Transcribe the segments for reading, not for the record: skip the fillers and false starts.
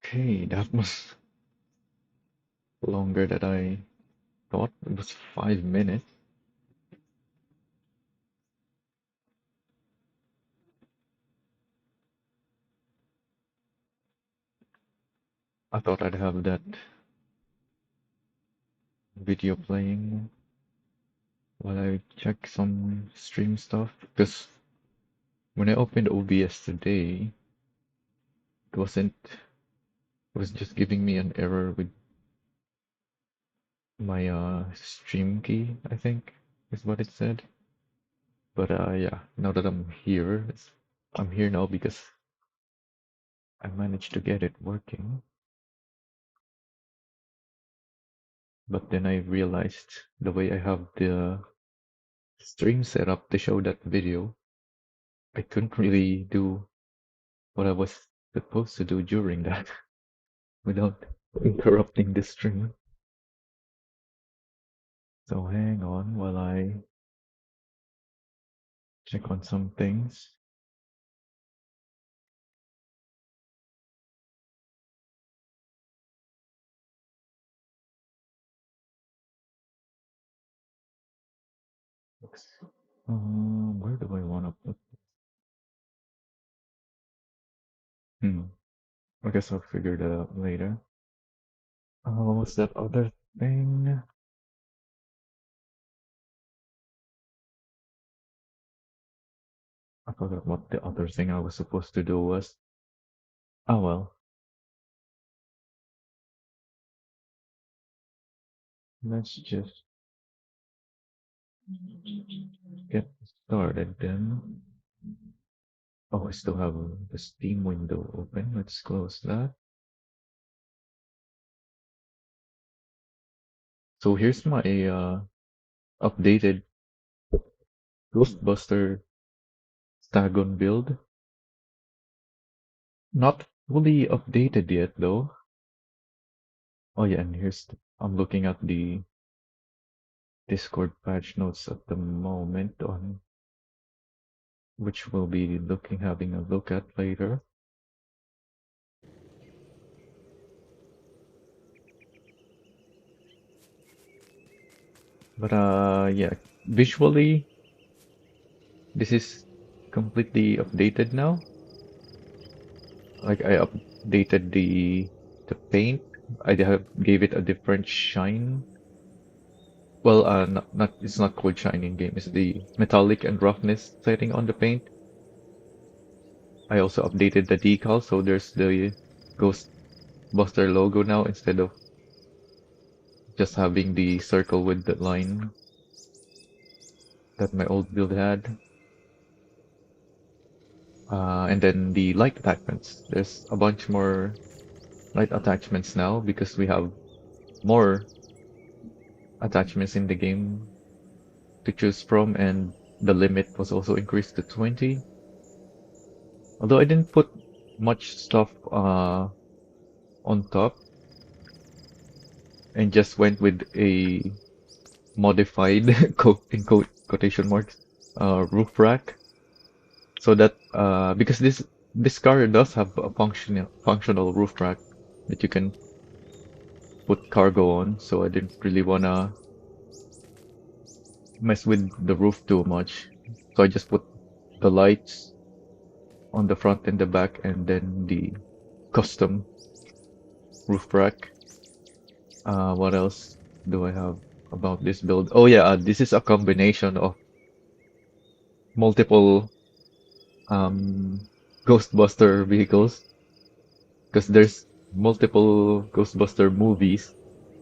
Okay, that was longer than I thought. It was 5 minutes. I thought I'd have that video playing while I check some stream stuff. Because when I opened OBS today, it wasn't, it was just giving me an error with my stream key, I think, is what it said. But yeah, now that I'm here now because I managed to get it working. But then I realized the way I have the stream set up to show that video, I couldn't really do what I was supposed to do during that without interrupting the stream. So hang on while I check on some things. Where do I want to put? Hmm. I guess I'll figure that out later. What's that other thing? I forgot what the other thing I was supposed to do was. Oh well, let's just get started then. Oh, I still have the Steam window open. Let's close that. So here's my updated Ghostbuster stagon build. Not fully updated yet though. Oh yeah, and I'm looking at the Discord patch notes at the moment on which we'll be having a look at later. But yeah, visually this is completely updated now. Like I updated the paint. Gave it a different shine. Well, not it's not called shine in game. It's the metallic and roughness setting on the paint. I also updated the decal, so there's the Ghostbuster logo now instead of just having the circle with the line that my old build had. And then the light attachments. There's a bunch more light attachments now because we have more attachments in the game to choose from, and the limit was also increased to 20. Although I didn't put much stuff on top and just went with a modified quotation marks roof rack, so that because this car does have a functional roof rack that you can put cargo on, so I didn't really wanna mess with the roof too much. So I just put the lights on the front and the back, and then the custom roof rack. What else do I have about this build? Oh yeah, this is a combination of multiple um, Ghostbuster vehicles because there's multiple Ghostbuster movies,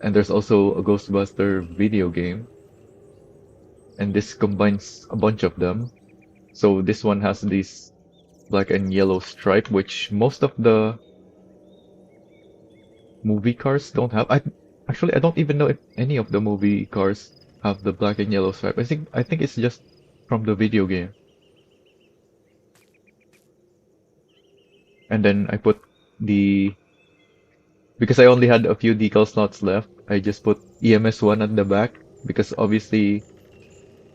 and there's also a Ghostbuster video game, and this combines a bunch of them. So this one has this black and yellow stripe, which most of the movie cars don't have. I don't even know if any of the movie cars have the black and yellow stripe. I think it's just from the video game. And then I put the because I only had a few decal slots left, I just put EMS1 at the back because obviously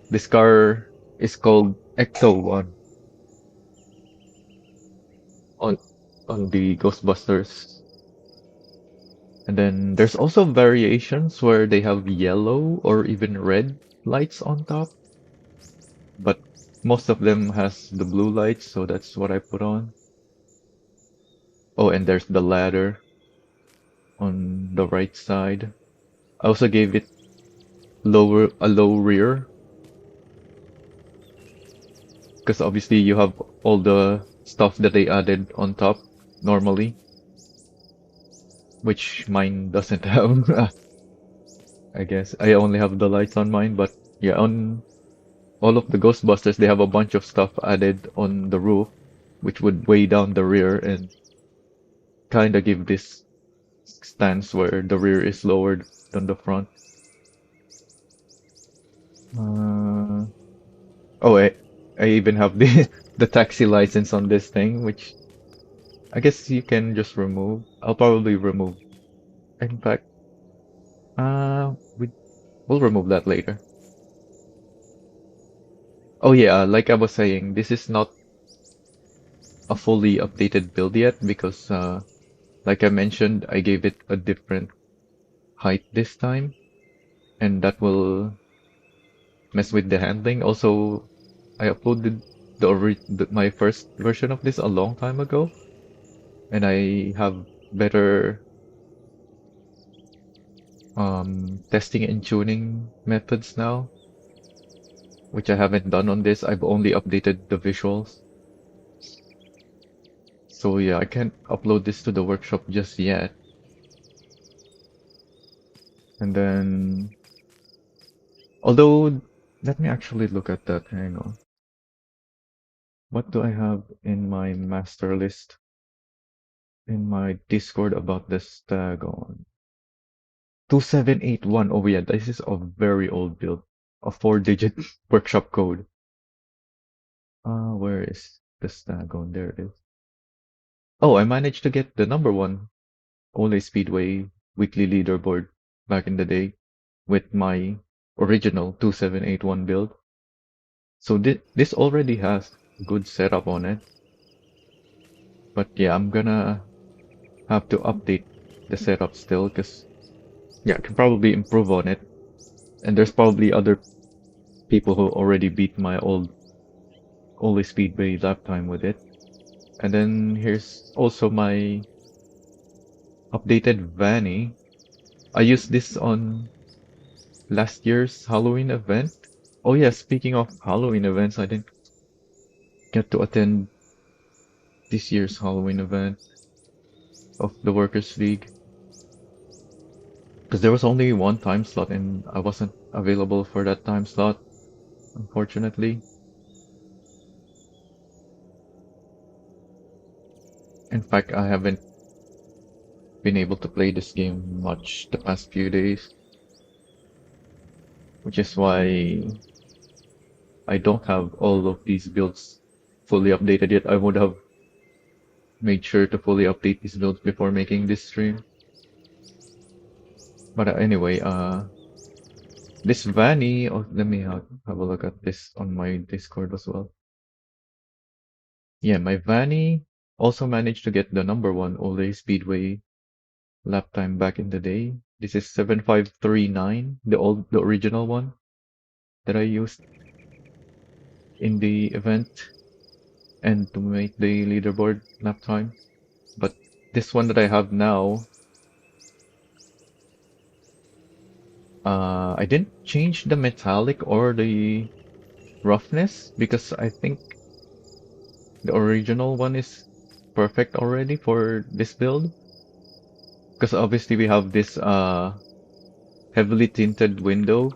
this car is called Ecto-1 on on the Ghostbusters And then there's also variations where they have yellow or even red lights on top, but most of them has the blue lights, so that's what I put on. Oh, and there's the ladder on the right side. I also gave it a low rear, because obviously you have all the stuff that they added on top normally, which mine doesn't have. I guess I only have the lights on mine, but yeah, on all of the Ghostbusters, they have a bunch of stuff added on the roof, which would weigh down the rear and kind of give this stance where the rear is lower than the front. Uh, oh, I even have the the taxi license on this thing, which I guess you can just remove. I'll probably remove. In fact, we'll remove that later. Oh yeah, like I was saying, this is not a fully updated build yet because, like I mentioned, I gave it a different height this time, and that will mess with the handling. Also, I uploaded my first version of this a long time ago, and I have better testing and tuning methods now, which I haven't done on this. I've only updated the visuals. So yeah, I can't upload this to the workshop just yet. And then, although, let me actually look at that. Hang on. What do I have in my master list in my Discord about the stagon? 2781. Oh yeah, this is a very old build. A 4-digit workshop code. Where is the stagon? There it is. Oh, I managed to get the number one Ole Speedway weekly leaderboard back in the day with my original 2781 build. So this already has good setup on it. But yeah, I'm gonna have to update the setup still because yeah, I can probably improve on it. And there's probably other people who already beat my old Ole Speedway lap time with it. And then here's also my updated vani. I used this on last year's Halloween event. Oh yeah, speaking of Halloween events, I didn't get to attend this year's Halloween event of the Workers' League because there was only one time slot and I wasn't available for that time slot, unfortunately. In fact, I haven't been able to play this game much the past few days, which is why I don't have all of these builds fully updated yet. I would have made sure to fully update these builds before making this stream. But anyway, this Vanny, oh, let me have a look at this on my Discord as well. Yeah, my Vanny also managed to get the number one Ole Speedway lap time back in the day. This is 7539, the original one that I used in the event and to make the leaderboard lap time. But this one that I have now, I didn't change the metallic or the roughness because I think the original one is perfect already for this build. Because obviously we have this heavily tinted window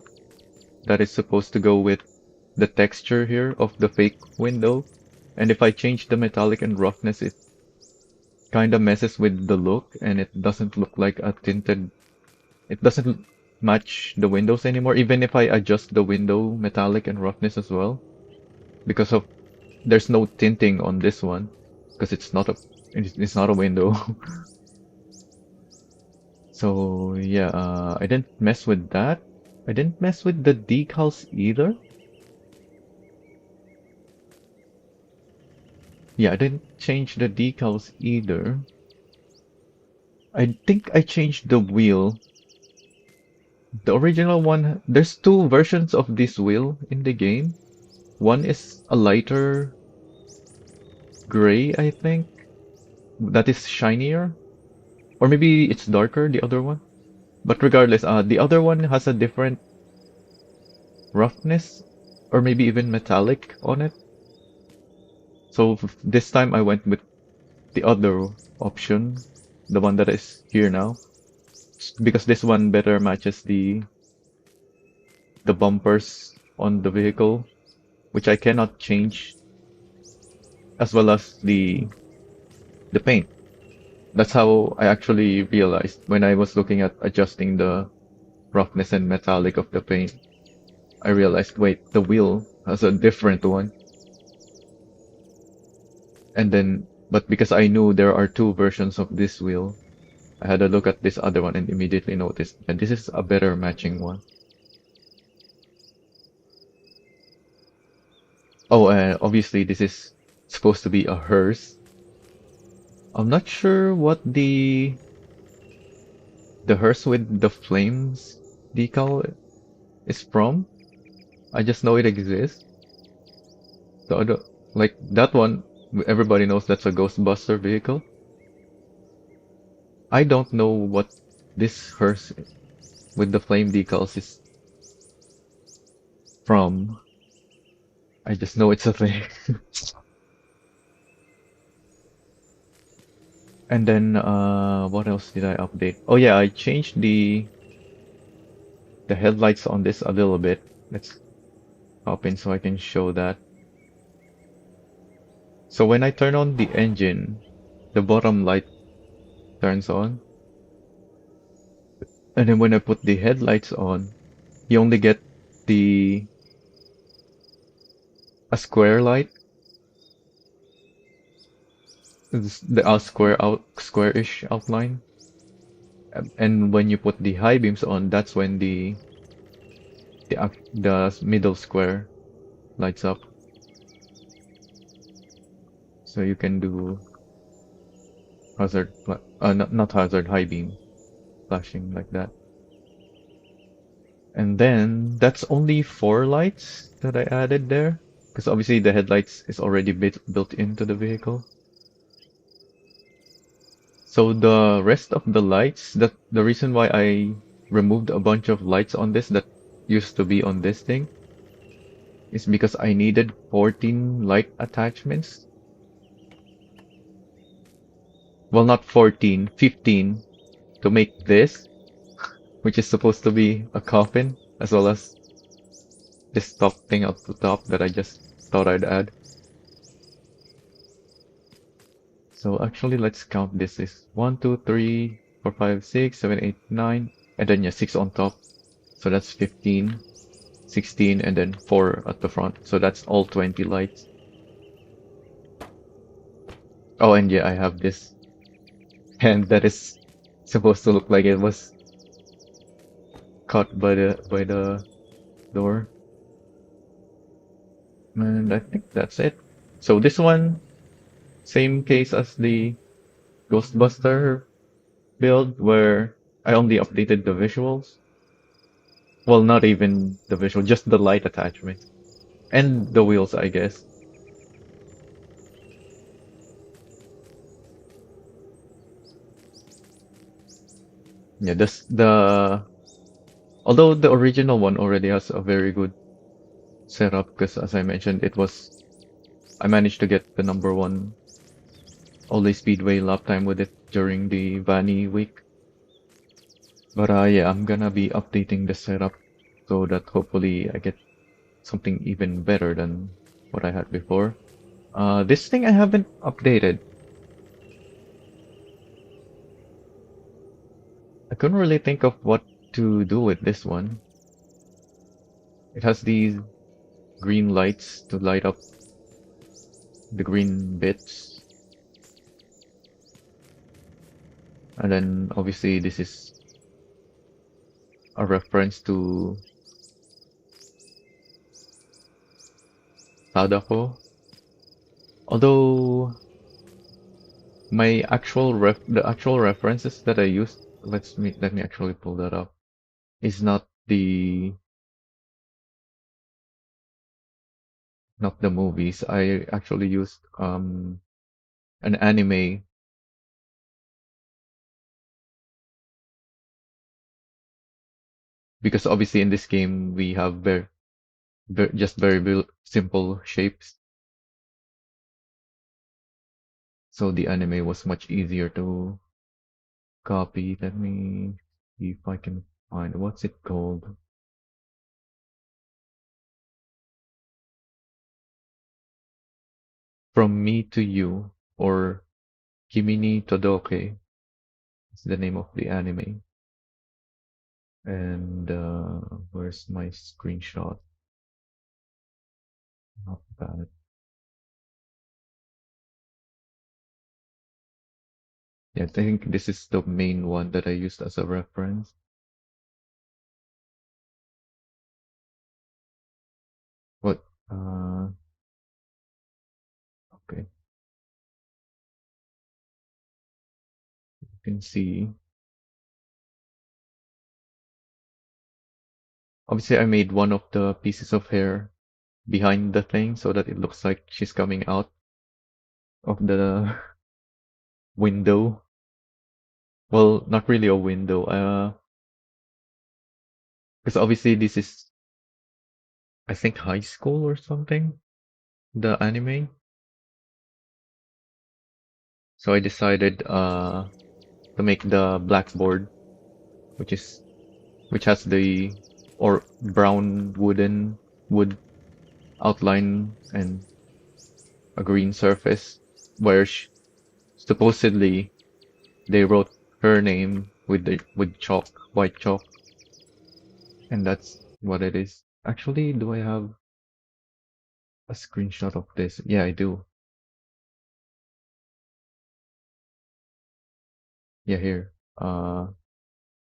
that is supposed to go with the texture here of the fake window. And if I change the metallic and roughness, it kind of messes with the look and it doesn't look like a tinted. It doesn't match the windows anymore, even if I adjust the window metallic and roughness as well. Because of there's no tinting on this one because it's not a window. So yeah, I didn't mess with that. I didn't mess with the decals either. Yeah, I didn't change the decals either. I think I changed the wheel. The original one, there's two versions of this wheel in the game. One is a lighter gray, I think, that is shinier. Or maybe it's darker, the other one. But regardless, the other one has a different roughness, or maybe even metallic on it. So this time I went with the other option, the one that is here now, because this one better matches the bumpers on the vehicle, which I cannot change, as well as the paint. That's how I actually realized when I was looking at adjusting the roughness and metallic of the paint. I realized, wait, the wheel has a different one. And then, but because I knew there are two versions of this wheel, I had a look at this other one and immediately noticed, and this is a better matching one. Oh, obviously this is supposed to be a hearse. I'm not sure what the hearse with the flames decal is from. I just know it exists. The other, like that one, everybody knows that's a Ghostbuster vehicle. I don't know what this hearse with the flame decals is from. I just know it's a thing. And then, what else did I update? Oh yeah, I changed the headlights on this a little bit. Let's hop in so I can show that. So when I turn on the engine, the bottom light turns on. And then when I put the headlights on, you only get the a square light. It's the square-ish outline. And when you put the high beams on, that's when the middle square lights up. So you can do hazard, not hazard, high beam flashing like that. And then that's only 4 lights that I added there, because obviously the headlights is already built into the vehicle. So the rest of the lights, that the reason why I removed a bunch of lights on this that used to be on this thing is because I needed 14 light attachments. Well, not 14, 15 to make this, which is supposed to be a coffin, as well as this top thing at the top that I just thought I'd add. So actually, let's count this is 1, 2, 3, 4, 5, 6, 7, 8, 9, and then yeah, 6 on top. So that's 15, 16, and then 4 at the front. So that's all 20 lights. Oh, and yeah, I have this hand that is supposed to look like it was caught by the door. And I think that's it. So this one, same case as the Ghostbuster build, where I only updated the visuals. Well, not even the visual, just the light attachment. And the wheels, I guess. Yeah, although the original one already has a very good setup, because as I mentioned, I managed to get the #1 all-day speedway lap time with it during the Vani week. But yeah, I'm gonna be updating the setup so that hopefully I get something even better than what I had before. This thing I haven't updated. I couldn't really think of what to do with this one. It has these green lights to light up the green bits. And then obviously this is a reference to Sadako. Although The actual references that I used, let me actually pull that up. Is not the movies. I actually used an anime because obviously in this game we have just very simple shapes. So the anime was much easier to copy. Let me see if I can find what's it called. From Me to You or Kimi ni Todoke is the name of the anime. And where's my screenshot? Not bad. Yeah, I think this is the main one that I used as a reference. What? Okay, you can see. Obviously, I made one of the pieces of hair behind the thing so that it looks like she's coming out of the window. Well, not really a window. Because obviously this is, I think, high school or something, the anime. So I decided to make the blackboard, which is which has the or brown wood outline and a green surface, where supposedly they wrote her name with chalk, white chalk, and that's what it is. Actually, do I have a screenshot of this? Yeah, I do. Yeah, here.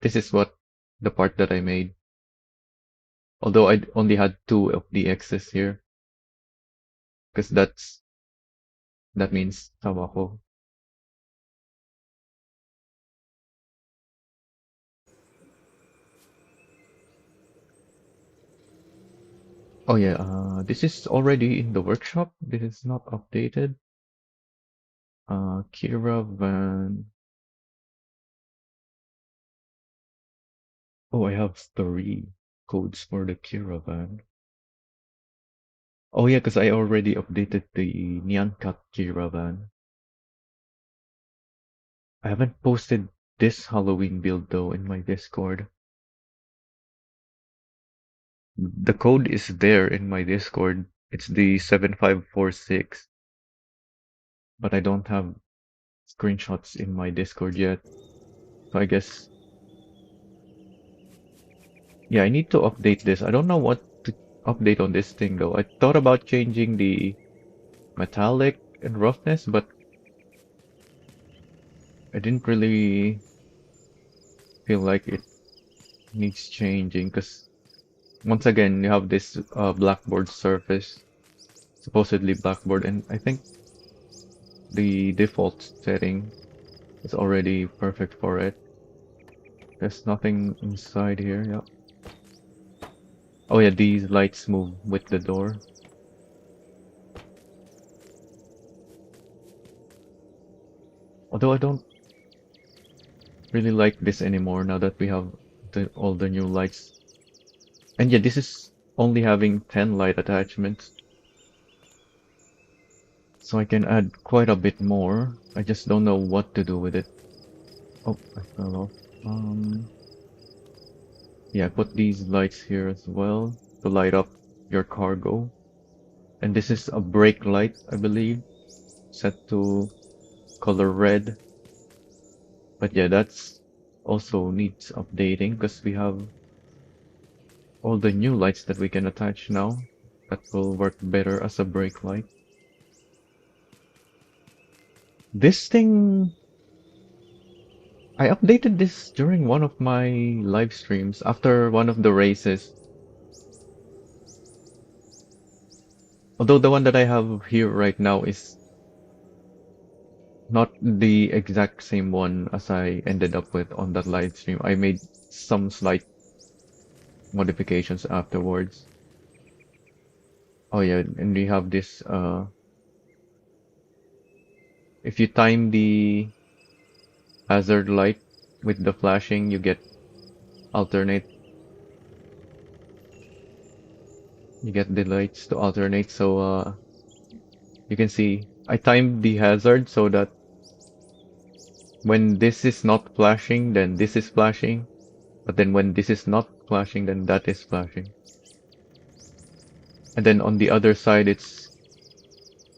This is what the part that I made. Although I only had two of the X's here, because that means sawako. Oh yeah, this is already in the workshop. This is not updated. Caravan. Oh, I have three codes for the caravan. Oh yeah, because I already updated the Nyan Cat caravan. I haven't posted this Halloween build though in my Discord. The code is there in my Discord. It's the 7546, but I don't have screenshots in my Discord yet. So I guess, yeah, I need to update this. I don't know what to update on this thing though. I thought about changing the metallic and roughness, but I didn't really feel like it needs changing because once again you have this blackboard surface, supposedly blackboard, and I think the default setting is already perfect for it. There's nothing inside here. Yeah. Oh yeah, these lights move with the door. Although I don't really like this anymore now that we have all the new lights. And yeah, this is only having 10 light attachments. So I can add quite a bit more. I just don't know what to do with it. Oh, I fell off. Yeah, put these lights here as well to light up your cargo. And this is a brake light, I believe, set to color red. But yeah, that's also needs updating because we have all the new lights that we can attach now that will work better as a brake light. This thing, I updated this during one of my live streams after one of the races. Although the one that I have here right now is Not the exact same one as I ended up with on that live stream. I made some slight modifications afterwards. Oh yeah, and we have this if you time the hazard light with the flashing, you get alternate. You get the lights to alternate, so you can see I timed the hazard so that when this is not flashing, then this is flashing, but then when this is not flashing, then that is flashing. And then on the other side, it's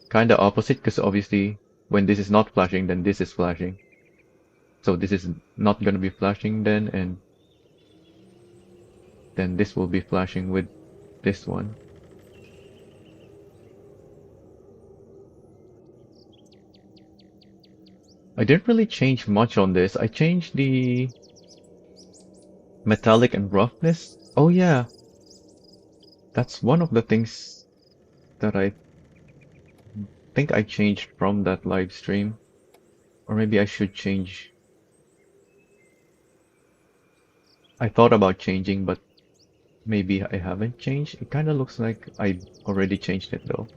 kind of opposite because obviously when this is not flashing, then this is flashing. So this is not going to be flashing then, and then this will be flashing with this one. I didn't really change much on this. I changed the metallic and roughness. Oh yeah, that's one of the things that I think I changed from that live stream. Or maybe I should change. I thought about changing, but maybe I haven't changed. It kind of looks like I already changed it though.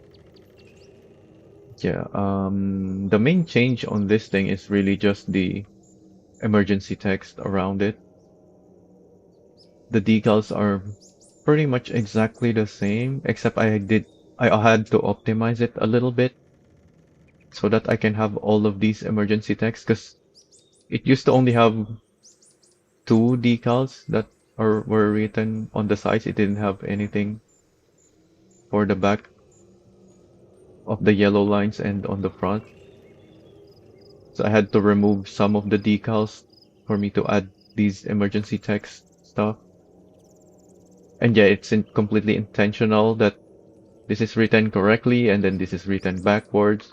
Yeah, the main change on this thing is really just the emergency text around it. The decals are pretty much exactly the same, except I had to optimize it a little bit so that I can have all of these emergency text, because it used to only have two decals that were written on the sides. It didn't have anything for the back of the yellow lines and on the front. So I had to remove some of the decals for me to add these emergency text stuff. And yeah, it's completely intentional that this is written correctly and then this is written backwards.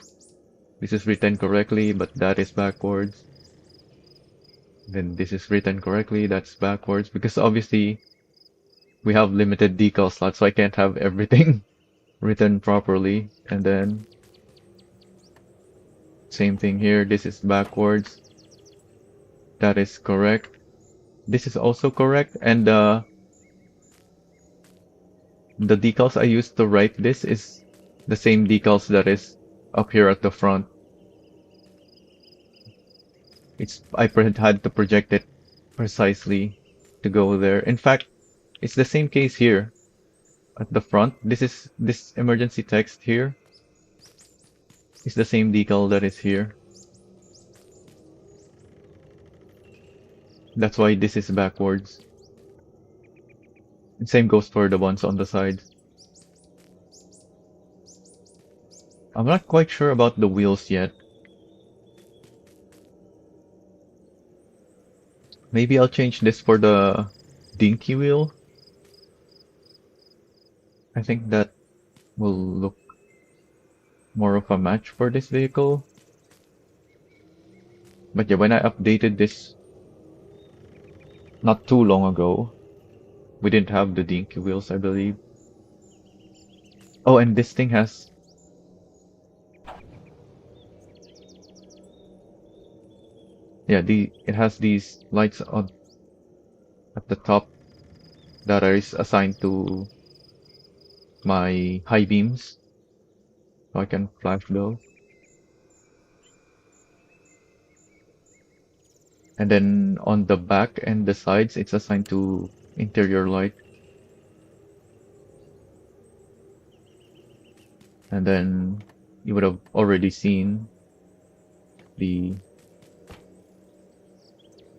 This is written correctly, but that is backwards. Then this is written correctly, that's backwards, because obviously we have limited decal slots, so I can't have everything written properly. And then same thing here, this is backwards. That is correct. This is also correct, and the decals I used to write this is the same decals that is up here at the front. I had to project it precisely to go there. In fact, it's the same case here at the front. This emergency text here is the same decal that is here. That's why this is backwards. And same goes for the ones on the sides. I'm not quite sure about the wheels yet. Maybe I'll change this for the dinky wheel. I think that will look more of a match for this vehicle. But yeah, when I updated this not too long ago, we didn't have the dinky wheels, I believe. Oh, and this thing has... Yeah, it has these lights on at the top that is assigned to my high beams, so I can flash those. And then on the back and the sides, it's assigned to interior light. And then you would have already seen the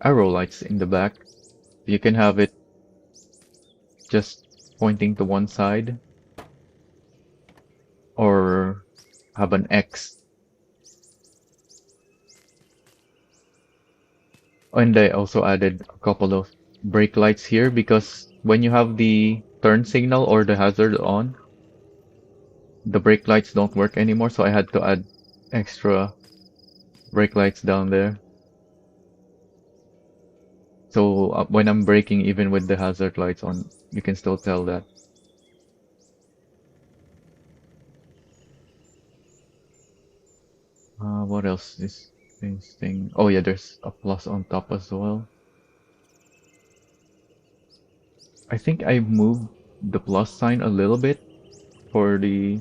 arrow lights in the back. You can have it just pointing to one side, or have an X. And I also added a couple of brake lights here, because when you have the turn signal or the hazard on, the brake lights don't work anymore, so I had to add extra brake lights down there. So when I'm braking, even with the hazard lights on, you can still tell that. What else is Pasting. Oh yeah, there's a plus on top as well. I think I moved the plus sign a little bit for the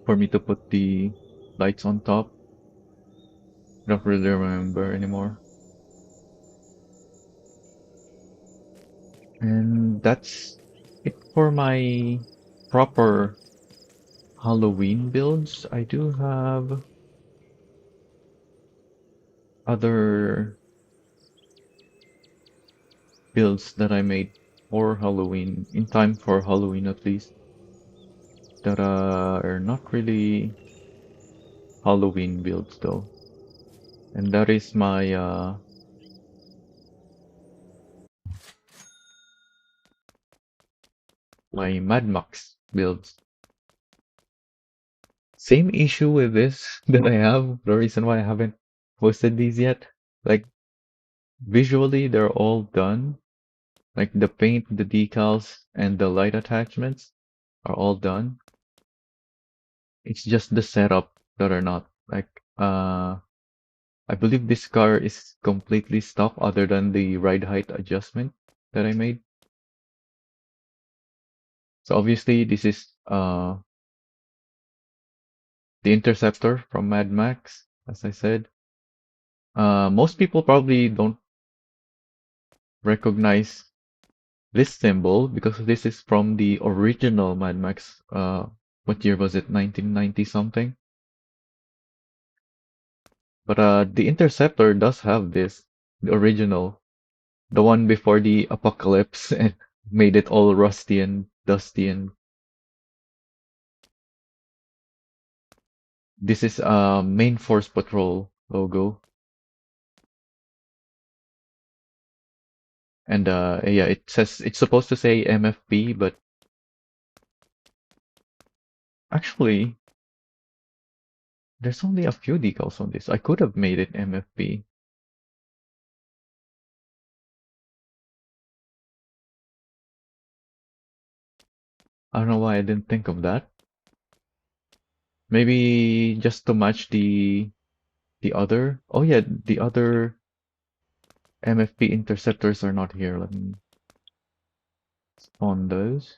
for me to put the lights on top. Don't really remember anymore. And that's it for my proper Halloween builds. I do have other builds that I made for Halloween, in time for Halloween at least, that are not really Halloween builds though. And that is my Mad Max builds. Same issue with this that I have, the reason why I haven't posted these yet. Like visually they're all done. Like the paint, the decals, and the light attachments are all done. It's just the setup that are not. Like I believe this car is completely stock other than the ride height adjustment that I made. So obviously this is the Interceptor from Mad Max, as I said. Most people probably don't recognize this symbol because this is from the original Mad Max. What year was it? 1990 something. But the Interceptor does have this, the original, the one before the apocalypse and made it all rusty and dusty. And this is a Main Force Patrol logo. And yeah, it says it's supposed to say MFP, but actually there's only a few decals on this. I could have made it MFP. I don't know why I didn't think of that. Maybe just to match the other. Oh yeah, the other MFP interceptors are not here. Let me spawn those.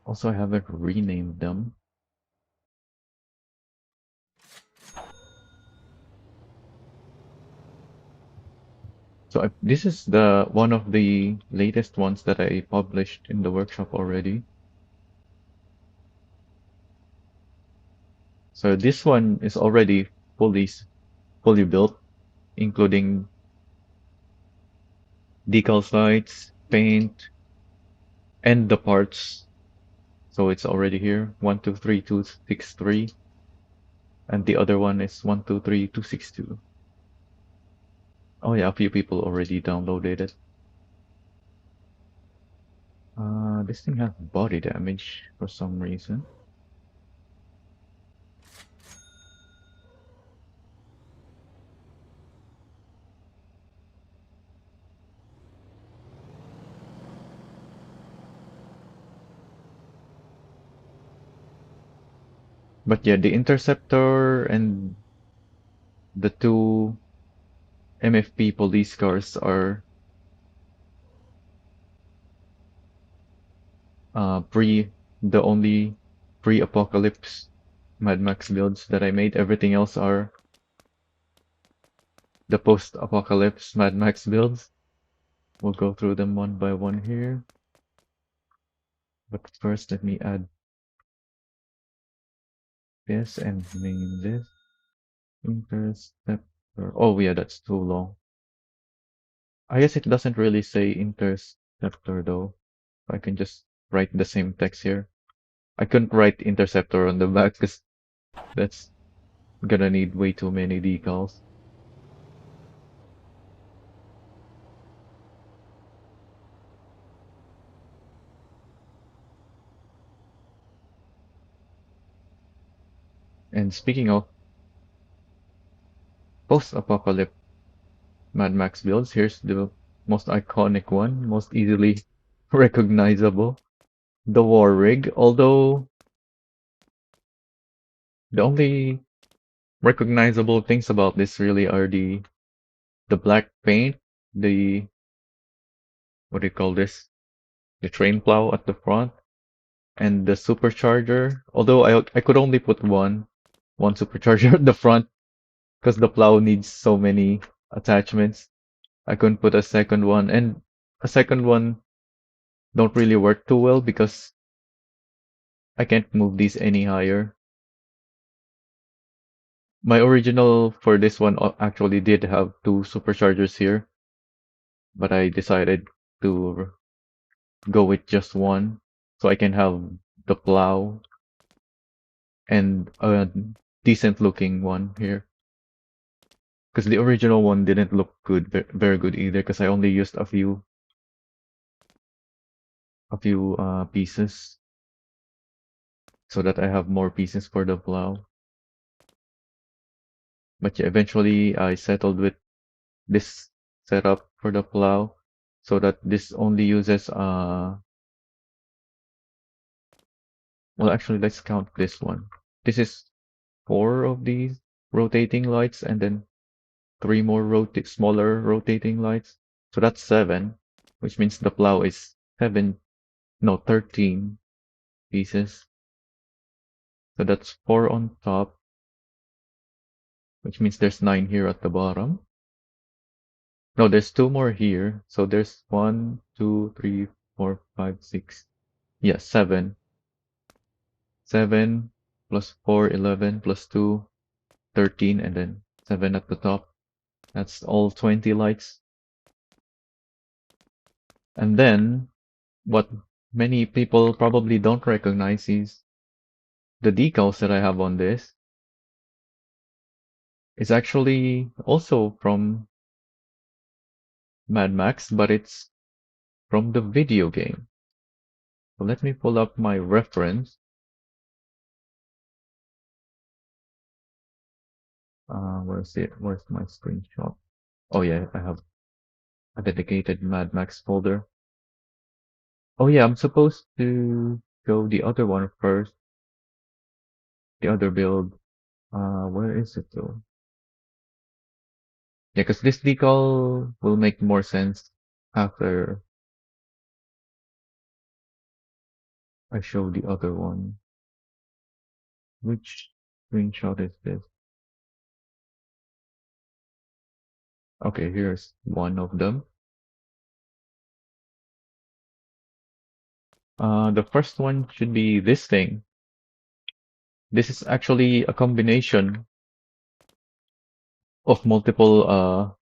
Also, I haven't renamed them. So this is the one of the latest ones that I published in the workshop already. So this one is already fully built, including decal sights, paint, and the parts. So it's already here. 123263. And the other one is 123262. Oh yeah, a few people already downloaded it. This thing has body damage for some reason. But yeah, the Interceptor and the two MFP police cars are the only pre-apocalypse Mad Max builds that I made. Everything else are the post-apocalypse Mad Max builds. We'll go through them one by one here. But first, let me add this and name this Interceptor. Oh yeah, that's too long. I guess it doesn't really say Interceptor though. I can just write the same text here. I couldn't write Interceptor on the back because that's gonna need way too many decals. And speaking of post-apocalypse Mad Max builds, here's the most iconic one, most easily recognizable. the war rig, although the only recognizable things about this really are the black paint, the what do you call this? The train plow at the front, and the supercharger. Although I could only put one supercharger at the front because the plow needs so many attachments. I couldn't put a second one, and a second one don't really work too well because I can't move these any higher. My original for this one actually did have two superchargers here, but I decided to go with just one so I can have the plow and a decent looking one here. Because the original one didn't look good, very good either, because I only used a few pieces so that I have more pieces for the plow. But yeah, eventually I settled with this setup for the plow so that this only uses well, actually let's count this one. This is four of these rotating lights and then three more smaller rotating lights. So that's seven, which means the plow is 13 pieces. So that's four on top, which means there's nine here at the bottom. No, there's two more here. So there's 1, 2, 3, 4, 5, 6. Yeah, seven. 7 plus 4, 11 plus 2, 13, and then 7 at the top. That's all 20 lights. And then what many people probably don't recognize is the decals that I have on this is actually also from Mad Max, but it's from the video game. So let me pull up my reference. Where's it? Where's my screenshot? Oh yeah, I have a dedicated Mad Max folder. Oh yeah, I'm supposed to go the other one first. The other build. Where is it though? Yeah, because this decal will make more sense after I show the other one. Which screenshot is this? Okay, here's one of them. The first one should be this thing. This is actually a combination of multiple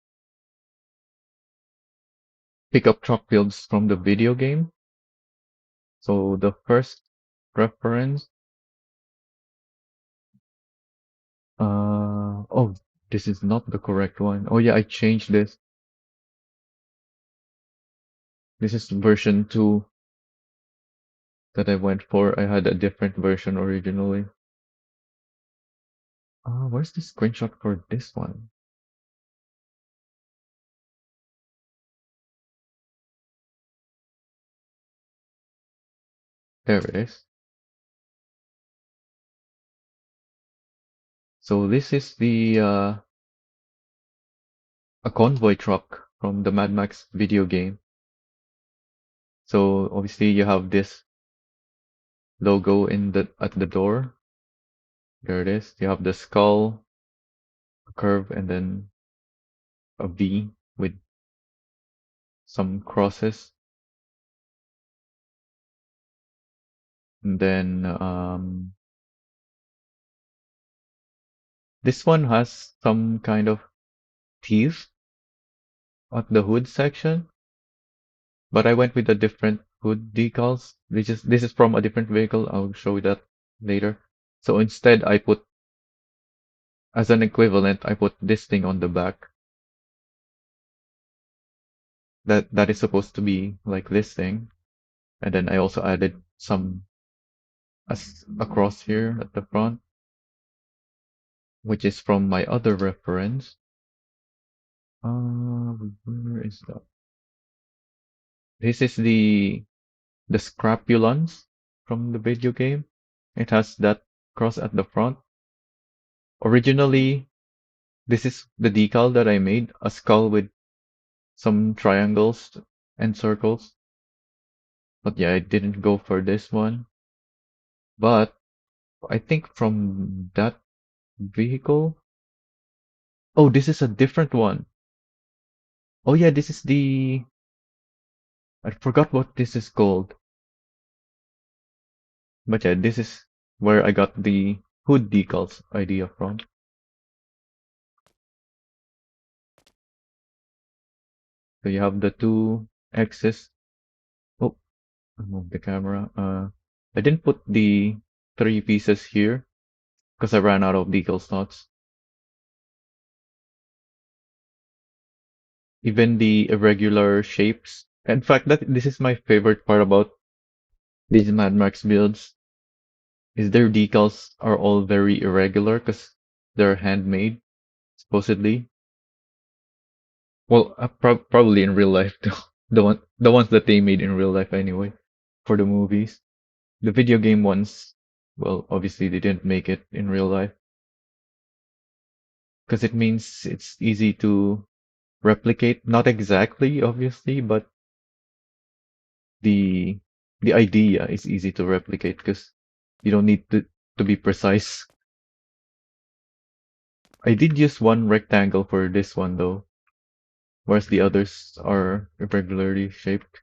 pickup truck builds from the video game. So the first reference, oh, this is not the correct one. Oh yeah, I changed this. This is version 2 that I went for. I had a different version originally. Where's the screenshot for this one? There it is. So this is the a convoy truck from the Mad Max video game. So obviously you have this logo at the door. There it is. You have the skull, a curve, and then a V with some crosses. And then this one has some kind of teeth at the hood section, but I went with a different hood decals. This is from a different vehicle. I'll show you that later. So instead, I put as an equivalent, I put this thing on the back. That is supposed to be like this thing, and then I also added some across here at the front, which is from my other reference. Where is that? This is the scrapulance. from the video game. It has that cross at the front. Originally, this is the decal that I made, a skull with some triangles and circles. But yeah, I didn't go for this one. But I think from that vehicle. Oh, this is a different one. Oh yeah, this is the. I forgot what this is called. But yeah, this is where I got the hood decals idea from. So you have the two X's. Oh, I moved the camera. I didn't put the three pieces here because I ran out of decal slots. Even the irregular shapes. In fact, that this is my favorite part about these Mad Max builds is their decals are all very irregular because they're handmade, supposedly. Well, probably in real life too. The ones that they made in real life anyway, for the movies. The video game ones, well, obviously they didn't make it in real life because it means it's easy to replicate. Not exactly, obviously, but the the idea is easy to replicate because you don't need to be precise. I did use one rectangle for this one though, whereas the others are irregularly shaped.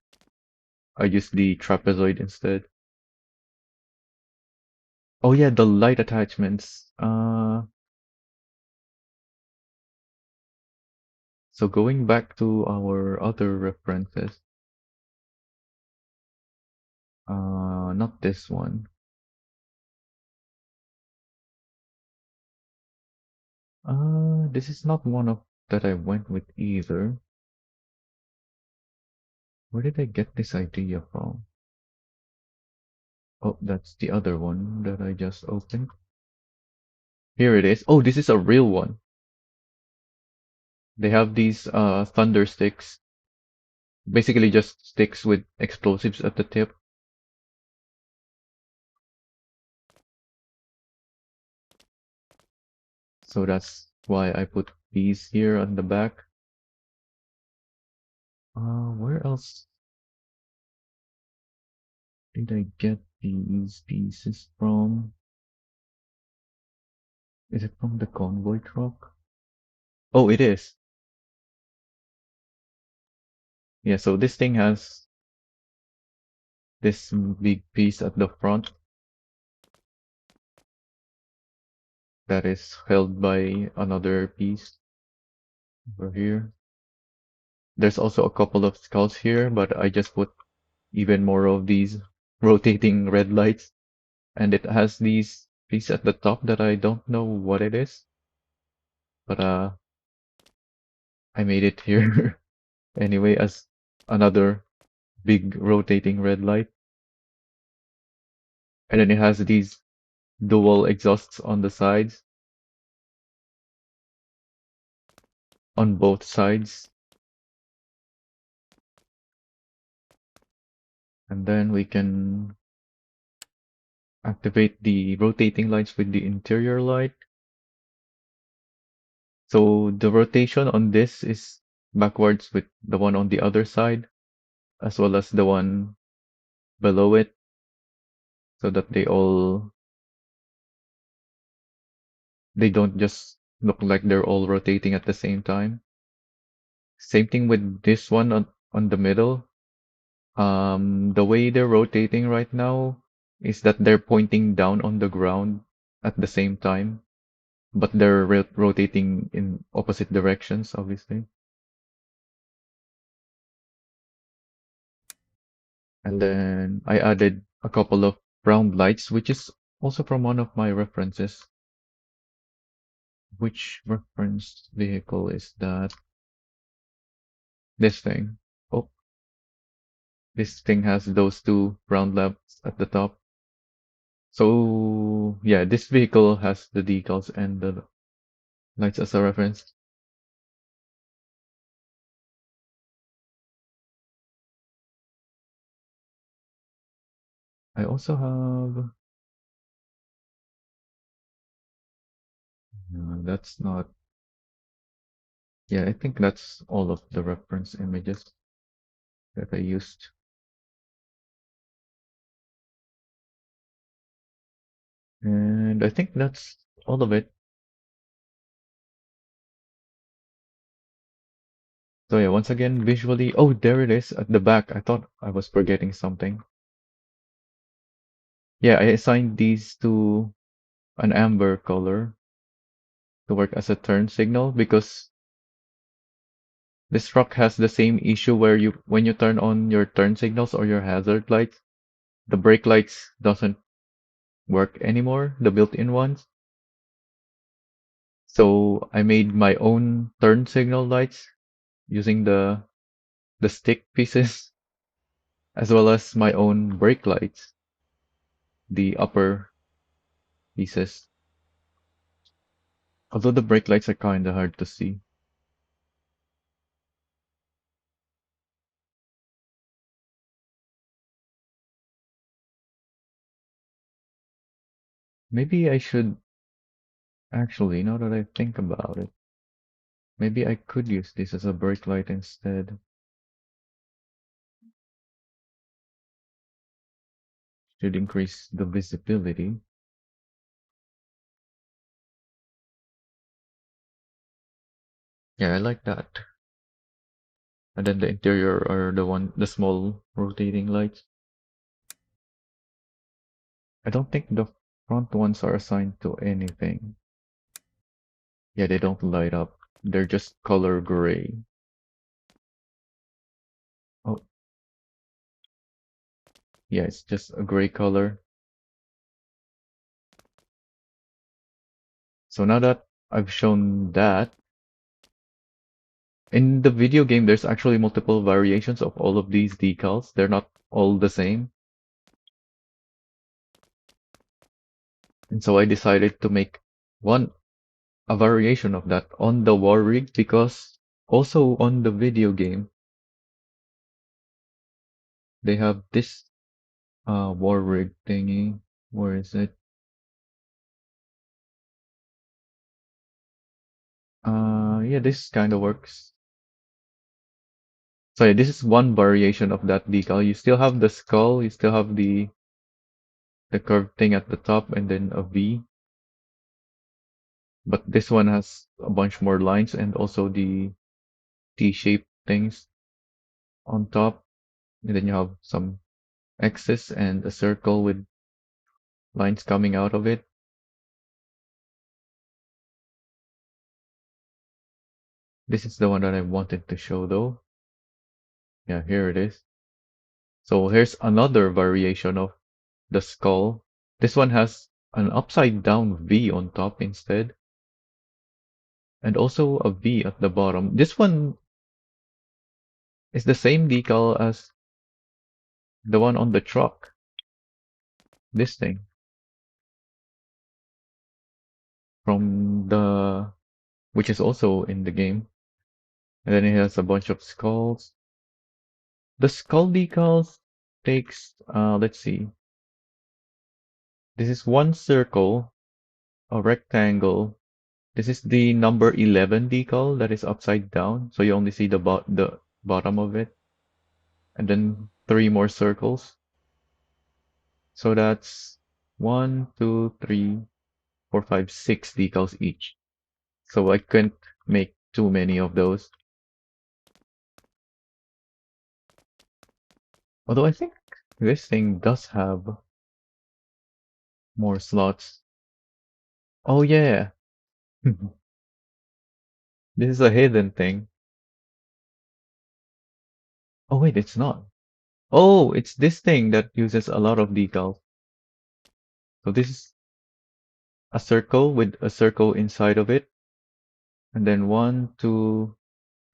I used the trapezoid instead. Oh yeah, the light attachments. So going back to our other references, not this one. This is not one of that I went with either. Where did I get this idea from? Oh, that's the other one that I just opened. Here it is. Oh, this is a real one. They have these thunder sticks, basically just sticks with explosives at the tip. So that's why I put these here on the back. Where else did I get these pieces from? Is it from the convoy truck? Oh, it is. Yeah, so this thing has this big piece at the front that is held by another piece over here. There's also a couple of skulls here, but I just put even more of these rotating red lights. And it has these pieces at the top that I don't know what it is, but I made it here anyway as another big rotating red light. And then it has these dual exhausts on the sides, on both sides. And then we can activate the rotating lights with the interior light. So the rotation on this is backwards with the one on the other side, as well as the one below it, so that they don't just look like they're all rotating at the same time. Same thing with this one on the middle. The way they're rotating right now is that they're pointing down on the ground at the same time, but they're rotating in opposite directions, obviously. And then I added a couple of round lights, which is also from one of my references. Which reference vehicle is that? This thing. Oh, this thing has those two round lamps at the top. So yeah, this vehicle has the decals and the lights as a reference. I also have. That's not. Yeah, I think that's all of the reference images that I used. And I think that's all of it. So yeah, once again, visually, oh, there it is at the back. I thought I was forgetting something. Yeah, I assigned these to an amber color to work as a turn signal because this truck has the same issue where when you turn on your turn signals or your hazard lights, the brake lights doesn't work anymore, the built-in ones. So I made my own turn signal lights using the stick pieces as well as my own brake lights, the upper pieces. Although the brake lights are kinda hard to see. Maybe I should actually, now that I think about it, maybe I could use this as a brake light instead. Should increase the visibility. Yeah, I like that. And then the interior are the small rotating lights. I don't think the front ones are assigned to anything. Yeah, they don't light up. They're just color gray. Oh, yeah, it's just a gray color. So now that I've shown that, in the video game, there's actually multiple variations of all of these decals. They're not all the same. And so I decided to make a variation of that on the war rig because also on the video game, they have this war rig thingy. Where is it? Yeah, this kind of works. So yeah, this is one variation of that decal. You still have the skull, you still have the curved thing at the top and then a V. But this one has a bunch more lines and also the T-shaped things on top. And then you have some X's and a circle with lines coming out of it. This is the one that I wanted to show though. Yeah, here it is. So here's another variation of the skull. This one has an upside down V on top instead. And also a V at the bottom. This one is the same decal as the one on the truck. This thing. From which is also in the game. And then it has a bunch of skulls. The skull decals takes, let's see. This is one circle, a rectangle. This is the number 11 decal that is upside down. So you only see the bottom of it. And then three more circles. So that's 1, 2, 3, 4, 5, 6 decals each. So I couldn't make too many of those. Although I think this thing does have more slots. Oh yeah. This is a hidden thing. Oh wait, it's not. Oh, it's this thing that uses a lot of decals. So this is a circle with a circle inside of it. And then 1, 2,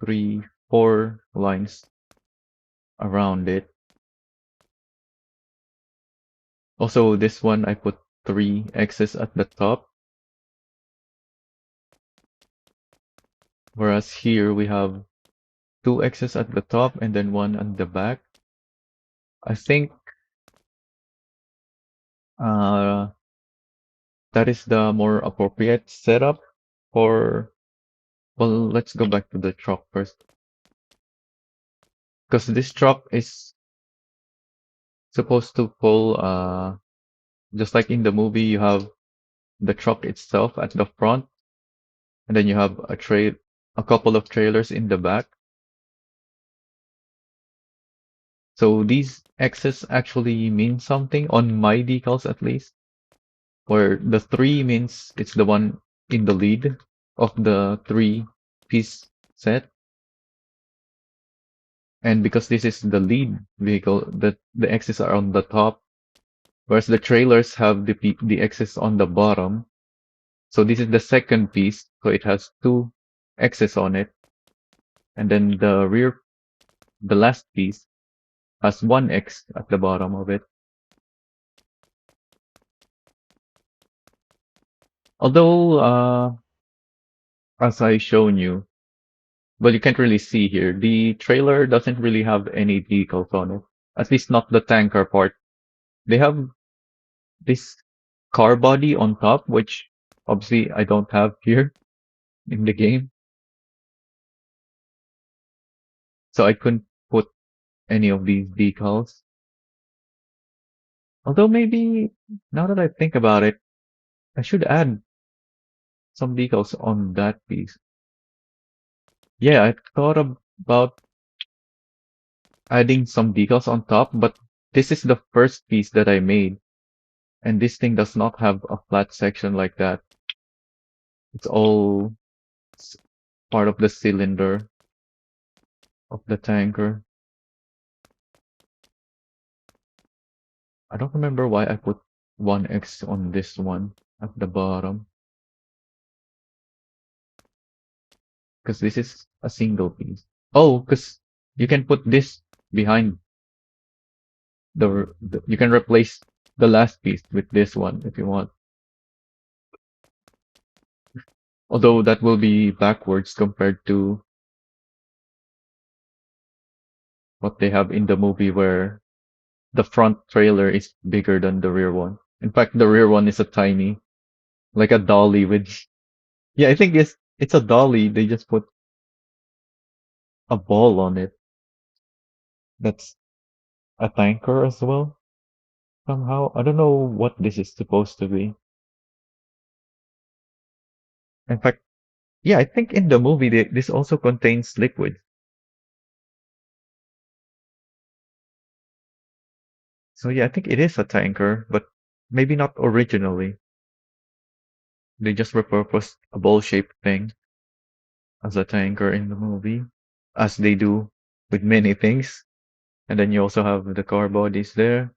3, 4 lines around it. Also, this one I put 3 X's at the top. Whereas here we have 2 X's at the top and then one on the back. I think Uh, that is the more appropriate setup for, well, let's go back to the truck first. Because this truck is supposed to pull, just like in the movie, you have the truck itself at the front, and then you have a couple of trailers in the back. So these X's actually mean something on my decals at least, where the three means it's the one in the lead of the three-piece set. And because this is the lead vehicle, the X's are on the top, whereas the trailers have the X's on the bottom. So this is the second piece, so it has two X's on it. And then the last piece has one X at the bottom of it. Although, as I shown you, well, you can't really see here. The trailer doesn't really have any decals on it. At least not the tanker part. They have this car body on top, which obviously I don't have here in the game. So I couldn't put any of these decals. Although maybe, now that I think about it, I should add some decals on that piece. Yeah, I thought about adding some decals on top, but this is the first piece that I made. And this thing does not have a flat section like that. It's all part of the cylinder of the tanker. I don't remember why I put 1x on this one at the bottom. Because this is a single piece. Oh, because you can put this behind you can replace the last piece with this one if you want. Although that will be backwards compared to what they have in the movie where the front trailer is bigger than the rear one. In fact, the rear one is a tiny, like a dolly with, yeah, I think it's a dolly. They just put a ball on it. That's a tanker as well, somehow. I don't know what this is supposed to be. In fact, yeah, I think in the movie this also contains liquid. So yeah, I think it is a tanker, but maybe not originally. They just repurposed a ball-shaped thing as a tanker in the movie, as they do with many things. And then you also have the car bodies there.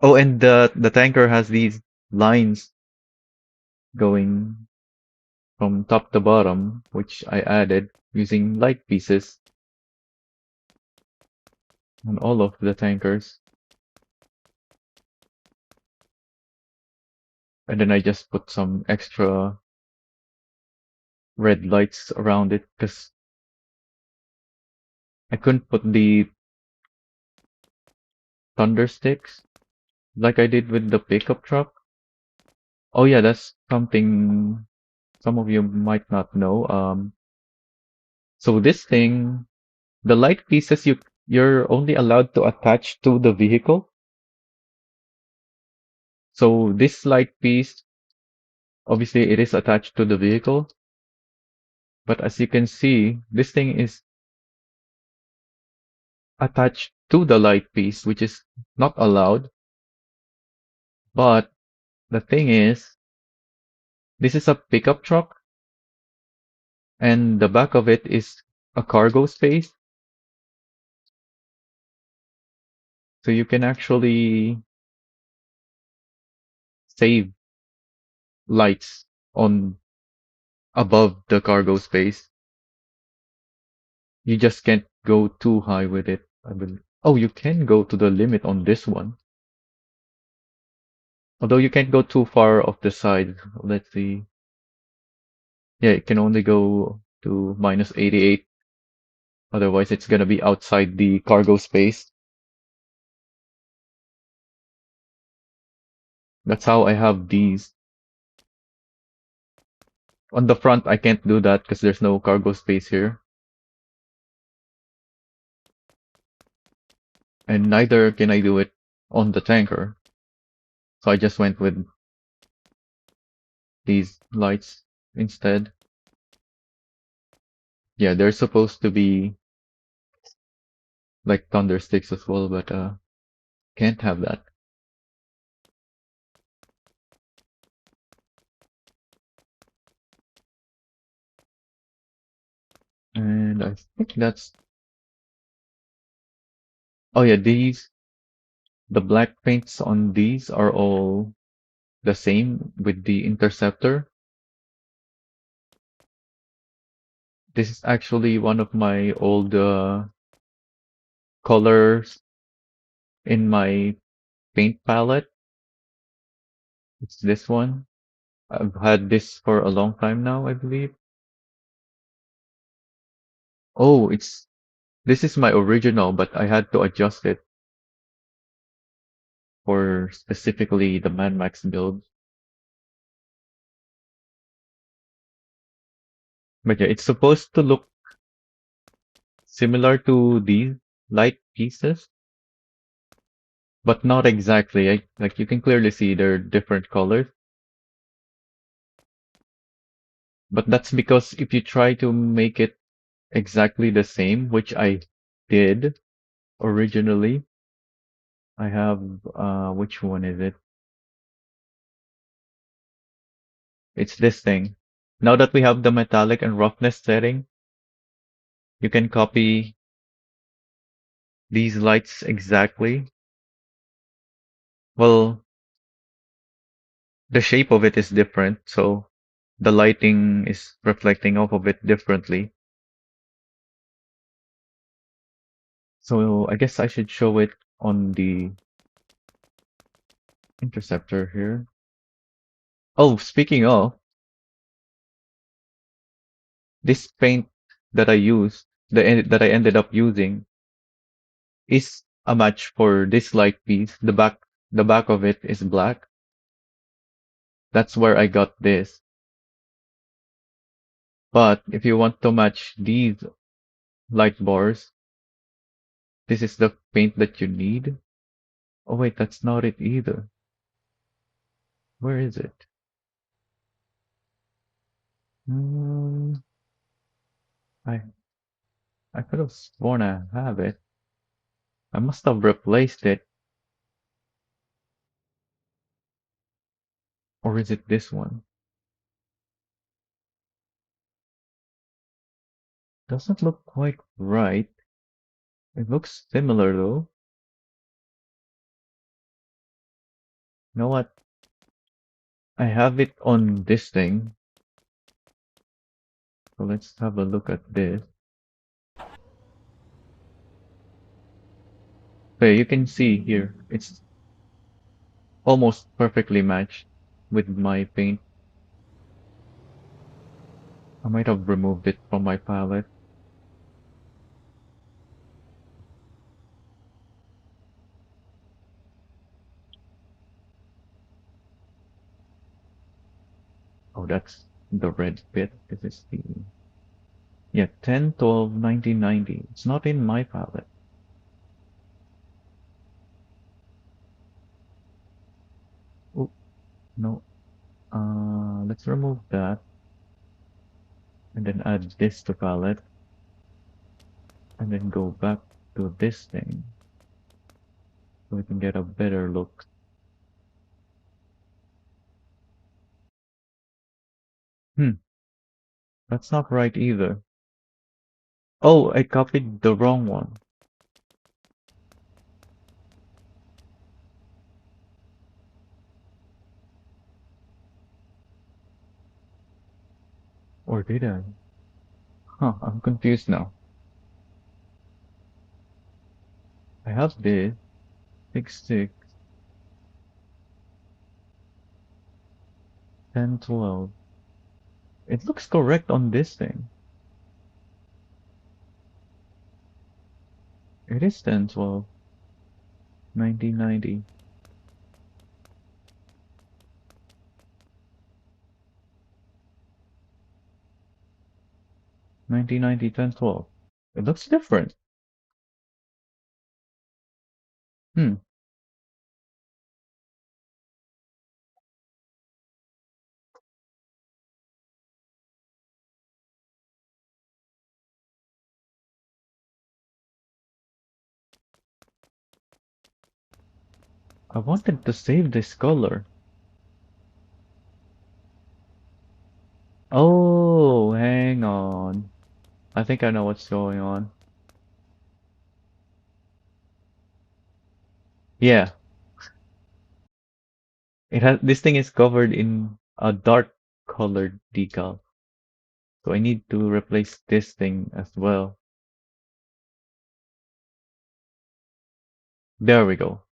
Oh, and the tanker has these lines going from top to bottom, which I added using light pieces on all of the tankers. And then I just put some extra red lights around it because I couldn't put the thunder sticks like I did with the pickup truck. Oh yeah, that's something some of you might not know. So this thing, the light pieces you're only allowed to attach to the vehicle. So this light piece, obviously it is attached to the vehicle, but as you can see, this thing is attached to the light piece, which is not allowed. But the thing is, this is a pickup truck, and the back of it is a cargo space. So you can actually save lights on above the cargo space. You just can't go too high with it, I believe. Oh, you can go to the limit on this one. Although you can't go too far off the side. Let's see. Yeah, it can only go to minus 88. Otherwise, it's gonna be outside the cargo space. That's how I have these. On the front, I can't do that because there's no cargo space here. And neither can I do it on the tanker. So I just went with these lights instead. Yeah, they're supposed to be like thunder sticks as well, but can't have that. And I think that's... Oh yeah, the black paints on these are all the same with the interceptor. This is actually one of my old colors in my paint palette. It's this one. I've had this for a long time now, I believe. Oh, this is my original, but I had to adjust it for specifically the Man Max build. But yeah, it's supposed to look similar to these light pieces, but not exactly. Like you can clearly see they're different colors. But that's because if you try to make it exactly the same, which I did originally, I have which one is it? It's this thing. Now that we have the metallic and roughness setting, you can copy these lights exactly. Well, the shape of it is different, so the lighting is reflecting off of it differently. So I guess I should show it on the interceptor here. Oh, speaking of, this paint that I used, that I ended up using, is a match for this light piece. The back of it is black. That's where I got this. But if you want to match these light bars, this is the paint that you need. Oh wait, that's not it either. Where is it? Hmm, I I could have sworn I have it. I must have replaced it. Or is it this one? Doesn't look quite right. It looks similar though. You know what? I have it on this thing. So let's have a look at this. So you can see here, it's almost perfectly matched with my paint. I might have removed it from my palette. Oh, that's the red bit. This is the... Yeah, 10/12/1990. It's not in my palette. Oh, no. Let's remove that and then add this to palette and then go back to this thing so we can get a better look. Hmm, that's not right either. Oh, I copied the wrong one. Or did I? Huh, I'm confused now. I have this 6, 10, 12. It looks correct on this thing. It is 10/12/1990. 1990, 10, 12. It looks different. Hmm. I wanted to save this color. Oh, hang on. I think I know what's going on. Yeah, it has this thing is covered in a dark colored decal. So I need to replace this thing as well. There we go.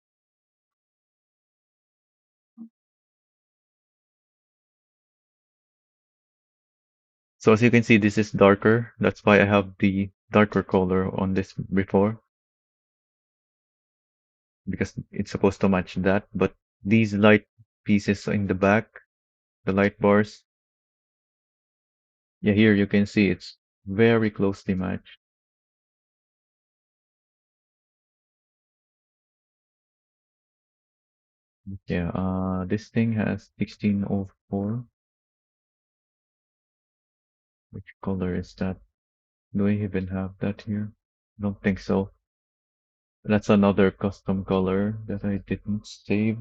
So as you can see, this is darker. That's why I have the darker color on this before, because it's supposed to match that. But these light pieces in the back, the light bars, yeah, here you can see it's very closely matched. Yeah, this thing has 1604. Which color is that? Do I even have that here? Don't think so. That's another custom color that I didn't save.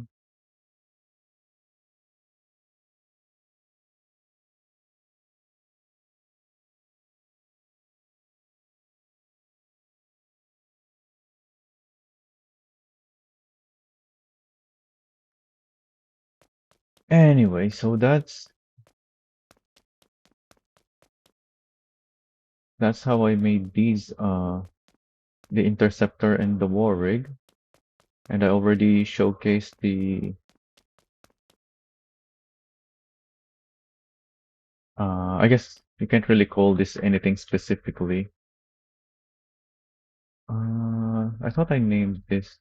Anyway, so that's how I made these the interceptor and the war rig. And I already showcased the I guess you can't really call this anything specifically. I thought I named this.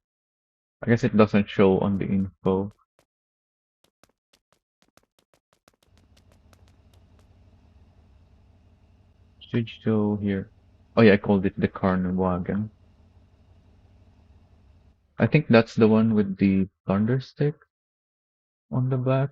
I guess it doesn't show on the info. Should show here. Oh yeah, I called it the carnewagon. I think that's the one with the thunder stick on the back.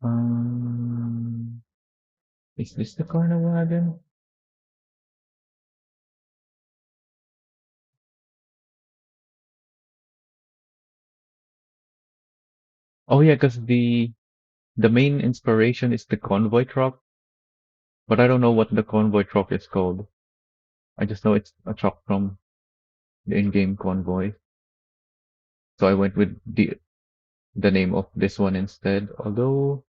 Um, is this the carnewagon? Oh yeah, because the main inspiration is the convoy truck, but I don't know what the convoy truck is called. I just know it's a truck from the in-game convoy. So I went with the name of this one instead. Although,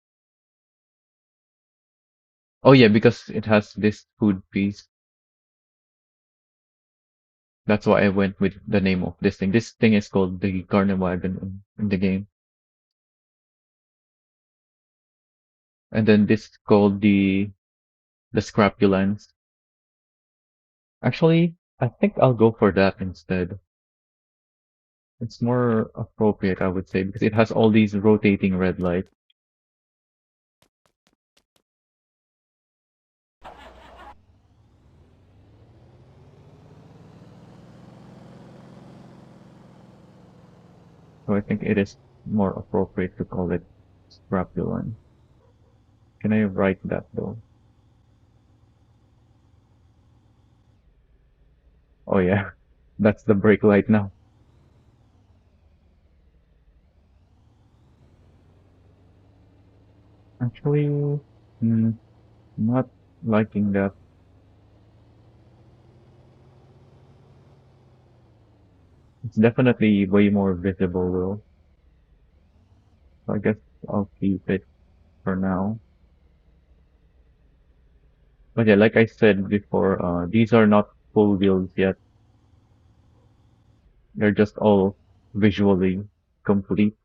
oh yeah, because it has this food piece. That's why I went with the name of this thing. This thing is called the carnewagon in the game, and then this is called the scrapulance. Actually, I think I'll go for that instead. It's more appropriate, I would say, because it has all these rotating red lights. So I think it is more appropriate to call it scrapulance. Can I write that though? Oh yeah, that's the brake light now. Actually, not liking that. It's definitely way more visible though. So I guess I'll keep it for now. But yeah, like I said before, these are not full builds yet. They're just all visually complete.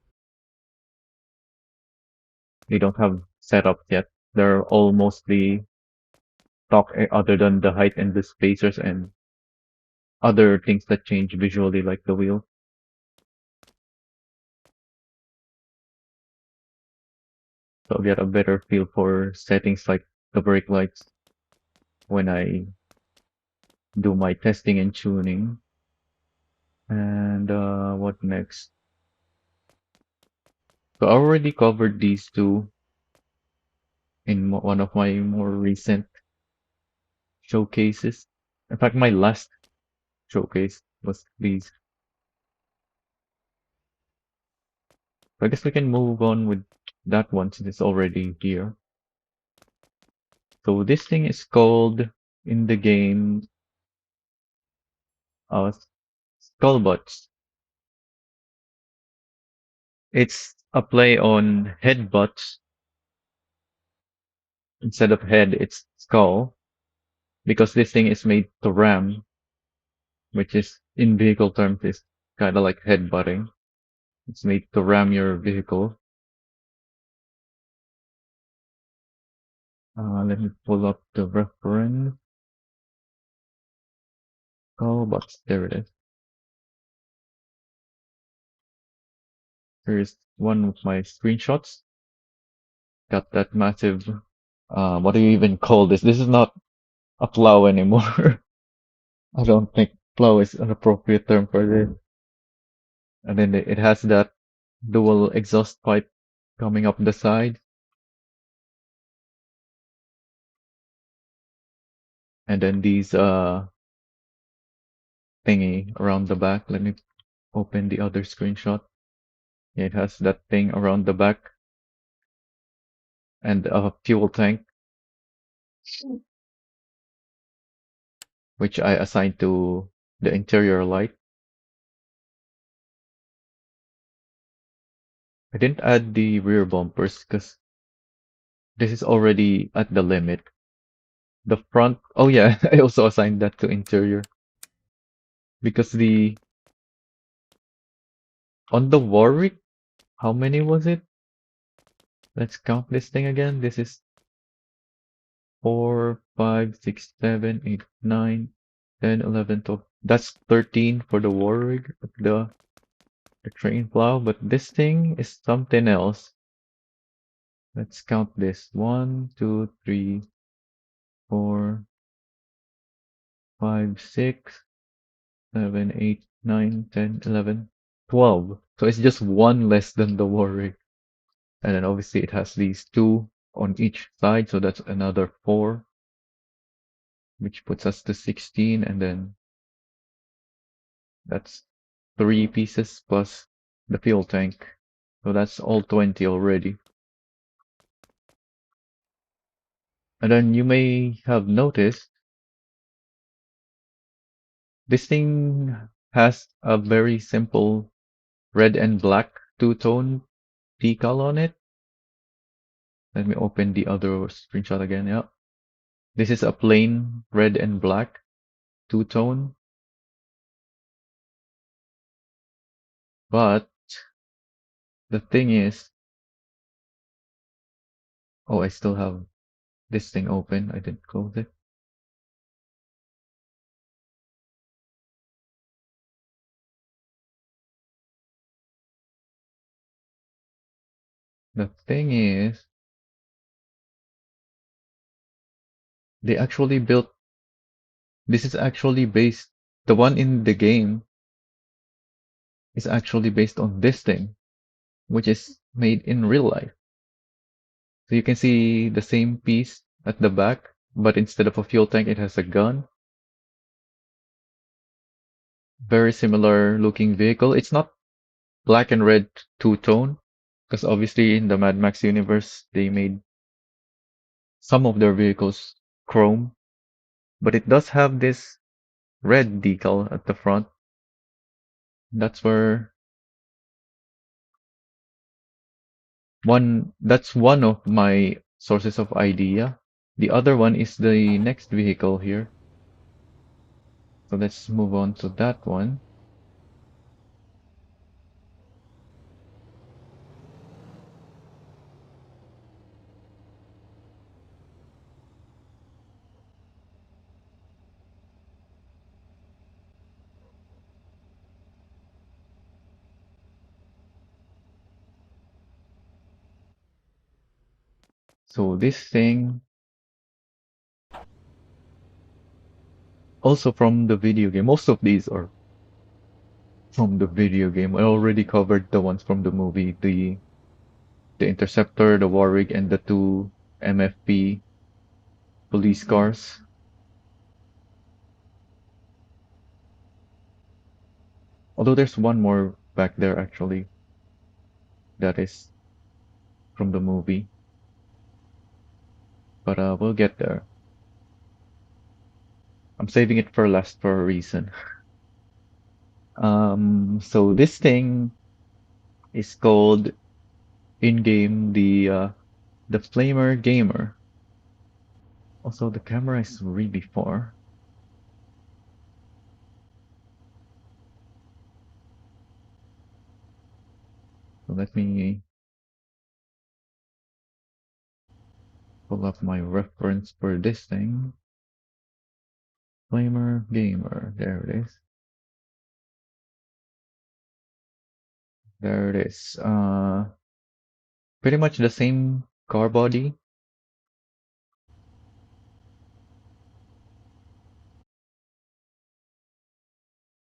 They don't have setup yet. They're all mostly stock other than the height and the spacers and other things that change visually, like the wheel. So I'll get a better feel for settings like the brake lights when I do my testing and tuning. And what next? So I already covered these two in one of my more recent showcases. In fact, my last showcase was these. So I guess we can move on with that one since it's already here. So this thing is called in the game uh, skullbutts. It's a play on headbutts. Instead of head, it's skull because this thing is made to ram, which is in vehicle terms is kind of like headbutting. It's made to ram your vehicle. Let me pull up the reference. Skullbutts, there it is. Here's one of my screenshots. Got that massive, what do you even call this? This is not a plow anymore. I don't think plow is an appropriate term for this. And then it has that dual exhaust pipe coming up the side. And then these thingy around the back. Let me open the other screenshot. Yeah, it has that thing around the back and a fuel tank, which I assigned to the interior light. I didn't add the rear bumpers because this is already at the limit. The front, oh yeah, I also assigned that to interior because the on the Warwick, how many was it? Let's count this thing again. This is 4, 5, 6, 7, 8, 9, 10, 11, 12. That's 13 for the Warwick, the train plow, but this thing is something else. Let's count this. 1, 2, 3, 4, 5, 6, 7, 8, 9, 10, 11, 12. So it's just one less than the Warwick. And then obviously it has these two on each side, so that's another 4, which puts us to 16, and then that's 3 pieces plus the fuel tank. So that's all 20 already. And then you may have noticed this thing has a very simple red and black two-tone decal on it. Let me open the other screenshot again. Yeah. This is a plain red and black two-tone, but the thing is, oh, I still have this thing open. I didn't close it. The thing is, they actually built, this is actually based, the one in the game is actually based on this thing, which is made in real life. So you can see the same piece at the back, but instead of a fuel tank, it has a gun. Very similar looking vehicle. It's not black and red two-tone, because obviously in the Mad Max universe, they made some of their vehicles chrome, but it does have this red decal at the front. That's where that's one of my sources of idea. The other one is the next vehicle here. So let's move on to that one. So this thing, also from the video game, most of these are from the video game. I already covered the ones from the movie, the Interceptor, the Warwick, and the two MFP police cars. Although there's one more back there actually that is from the movie, but we'll get there. I'm saving it for last for a reason. So this thing is called in-game the flamergamer. Also, the camera is really far. So let me pull up my reference for this thing. Flamergamer. There it is. There it is. Pretty much the same car body.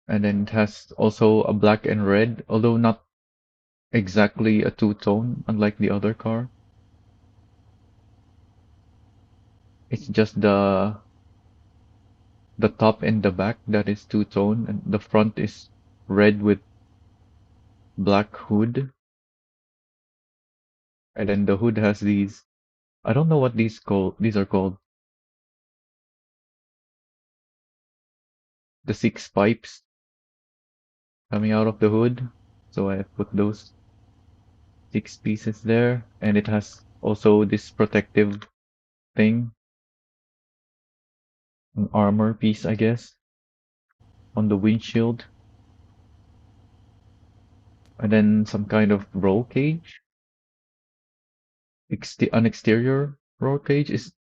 And then it has also a black and red, although not exactly a two-tone, unlike the other car. It's just the top and the back that is two-tone, and the front is red with black hood. And then the hood has these, I don't know what these are called. The six pipes coming out of the hood. So I put those six pieces there, and it has also this protective thing, an armor piece, I guess, on the windshield. And then some kind of roll cage. An exterior roll cage. Is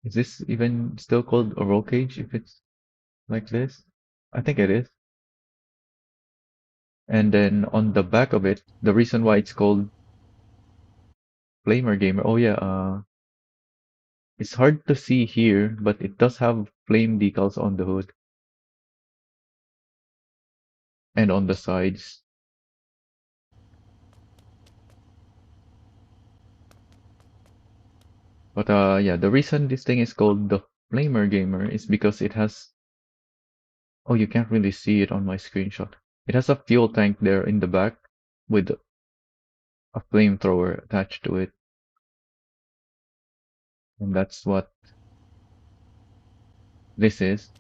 this even still called a roll cage if it's like this? I think it is. And then on the back of it, the reason why it's called Flamergamer. Oh yeah, it's hard to see here, but it does have flame decals on the hood and on the sides. But yeah, the reason this thing is called the Flamergamer is because it has. Oh, you can't really see it on my screenshot. It has a fuel tank there in the back with a flamethrower attached to it, and that's what this is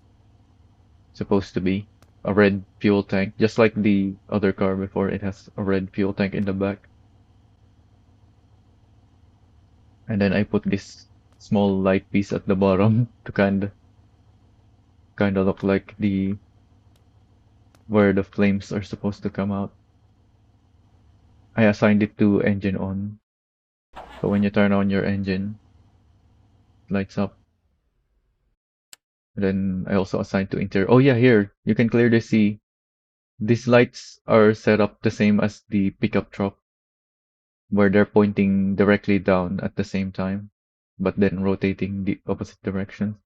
supposed to be. A red fuel tank, just like the other car before. It has a red fuel tank in the back. And then I put this small light piece at the bottom to kind of look like the where the flames are supposed to come out. I assigned it to engine on. So when you turn on your engine, it lights up. And then I also assigned to interior. Oh yeah, here you can clearly see these lights are set up the same as the pickup truck, where they're pointing directly down at the same time, but then rotating the opposite direction.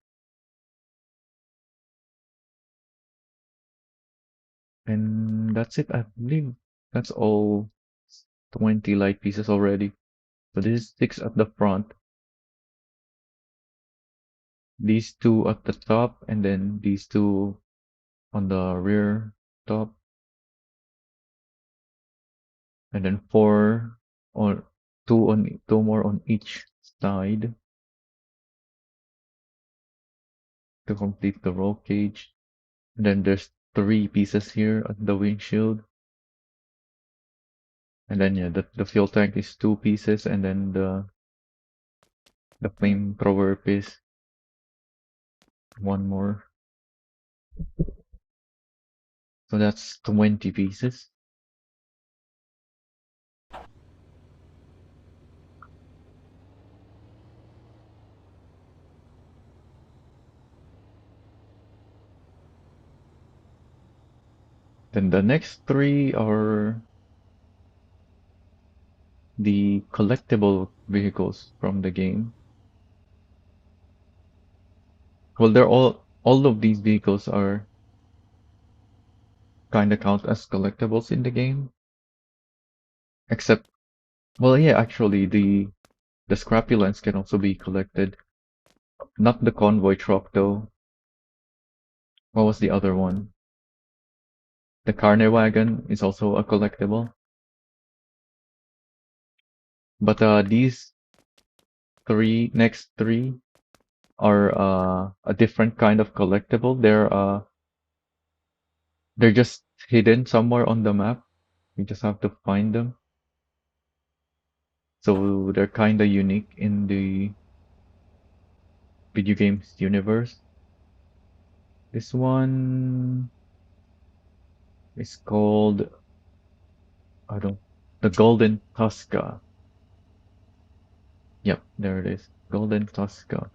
And that's it. I believe that's all 20 light pieces already. So this is six at the front, these two at the top, and then these two on the rear top, and then four or two more on each side to complete the roll cage. And then there's three pieces here at the windshield. And then yeah, the fuel tank is two pieces, and then the flamethrower piece one more. So that's 20 pieces. Then the next three are the collectible vehicles from the game. Well, they're all of these vehicles are kind of count as collectibles in the game, except well, yeah, actually the scrapulance can also be collected. Not the convoy truck though. What was the other one? The carnewagon is also a collectible. But these next three are a different kind of collectible. They're just hidden somewhere on the map. You just have to find them. So they're kind of unique in the video games universe. This one is called I don't the Golden Tuska. Yep, there it is. Golden Tuska.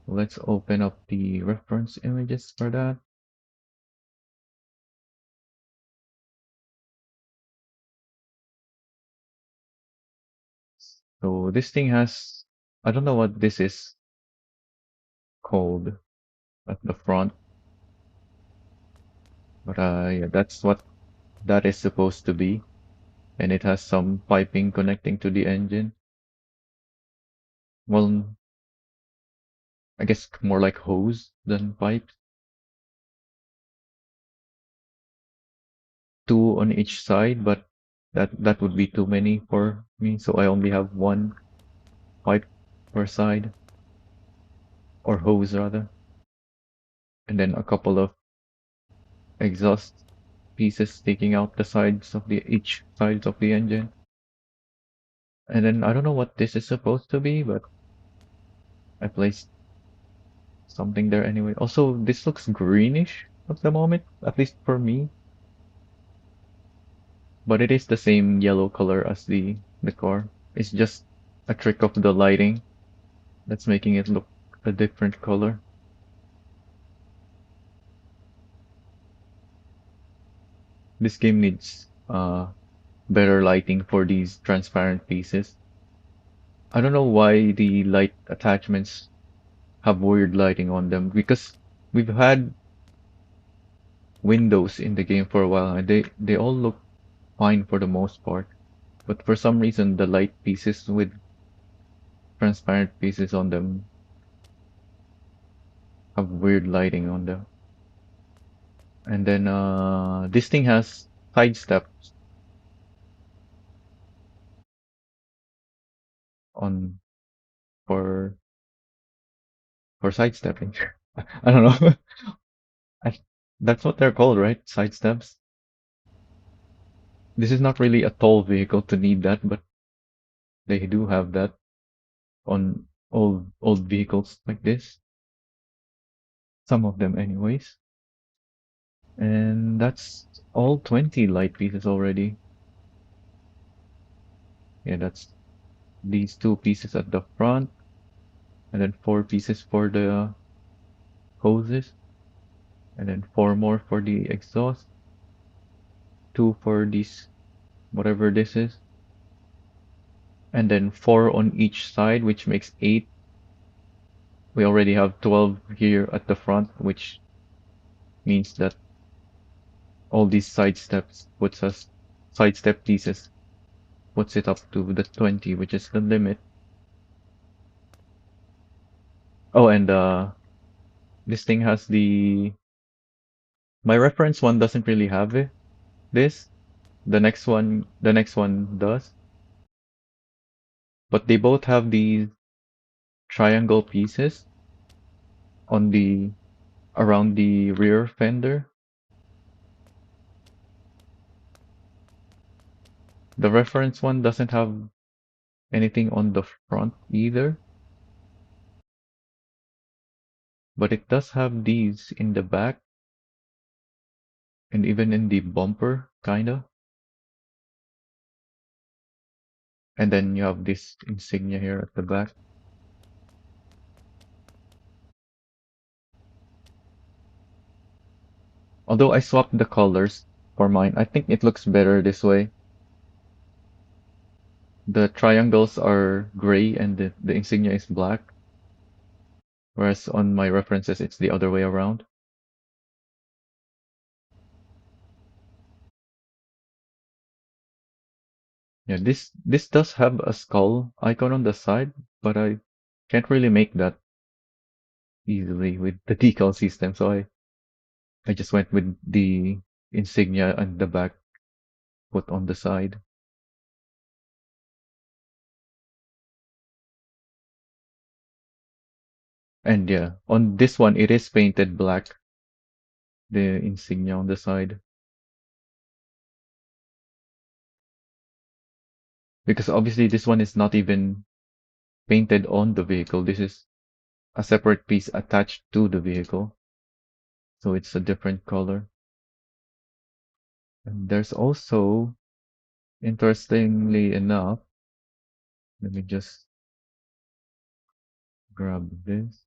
Let's open up the reference images for that. So this thing has I don't know what this is called at the front, but yeah, that's what that is supposed to be. And it has some piping connecting to the engine. Well, I guess more like hose than pipes. Two on each side, but that would be too many for me, so I only have one pipe per side, or hose rather, and then a couple of exhaust pieces sticking out the sides of the each sides of the engine. And then I don't know what this is supposed to be, but I placed something there anyway. Also, this looks greenish at the moment, at least for me, but it is the same yellow color as the car. It's just a trick of the lighting that's making it look a different color. This game needs better lighting for these transparent pieces. I don't know why the light attachments have weird lighting on them because we've had windows in the game for a while and they all look fine for the most part. But for some reason the light pieces with transparent pieces on them have weird lighting on them. And then this thing has side steps on for for sidestepping. I don't know. I, that's what they're called, right? Side steps. This is not really a tall vehicle to need that, but they do have that on old vehicles like this. Some of them anyways. And that's all 20 light pieces already. Yeah, that's these two pieces at the front, and then four pieces for the hoses, and then four more for the exhaust, two for these, whatever this is, and then four on each side, which makes eight. We already have 12 here at the front, which means that all these side step pieces puts it up to the 20, which is the limit. Oh, and this thing has my reference one doesn't really have this. The next one does, but they both have these triangle pieces on the around the rear fender. The reference one doesn't have anything on the front either, but it does have these in the back and even in the bumper, kinda. And then you have this insignia here at the back. Although I swapped the colors for mine, I think it looks better this way. The triangles are gray and the insignia is black, whereas on my references it's the other way around. Yeah, this does have a skull icon on the side, but I can't really make that easily with the decal system, so I just went with the insignia and the back put on the side. And yeah, on this one it is painted black, the insignia on the side. Because obviously this one is not even painted on the vehicle. This is a separate piece attached to the vehicle. So it's a different color. And there's also, interestingly enough, let me just grab this.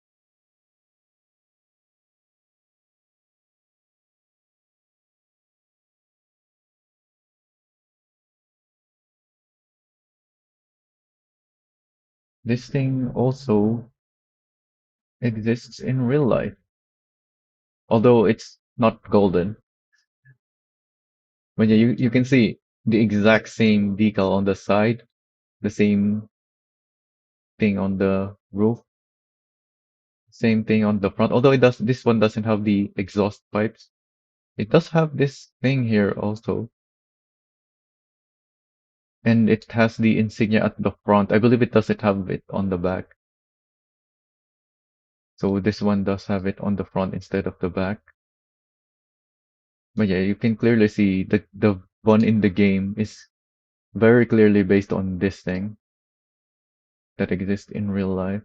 This thing also exists in real life, although it's not golden. But yeah, you can see the exact same decal on the side, the same thing on the roof, same thing on the front. Although this one doesn't have the exhaust pipes. It does have this thing here also, and it has the insignia at the front. I believe it doesn't have it on the back. So this one does have it on the front instead of the back. But yeah, you can clearly see the one in the game is very clearly based on this thing that exists in real life.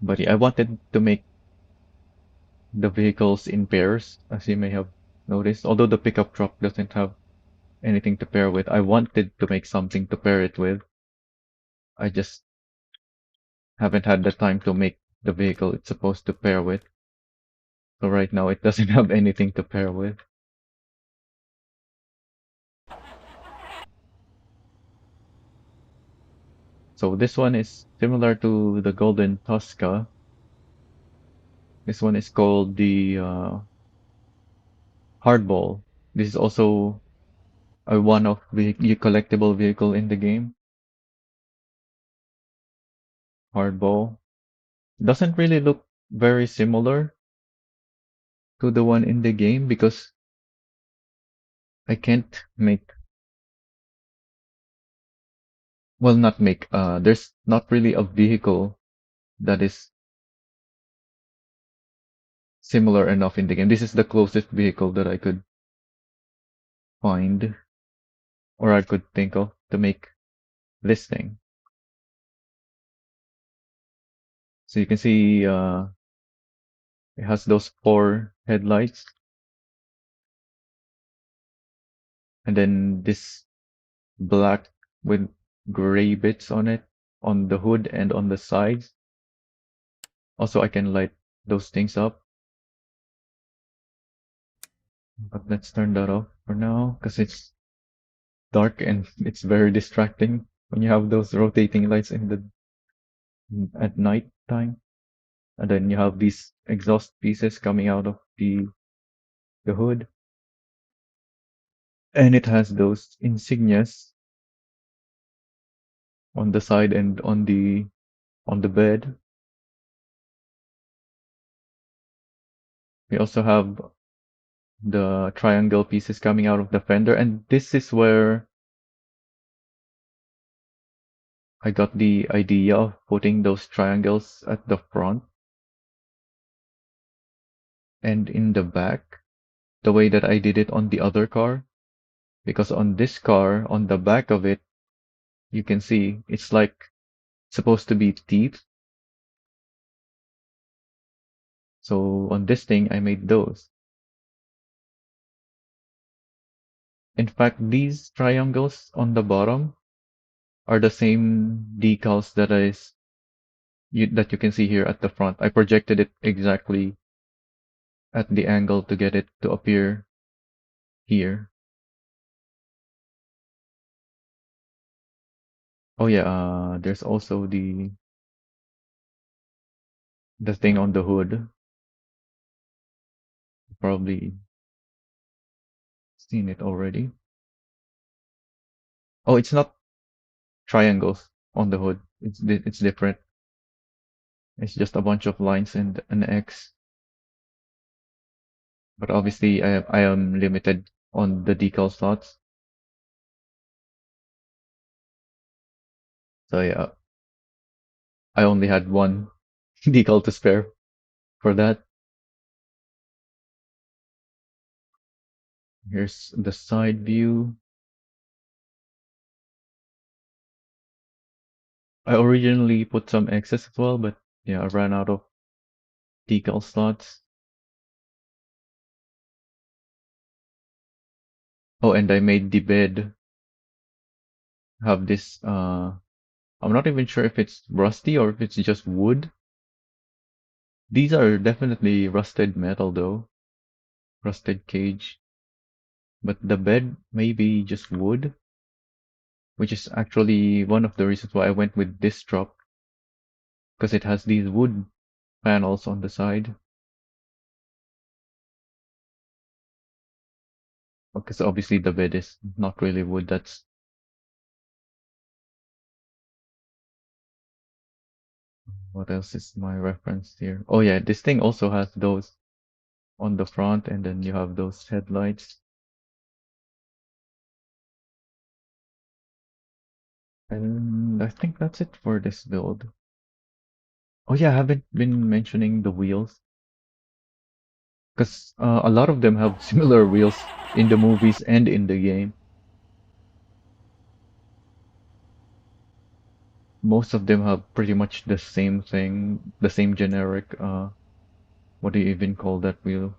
But yeah, I wanted to make the vehicles in pairs, as you may have noticed. Although the pickup truck doesn't have anything to pair with, I wanted to make something to pair it with. I just haven't had the time to make the vehicle it's supposed to pair with. So right now it doesn't have anything to pair with. So this one is similar to the golden tuska. This one is called the hardball. This is also a one-off collectible vehicle in the game. Hardball. Doesn't really look very similar to the one in the game because I can't make, well, not make, there's not really a vehicle that is similar enough in the game. This is the closest vehicle that I could find or I could think of to make this thing. So you can see it has those four headlights and then this black with gray bits on it on the hood and on the sides. Also, I can light those things up. But let's turn that off for now because it's dark and it's very distracting when you have those rotating lights in the at night time. And then you have these exhaust pieces coming out of the hood. And it has those insignias on the side and on the bed. We also have the triangle pieces coming out of the fender, and this is where I got the idea of putting those triangles at the front and in the back, the way that I did it on the other car. Because on this car, on the back of it, you can see it's like supposed to be teeth. So on this thing, I made those. In fact, these triangles on the bottom are the same decals that you can see here at the front. I projected it exactly at the angle to get it to appear here. Oh yeah, there's also the thing on the hood. Probably seen it already. Oh, it's not triangles on the hood. It's different. It's just a bunch of lines and an X. But obviously, I am limited on the decal slots. So yeah, I only had one decal to spare for that. Here's the side view. I originally put some X's as well, but yeah, I ran out of decal slots. Oh, and I made the bed have this, I'm not even sure if it's rusty or if it's just wood. These are definitely rusted metal though, rusted cage. But the bed may be just wood, which is actually one of the reasons why I went with this truck, because it has these wood panels on the side. Because obviously the bed is not really wood. That's what else is my reference here. Oh yeah, this thing also has those on the front, and then you have those headlights. And I think that's it for this build. Oh yeah, I haven't been mentioning the wheels, because a lot of them have similar wheels in the movies and in the game. Most of them have pretty much the same thing, the same generic, what do you even call that wheel?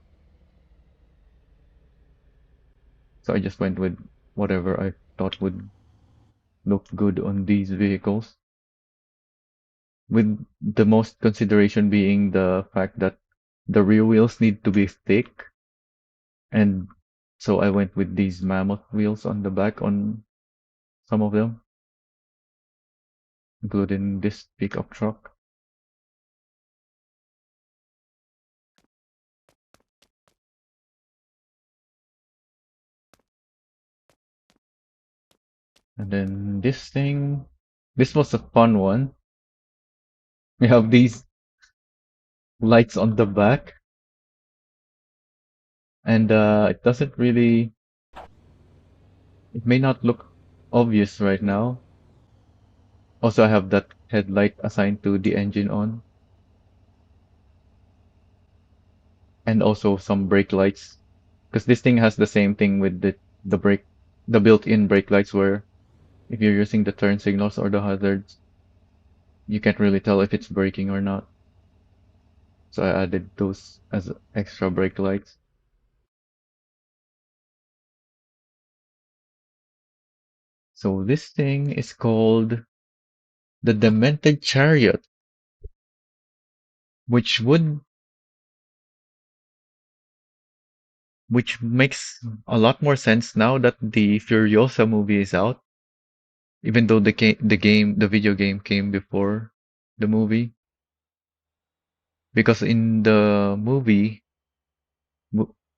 So I just went with whatever I thought would look good on these vehicles, with the most consideration being the fact that the rear wheels need to be thick, and so I went with these mammoth wheels on the back on some of them, including this pickup truck. And then this was a fun one. We have these lights on the back, and it may not look obvious right now. Also, I have that headlight assigned to the engine on, and also some brake lights, because this thing has the same thing with the built-in brake lights, where if you're using the turn signals or the hazards, you can't really tell if it's braking or not. So I added those as extra brake lights. So this thing is called the Demented Chariot, which would which makes a lot more sense now that the Furiosa movie is out, even though the video game came before the movie. Because mo-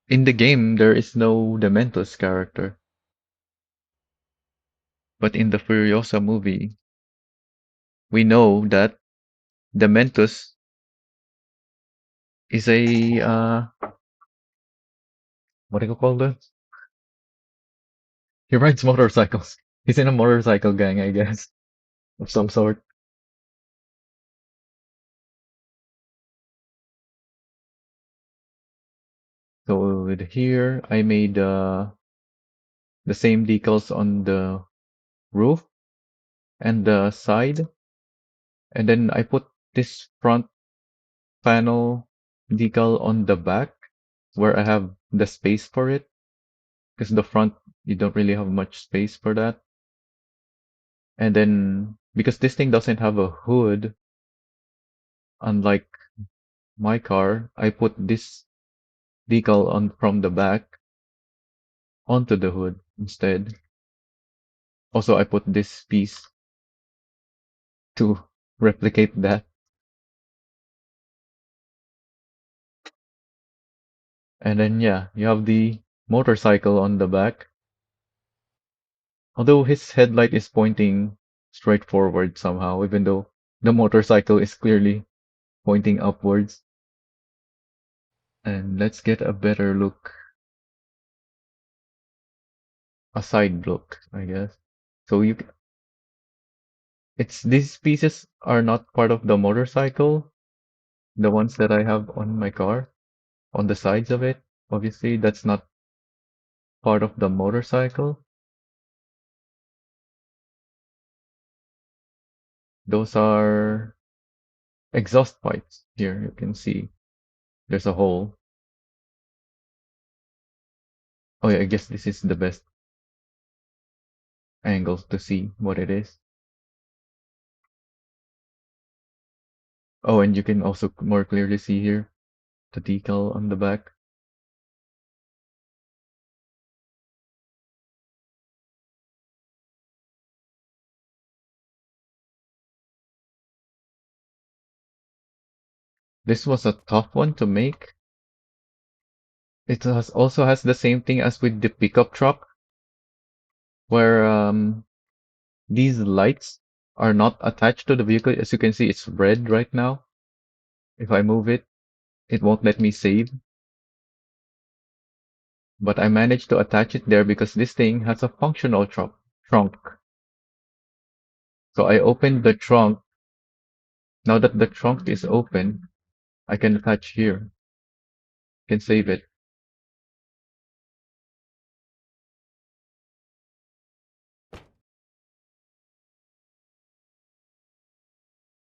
in the game, there is no Dementos character, but in the Furiosa movie, we know that Dementos is a what do you call that? He rides motorcycles. He's in a motorcycle gang, I guess, of some sort. So with here, I made the same decals on the roof and the side, and then I put this front panel decal on the back where I have the space for it, because the front you don't really have much space for that. And then because this thing doesn't have a hood, unlike my car, I put this decal on from the back onto the hood instead. Also, I put this piece to replicate that. And then yeah, you have the motorcycle on the back. Although his headlight is pointing straight forward somehow, even though the motorcycle is clearly pointing upwards. And let's get a better look, a side look, I guess. So it's these pieces are not part of the motorcycle, the ones that I have on my car, on the sides of it. Obviously, that's not part of the motorcycle. Those are exhaust pipes. Here you can see there's a hole. Oh yeah, I guess this is the best angle to see what it is. Oh, and you can also more clearly see here the decal on the back. This was a tough one to make. It also has the same thing as with the pickup truck, where these lights are not attached to the vehicle. As you can see, it's red right now. If I move it, it won't let me save. But I managed to attach it there because this thing has a functional trunk. So I opened the trunk. Now that the trunk is open, I can attach here. Can save it.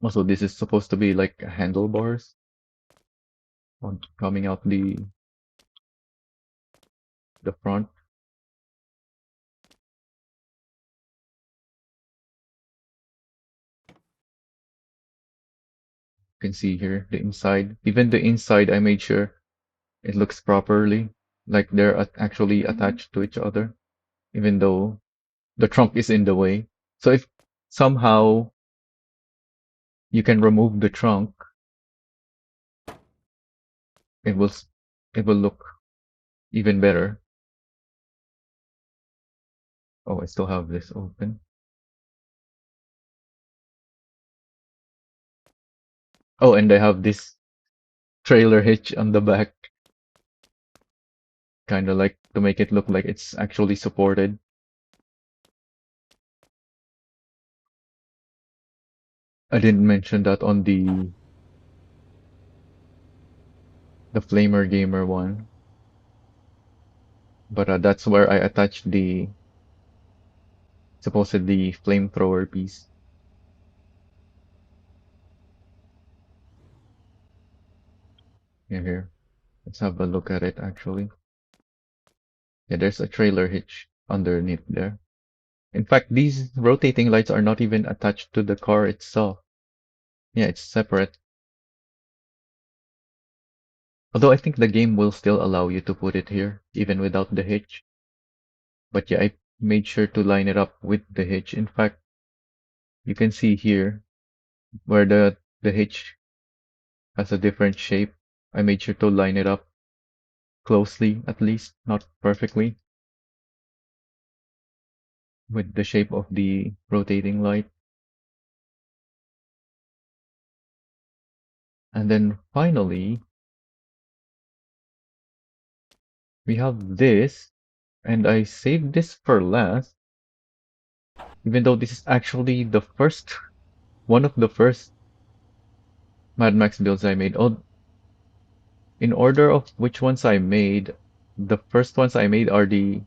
Also, this is supposed to be like handlebars on coming out the front. You can see here the inside. Even the inside, I made sure it looks properly, like they're actually attached to each other, even though the trunk is in the way. So if somehow you can remove the trunk, it will it will look even better. Oh, I still have this open. Oh, and I have this trailer hitch on the back, kind of like to make it look like it's actually supported. I didn't mention that on the flamergamer one, but that's where I attached the supposedly flamethrower piece. Here. Let's have a look at it actually. Yeah, there's a trailer hitch underneath there. In fact, these rotating lights are not even attached to the car itself. Yeah, it's separate. Although I think the game will still allow you to put it here, even without the hitch. But yeah, I made sure to line it up with the hitch. In fact, you can see here where the hitch has a different shape. I made sure to line it up closely, at least, not perfectly, with the shape of the rotating light. And then finally, we have this, and I saved this for last, even though this is actually the first, one of the first Mad Max builds I made. Oh, in order of which ones I made, the first ones I made are the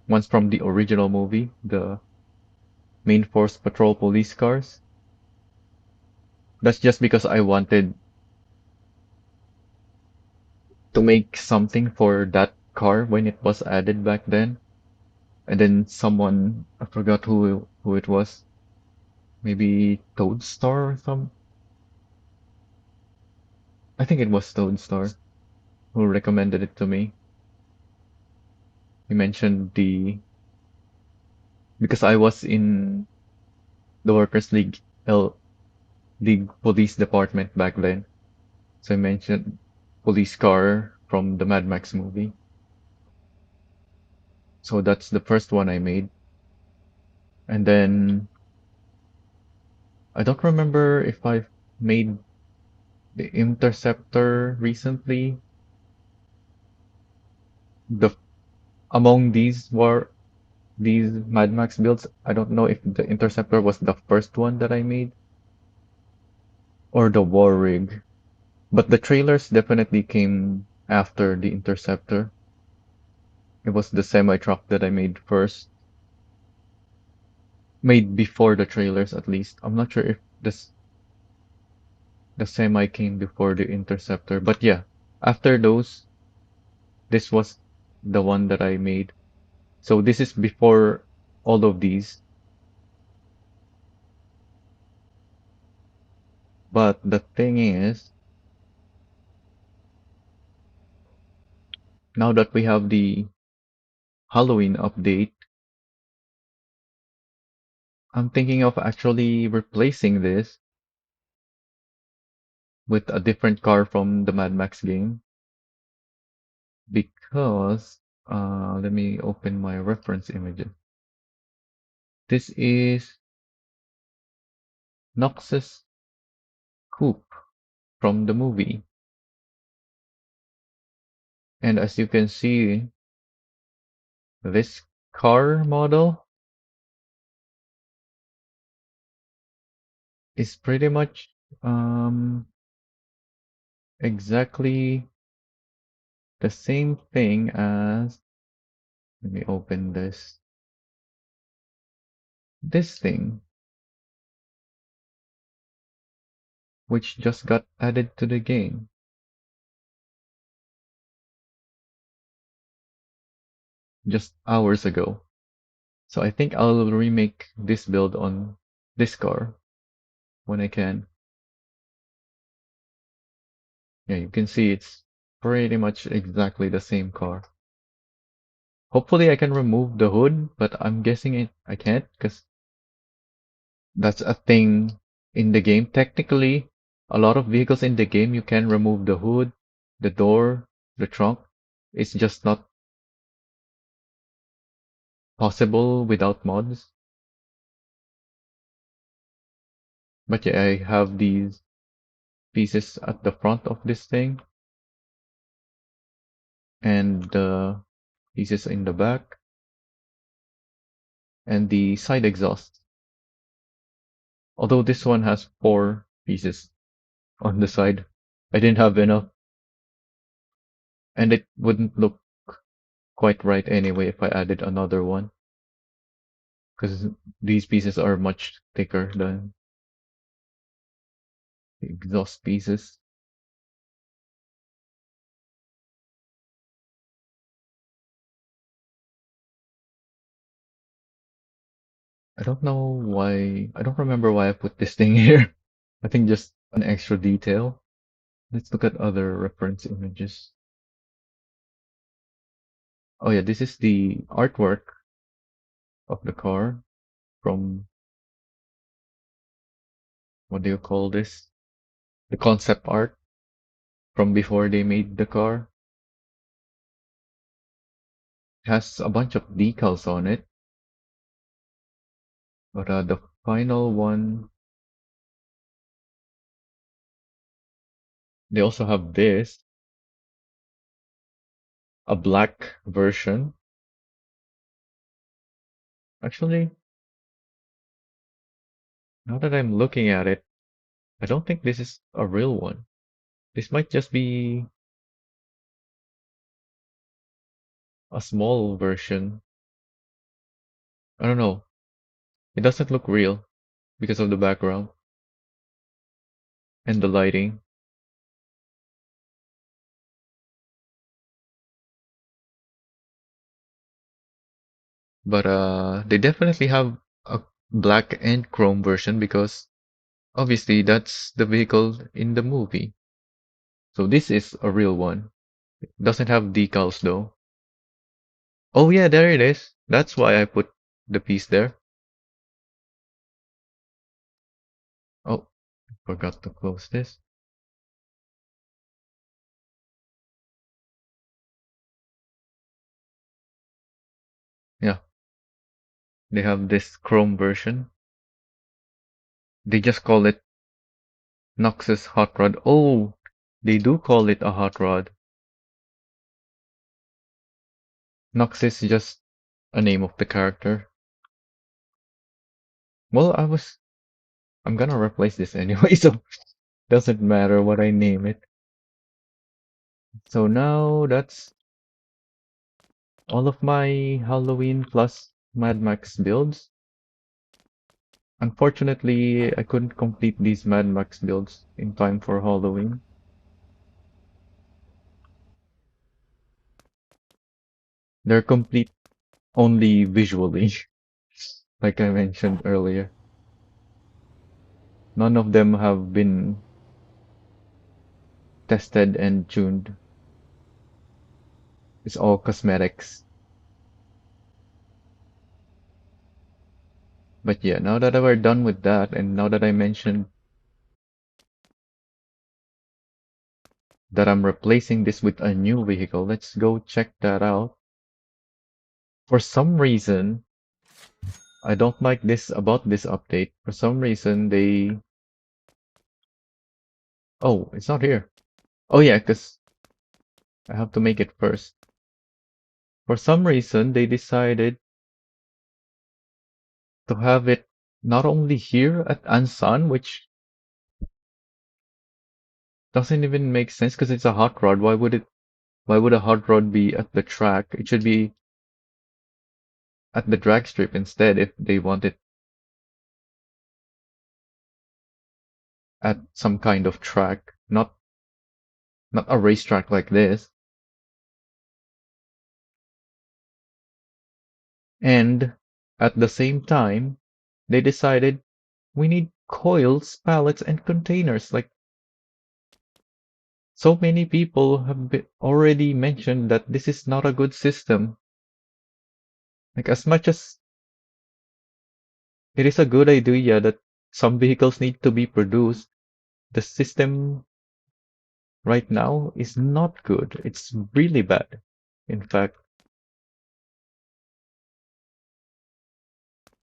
ones from the original movie, the main force patrol police cars. That's just because I wanted to make something for that car when it was added back then. And then someone, I forgot who it was, maybe Toadstar or some. I think it was Toadstar who recommended it to me. He mentioned the because I was in the Workers League police department back then. So I mentioned police car from the Mad Max movie. So that's the first one I made. And then I don't remember if I've made the Interceptor recently. The among these Mad Max builds, I don't know if the Interceptor was the first one that I made or the War Rig. But the trailers definitely came after the Interceptor. It was the semi truck that I made first. Made before the trailers at least. I'm not sure if the semi came before the Interceptor, but yeah, after those, this was the one that I made. So this is before all of these. But the thing is, now that we have the Halloween update, I'm thinking of actually replacing this with a different car from the Mad Max game because let me open my reference images. This is Nox's coupe from the movie. And as you can see, this car model is pretty much um, exactly the same thing as, let me open this thing, which just got added to the game just hours ago. So I think I'll remake this build on this car when I can. Yeah, you can see it's pretty much exactly the same car. Hopefully I can remove the hood, but I'm guessing I can't because that's a thing in the game. Technically, a lot of vehicles in the game you can remove the hood, the door, the trunk. It's just not possible without mods. But yeah, I have these pieces at the front of this thing and the pieces in the back and the side exhaust. Although this one has 4 pieces on the side. I didn't have enough and it wouldn't look quite right anyway if I added another one. Because these pieces are much thicker than the exhaust pieces. I don't know why, I don't remember why I put this thing here. I think just an extra detail. Let's look at other reference images. Oh yeah, this is the artwork of the car from, what do you call this? The concept art from before they made the car. It has a bunch of decals on it, but the final one, they also have this, a black version. Actually, now that I'm looking at it, I don't think this is a real one. This might just be a small version. I don't know. It doesn't look real because of the background and the lighting. But they definitely have a black and chrome version because obviously that's the vehicle in the movie. So this is a real one. Doesn't have decals though. Oh yeah, there it is. That's why I put the piece there. Oh, forgot to close this. Yeah, they have this chrome version. They just call it Noxus Hot Rod. Oh, they do call it a hot rod. Nox is just a name of the character. Well, I'm gonna replace this anyway, so doesn't matter what I name it. So now that's all of my Halloween plus Mad Max builds. Unfortunately, I couldn't complete these Mad Max builds in time for Halloween. They're complete only visually, like I mentioned earlier. None of them have been tested and tuned. It's all cosmetics. But yeah, now that we're done with that, and now that I mentioned that I'm replacing this with a new vehicle, let's go check that out. For some reason, I don't like this about this update. For some reason, oh, it's not here. Oh yeah, because I have to make it first. For some reason, they decided to have it not only here at Ansan, which doesn't even make sense because it's a hot rod. Why would a hot rod be at the track? It should be at the drag strip instead if they want it at some kind of track, not a racetrack like this. And at the same time, they decided we need coils, pallets, and containers. Like so many people have already mentioned that this is not a good system. Like as much as it is a good idea that some vehicles need to be produced, the system right now is not good. It's really bad. In fact,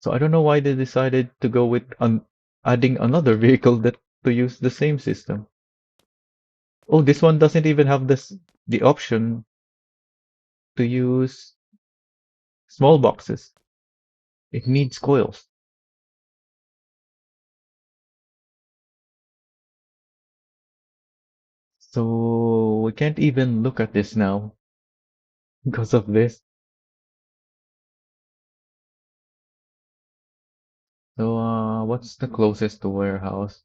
so I don't know why they decided to go with adding another vehicle that to use the same system. Oh, this one doesn't even have the option to use small boxes. It needs coils. So we can't even look at this now because of this. So what's the closest to warehouse?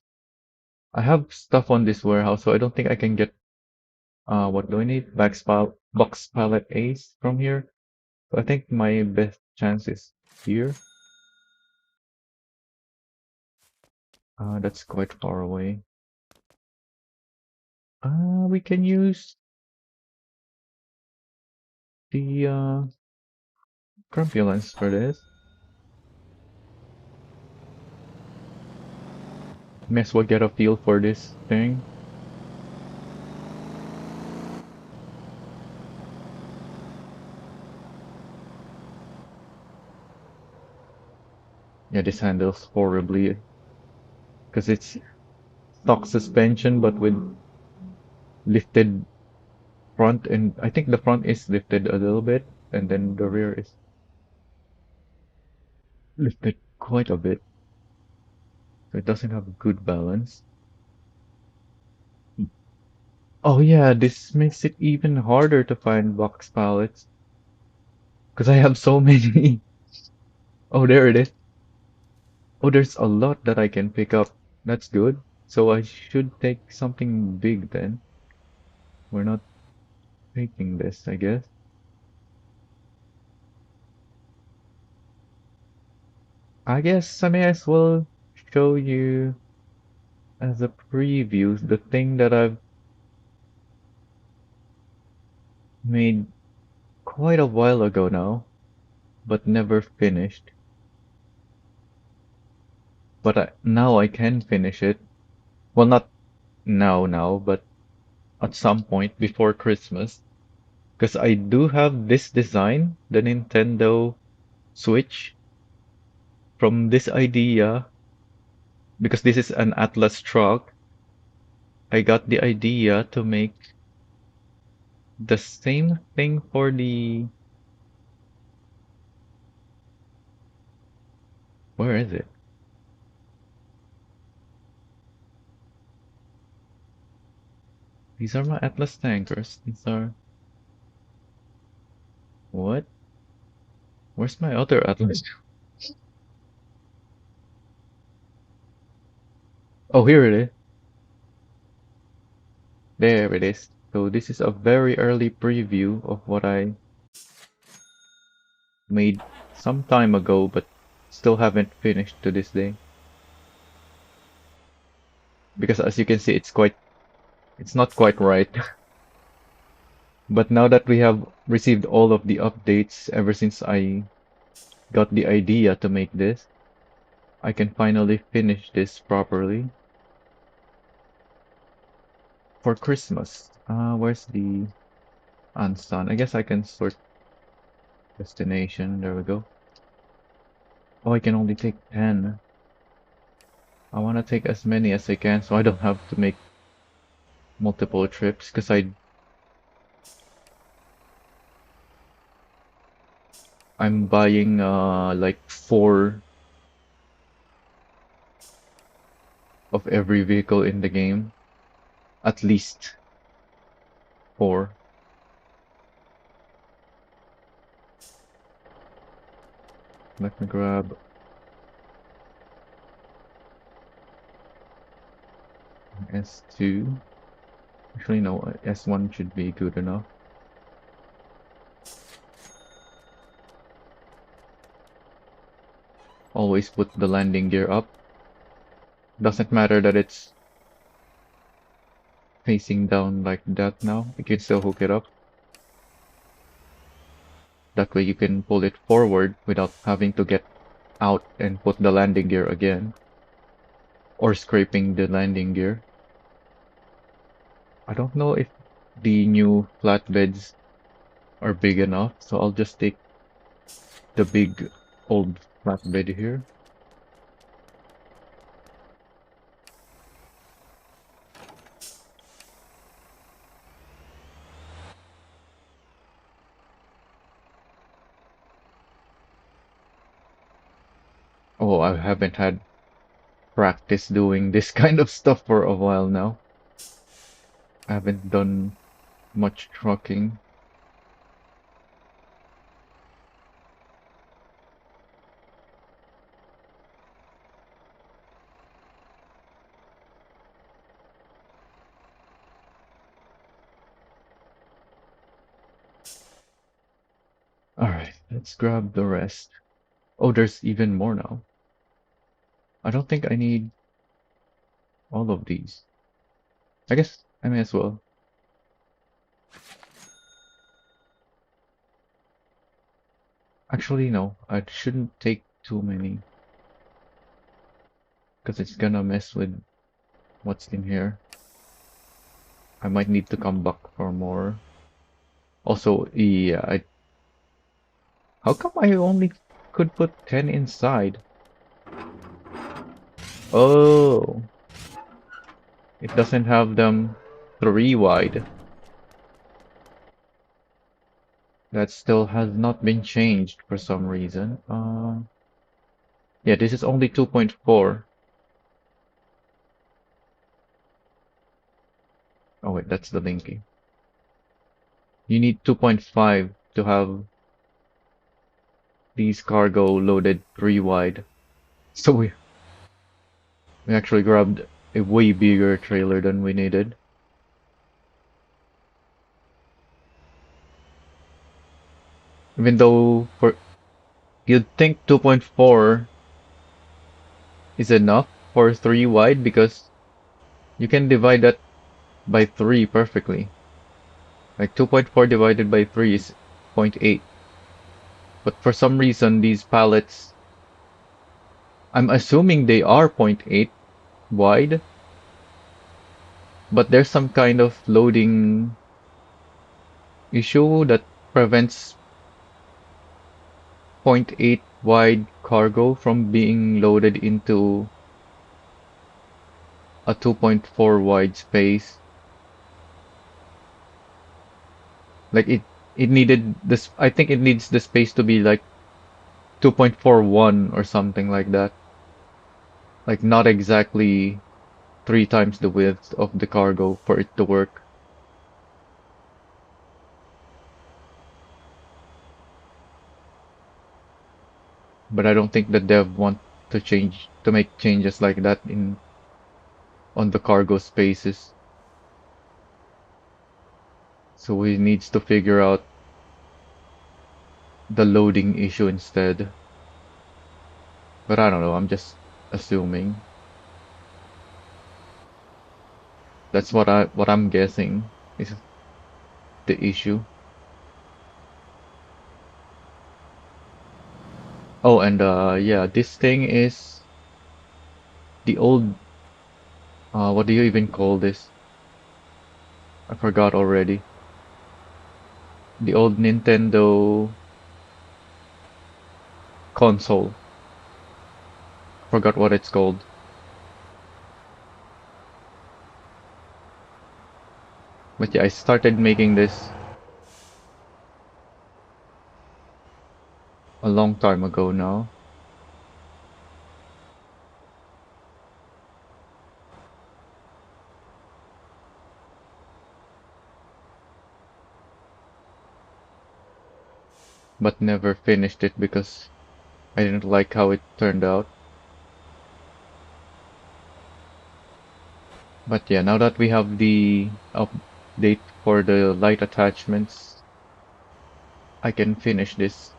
I have stuff on this warehouse, so I don't think I can get what do I need? Box pallet Ace from here. So I think my best chance is here. That's quite far away. We can use the scrapulance for this. May as well get a feel for this thing. Yeah, this handles horribly because it's stock suspension but with lifted front, and I think the front is lifted a little bit and then the rear is lifted quite a bit. So it doesn't have good balance. Oh yeah, this makes it even harder to find box pallets because I have so many. Oh, there it is. Oh, there's a lot that I can pick up. That's good. So I should take something big then. We're not taking this, I guess. I guess I may as well show you as a preview the thing that I've made quite a while ago now, but never finished. But now I can finish it. Well, not now, but at some point before Christmas. Because I do have this design, the Nintendo Switch, from this idea, because this is an Atlas truck, I got the idea to make the same thing for the... Where is it? These are my Atlas tankers. These are... What? Where's my other Atlas? Oh, here it is. There it is. So this is a very early preview of what I made some time ago, but still haven't finished to this day. Because as you can see, it's not quite right. But now that we have received all of the updates ever since I got the idea to make this, I can finally finish this properly for Christmas. Where's the Ansan? I guess I can sort destination. There we go. Oh, I can only take 10. I want to take as many as I can so I don't have to make multiple trips because I'm buying like 4 of every vehicle in the game. At least 4. Let me grab S2. Actually, no, S1 should be good enough. Always put the landing gear up. Doesn't matter that it's facing down like that now. You can still hook it up. That way you can pull it forward without having to get out and put the landing gear again. Or scraping the landing gear. I don't know if the new flatbeds are big enough, so I'll just take the big old flatbed here. Oh, I haven't had practice doing this kind of stuff for a while now. I haven't done much trucking. Alright, let's grab the rest. Oh, there's even more now. I don't think I need all of these. I guess I may as well. Actually, no, I shouldn't take too many. Because it's gonna mess with what's in here. I might need to come back for more. Also, yeah, how come I only could put 10 inside? Oh, it doesn't have them 3 wide. That still has not been changed for some reason. Yeah, this is only 2.4. Oh wait, that's the linking. You need 2.5 to have these cargo loaded 3 wide. So we actually grabbed a way bigger trailer than we needed. Even though you'd think 2.4 is enough for 3 wide because you can divide that by 3 perfectly. Like 2.4 divided by 3 is zero point 0.8. But for some reason, these pallets, I'm assuming they are zero point 0.8 wide, but there's some kind of loading issue that prevents zero point 0.8 wide cargo from being loaded into a 2.4 wide space. Like it needed this, I think it needs the space to be like 2.41 or something like that. Like not exactly 3 times the width of the cargo for it to work. But I don't think the dev want to make changes like that in on the cargo spaces. So he needs to figure out the loading issue instead. But I don't know, I'm just assuming. That's what I'm guessing is the issue. Oh, and yeah, this thing is the old what do you even call this? I forgot already. The old Nintendo console. Forgot what it's called. But yeah, I started making this a long time ago now. But never finished it because I didn't like how it turned out. But yeah, now that we have the update for the light attachments, I can finish this.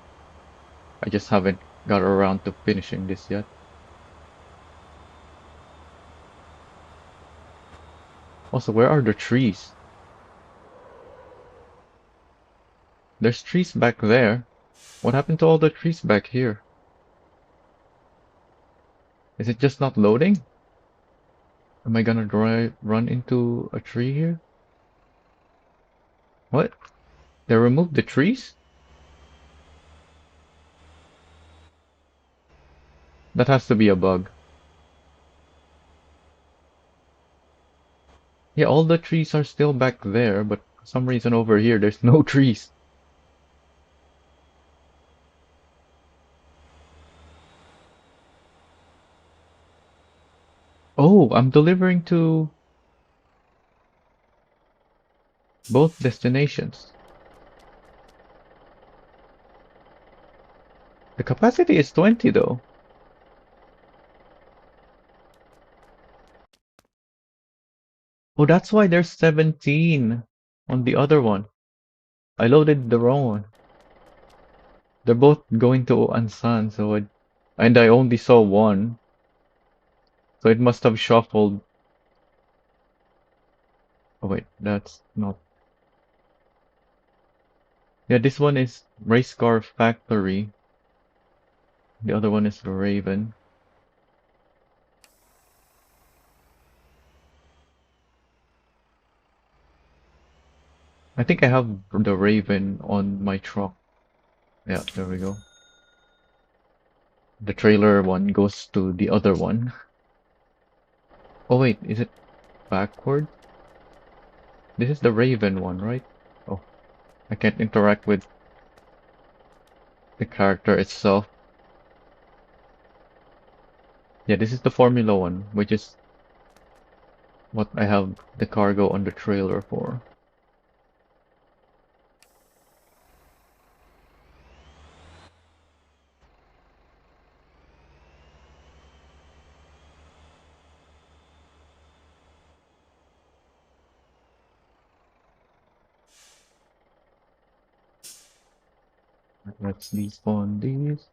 I just haven't got around to finishing this yet. Also, where are the trees? There's trees back there. What happened to all the trees back here? Is it just not loading? Am I gonna run into a tree here? What? They removed the trees? That has to be a bug. Yeah, all the trees are still back there, but for some reason over here there's no trees. Oh, I'm delivering to both destinations. The capacity is 20 though. Oh, that's why there's 17 on the other one. I loaded the wrong one. They're both going to Ansan, and I only saw one, so it must have shuffled. Oh wait, that's not. Yeah, this one is Race Car Factory. The other one is the Raven. I think I have the Raven on my truck. Yeah, there we go. The trailer one goes to the other one. Oh wait, is it backward? This is the Raven one, right? Oh, I can't interact with the character itself. Yeah, this is the Formula one, which is what I have the cargo on the trailer for. Let's despawn these.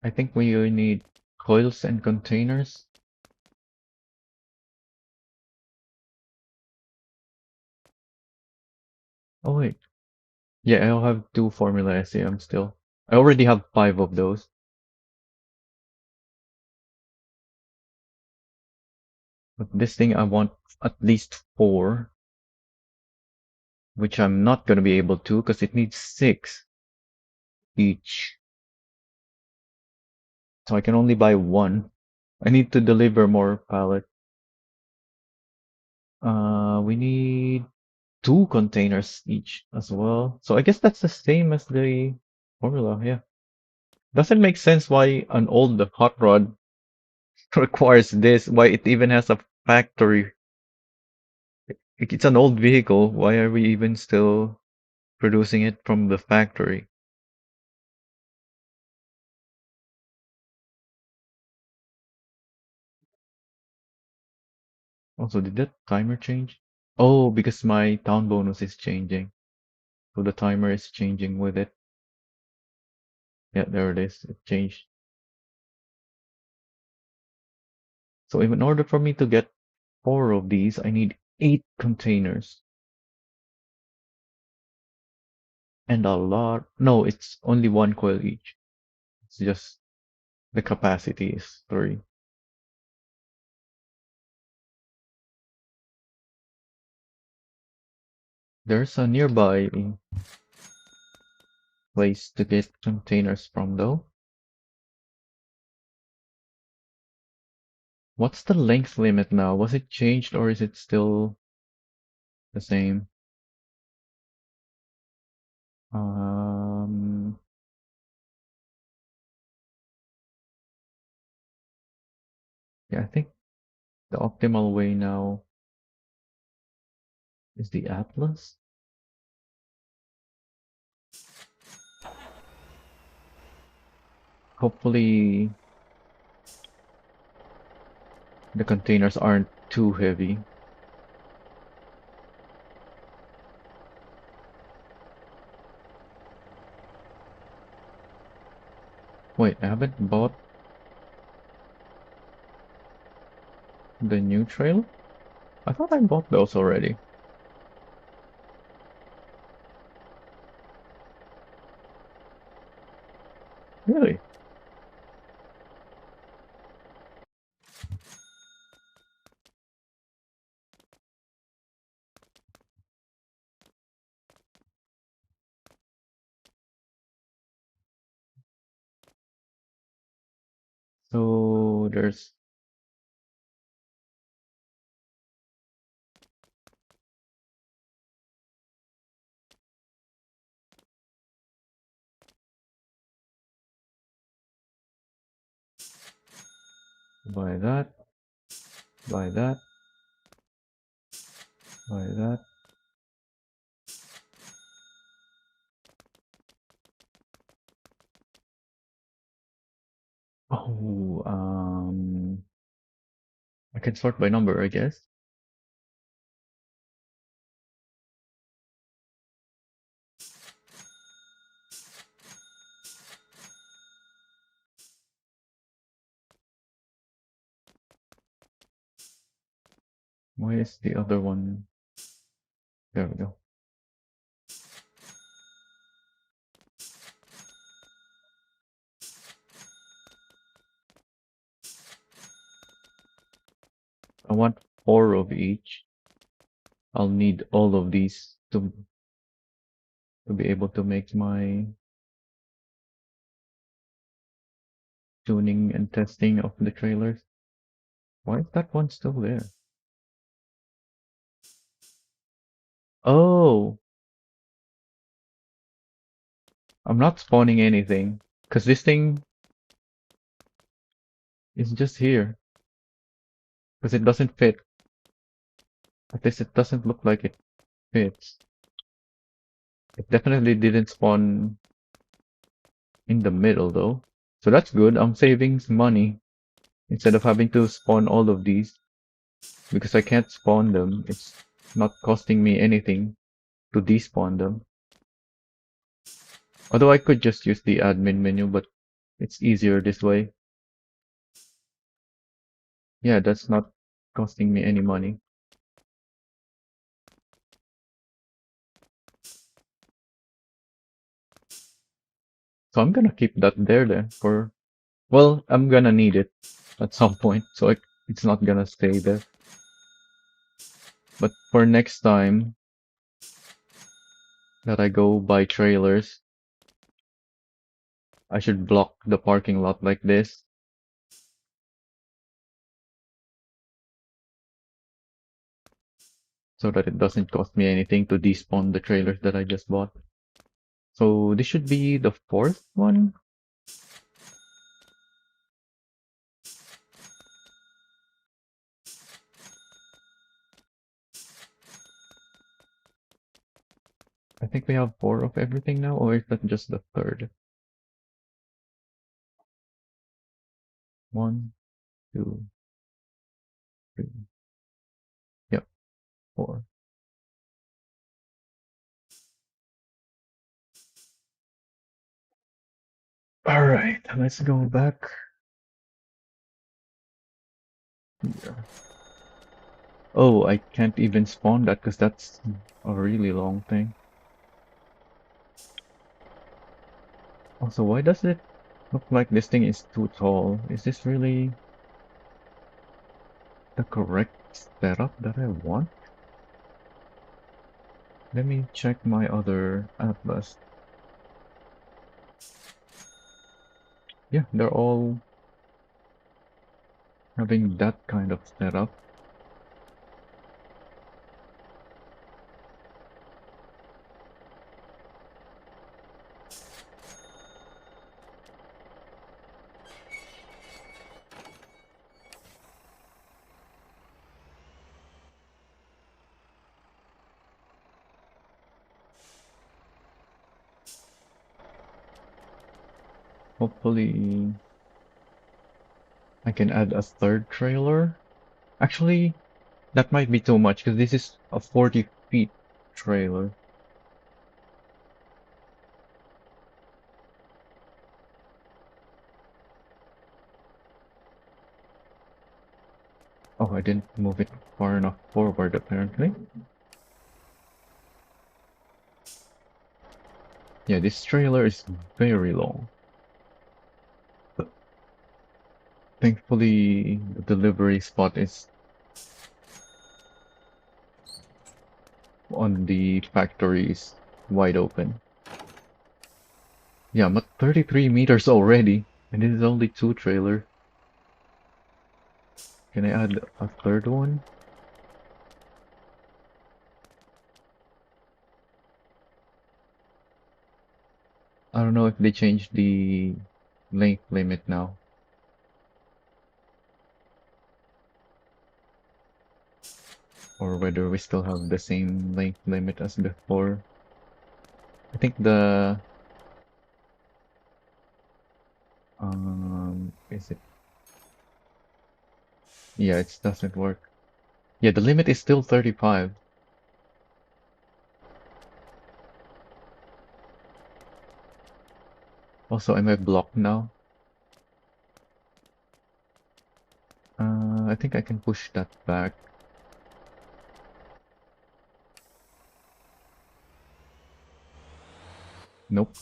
I think we need coils and containers. Oh wait. Yeah, I'll have two Formula essam still. I already have 5 of those. But this thing I want at least 4, which I'm not gonna be able to because it needs 6 each. So I can only buy 1. I need to deliver more pallets. We need 2 containers each as well. So I guess that's the same as the formula, yeah. Doesn't make sense why an old hot rod requires this, why it even has a factory. It's an old vehicle. Why are we even still producing it from the factory? Also, did that timer change? Oh, because my town bonus is changing. So the timer is changing with it. Yeah, there it is. It changed. So in order for me to get 4 of these, I need 8 containers. And a lot. No, it's only 1 coil each. It's just the capacity is 3. There's a nearby place to get containers from though. What's the length limit now? Was it changed or is it still the same? Um, yeah, I think the optimal way now is the Atlas. Hopefully the containers aren't too heavy. Wait, I haven't bought the new trail? I thought I bought those already. Really? So there's buy that, buy that, buy that. Oh, I can sort by number, I guess. Why is the other one? There we go. I want 4 of each. I'll need all of these to be able to make my tuning and testing of the trailers. Why is that one still there? Oh, I'm not spawning anything because this thing is just here because it doesn't fit. At least it doesn't look like it fits. It definitely didn't spawn in the middle though. So that's good. I'm saving money instead of having to spawn all of these because I can't spawn them. It's not costing me anything to despawn them. Although I could just use the admin menu, but It's easier this way. Yeah, that's not costing me any money. So I'm gonna keep that there then for, well, I'm gonna need it at some point, so it's not gonna stay there. But for next time that I go buy trailers, I should block the parking lot like this so that it doesn't cost me anything to despawn the trailers that I just bought. So this should be the fourth one. I think we have four of everything now, or is that just the third? One, two, three. Yep, four. All right, let's go back here. Oh, I can't even spawn that because that's a really long thing. Also, why does it look like this thing is too tall? Is this really the correct setup that I want? Let me check my other atlas. Yeah, they're all having that kind of setup. Hopefully, I can add a third trailer. Actually, that might be too much because this is a 40 feet trailer. Oh, I didn't move it far enough forward apparently. Yeah, this trailer is very long. But thankfully, the delivery spot is on the factory is wide open. Yeah, I'm at 33 meters already, and this is only two trailers. Can I add a third one? I don't know if they changed the length limit now. Or whether we still have the same length limit as before. I think the is it, yeah, it doesn't work. Yeah, the limit is still 35. Also, am I blocked now? I think I can push that back. Nope.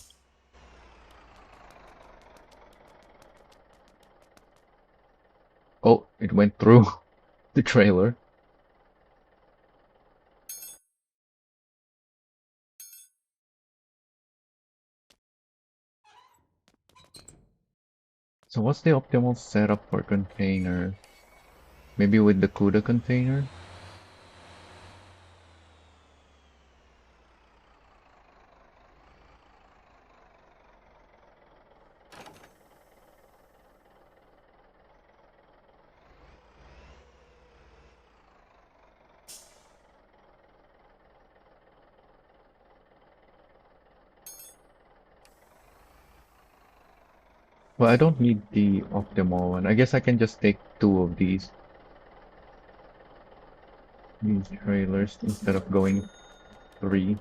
Oh, it went through the trailer. So what's the optimal setup for container? Maybe with the CUDA container? Well, I don't need the optimal one. I guess I can just take two of these trailers instead of going three.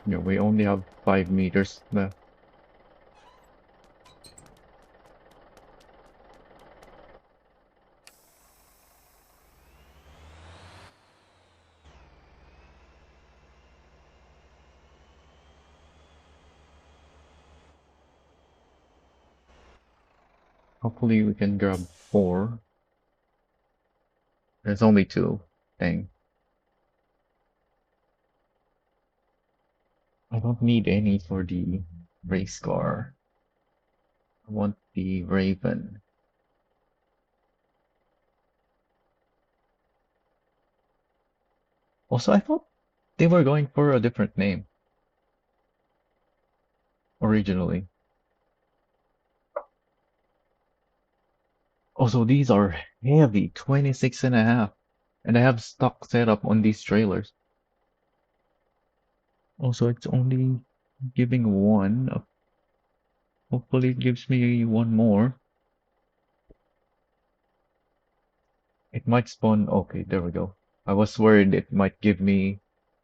Yeah, we only have 5 meters left. Hopefully we can grab 4. There's only 2. Dang. I don't need any for the race car. I want the Raven. Also, I thought they were going for a different name originally. Also, these are heavy, 26.5. And I have stock setup on these trailers. Also, it's only giving 1. Hopefully it gives me 1 more. It might spawn. Okay, there we go. I was worried it might give me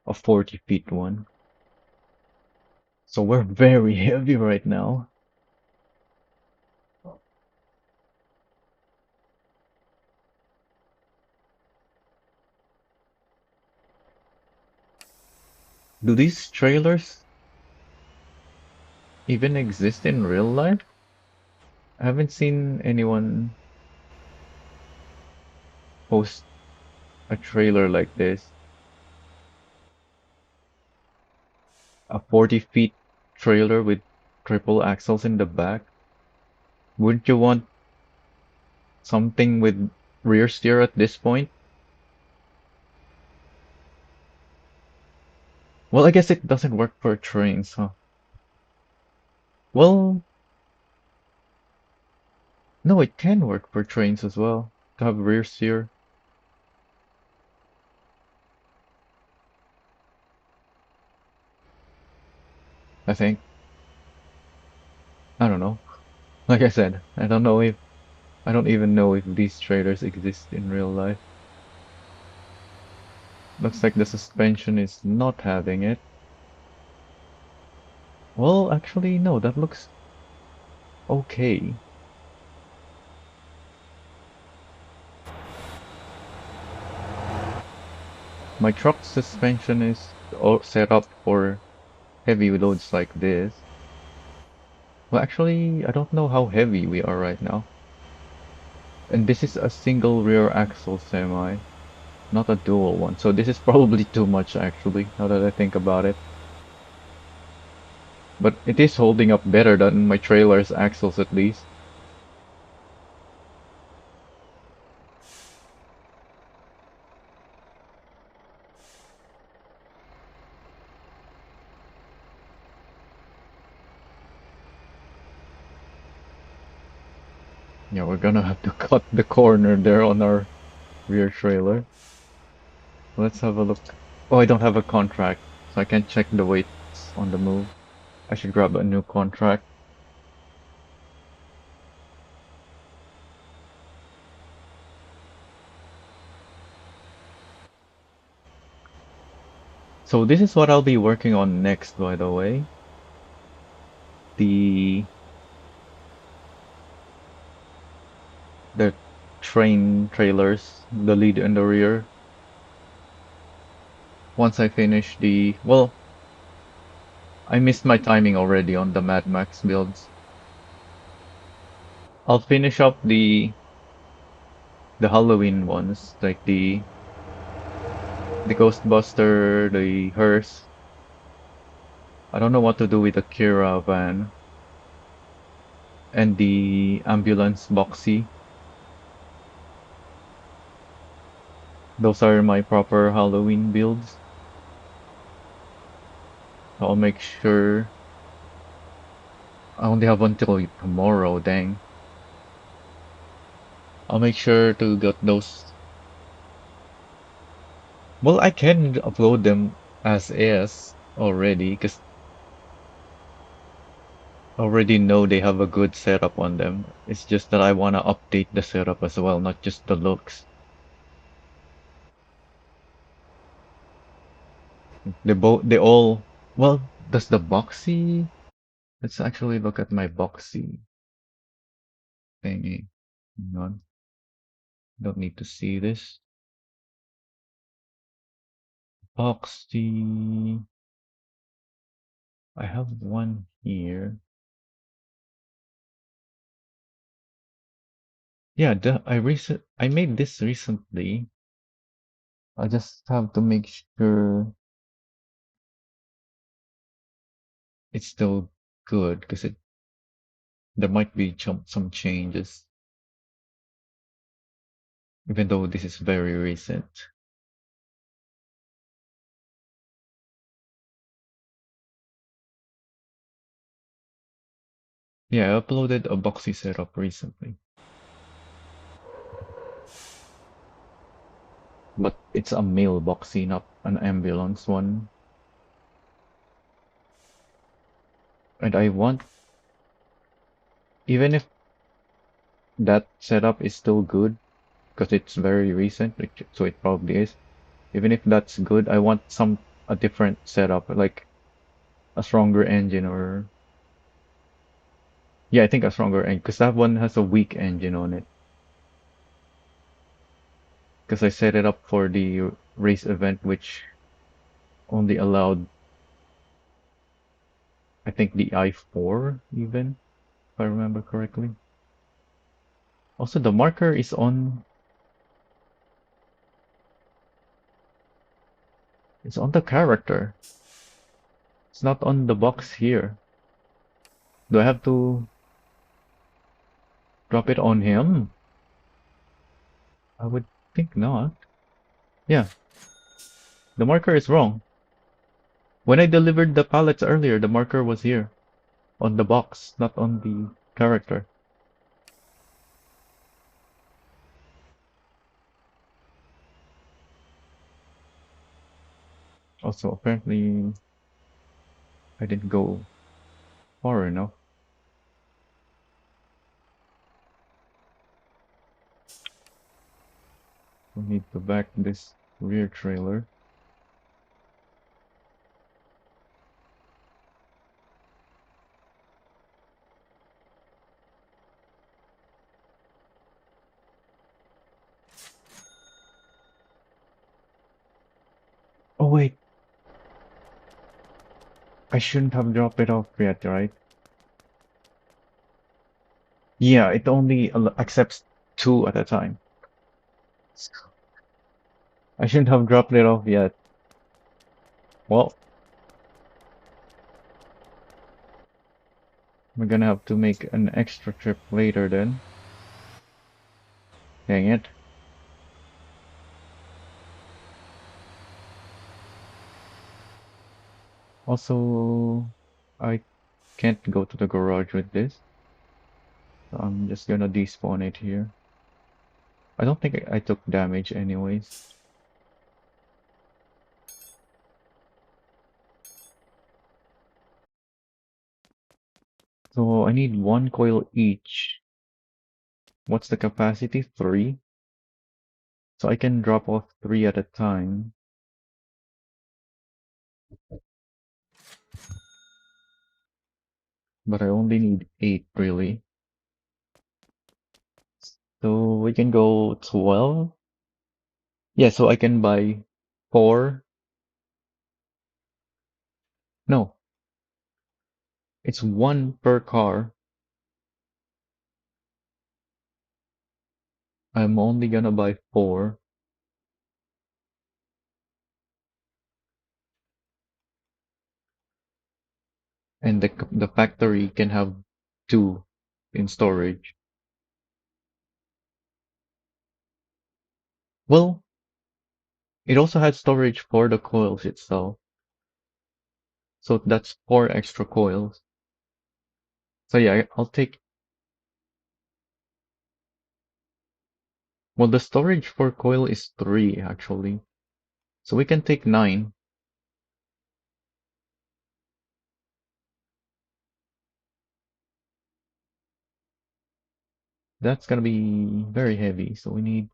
a 40 feet one. So we're very heavy right now. Do these trailers even exist in real life? I haven't seen anyone post a trailer like this. A 40 feet trailer with triple axles in the back. Wouldn't you want something with rear steer at this point? Well, I guess it doesn't work for trains, huh? Well, no, it can work for trains as well, to have rear steer, I think. I don't know. Like I said, I don't even know if these trailers exist in real life. Looks like the suspension is not having it. Well, actually, no, that looks okay. My truck's suspension is all set up for heavy loads like this. Well, actually, I don't know how heavy we are right now. And this is a single rear axle semi, not a dual one. So this is probably too much actually, now that I think about it. But it is holding up better than my trailer's axles at least. Yeah, we're gonna have to cut the corner there on our rear trailer. Let's have a look. Oh, I don't have a contract, so I can't check the weights on the move. I should grab a new contract. So this is what I'll be working on next, by the way. The the train trailers, the lead and the rear. Once I finish the, well, I missed my timing already on the Mad Max builds. I'll finish up the Halloween ones, like the Ghostbuster, the hearse. I don't know what to do with the Kira van and the ambulance boxy. Those are my proper Halloween builds. I'll make sure. I only have until tomorrow, dang. I'll make sure to get those. Well, I can upload them as is already, because I already know they have a good setup on them. It's just that I want to update the setup as well, not just the looks. They all, well, Does the boxy? Let's actually look at my boxy thingy. Hang on. Don't need to see this. Boxy. I have one here. Yeah, I made this recently. I just have to make sure it's still good because there might be some changes, even though this is very recent. Yeah, I uploaded a boxy setup recently, but it's a male boxy, not an ambulance one. And I want, even if that setup is still good, because it's very recent, so it probably is. Even if that's good, I want a different setup, like a stronger engine or yeah, I think a stronger engine, because that one has a weak engine on it. Because I set it up for the race event, which only allowed, I think, the i4 even, if I remember correctly. Also, the marker is on, it's on the character. It's not on the box here. Do I have to drop it on him? I would think not. Yeah, the marker is wrong. When I delivered the pallets earlier, the marker was here on the box, not on the character. Also, apparently, I didn't go far enough. We need to back this rear trailer. Oh wait, I shouldn't have dropped it off yet, right? Yeah, it only accepts two at a time. I shouldn't have dropped it off yet. Well, we're gonna have to make an extra trip later then. Dang it. Also, I can't go to the garage with this. So I'm just gonna despawn it here. I don't think I took damage anyways. So I need one coil each. What's the capacity? 3? So I can drop off 3 at a time. But I only need 8 really. So we can go 12? Yeah, so I can buy 4. No, it's 1 per car. I'm only gonna buy 4. And the factory can have 2 in storage. Well, it also has storage for the coils itself. So that's 4 extra coils. So yeah, I'll take. Well, the storage for coil is 3 actually. So we can take 9. That's gonna be very heavy. So we need,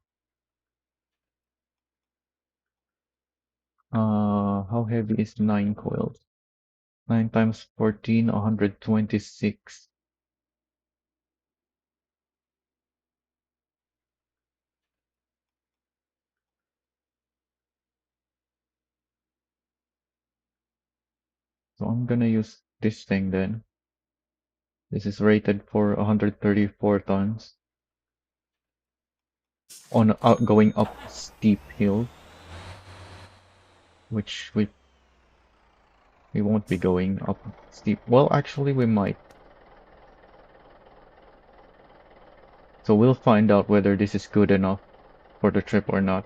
how heavy is 9 coils? 9 times 14, 126. So I'm gonna use this thing then. This is rated for 134 tons on going up steep hill, which we won't be going up steep. Well, actually we might. So we'll find out whether this is good enough for the trip or not.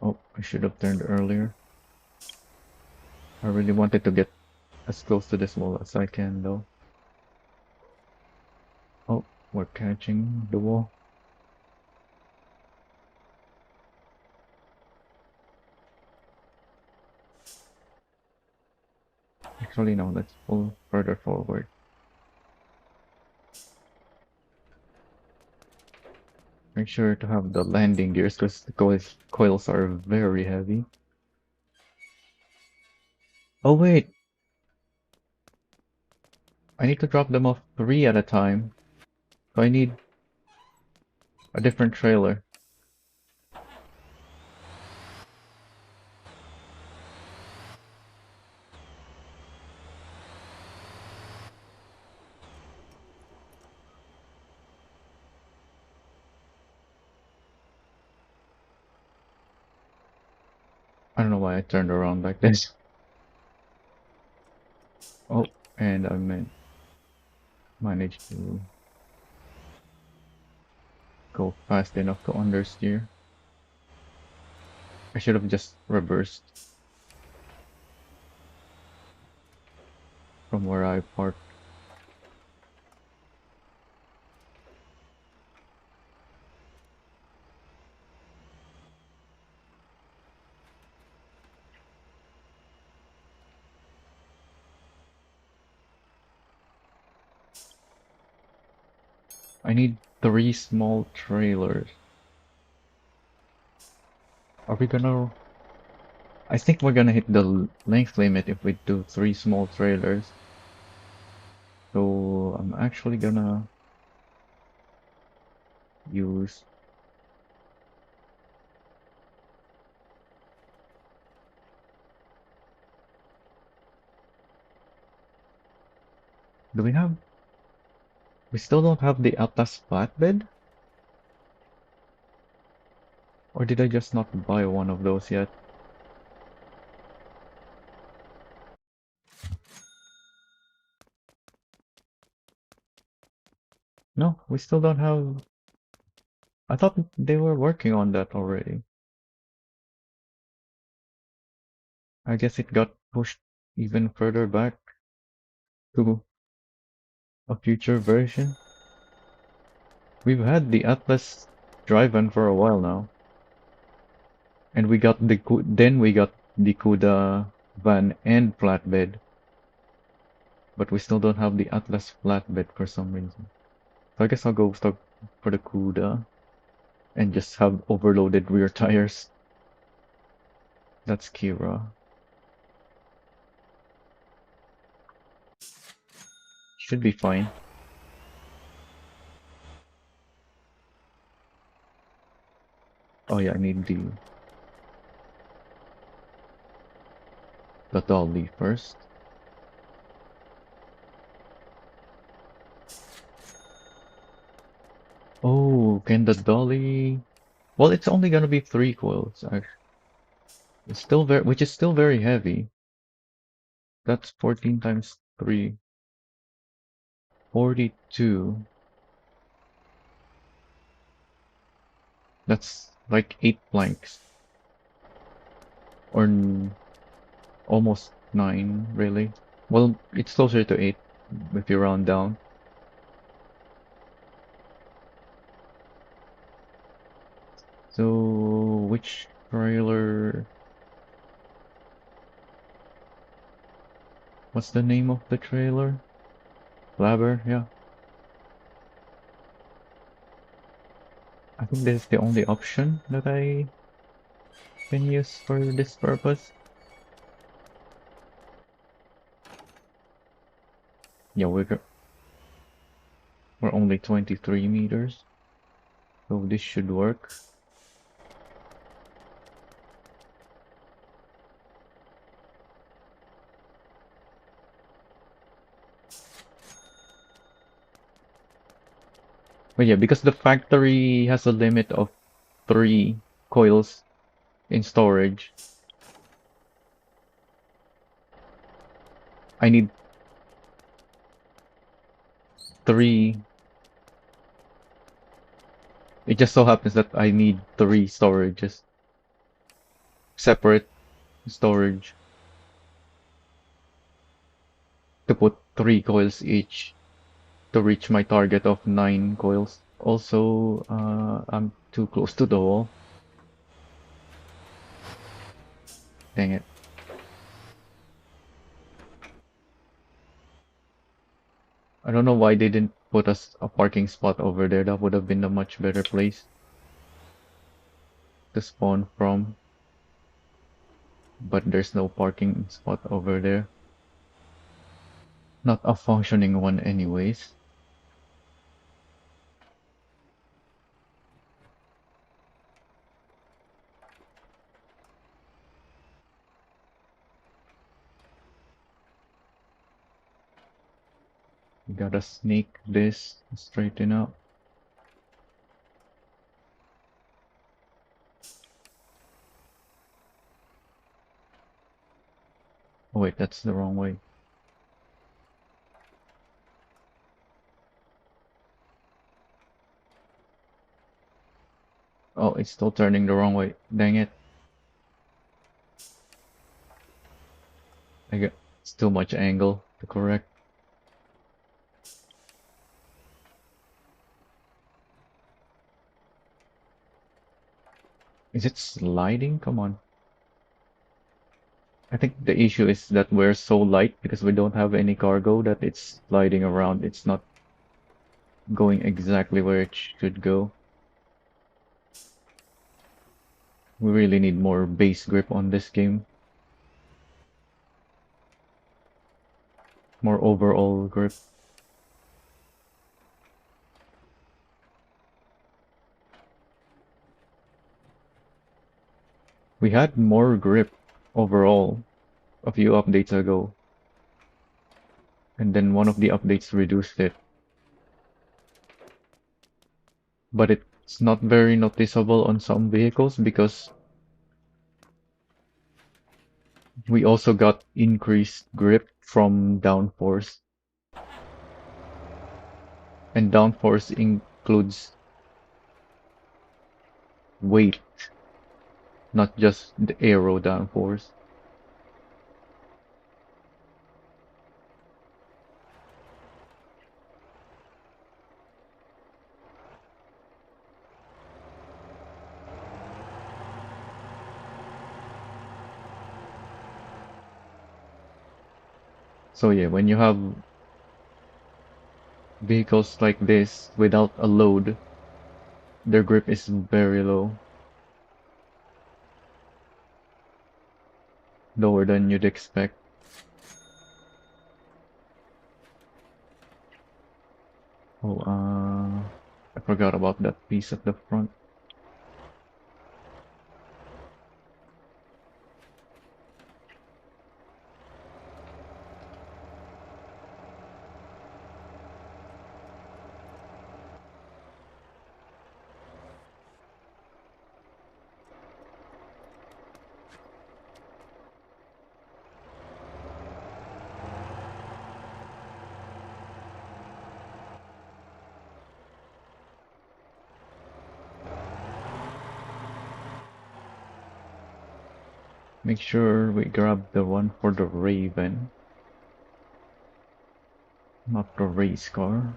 Oh, I should have turned earlier. I really wanted to get as close to this wall as I can though. Oh, we're catching the wall. Actually, no, let's pull further forward. Make sure to have the landing gears because the coils are very heavy. Oh wait, I need to drop them off 3 at a time. So I need a different trailer. I don't know why I turned around like this. Oh, and I managed to go fast enough to understeer. I should have just reversed from where I parked. I need 3 small trailers. Are we gonna... I think we're gonna hit the length limit if we do 3 small trailers. So I'm actually gonna use... Do we have... We still don't have the Atlas flatbed? Or did I just not buy one of those yet? No, we still don't have... I thought they were working on that already. I guess it got pushed even further back to a future version. We've had the Atlas drive-in for a while now. And we got the then we got the CUDA van and flatbed. But we still don't have the Atlas flatbed for some reason. So I guess I'll go stock for the CUDA and just have overloaded rear tires. That's Kira. Should be fine. Oh yeah, I need the dolly first. Oh, can the dolly... Well, it's only gonna be 3 coils, actually. It's still which is still very heavy. That's 14 times 3. 42. That's like 8 planks. Or almost 9, really. Well, it's closer to 8 if you round down. So, which Trailer. What's the name of the trailer? Flabber, yeah. I think this is the only option that I can use for this purpose. Yeah, we're only 23 meters, so this should work. But yeah, because the factory has a limit of 3 coils in storage, I need 3. It just so happens that I need 3 storages, separate storage, to put 3 coils each to reach my target of 9 coils. Also, I'm too close to the wall. Dang it. I don't know why they didn't put us a parking spot over there. That would have been a much better place to spawn from. But there's no parking spot over there. Not a functioning one anyways. We gotta sneak this straighten out. Oh wait, that's the wrong way. Oh, it's still turning the wrong way. Dang it. I got it's too much angle to correct. Is it sliding? Come on. I think the issue is that we're so light because we don't have any cargo that it's sliding around. It's not going exactly where it should go. We really need more base grip on this game. More overall grip. We had more grip overall a few updates ago. And then one of the updates reduced it. But it's not very noticeable on some vehicles because we also got increased grip from downforce. And downforce includes weight, not just the aero downforce. So yeah, when you have vehicles like this without a load, their grip is very low. Lower than you'd expect. Oh, I forgot about that piece at the front. Make sure we grab the one for the Raven, not the race car.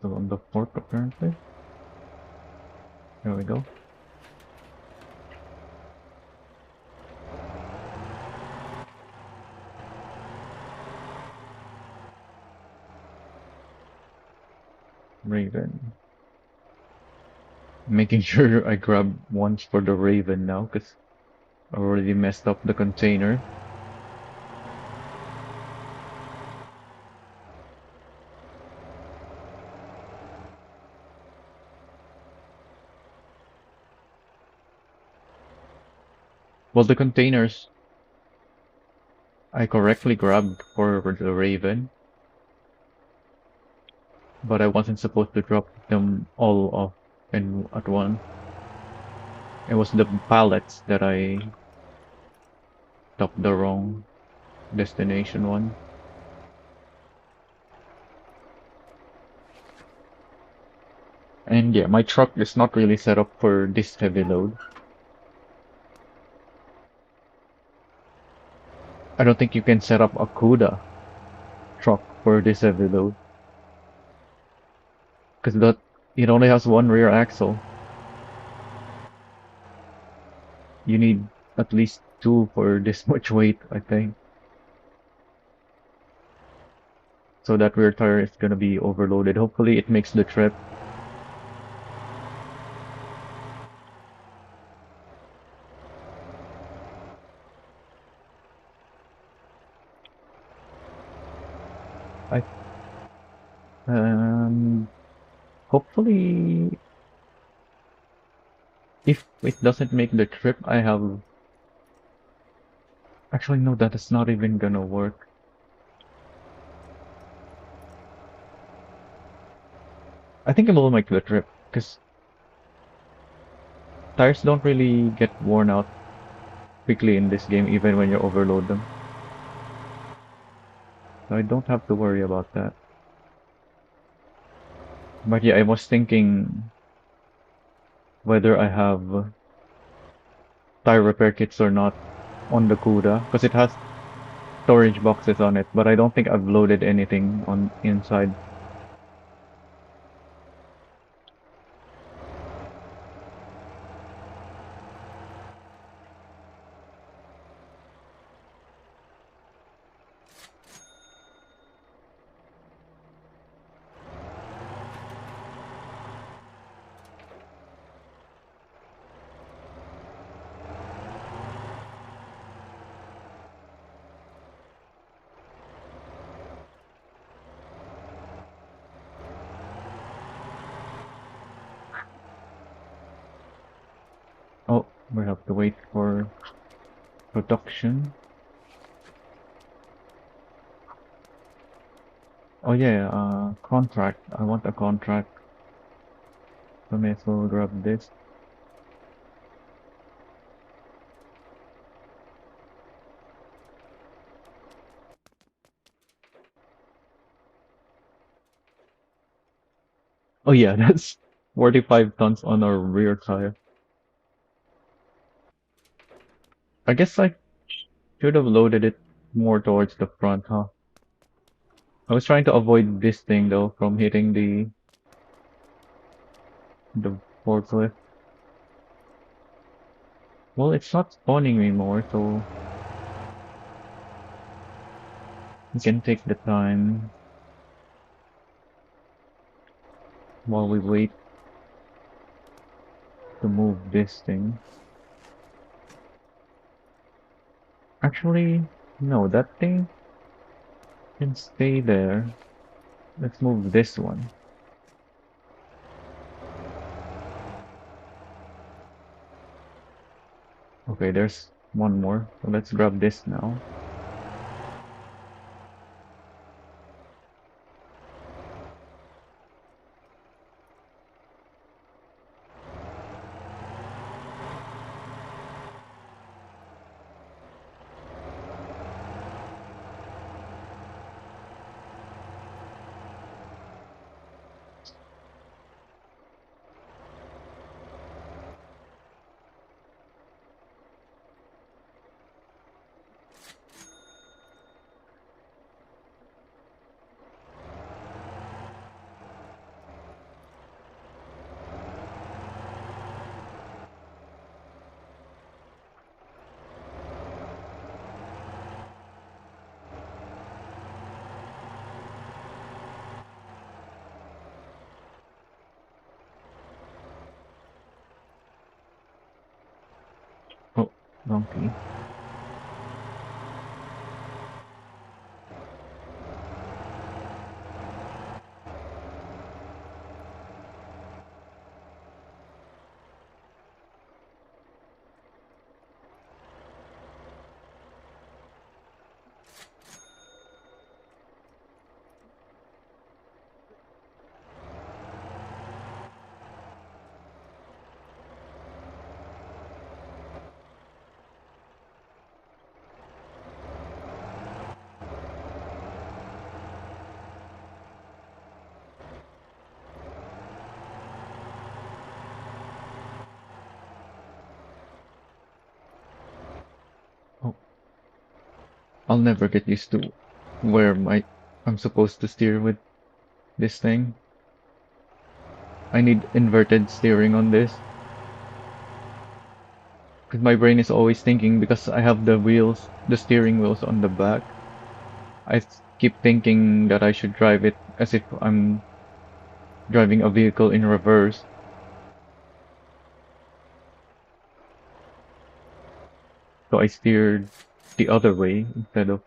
Still on the fork apparently. There we go. Raven. Making sure I grab once for the Raven now, because I already messed up the container. Well, the containers I correctly grabbed for the Raven, but I wasn't supposed to drop them all off in at one. It was the pallets that I took the wrong destination one. And yeah, my truck is not really set up for this heavy load. I don't think you can set up a CUDA truck for this heavy load. Because that it only has one rear axle. You need at least two for this much weight, I think. So that rear tire is gonna be overloaded. Hopefully it makes the trip. I hopefully if it doesn't make the trip, I have actually no, that is not even gonna work. I think it will make the trip because tires don't really get worn out quickly in this game, even when you overload them. So I don't have to worry about that. But yeah, I was thinking whether I have tire repair kits or not on the CUDA because it has storage boxes on it, but I don't think I've loaded anything on inside. Oh, we have to wait for production. Oh yeah, contract. I want a contract. So may as well grab this. Oh yeah, that's 45 tons on our rear tire. I guess I should have loaded it more towards the front, huh? I was trying to avoid this thing though from hitting the forklift. Well, it's not spawning anymore, so we can take the time while we wait to move this thing. Actually, no, that thing can stay there. Let's move this one. Okay, there's one more. So let's grab this now. Donkey. Oh, I'll never get used to where I'm supposed to steer with this thing. I need inverted steering on this. Because my brain is always thinking, because I have the steering wheels on the back. Keep thinking that I should drive it as if I'm driving a vehicle in reverse. So I steered the other way instead of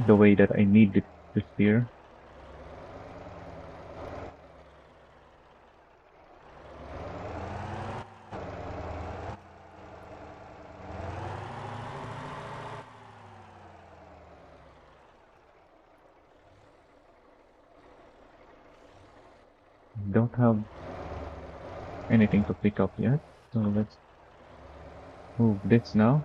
the way that I needed to steer. Don't have anything to pick up yet. So let's move this now.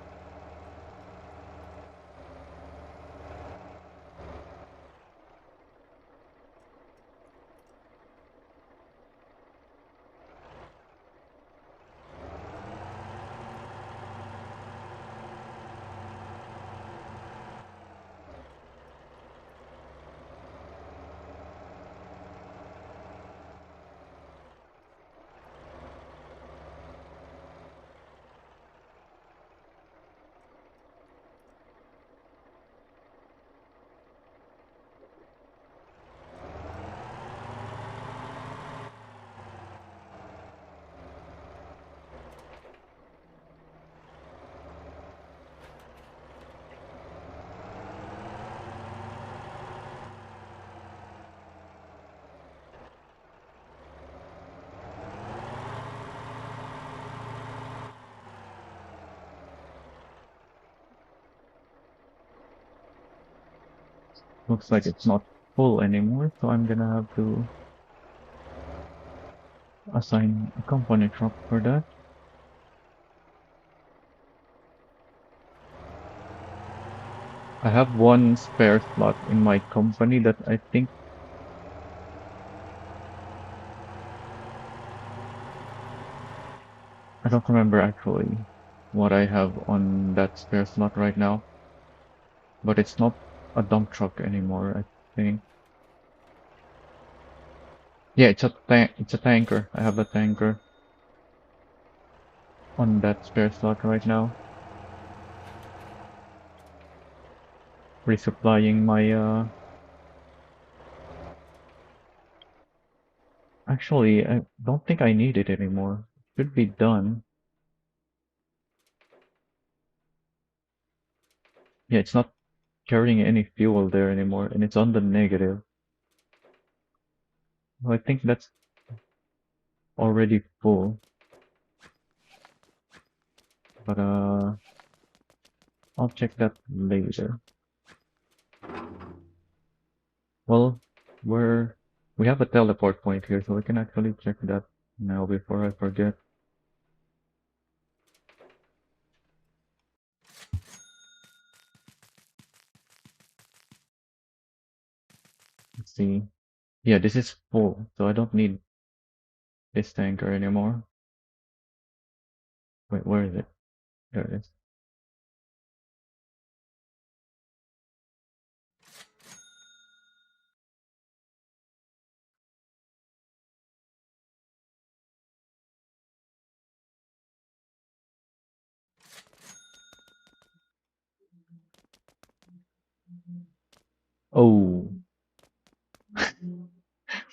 Looks like it's not full anymore, so I'm gonna have to assign a company truck for that. I have one spare slot in my company that I think I don't remember actually what I have on that spare slot right now, but it's not a dump truck anymore, I think. Yeah, it's a tanker. I have a tanker on that spare slot right now. Resupplying my actually I don't think I need it anymore. Should be done. Yeah, it's not carrying any fuel there anymore, and it's on the negative. Well, I think that's already full, but I'll check that later. Well, we have a teleport point here, so we can actually check that now before I forget. Let's see. Yeah, this is full, so I don't need this tanker anymore. Wait, where is it? There it is. Oh,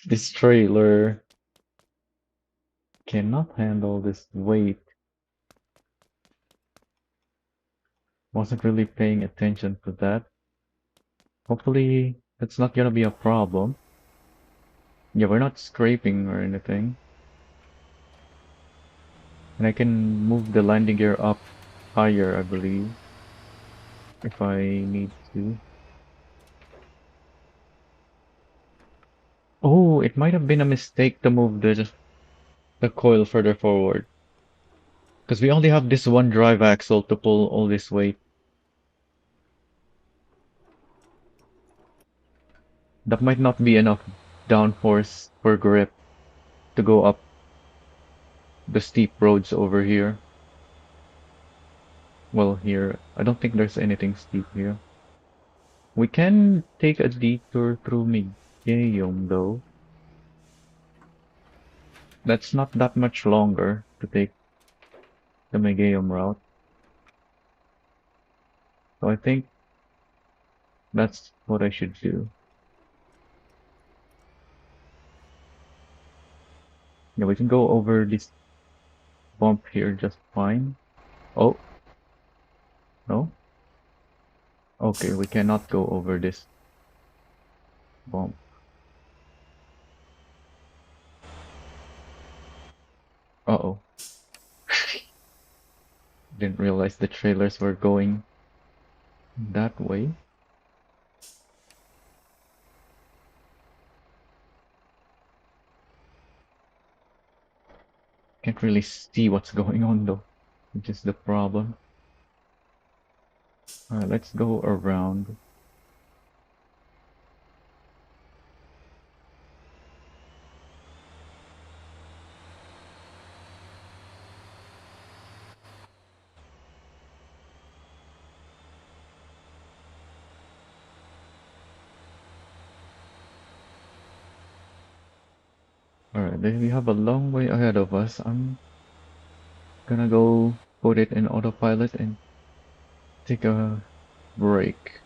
this trailer cannot handle this weight. Wasn't really paying attention to that. Hopefully, that's not gonna be a problem. Yeah, we're not scraping or anything. And I can move the landing gear up higher, I believe, if I need to. Oh, it might have been a mistake to move the coil further forward. Because we only have this one drive axle to pull all this weight. That might not be enough downforce for grip to go up the steep roads over here. Well, here, I don't think there's anything steep here. We can take a detour through Migayong, though. That's not that much longer to take the Migayong route. So I think that's what I should do. Yeah, we can go over this bump here just fine. Oh, no? Okay, we cannot go over this bump. Uh-oh. Didn't realize the trailers were going that way. Can't really see what's going on though, which is the problem. Alright, let's go around. Alright, then we have a long way ahead of us. I'm gonna go put it in autopilot and take a break.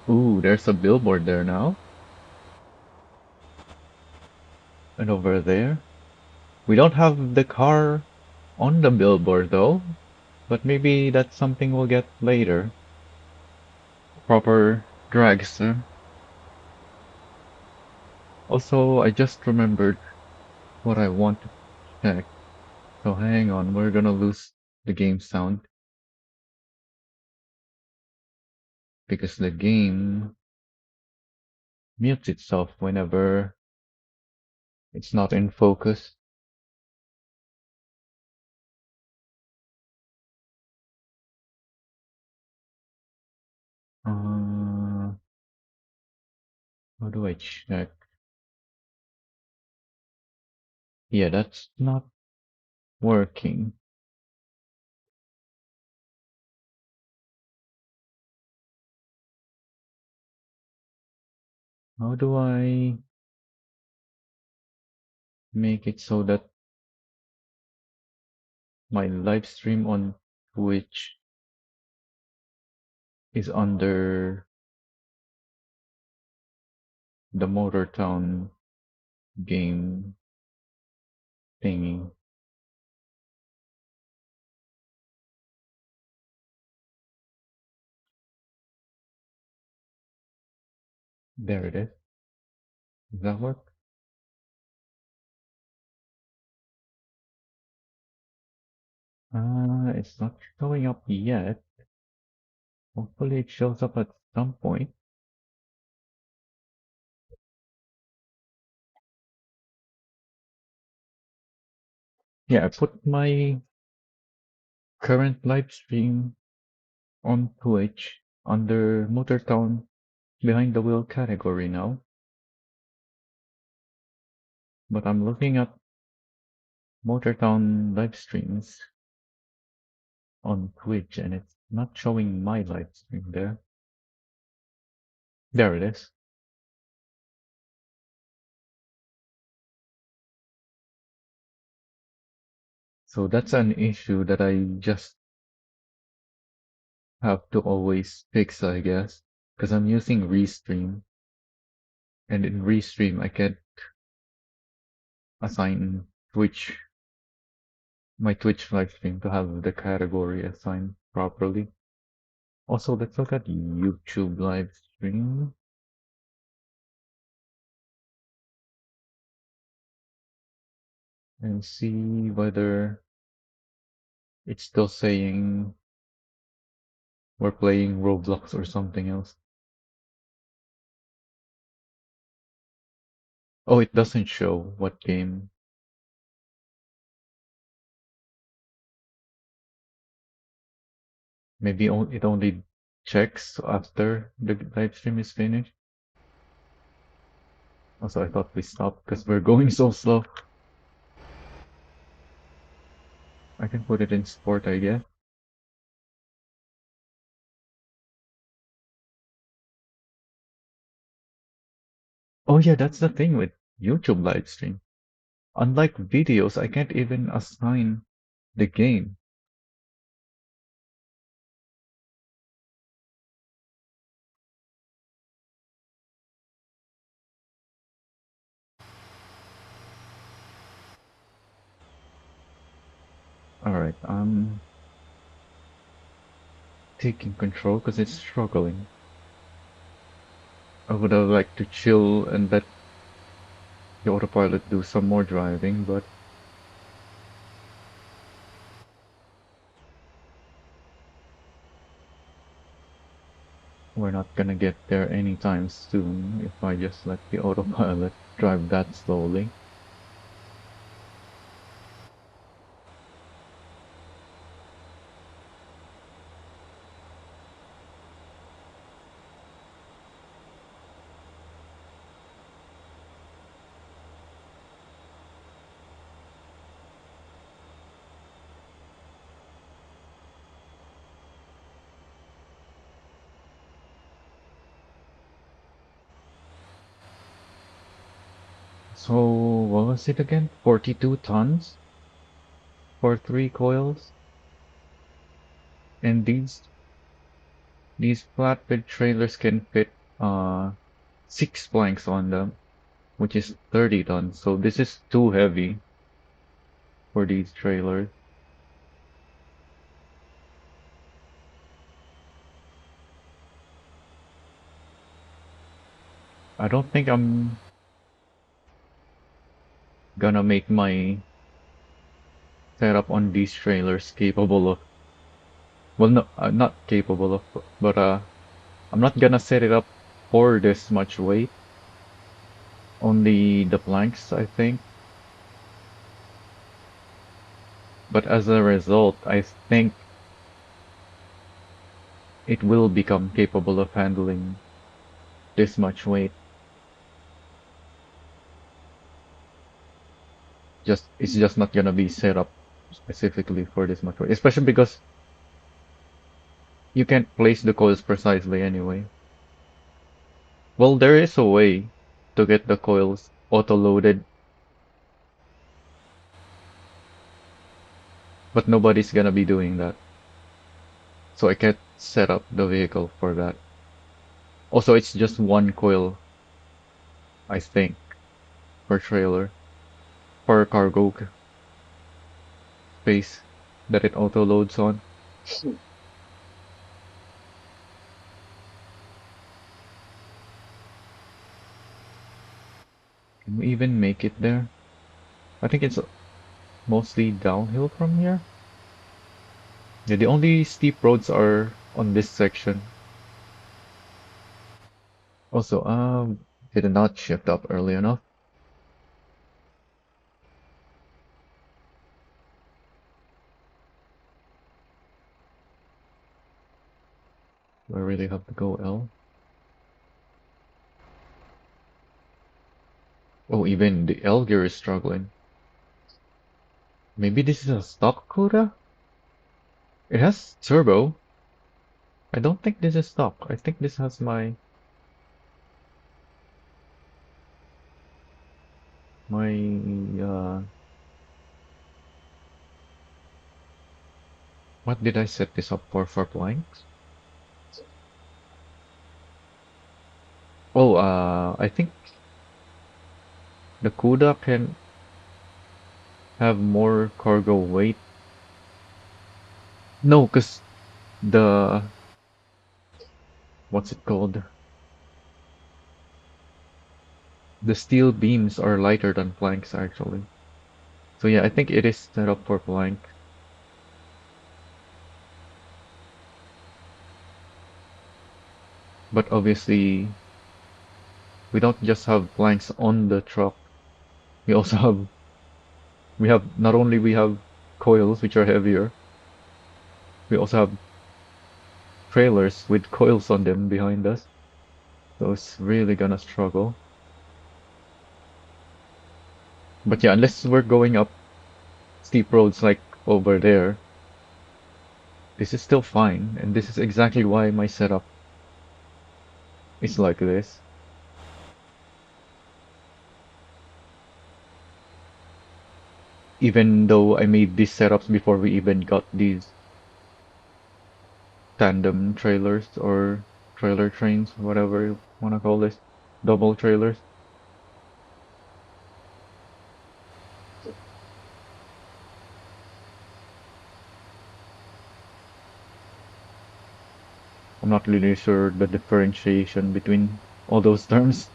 Ooh, there's a billboard there now. And over there. We don't have the car on the billboard though, but maybe that's something we'll get later. Proper dragster. Also, I just remembered what I want to check. So hang on, we're gonna lose the game sound because the game mutes itself whenever it's not in focus. Uh, how do I check? Yeah, that's not working. How do I make it so that my live stream on Twitch is under the Motor Town game thingy? There it is. Does that work? It's not showing up yet. Hopefully it shows up at some point. Yeah, I put my current live stream on Twitch under Motor Town behind the wheel category now. But I'm looking at Motor Town live streams on Twitch and it's not showing my live stream there. There it is. So that's an issue that I just have to always fix, I guess, because I'm using Restream, and in Restream I can't assign Twitch, my Twitch live stream to have the category assigned properly. Also, let's look at YouTube live stream and see whether it's still saying we're playing Roblox or something else. Oh, it doesn't show what game. Maybe it only checks after the live stream is finished. Also, I thought we stopped because we're going so slow. I can put it in sport, I guess. Oh yeah, that's the thing with YouTube live stream. Unlike videos, I can't even assign the game. Alright, I'm taking control because it's struggling. I would have liked to chill and let the autopilot do some more driving, but we're not gonna get there anytime soon if I just let the autopilot drive that slowly. So, what was it again? 42 tons for 3 coils? And these These flatbed trailers can fit 6 planks on them, which is 30 tons. So this is too heavy for these trailers. I don't think I'm gonna make my setup on these trailers capable of, well, no, not capable of, but I'm not gonna set it up for this much weight. Only the planks, I think. But as a result, I think it will become capable of handling this much weight. It's just not gonna be set up specifically for this much weight, especially because you can't place the coils precisely anyway. Well, there is a way to get the coils auto-loaded, but nobody's gonna be doing that. So I can't set up the vehicle for that. Also, it's just one coil, I think, per trailer, per cargo space that it auto-loads on. Can we even make it there? I think it's mostly downhill from here. Yeah, the only steep roads are on this section. Also, did not shift up early enough. Do I really have to go L? Oh, even the L gear is struggling. Maybe this is a stock Coda? It has turbo. I don't think this is stock. I think this has my what did I set this up for planks? Oh, I think the Cuda can have more cargo weight. No, cause the what's it called? The steel beams are lighter than planks actually. So yeah, I think it is set up for plank. But obviously, we don't just have planks on the truck. We also have not only we have coils which are heavier, we also have trailers with coils on them behind us. So it's really gonna struggle. But yeah, unless we're going up steep roads like over there, this is still fine. And this is exactly why my setup is like this. Even though I made these setups before we even got these tandem trailers or trailer trains, whatever you wanna call this, double trailers. I'm not really sure the differentiation between all those terms.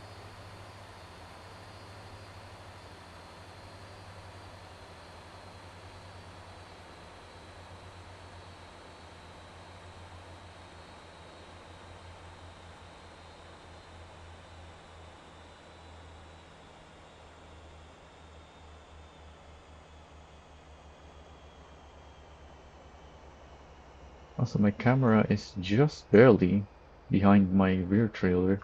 Also, my camera is just barely behind my rear trailer.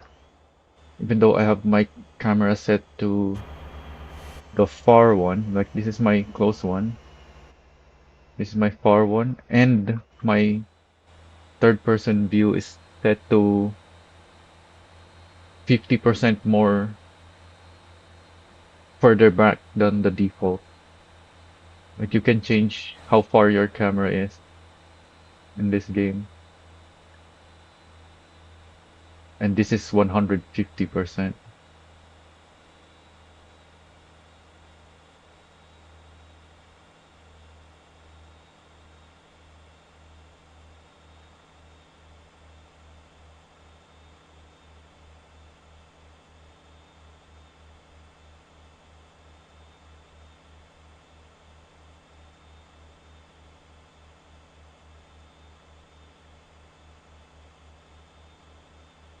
Even though I have my camera set to the far one, like this is my close one, this is my far one, and my third person view is set to 50% more further back than the default. Like you can change how far your camera is in this game. And this is 150%.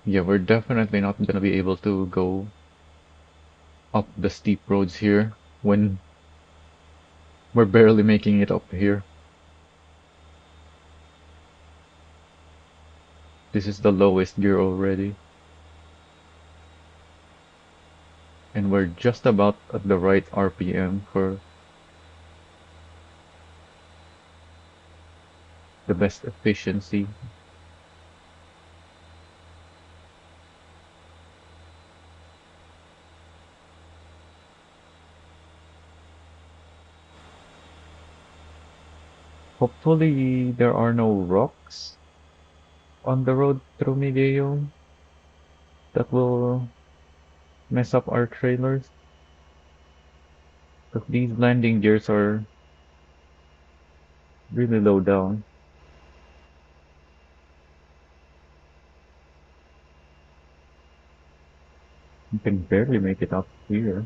Yeah, we're definitely not gonna be able to go up the steep roads here when we're barely making it up here. This is the lowest gear already. And we're just about at the right RPM for the best efficiency. Hopefully there are no rocks on the road through Miguel that will mess up our trailers. Because these landing gears are really low down. You can barely make it up here.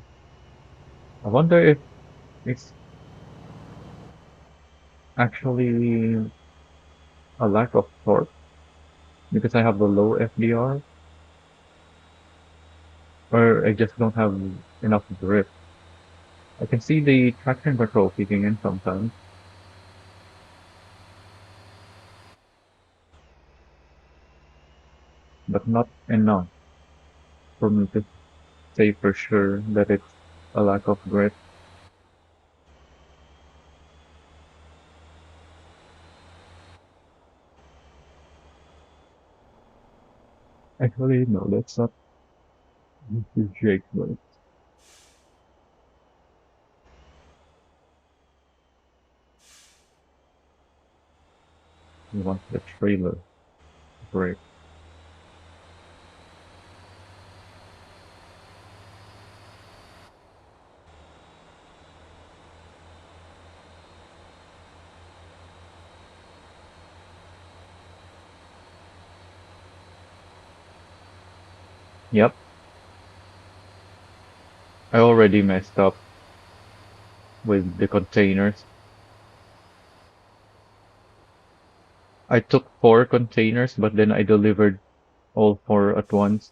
I wonder if it's actually a lack of torque because I have a low FDR, or I just don't have enough grip. I can see the traction control kicking in sometimes, but not enough for me to say for sure that it's a lack of grip. Actually, no, that's not the Jake, but we want the trailer brake. Yep, I already messed up with the containers. I took 4 containers, but then I delivered all 4 at once,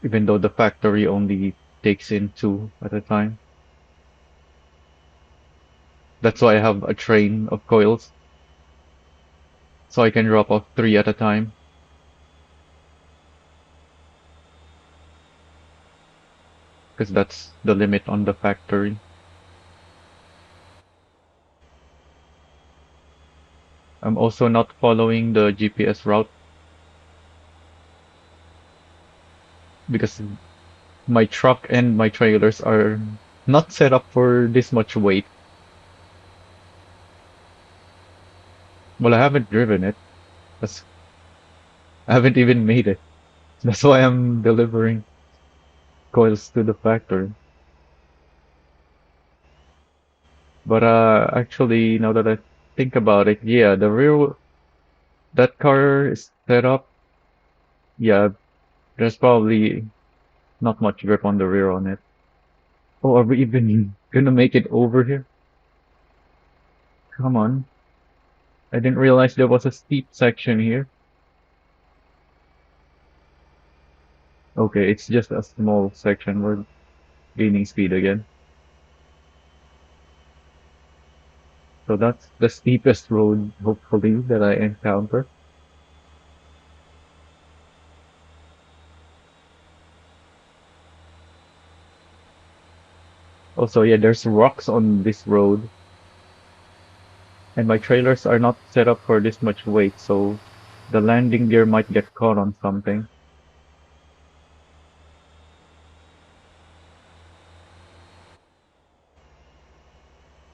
even though the factory only takes in 2 at a time. That's why I have a train of coils, so I can drop off 3 at a time, because that's the limit on the factory. I'm also not following the GPS route because my truck and my trailers are not set up for this much weight. Well, I haven't driven it. That's, I haven't even made it. That's why I'm delivering coils to the factory. But actually, now that I think about it, yeah, the rear that car is set up. Yeah, there's probably not much grip on the rear on it. Oh, are we even gonna make it over here? Come on. I didn't realize there was a steep section here. Okay, it's just a small section. We're gaining speed again. So that's the steepest road, hopefully, that I encounter. Also, yeah, there's rocks on this road, and my trailers are not set up for this much weight, so the landing gear might get caught on something.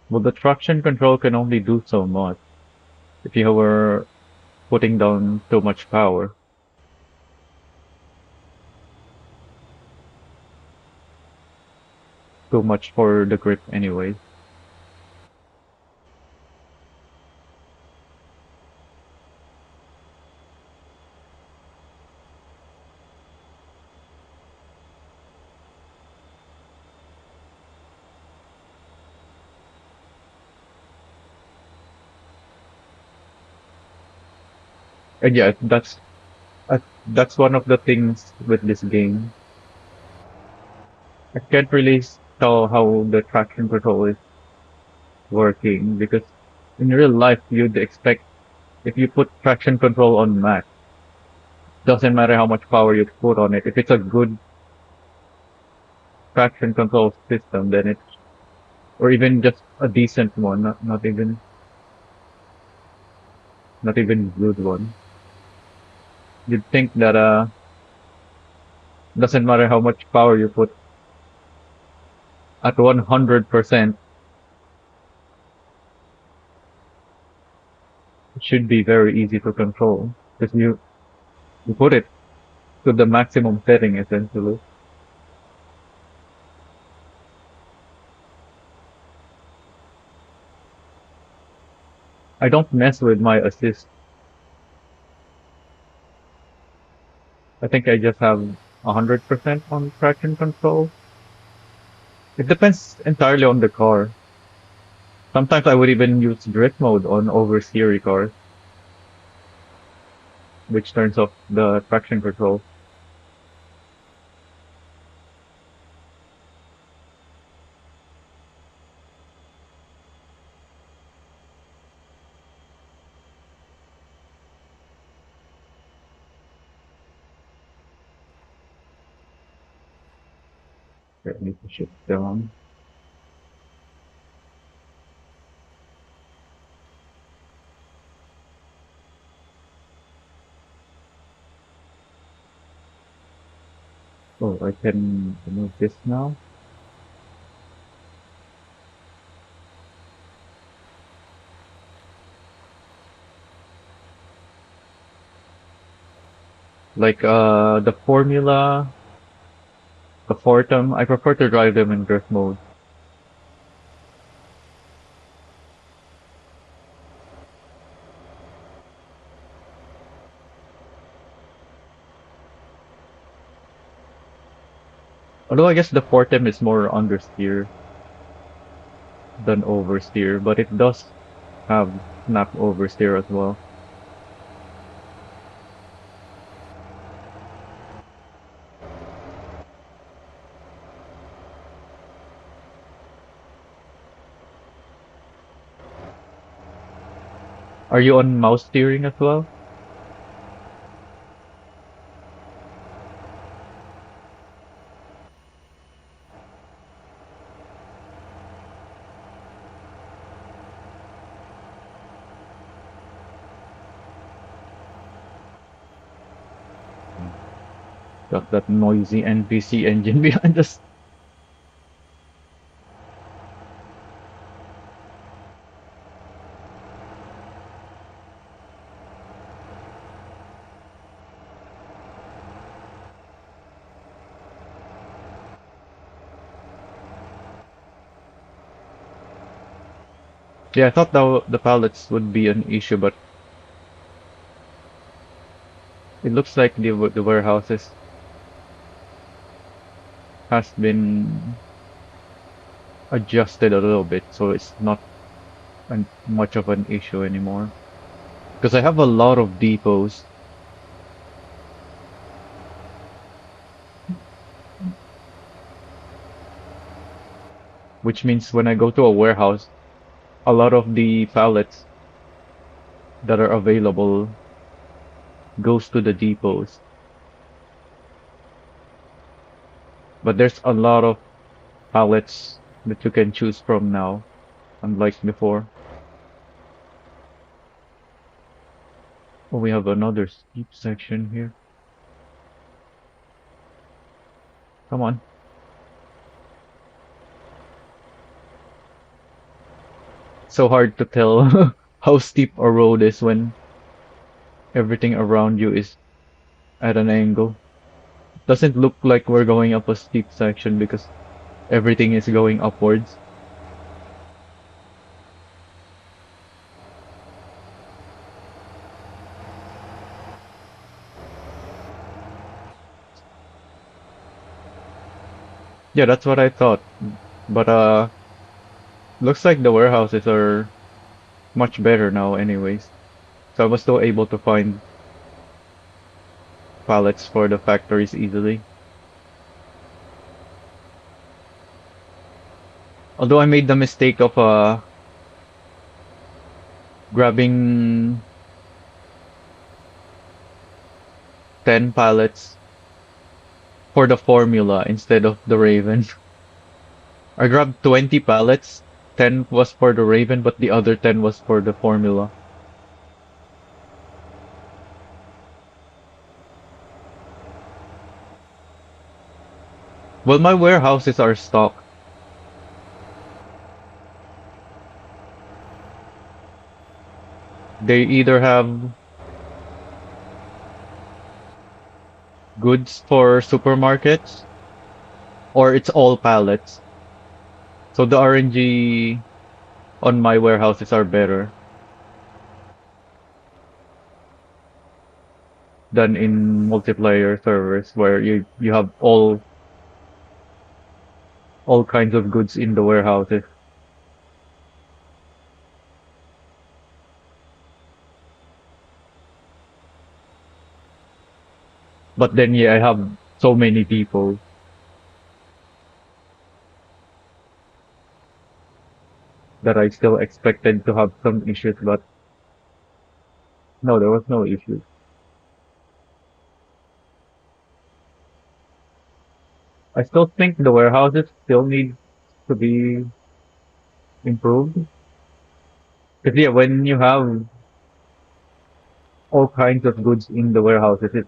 Well, the traction control can only do so much. if you were putting down too much power, too much for the grip anyway. And yeah, that's one of the things with this game. I can't really tell how the traction control is working because in real life you'd expect if you put traction control on max, doesn't matter how much power you put on it. If it's a good traction control system, then it's or even just a decent one, not even good one. You'd think that doesn't matter how much power you put at 100%, it should be very easy to control because you put it to the maximum setting essentially. I don't mess with my assist. I think I just have 100% on traction control. It depends entirely on the car. Sometimes I would even use drift mode on oversteery cars, which turns off the traction control. Okay, I need to shift down. Oh, I can remove this now. Like the Formula, the Fortum, I prefer to drive them in drift mode. Although I guess the Fortum is more understeer than oversteer, but it does have snap oversteer as well. Are you on mouse steering as well? Got that noisy NPC engine behind us. Yeah, I thought the pallets would be an issue, but it looks like the warehouses has been adjusted a little bit, so it's not much of an issue anymore. Because I have a lot of depots, which means when I go to a warehouse, a lot of the pallets that are available goes to the depots. But there's a lot of pallets that you can choose from now, unlike before. Oh, we have another steep section here. Come on. So hard to tell how steep a road is when everything around you is at an angle. Doesn't look like we're going up a steep section because everything is going upwards. Yeah, that's what I thought. But looks like the warehouses are much better now anyways. So I was still able to find pallets for the factories easily. Although I made the mistake of grabbing 10 pallets for the formula instead of the Raven. I grabbed 20 pallets, 10 was for the Raven, but the other 10 was for the formula. Well, my warehouses are stocked. They either have goods for supermarkets or it's all pallets. So the RNG on my warehouses are better than in multiplayer servers where you have all kinds of goods in the warehouses. But then yeah, I have so many people that I still expected to have some issues, but no, there was no issue. I still think the warehouses still need to be improved. Because yeah, when you have all kinds of goods in the warehouses,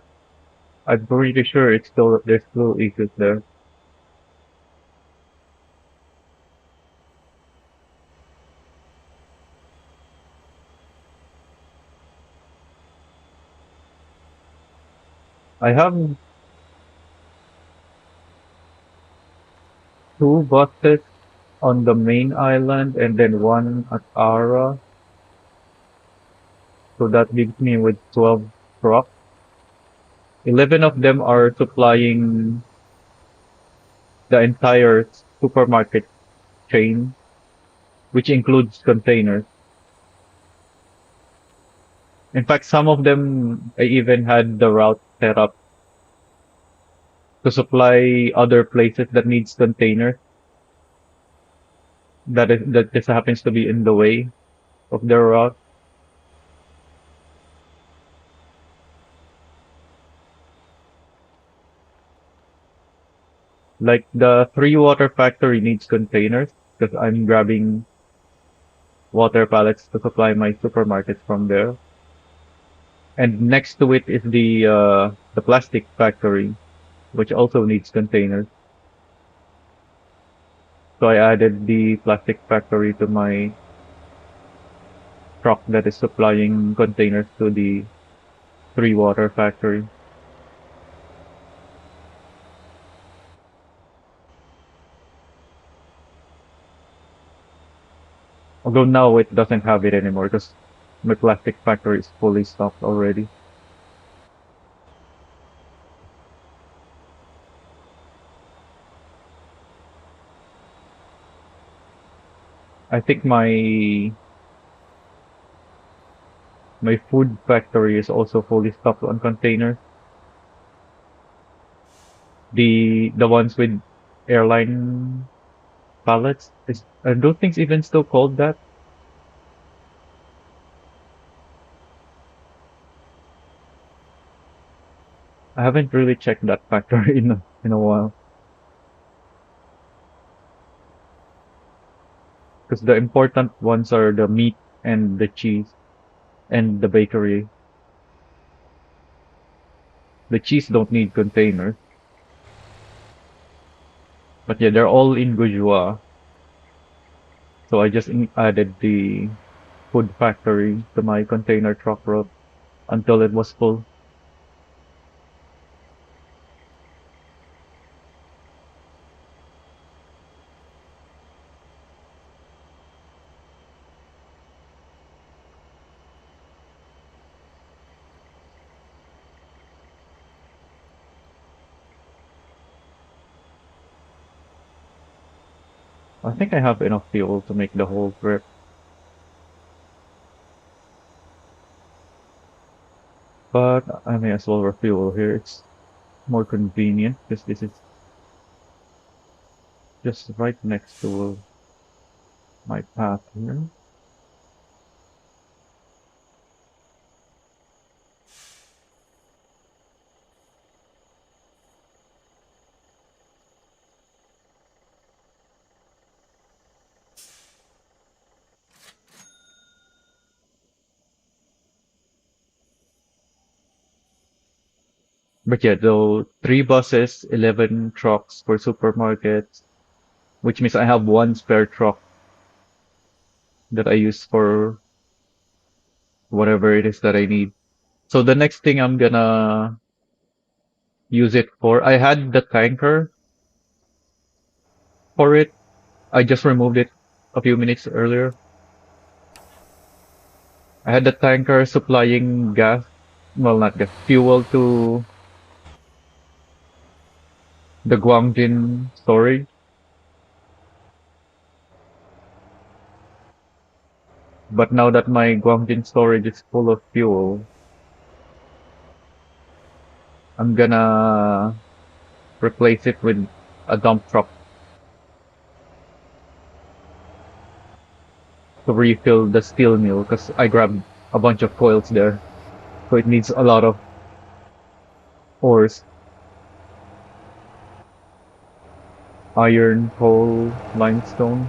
I'm pretty sure there's still issues there. I have two buses on the main island and then one at Ara, so that leaves me with 12 trucks. 11 of them are supplying the entire supermarket chain, which includes containers. In fact, some of them I even had the route set up to supply other places that needs containers that just happens to be in the way of their route. Like the three water factory needs containers because I'm grabbing water pallets to supply my supermarkets from there. And next to it is the plastic factory, which also needs containers. So I added the plastic factory to my truck that is supplying containers to the three water factory. Although now it doesn't have it anymore because my plastic factory is fully stocked already. I think my food factory is also fully stocked on containers. The ones with airline pallets are those things even still called that? I haven't really checked that factory in a while because the important ones are the meat and the cheese and the bakery. The cheese don't need containers, but yeah, they're all in Gujwa. So I just added the food factory to my container truck route until it was full. I think I have enough fuel to make the whole trip. But I may as well refuel here. It's more convenient because this is just right next to my path here. But yeah, though 3 buses, 11 trucks for supermarkets, which means I have one spare truck that I use for whatever it is that I need. So the next thing I'm gonna use it for, I had the tanker for it. I just removed it a few minutes earlier. I had the tanker supplying gas, well, not gas, fuel to the Guangjin storage. But now that my Guangjin storage is full of fuel, I'm gonna replace it with a dump truck to refill the steel mill because I grabbed a bunch of coils there. So it needs a lot of ores, iron, coal, limestone.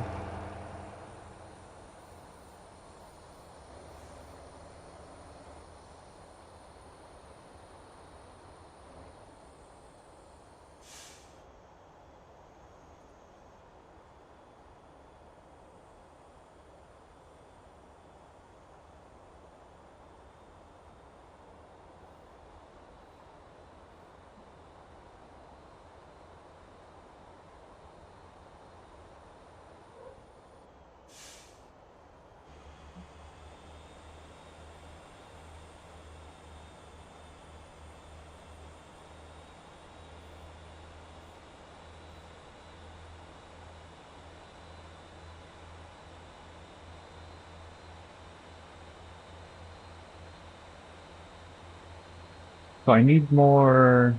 So I need more.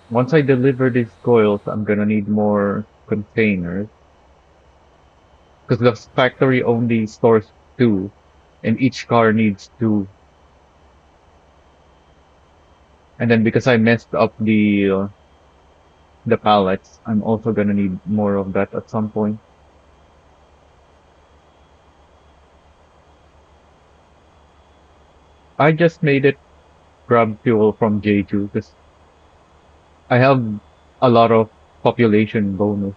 Once I deliver these coils, I'm gonna need more containers because the factory only stores two, and each car needs two. And then because I messed up the pallets, I'm also gonna need more of that at some point. I just made it grab fuel from Jeju because I have a lot of population bonus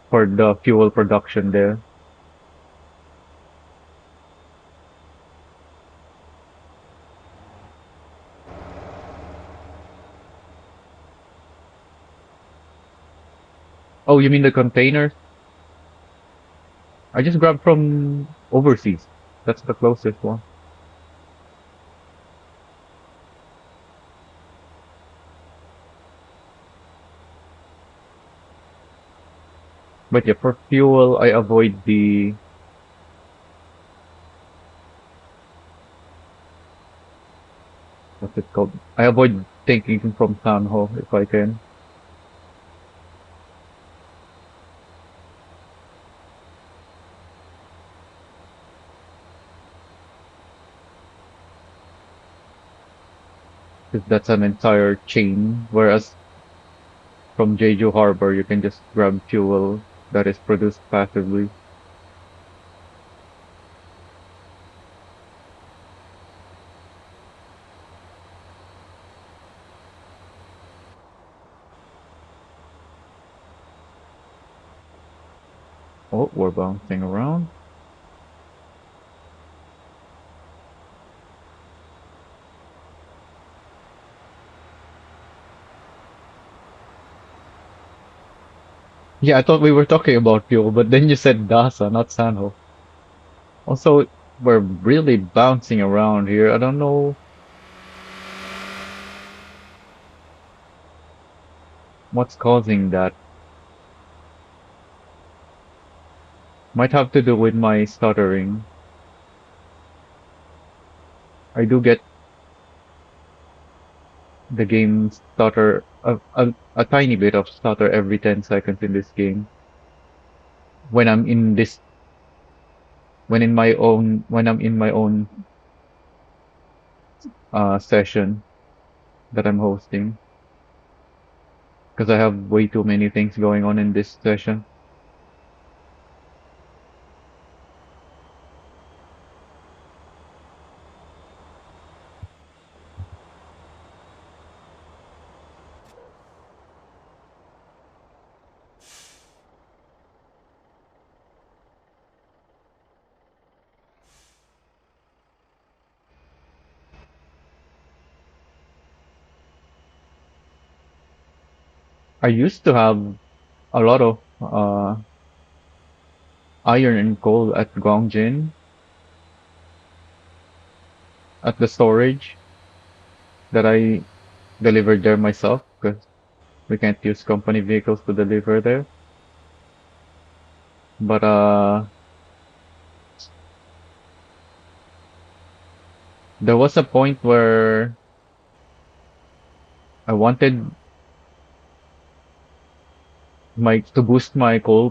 for the fuel production there. Oh, you mean the containers? I just grabbed from overseas. That's the closest one. But yeah, for fuel, I avoid the what's it called? I avoid taking from Sanho if I can. 'Cause that's an entire chain. Whereas from Jeju Harbor, you can just grab fuel that is produced passively. Oh, we're bouncing around. Yeah, I thought we were talking about fuel, but then you said Dasa, not Sanho. Also, we're really bouncing around here. I don't know what's causing that. Might have to do with my stuttering. I do get the game stutter, a tiny bit of stutter every 10 seconds in this game. When I'm in this, when I'm in my own session that I'm hosting, because I have way too many things going on in this session. I used to have a lot of iron and coal at Guangjin at the storage that I delivered there myself because we can't use company vehicles to deliver there. But there was a point where I wanted my to boost my coil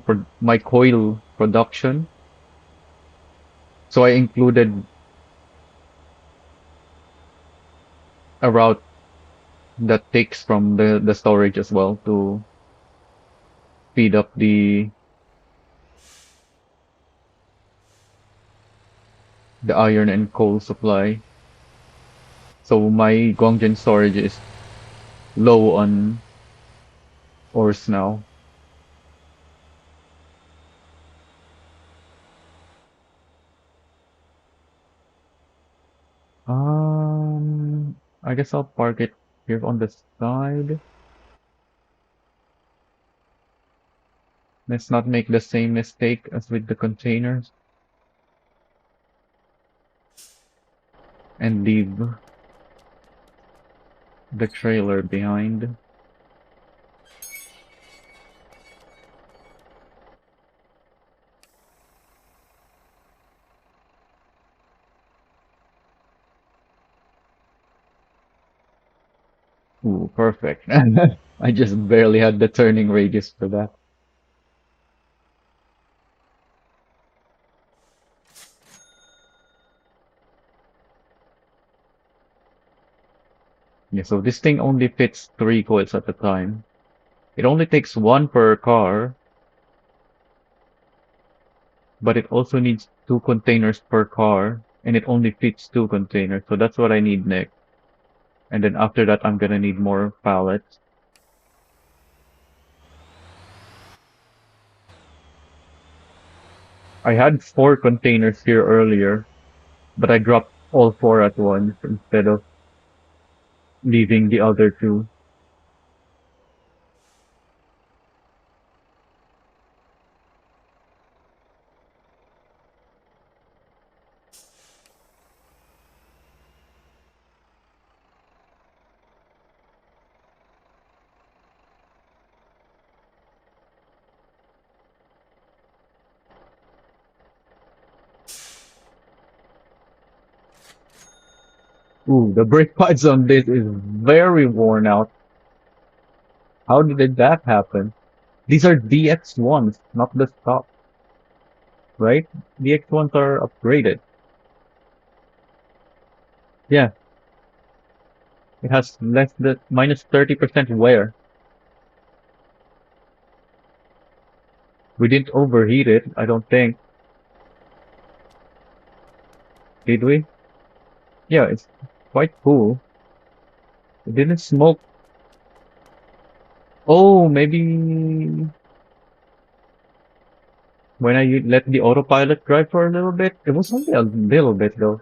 production, so I included a route that takes from the storage as well to speed up the iron and coal supply. So my Guangjin storage is low on ores now. I guess I'll park it here on the side. Let's not make the same mistake as with the containers and leave the trailer behind. Ooh, perfect. I just barely had the turning radius for that. Yeah, so this thing only fits 3 coils at a time. It only takes one per car, but it also needs 2 containers per car, and it only fits 2 containers. So that's what I need next. And then after that, I'm gonna need more pallets. I had 4 containers here earlier, but I dropped all 4 at once instead of leaving the other 2. Ooh, the brake pads on this is very worn out. How did that happen? These are DX1s, not the stock, right? DX1s are upgraded. Yeah, it has less than minus 30% wear. We didn't overheat it, I don't think. Did we? Yeah, it's quite cool. It didn't smoke. Oh, maybe When I let the autopilot drive for a little bit, it was only a little bit though.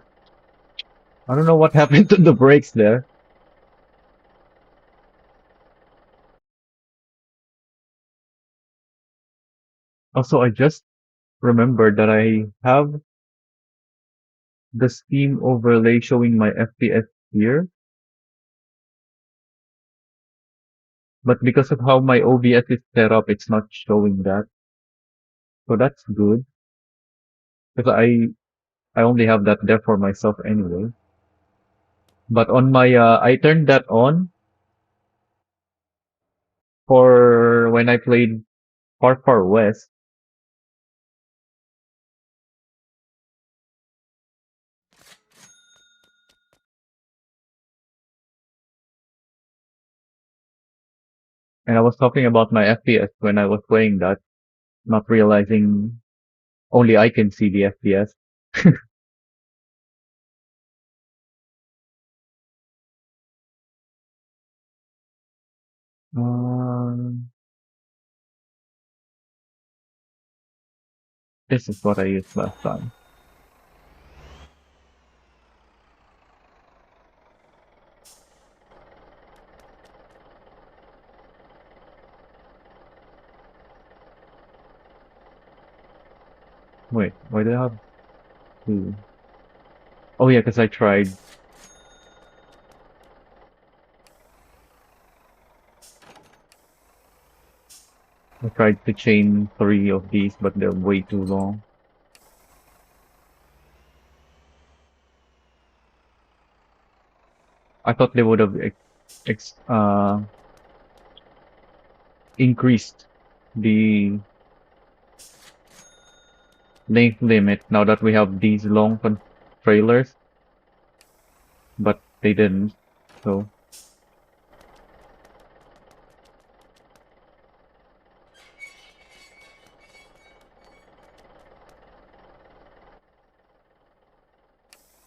I don't know what happened to the brakes there. Also, I just remembered that I have the Steam overlay showing my FPS here, but because of how my OBS is set up, it's not showing that. So that's good, because I only have that there for myself anyway. But on my I turned that on for when I played Far Far West, and I was talking about my FPS when I was playing that, not realizing only I can see the FPS. Um, this is what I used last time. Wait, why do I have two? Oh yeah, because I tried to chain three of these, but they're way too long. I thought they would have ex increased the length limit now that we have these long trailers, but they didn't. So,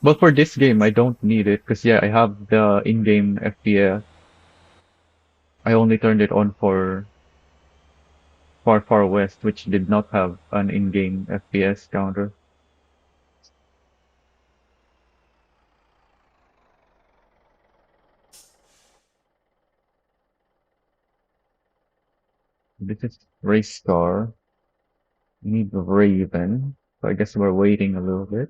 but for this game, I don't need it because yeah, I have the in-game FPS. I only turned it on for Far Far West, which did not have an in-game FPS counter. This is race car. We need the Raven. So I guess we're waiting a little bit.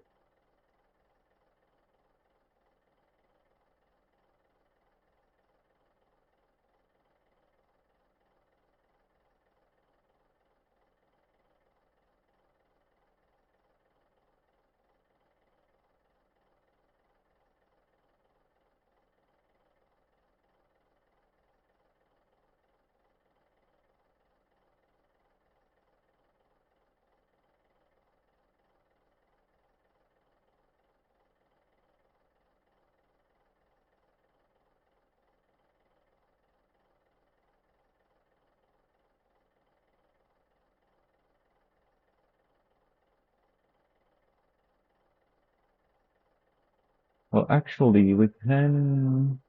Well, actually, we can.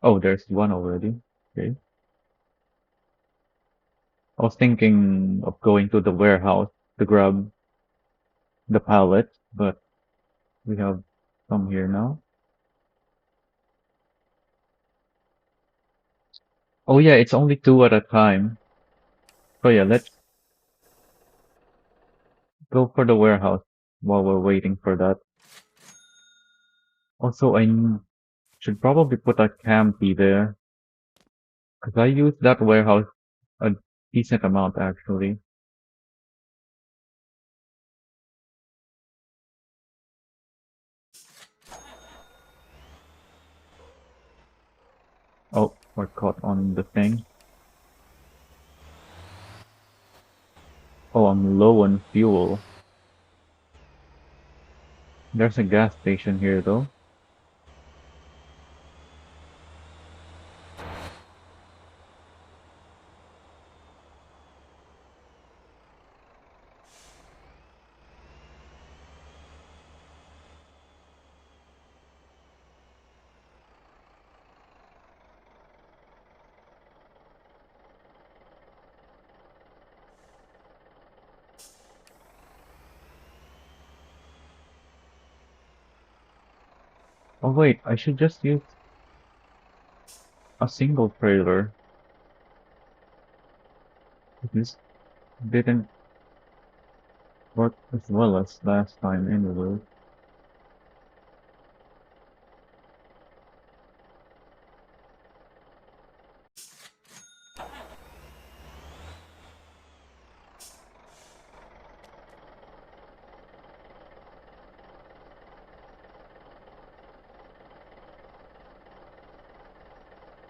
Oh, there's one already. Okay. I was thinking of going to the warehouse to grab the pallet, but we have some here now. Oh yeah, it's only two at a time. So yeah, let's go for the warehouse while we're waiting for that. Also, should probably put a campy there, because I use that warehouse a decent amount actually. Oh, we're caught on the thing. Oh, I'm low on fuel. There's a gas station here though. Oh wait, I should just use a single trailer. This didn't work as well as last time anyway.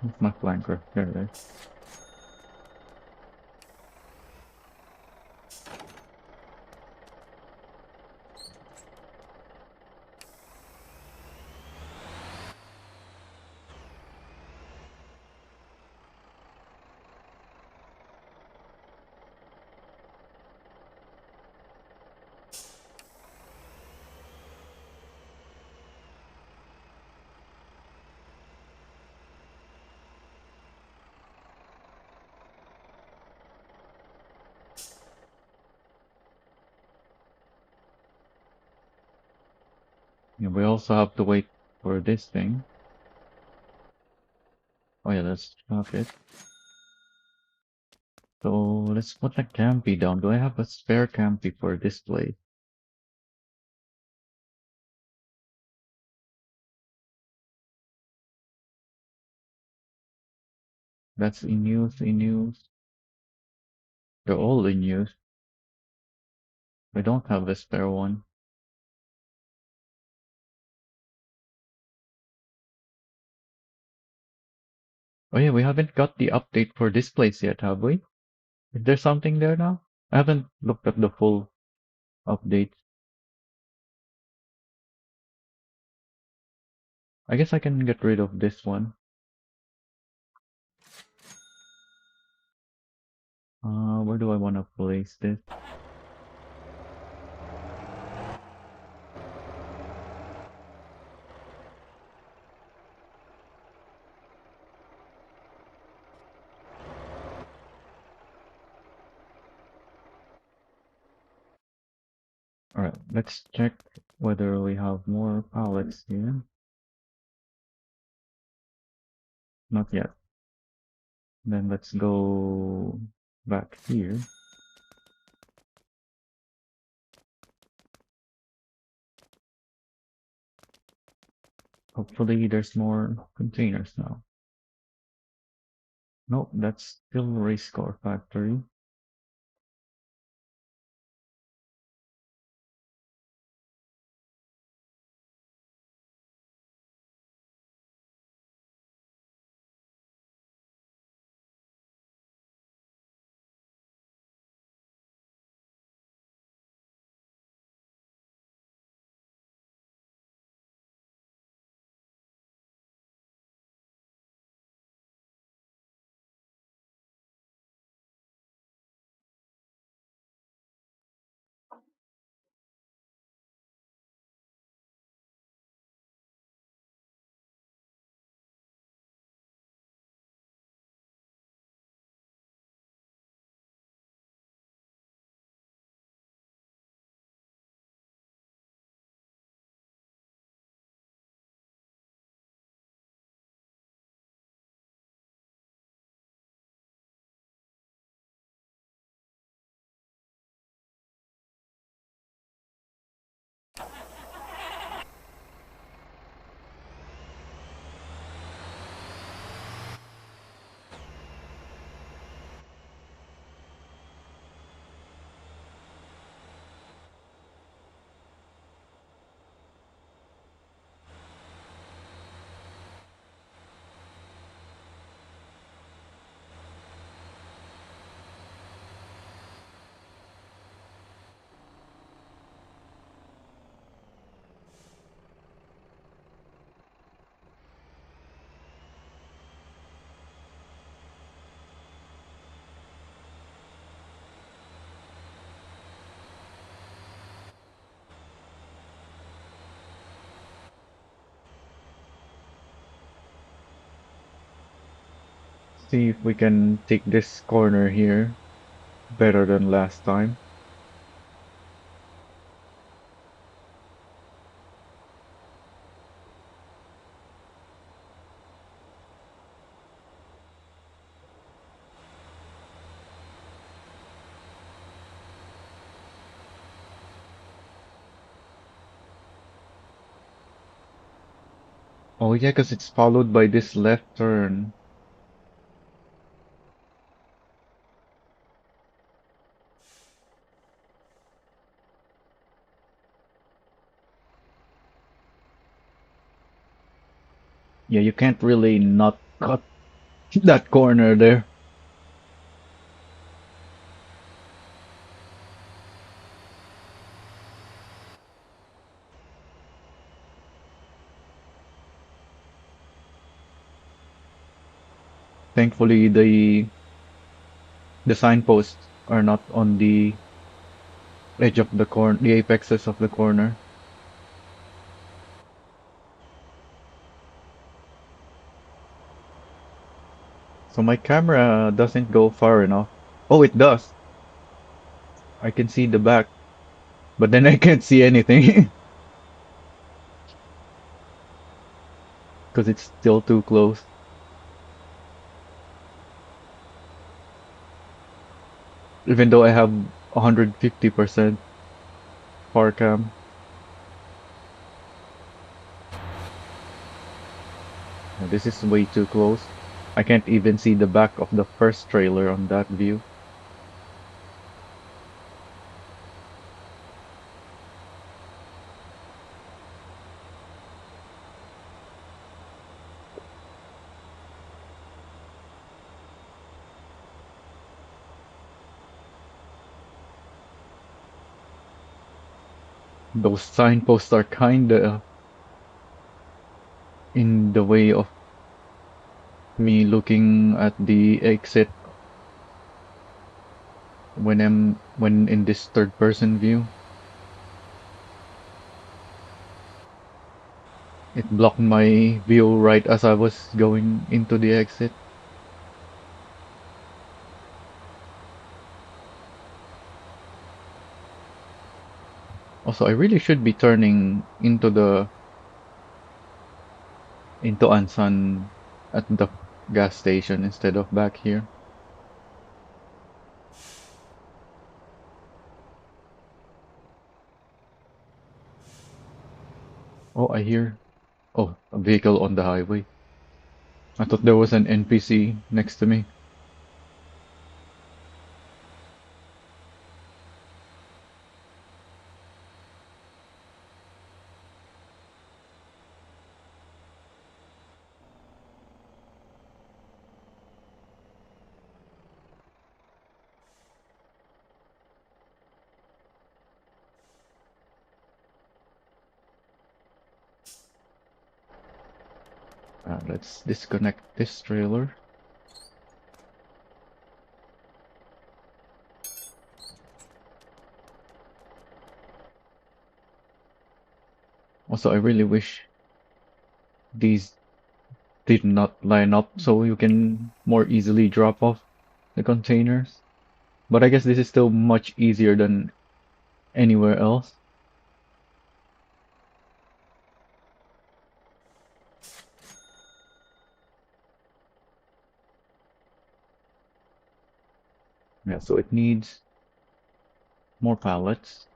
It's my flanker. There it is. Yeah, we also have to wait for this thing. Oh yeah, that's not it. So let's put a campy down. Do I have a spare campy for display? That's in use, in use. They're all in use. I don't have a spare one. Oh yeah, we haven't got the update for this place yet, have we? Is there something there now? I haven't looked at the full update. I guess I can get rid of this one. Where do I want to place this? Alright, let's check whether we have more pallets here. Not yet. Then let's go back here. Hopefully there's more containers now. Nope, that's still race car factory. See if we can take this corner here better than last time. Oh yeah, because it's followed by this left turn. Yeah, you can't really not cut that corner there. Thankfully, the signposts are not on the edge of the corner, the apexes of the corner. So my camera doesn't go far enough. Oh, it does. I can see the back, but then I can't see anything because it's still too close. Even though I have 150% far cam. This is way too close. I can't even see the back of the first trailer on that view. Those signposts are kinda in the way of me looking at the exit when in this third person view. It blocked my view right as I was going into the exit. Also, I really should be turning into Ansan at the gas station instead of back here. Oh, I hear. Oh, a vehicle on the highway. I thought there was an NPC next to me. Let's disconnect this trailer. Also, I really wish these did not line up so you can more easily drop off the containers. But I guess this is still much easier than anywhere else. Yeah, so it needs more pallets.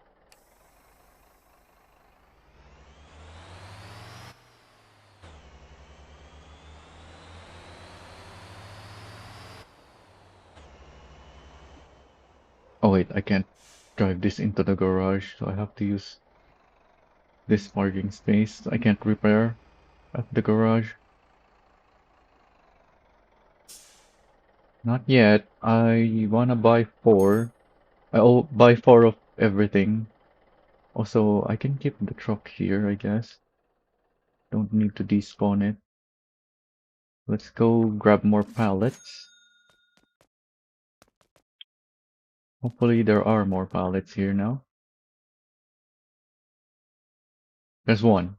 Oh wait, I can't drive this into the garage, so I have to use this parking space. I can't repair at the garage. Not yet. I wanna buy four. I'll buy four of everything. Also, I can keep the truck here, I guess. Don't need to despawn it. Let's go grab more pallets. Hopefully there are more pallets here now. There's one.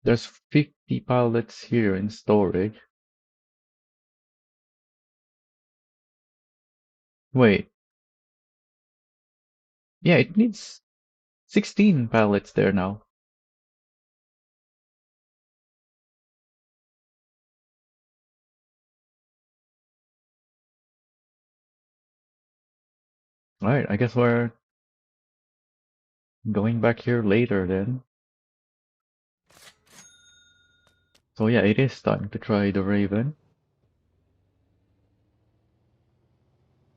There's 50 pallets here in storage. Wait. Yeah, it needs 16 pallets there now. Alright, I guess Going back here later then. So yeah, it is time to try the Raven.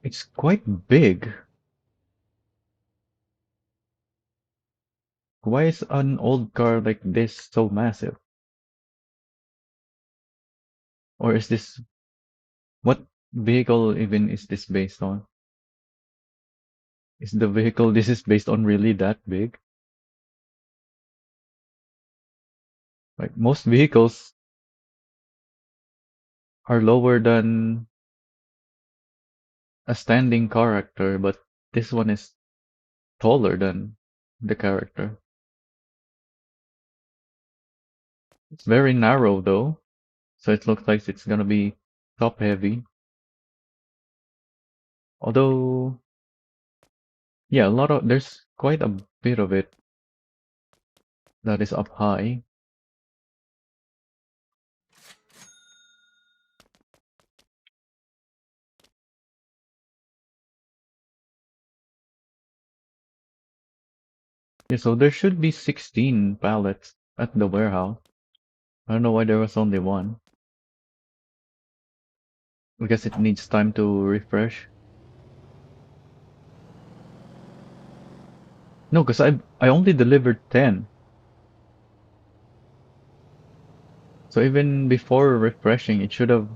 It's quite big. Why is an old car like this so massive? Or is this, what vehicle even is this based on? Is the vehicle this is based on really that big? Like most vehicles are lower than a standing character, but this one is taller than the character. It's very narrow though, so it looks like it's gonna be top heavy. Although, yeah, there's quite a bit of it that is up high. Yeah, so there should be 16 pallets at the warehouse. I don't know why there was only one. I guess it needs time to refresh. No, because I only delivered 10. So even before refreshing, it should have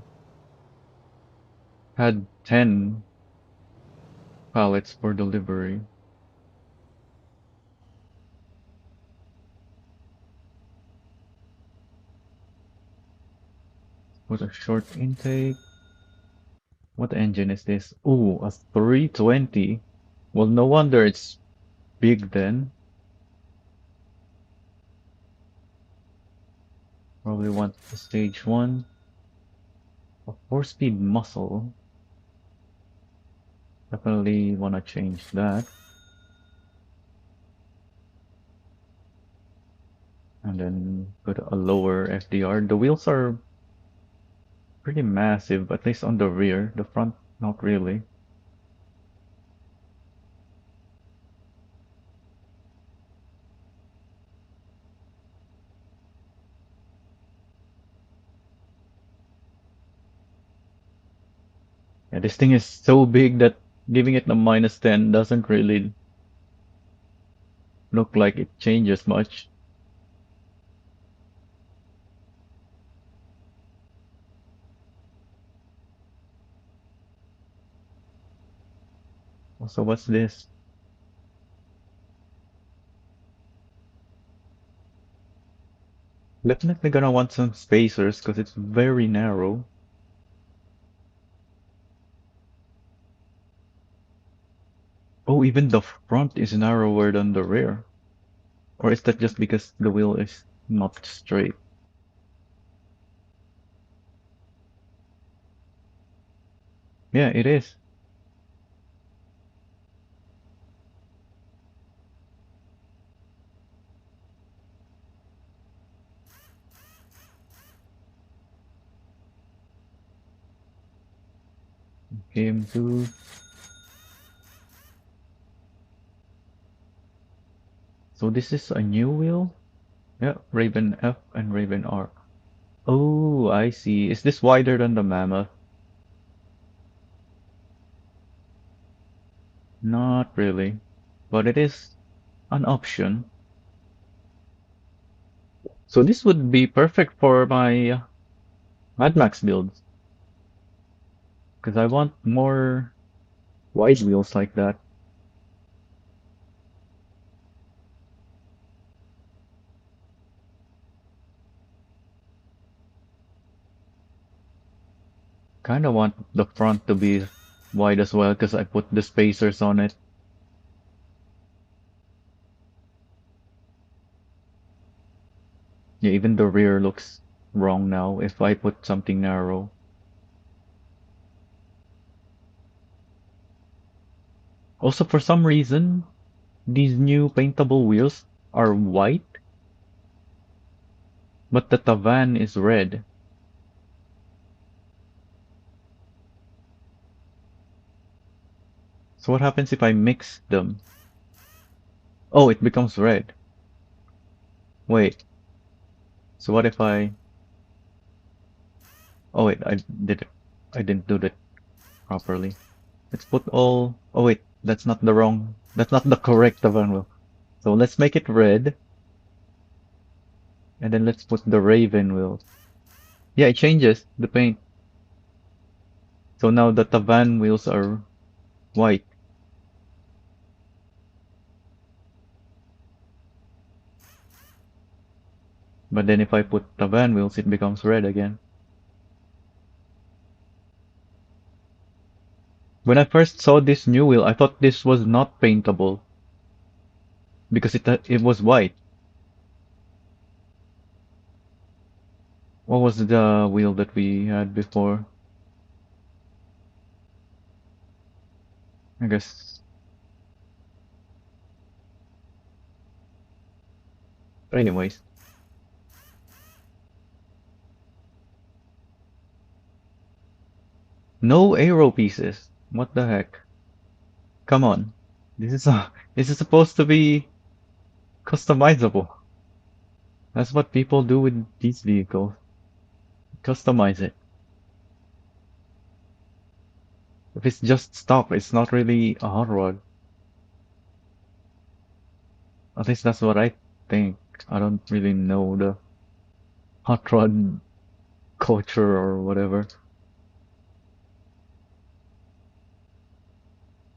had 10 pallets for delivery. With a short intake. What engine is this? Ooh, a 320. Well, no wonder it's big then. Probably want the stage 1. A 4-speed muscle. Definitely want to change that. And then put a lower FDR. The wheels are pretty massive, at least on the rear. The front, not really. Yeah, this thing is so big that giving it a -10 doesn't really look like it changes much. Also, what's this? Definitely gonna want some spacers because it's very narrow. Oh, even the front is narrower than the rear. Or is that just because the wheel is not straight? Yeah, it is. Game 2. So this is a new wheel? Yeah, Raven F and Raven R. Oh, I see. Is this wider than the Mammoth? Not really. But it is an option. So this would be perfect for my Mad Max builds. Because I want more wide wheels like that. Kinda want the front to be wide as well because I put the spacers on it. Yeah, even the rear looks wrong now if I put something narrow. Also, for some reason, these new paintable wheels are white, but the tavan is red. So what happens if I mix them? Oh, it becomes red. Wait. So what if Oh wait, did it. I didn't do that properly. Let's put all. Oh wait, that's not the wrong. That's not the correct Tavan wheel. So let's make it red, and then let's put the Raven wheel. Yeah, it changes the paint. So now the Tavan wheels are white. But then if I put Tavan wheels, it becomes red again. When I first saw this new wheel, I thought this was not paintable because it was white. What was the wheel that we had before? I guess. Anyways, no aero pieces. What the heck? Come on. This is supposed to be customizable. That's what people do with these vehicles. Customize it. If it's just stock, it's not really a hot rod. At least that's what I think. I don't really know the hot rod culture or whatever.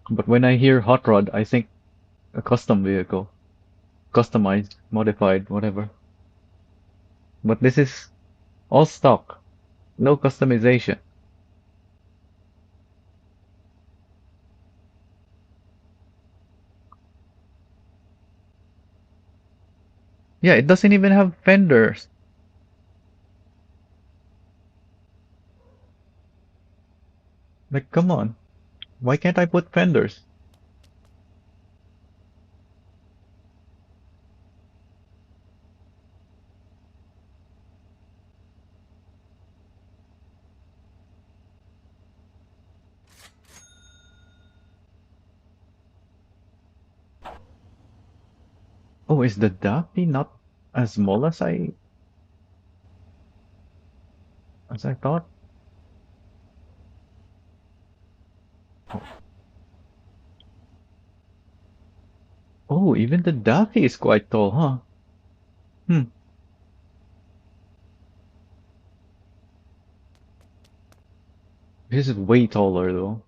But when I hear hot rod, I think a custom vehicle. Customized, modified, whatever. But this is all stock. No customization. Yeah, it doesn't even have fenders. Like, come on. Why can't I put fenders? Oh, is the daffy not as small as I thought? Oh, even the daffy is quite tall, huh? Hmm. This is way taller though.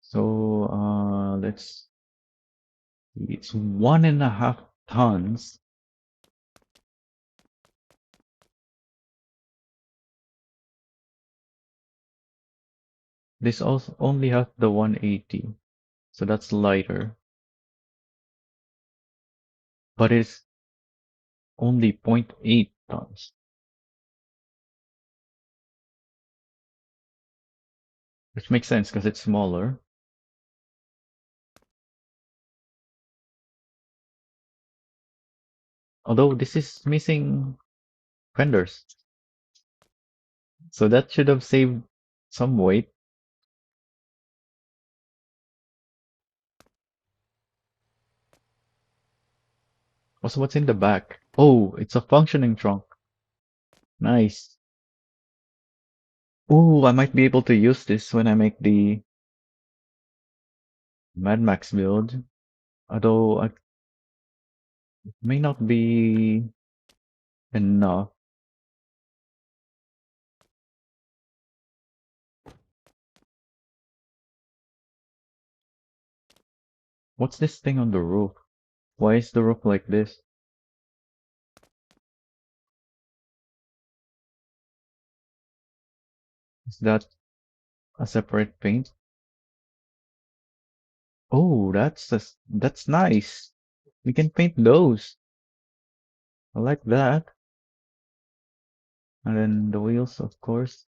So, let's see. It's 1.5 tons. This also only has the 180, so that's lighter. But it's only zero point 0.8 tons, which makes sense because it's smaller. Although this is missing fenders, so that should have saved some weight. Also, what's in the back? Oh, it's a functioning trunk. Nice. Oh, I might be able to use this when I make the Mad Max build. Although it may not be enough. What's this thing on the roof? Why is the roof like this? Is that a separate paint? Oh, that's nice. We can paint those. I like that. And then the wheels, of course.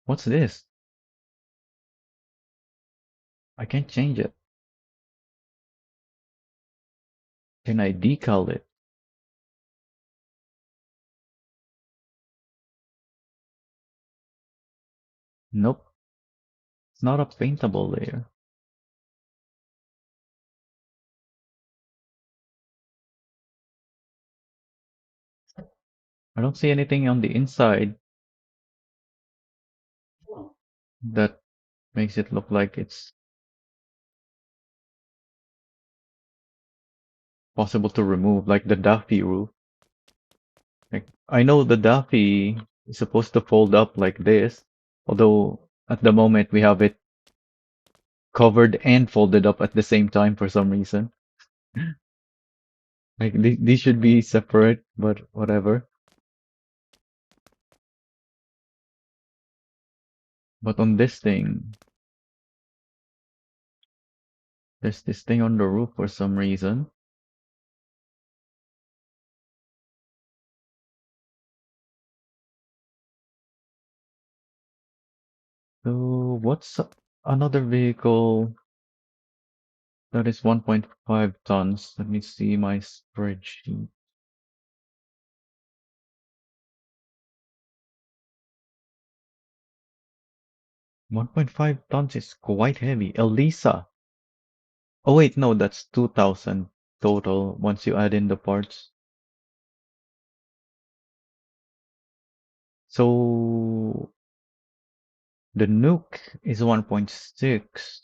What's this? I can't change it. Can I decal it? Nope. It's not a paintable layer. I don't see anything on the inside that makes it look like it's possible to remove, like the daffy roof. Like, I know the daffy is supposed to fold up like this, although at the moment we have it covered and folded up at the same time for some reason. Like these should be separate, but whatever. But on this thing, there's this thing on the roof for some reason. So what's another vehicle that is 1.5 tons? Let me see my spreadsheet. 1.5 tons is quite heavy. Elisa. Oh wait, no, that's 2,000 total once you add in the parts. So the nuke is 1.6.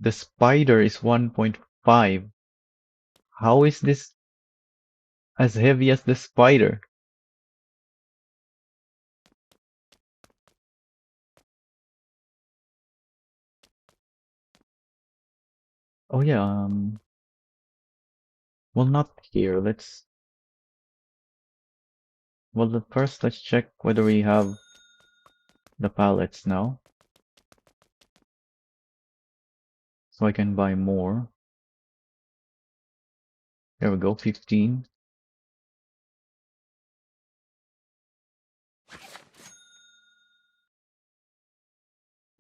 The spider is 1.5. How is this as heavy as the spider? Oh yeah, well not here. First let's check whether we have the pallets now. So I can buy more. There we go, 15.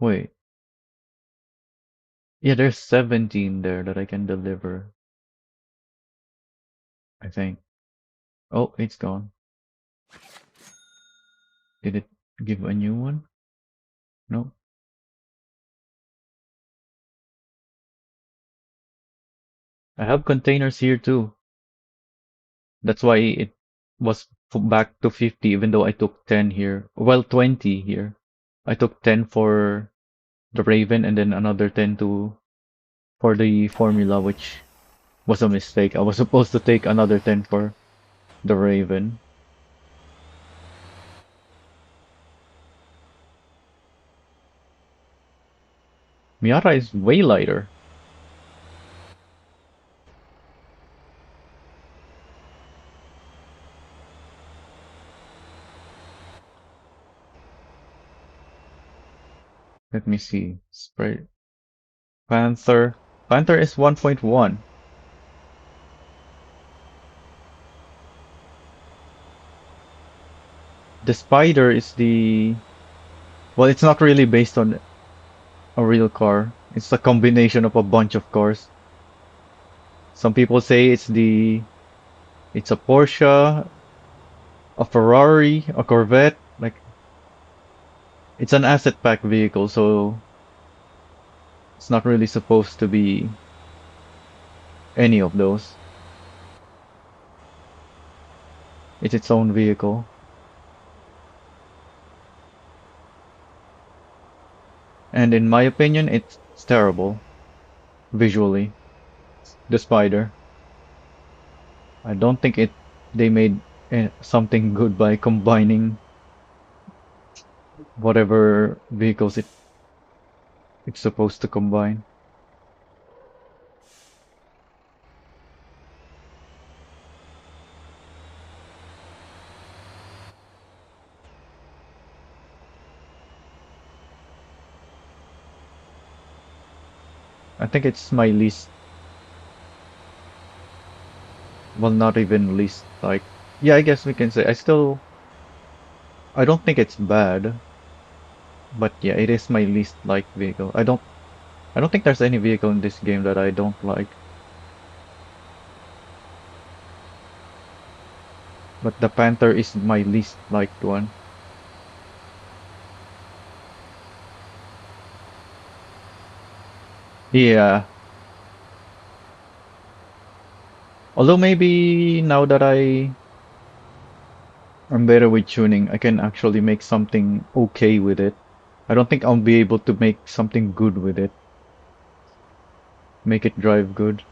Wait, yeah, there's 17 there that I can deliver, I think. Oh, it's gone. Did it give a new one? No. I have containers here too. That's why it was back to 50 even though I took 10 here. Well, 20 here. I took 10 for the Raven and then another 10 for the formula, which was a mistake. I was supposed to take another 10 for the Raven. Miata is way lighter. Let me see. Spray Panther. Panther is 1.1. The Spider is the... Well, it's not really based on a real car. It's a combination of a bunch of cars. Some people say it's a Porsche, a Ferrari, a Corvette. Like, it's an asset pack vehicle, so it's not really supposed to be any of those. It's its own vehicle. And in my opinion, it's terrible visually. The Spider. I don't think they made something good by combining whatever vehicles it it's supposed to combine. I think it's my least, well, not even least, like, yeah, I guess we can say I don't think it's bad, but yeah, it is my least liked vehicle. I don't think there's any vehicle in this game that I don't like, but the Panther is my least liked one. Yeah, although maybe now that I'm better with tuning, I can actually make something okay with it. I don't think I'll be able to make something good with it, make it drive good.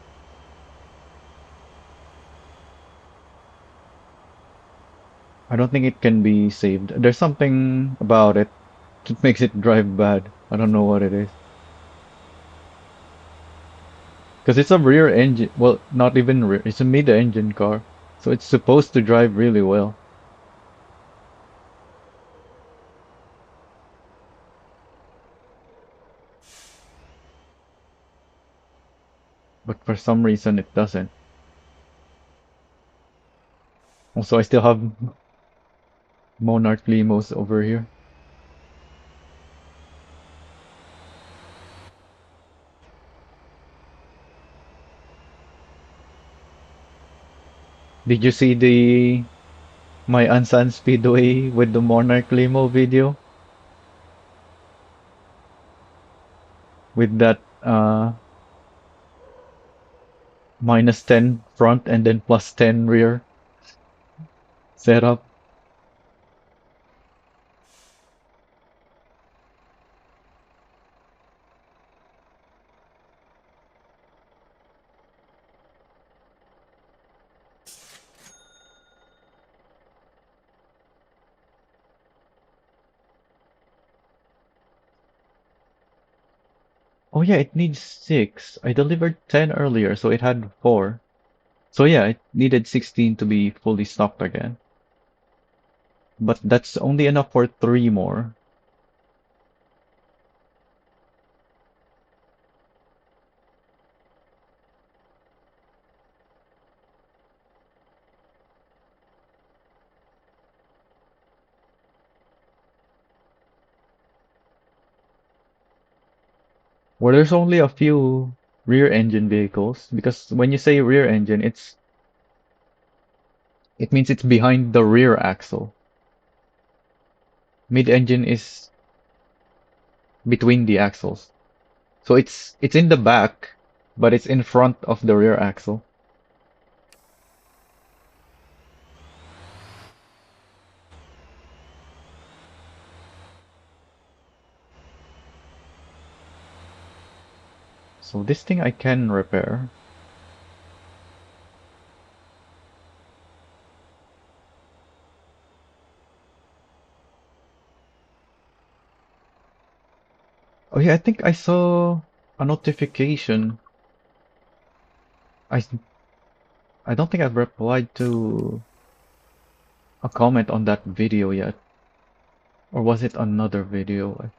I don't think it can be saved. There's something about it that makes it drive bad. I don't know what it is. Because it's a rear engine, well, not even rear, it's a mid-engine car. So it's supposed to drive really well. But for some reason it doesn't. Also, I still have Monarch limos over here. Did you see the my Ansan Speedway with the Monarch limo video? With that -10 front and then +10 rear setup. Oh yeah, it needs 6. I delivered 10 earlier, so it had 4. So yeah, it needed 16 to be fully stocked again. But that's only enough for 3 more. Well, there's only a few rear engine vehicles because when you say rear engine, it means it's behind the rear axle. Mid engine is between the axles. So it's in the back, but it's in front of the rear axle. So this thing I can repair. Oh yeah, I think I saw a notification. I I don't think I've replied to a comment on that video yet. Or was it another video?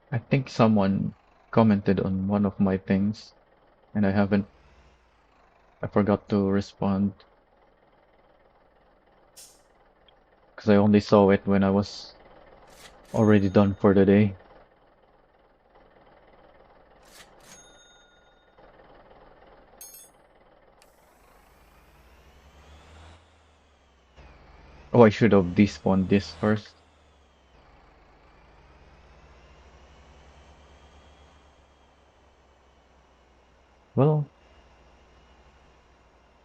I think someone commented on one of my things and I forgot to respond because I only saw it when I was already done for the day. Oh, I should have despawned this first. Well,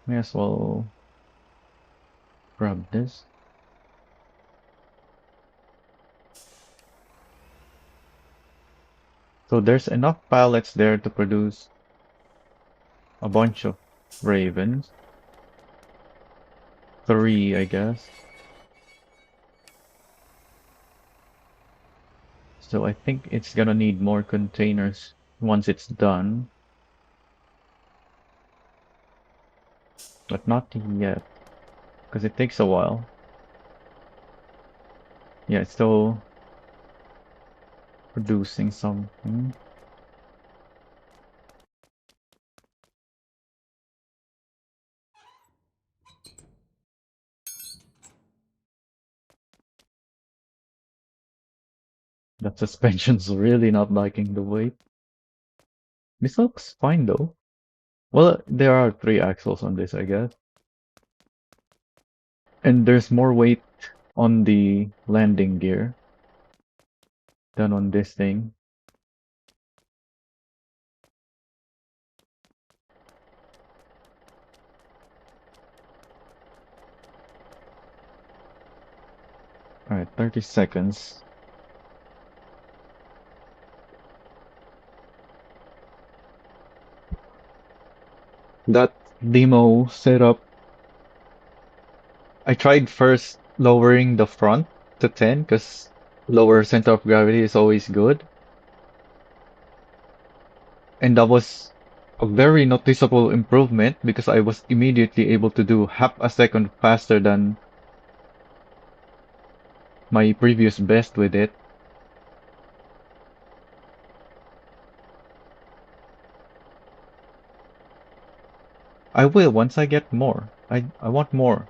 may as well grab this. So there's enough pallets there to produce a bunch of ravens. 3, I guess. So I think it's gonna need more containers once it's done, but not yet, because it takes a while. Yeah, it's still producing something. That suspension's really not liking the weight. This looks fine though. Well, there are 3 axles on this, I guess. And there's more weight on the landing gear than on this thing. Alright, 30 seconds. That demo setup, I tried first lowering the front to 10 because lower center of gravity is always good. And that was a very noticeable improvement because I was immediately able to do half a second faster than my previous best with it. I will once I get more. I want more.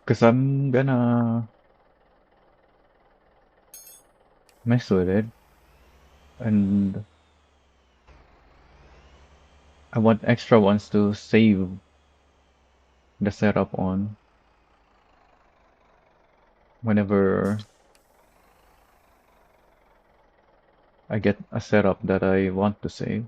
Because I'm gonna mess with it. And I want extra ones to save the setup on whenever I get a setup that I want to save.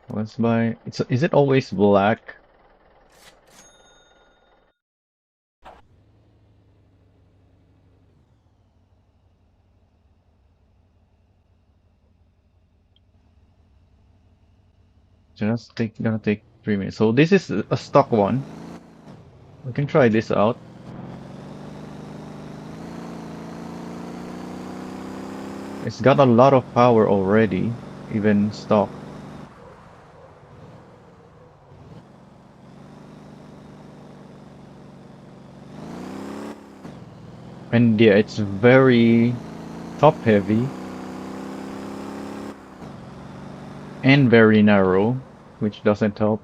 Once by is it always black? Gonna take 3 minutes. So this is a stock one. We can try this out. It's got a lot of power already, even stock. And yeah, it's very top heavy and very narrow, which doesn't help.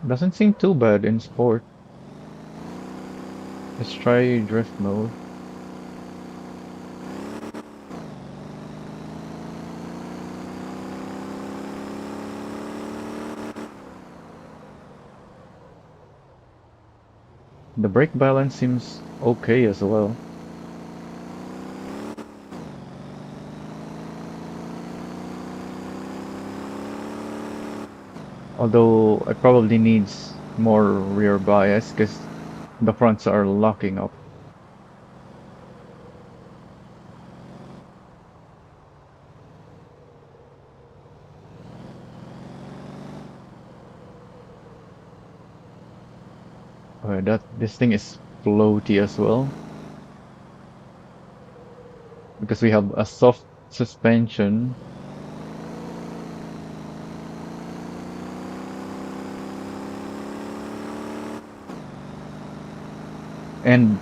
Doesn't seem too bad in sport. Let's try drift mode. The brake balance seems okay as well. Although it probably needs more rear bias because the fronts are locking up. That this thing is floaty as well because we have a soft suspension. And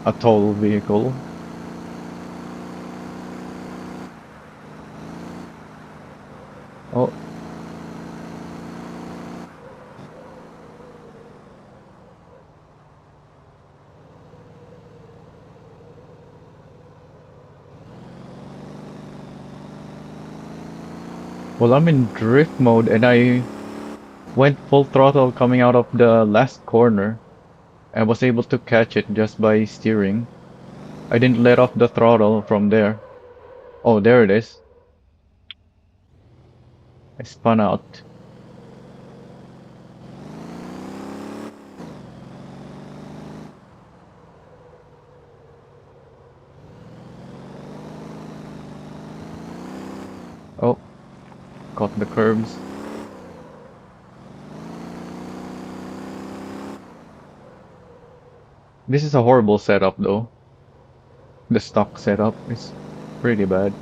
a tall vehicle. Oh, Well, I'm in drift mode and I went full throttle coming out of the last corner. I was able to catch it just by steering. I didn't let off the throttle from there. Oh, there it is. I spun out. Oh, caught the curbs. This is a horrible setup though. The stock setup is pretty bad.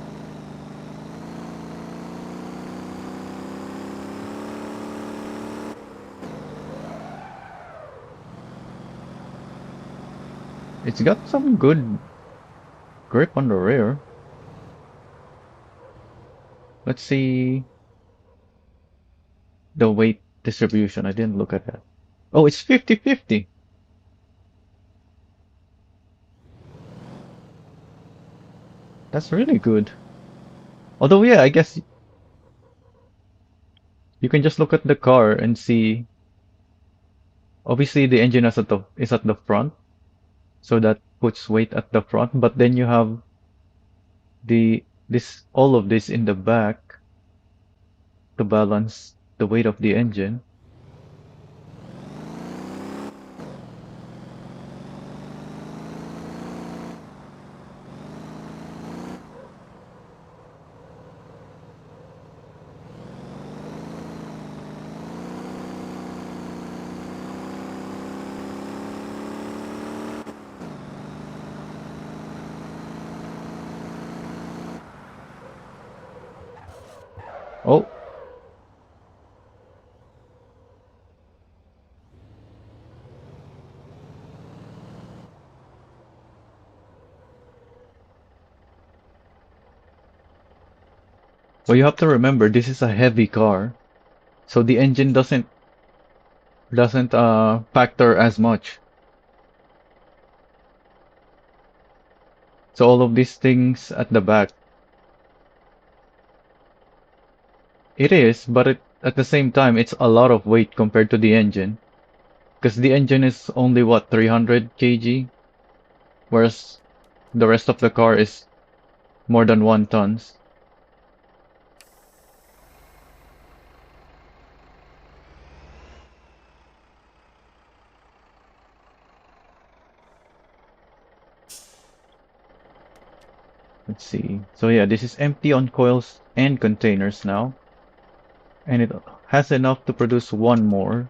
It's got some good grip on the rear. Let's see the weight distribution. I didn't look at that. Oh, it's 50-50. That's really good. Although, yeah, I guess you can just look at the car and see. Obviously, the engine is at the front, so that puts weight at the front. But then you have this all of this in the back to balance the weight of the engine. Oh, well, you have to remember this is a heavy car, so the engine doesn't factor as much. So all of these things at the back, it is, but at the same time, it's a lot of weight compared to the engine. Because the engine is only what, 300 kg, whereas the rest of the car is more than 1 tons. Let's see. So yeah, this is empty on coils and containers now. And it has enough to produce one more,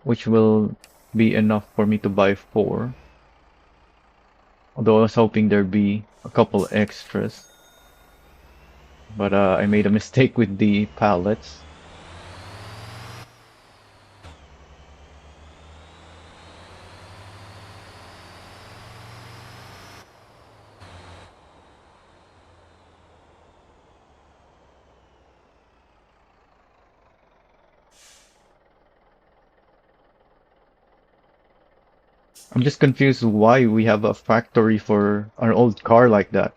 which will be enough for me to buy 4. Although I was hoping there'd be a couple extras. But I made a mistake with the pallets. I'm just confused why we have a factory for an old car like that.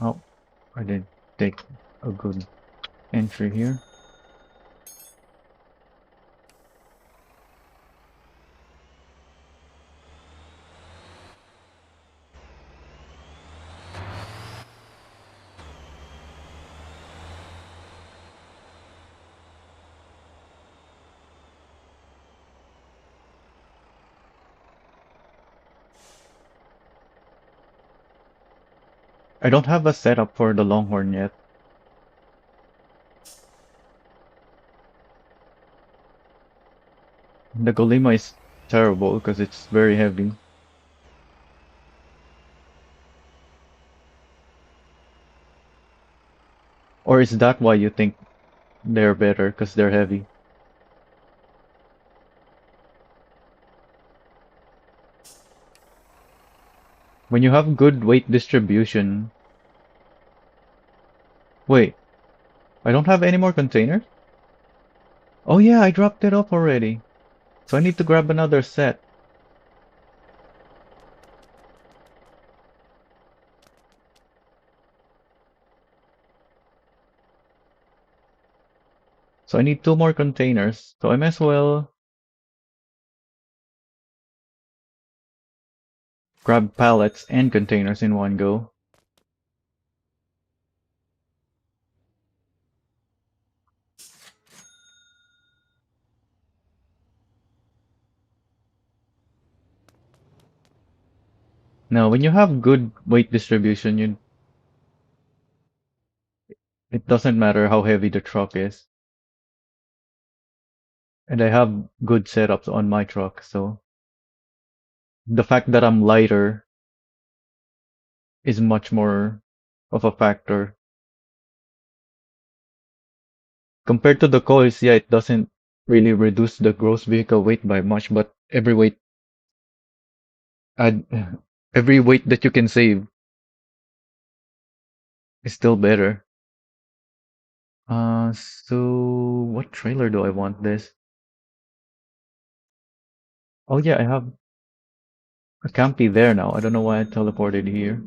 Oh, I didn't take a good entry here. I don't have a setup for the Longhorn yet. The Golima is terrible because it's very heavy. Or is that why you think they're better because they're heavy? When you have good weight distribution... Wait, I don't have any more containers? Oh yeah, I dropped it off already. So I need to grab another set. So I need 2 more containers. So I may as well grab pallets and containers in one go. Now, when you have good weight distribution, it doesn't matter how heavy the truck is. And I have good setups on my truck, so the fact that I'm lighter is much more of a factor. Compared to the coils, yeah, it doesn't really reduce the gross vehicle weight by much, but add, every weight that you can save is still better. So what trailer do I want this? Oh yeah, I have a campy there now. I don't know why I teleported here.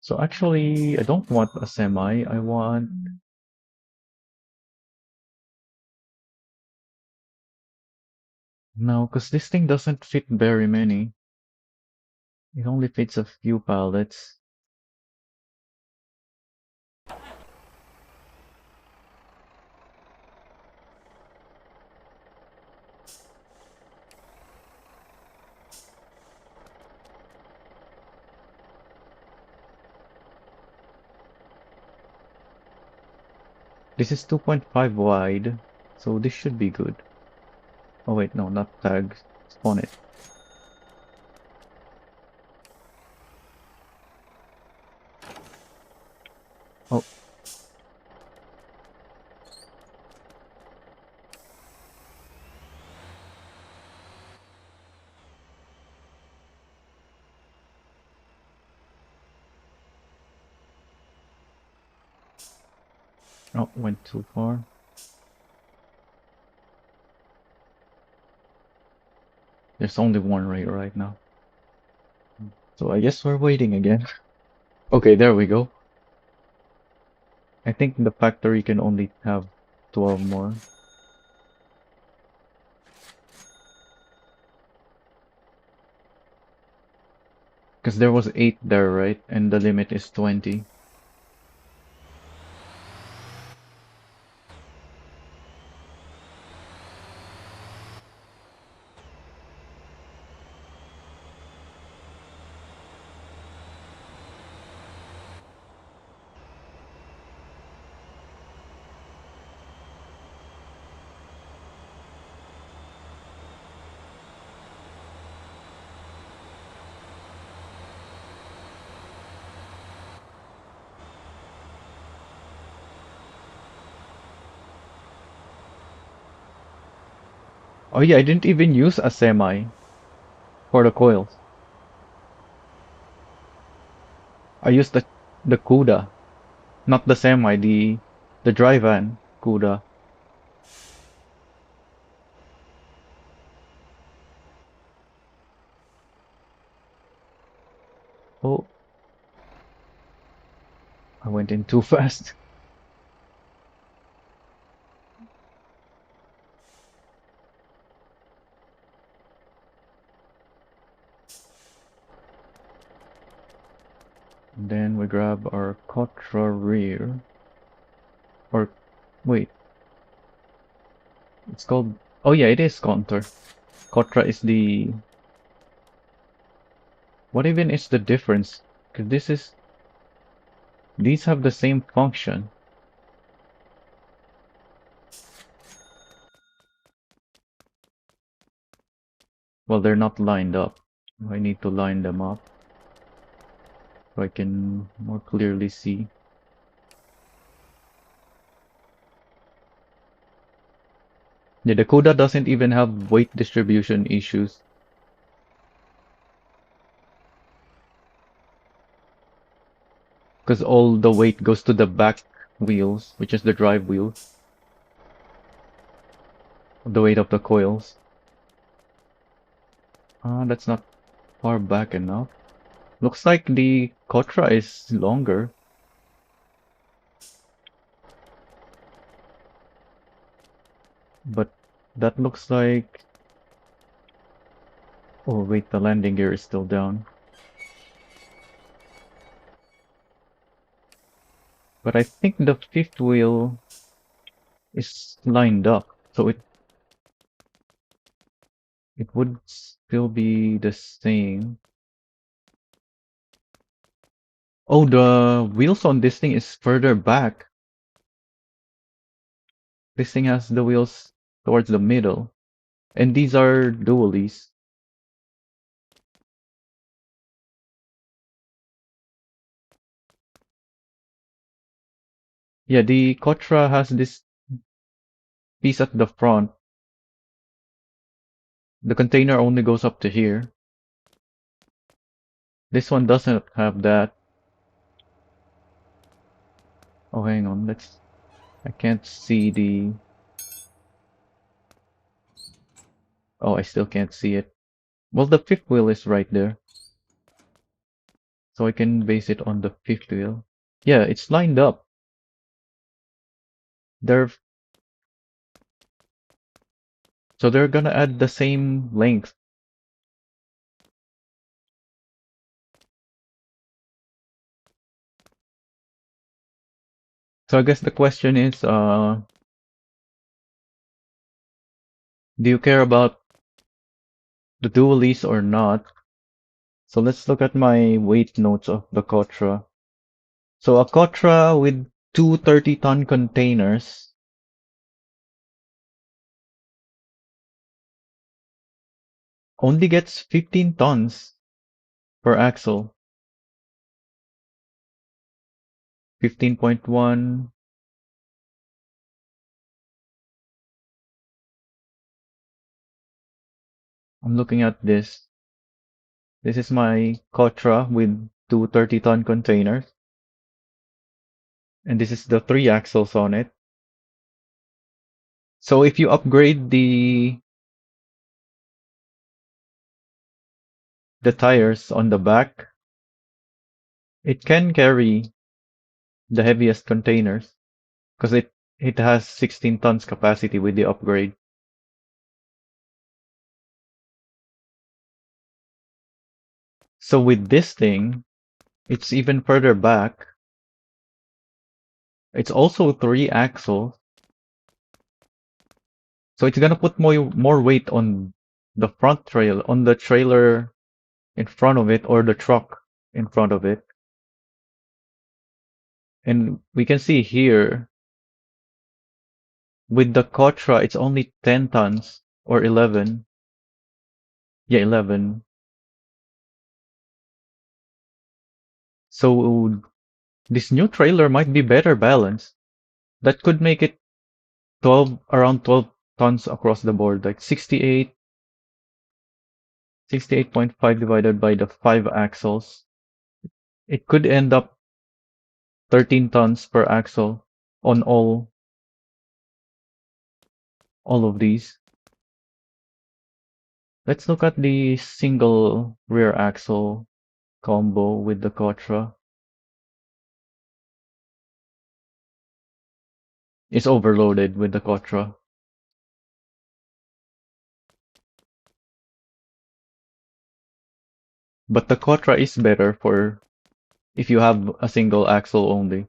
So actually, I don't want a semi. I want no, because this thing doesn't fit very many. It only fits a few pallets. This is 2.5 wide, so this should be good. Oh wait, no, not tag. Spawn it. Oh, oh, went too far. There's only one right now. So I guess we're waiting again. Okay, there we go. I think the factory can only have 12 more. Because there was 8 there, right? And the limit is 20. Oh yeah, I didn't even use a semi for the coils. I used the CUDA, not the semi, the dry van CUDA. Oh, I went in too fast. And then we grab our Contra rear. Or, wait, it's called... Oh yeah, it is Contour. Contra is the... What even is the difference? Because this is... These have the same function. Well, they're not lined up. I need to line them up so I can more clearly see. Yeah, the CUDA doesn't even have weight distribution issues. Because all the weight goes to the back wheels, which is the drive wheel. The weight of the coils. That's not far back enough. Looks like the Kotra is longer. But that looks like... Oh wait, the landing gear is still down. But I think the fifth wheel is lined up, so it would still be the same. Oh, the wheels on this thing is further back. This thing has the wheels towards the middle. And these are dualies. Yeah, the Kotra has this piece at the front. The container only goes up to here. This one doesn't have that. Oh, hang on. I can't see the... Oh, I still can't see it. Well, the fifth wheel is right there. So I can base it on the fifth wheel. Yeah, it's lined up. They're So they're gonna add the same length. So I guess the question is, do you care about the dualies or not? So let's look at my weight notes of the Kotra. So a Kotra with two 30-ton containers only gets 15 tons per axle. 15.1. I'm looking at this. This is my Kotra with two 30-ton containers. And this is the three axles on it. So if you upgrade the tires on the back, it can carry the heaviest containers because it has 16 tons capacity with the upgrade. So with this thing, it's even further back. It's also three axles, so it's gonna put more weight on the on the trailer in front of it or the truck in front of it. And we can see here with the Kotra, it's only 10 tons or 11. Yeah, 11. So this new trailer might be better balanced. That could make it around 12 tons across the board, like 68.5 divided by the 5 axles. It could end up 13 tons per axle on all of these. Let's look at the single rear axle combo with the Kotra. It's overloaded with the Kotra. But the Kotra is better for if you have a single axle only.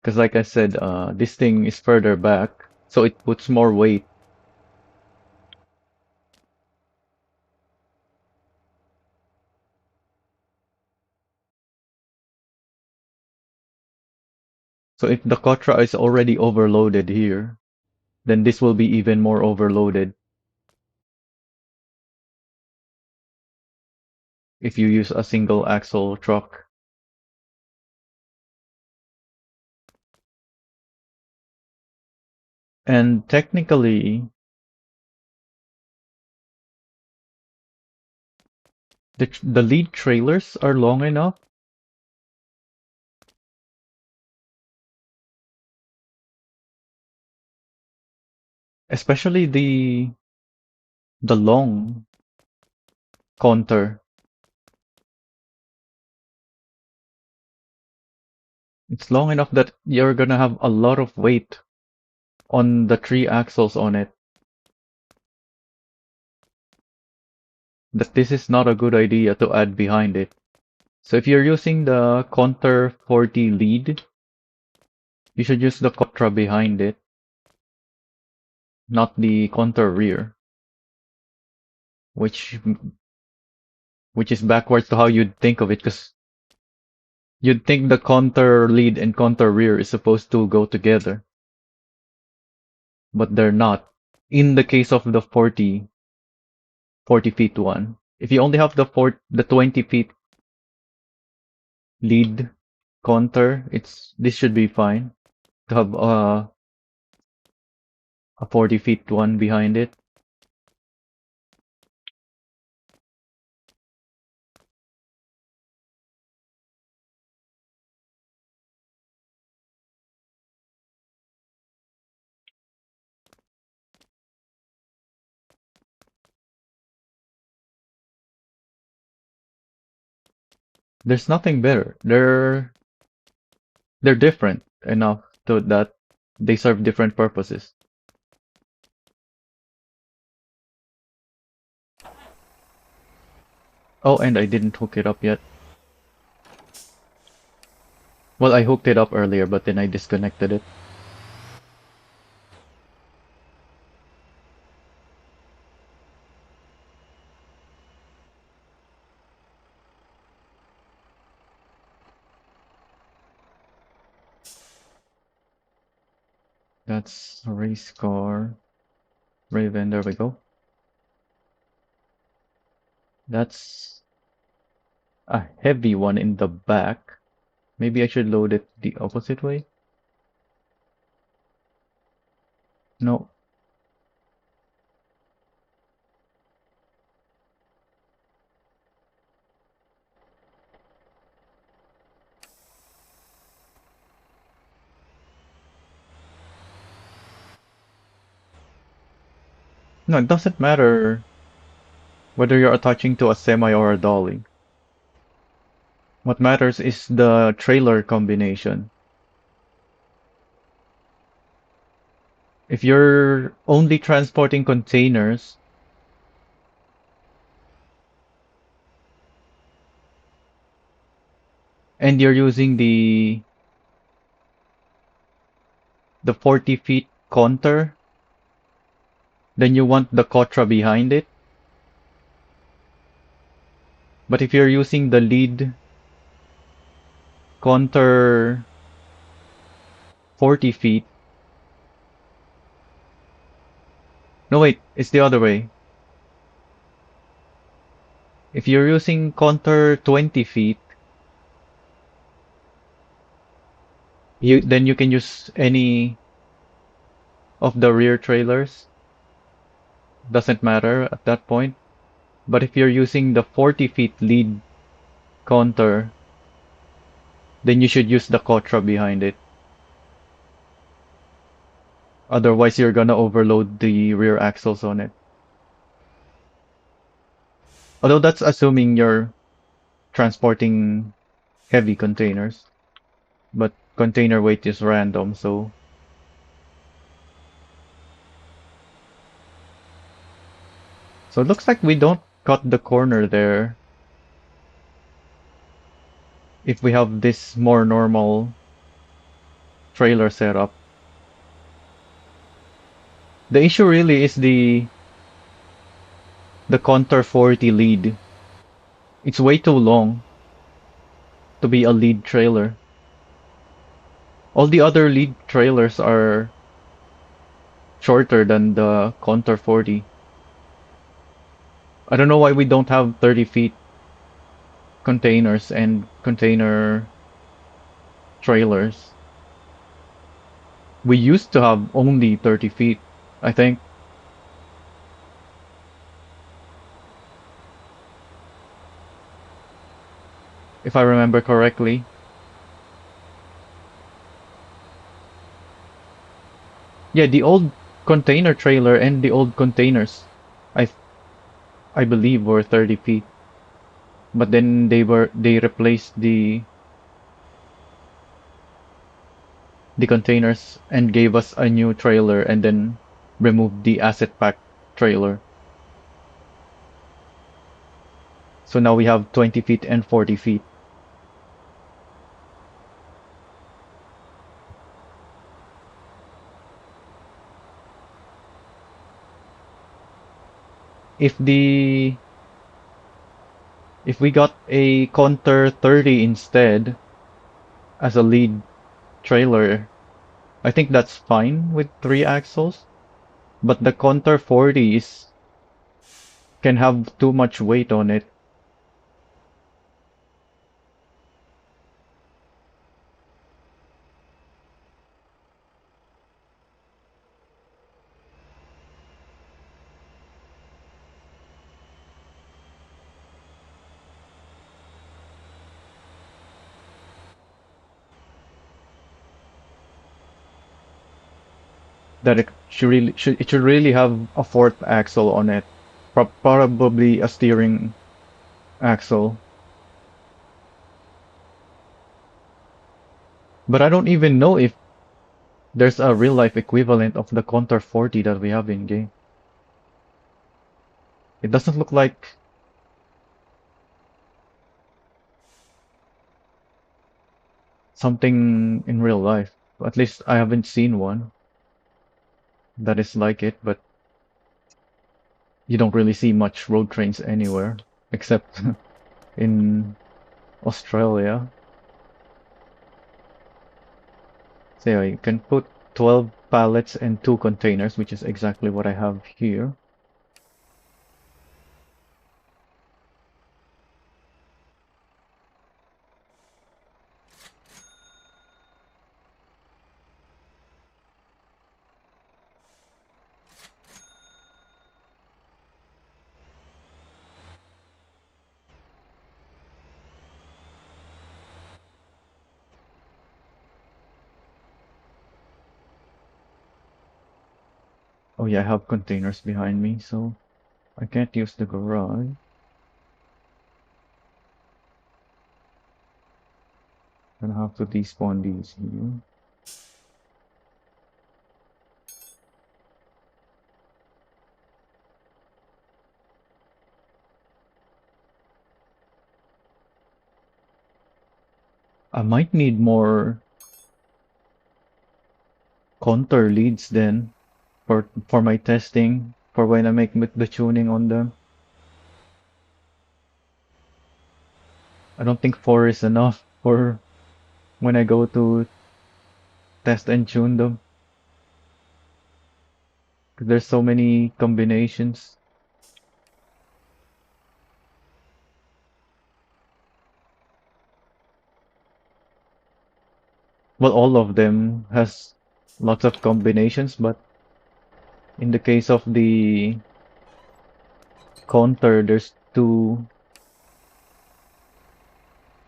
Because like I said, this thing is further back, so it puts more weight. So if the Kotra is already overloaded here, then this will be even more overloaded if you use a single axle truck. And technically, the lead trailers are long enough, especially the long contour. It's long enough that you're gonna have a lot of weight on the 3 axles on it that this is not a good idea to add behind it. So if you're using the Contour 40 lead, you should use the Contra behind it, not the Contour rear, which is backwards to how you'd think of it, because you'd think the Contour lead and Contour rear is supposed to go together, but they're not. In the case of the 40 feet one, if you only have the 20 feet lead Contour, this should be fine to have a 40 feet one behind it. There's nothing better. They're different enough so that they serve different purposes. Oh, and I didn't hook it up yet. Well, I hooked it up earlier, but then I disconnected it. That's a race car. Raven, there we go. That's a heavy one in the back. Maybe I should load it the opposite way? No. No, it doesn't matter whether you're attaching to a semi or a dolly. What matters is the trailer combination. If you're only transporting containers, and you're using the 40 feet contour, then you want the Kotra behind it. But if you're using the lead contour 40 feet, no wait, it's the other way. If you're using contour 20 feet, then you can use any of the rear trailers. Doesn't matter at that point. But if you're using the 40 feet lead contour, then you should use the Kotra behind it. Otherwise, you're gonna overload the rear axles on it. Although that's assuming you're transporting heavy containers. But container weight is random, so... So it looks like we don't cut the corner there. If we have this more normal trailer setup. The issue really is the Contour 40 lead. It's way too long to be a lead trailer. All the other lead trailers are shorter than the Contour 40. I don't know why we don't have 30 feet containers and container trailers. We used to have only 30 feet, I think. If I remember correctly. Yeah, the old container trailer and the old containers, I I believe were 30 feet. But then they replaced the the containers and gave us a new trailer and then removed the asset pack trailer. So now we have 20 feet and 40 feet. If the if we got a Contour 30 instead as a lead trailer, I think that's fine with three axles. But the Contour 40 is can have too much weight on it. That it should really have a fourth axle on it. Probably a steering axle. But I don't even know if there's a real life equivalent of the Contour 40 that we have in game. It doesn't look like something in real life. At least I haven't seen one that is like it, but you don't really see much road trains anywhere except in Australia. So yeah, you can put 12 pallets and 2 containers, which is exactly what I have here. Oh yeah, I have containers behind me, so I can't use the garage. Gonna have to despawn these here. I might need more contour leads then for my testing for when I make the tuning on them. I don't think 4 is enough for when I go to test and tune them. 'Cause there's so many combinations. Well, all of them has lots of combinations, but in the case of the contour, there's two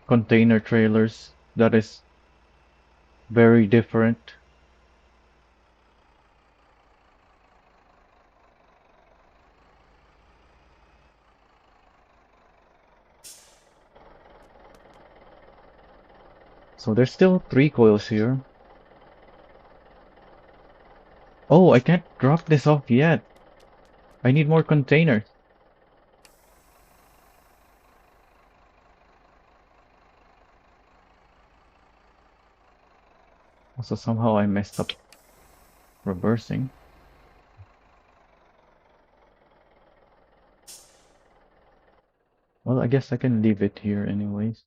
container trailers that is very different. So there's still 3 coils here. Oh, I can't drop this off yet. I need more containers. Also, somehow I messed up reversing. Well, I guess I can leave it here anyways.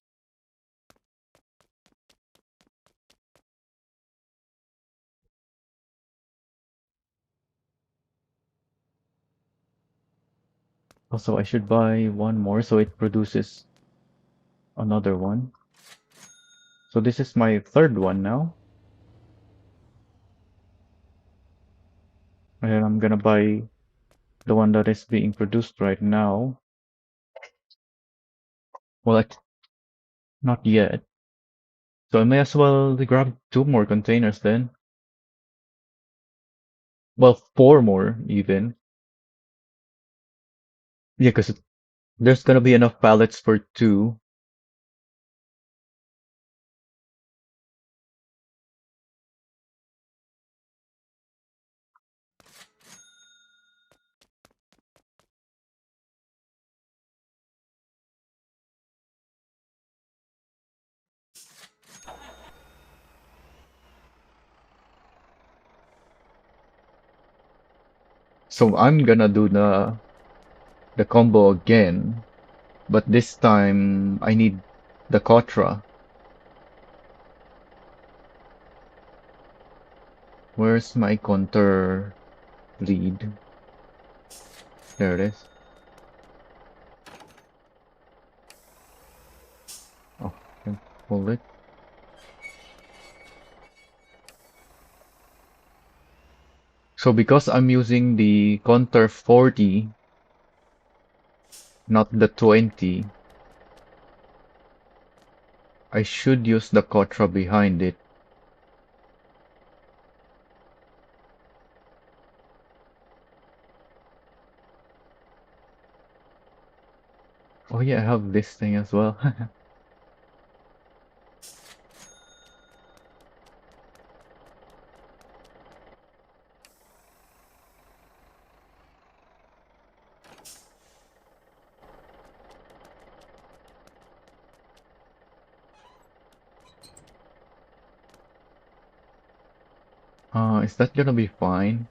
Also, I should buy one more so it produces another one. So this is my third one now. And I'm gonna buy the one that is being produced right now. Well, not yet. So I may as well grab 2 more containers then. Well, 4 more even. Yeah, because there's gonna be enough pallets for 2. So I'm gonna do the combo again, but this time I need the Kotra. Where's my counter lead? There it is. Oh, can pull it. So because I'm using the counter 40, not the 20, I should use the Kotra behind it. Oh yeah, I have this thing as well. Is that gonna be fine?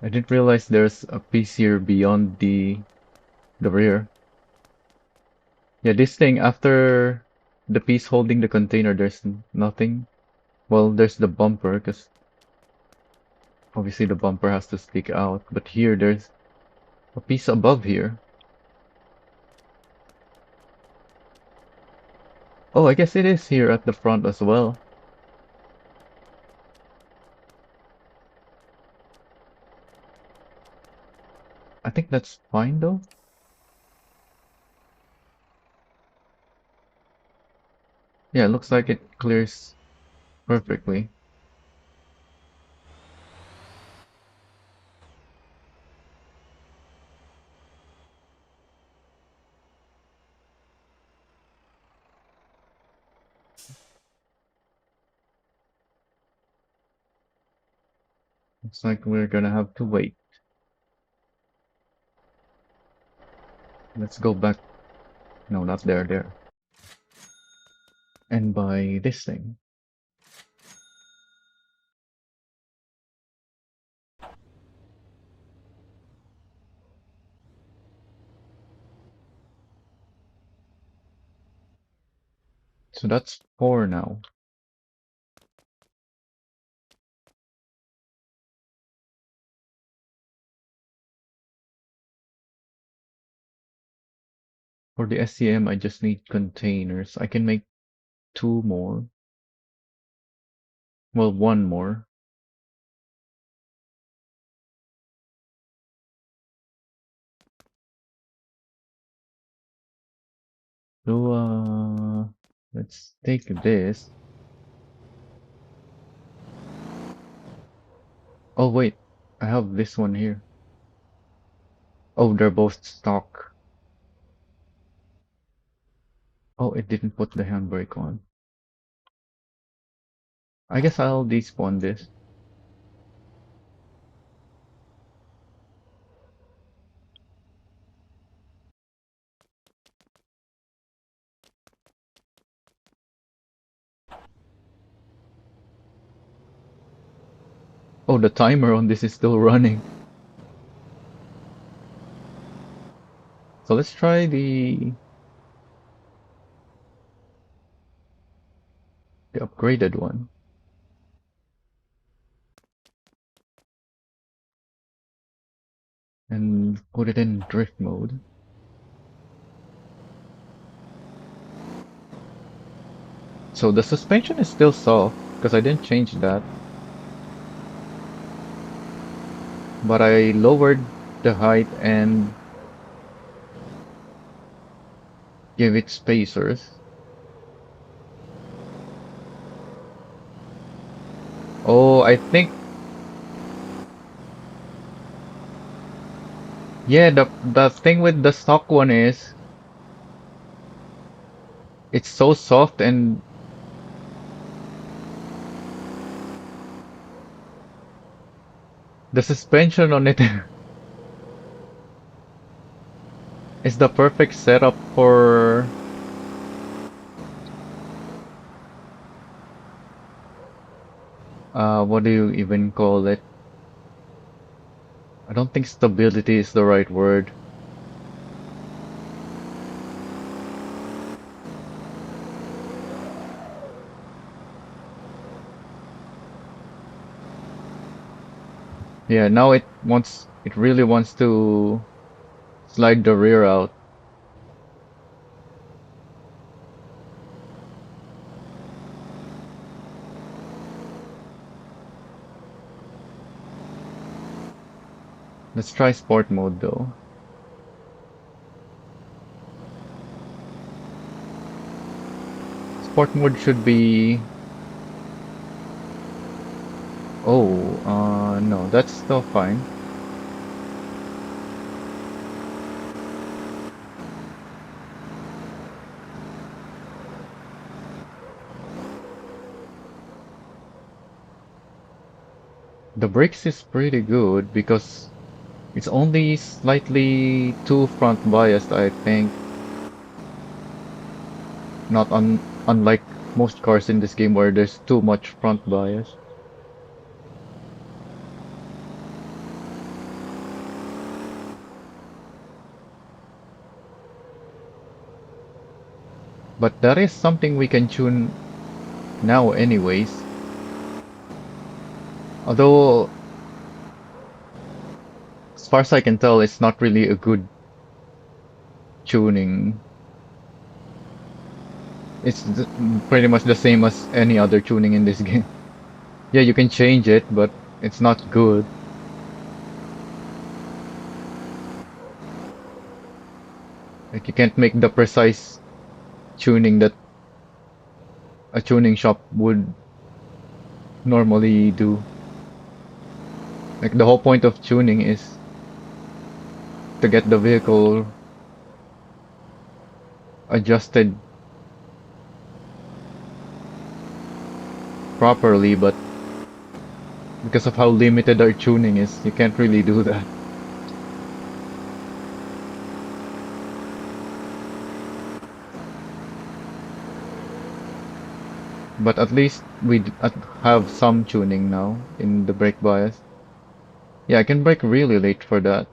I didn't realize there's a piece here beyond the rear. Yeah, this thing after the piece holding the container, there's nothing. Well, there's the bumper, because obviously the bumper has to stick out. But here, there's a piece above here. Oh, I guess it is here at the front as well. I think that's fine though. Yeah, it looks like it clears perfectly. Looks like we're gonna have to wait. Let's go back. No, not there, there. And buy this thing. So that's 4 now. For the SCM, I just need containers. I can make 2 more. Well, 1 more. So, let's take this. Oh, wait. I have this one here. Oh, they're both stock. Oh, it didn't put the handbrake on. I guess I'll despawn this. Oh, the timer on this is still running. So let's try the upgraded one. And put it in drift mode. So the suspension is still soft, because I didn't change that. But I lowered the height and gave it spacers. Oh, I think, yeah, the thing with the stock one is it's so soft and the suspension on it is the perfect setup for what do you even call it? I don't think stability is the right word. Yeah, now it really wants to slide the rear out. Let's try sport mode though. Sport mode should be... Oh, no, that's still fine. The brakes is pretty good because it's only slightly too front biased, I think. Not unlike most cars in this game where there's too much front bias. But that is something we can tune now anyways. Although, as far as I can tell, it's not really a good tuning. It's pretty much the same as any other tuning in this game. Yeah, you can change it, but it's not good. Like you can't make the precise tuning that a tuning shop would normally do. Like the whole point of tuning is to get the vehicle adjusted properly, but because of how limited our tuning is, you can't really do that. But at least have some tuning now in the brake bias. Yeah, I can brake really late for that.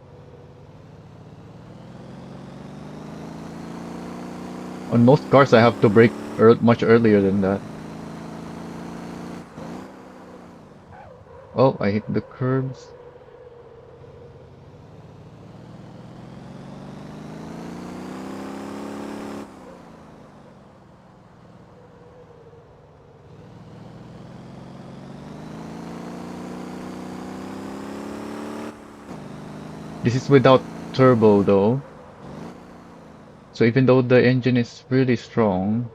On most cars, I have to brake much earlier than that. Oh, I hit the curbs. This is without turbo though. So even though the engine is really strong,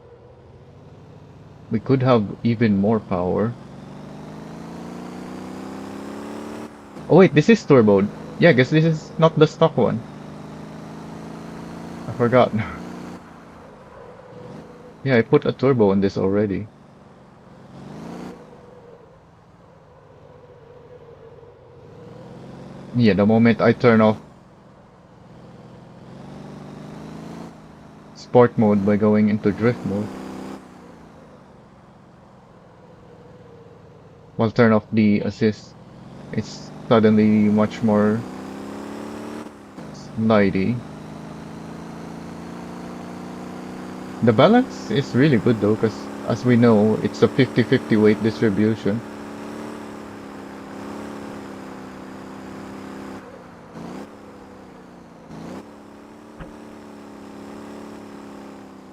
we could have even more power. Oh wait, this is turboed. Yeah, I guess this is not the stock one. I forgot. Yeah, I put a turbo on this already. Yeah, the moment I turn off sport mode by going into drift mode, while turn off the assist, it's suddenly much more slidey. The balance is really good though, because as we know, it's a 50-50 weight distribution.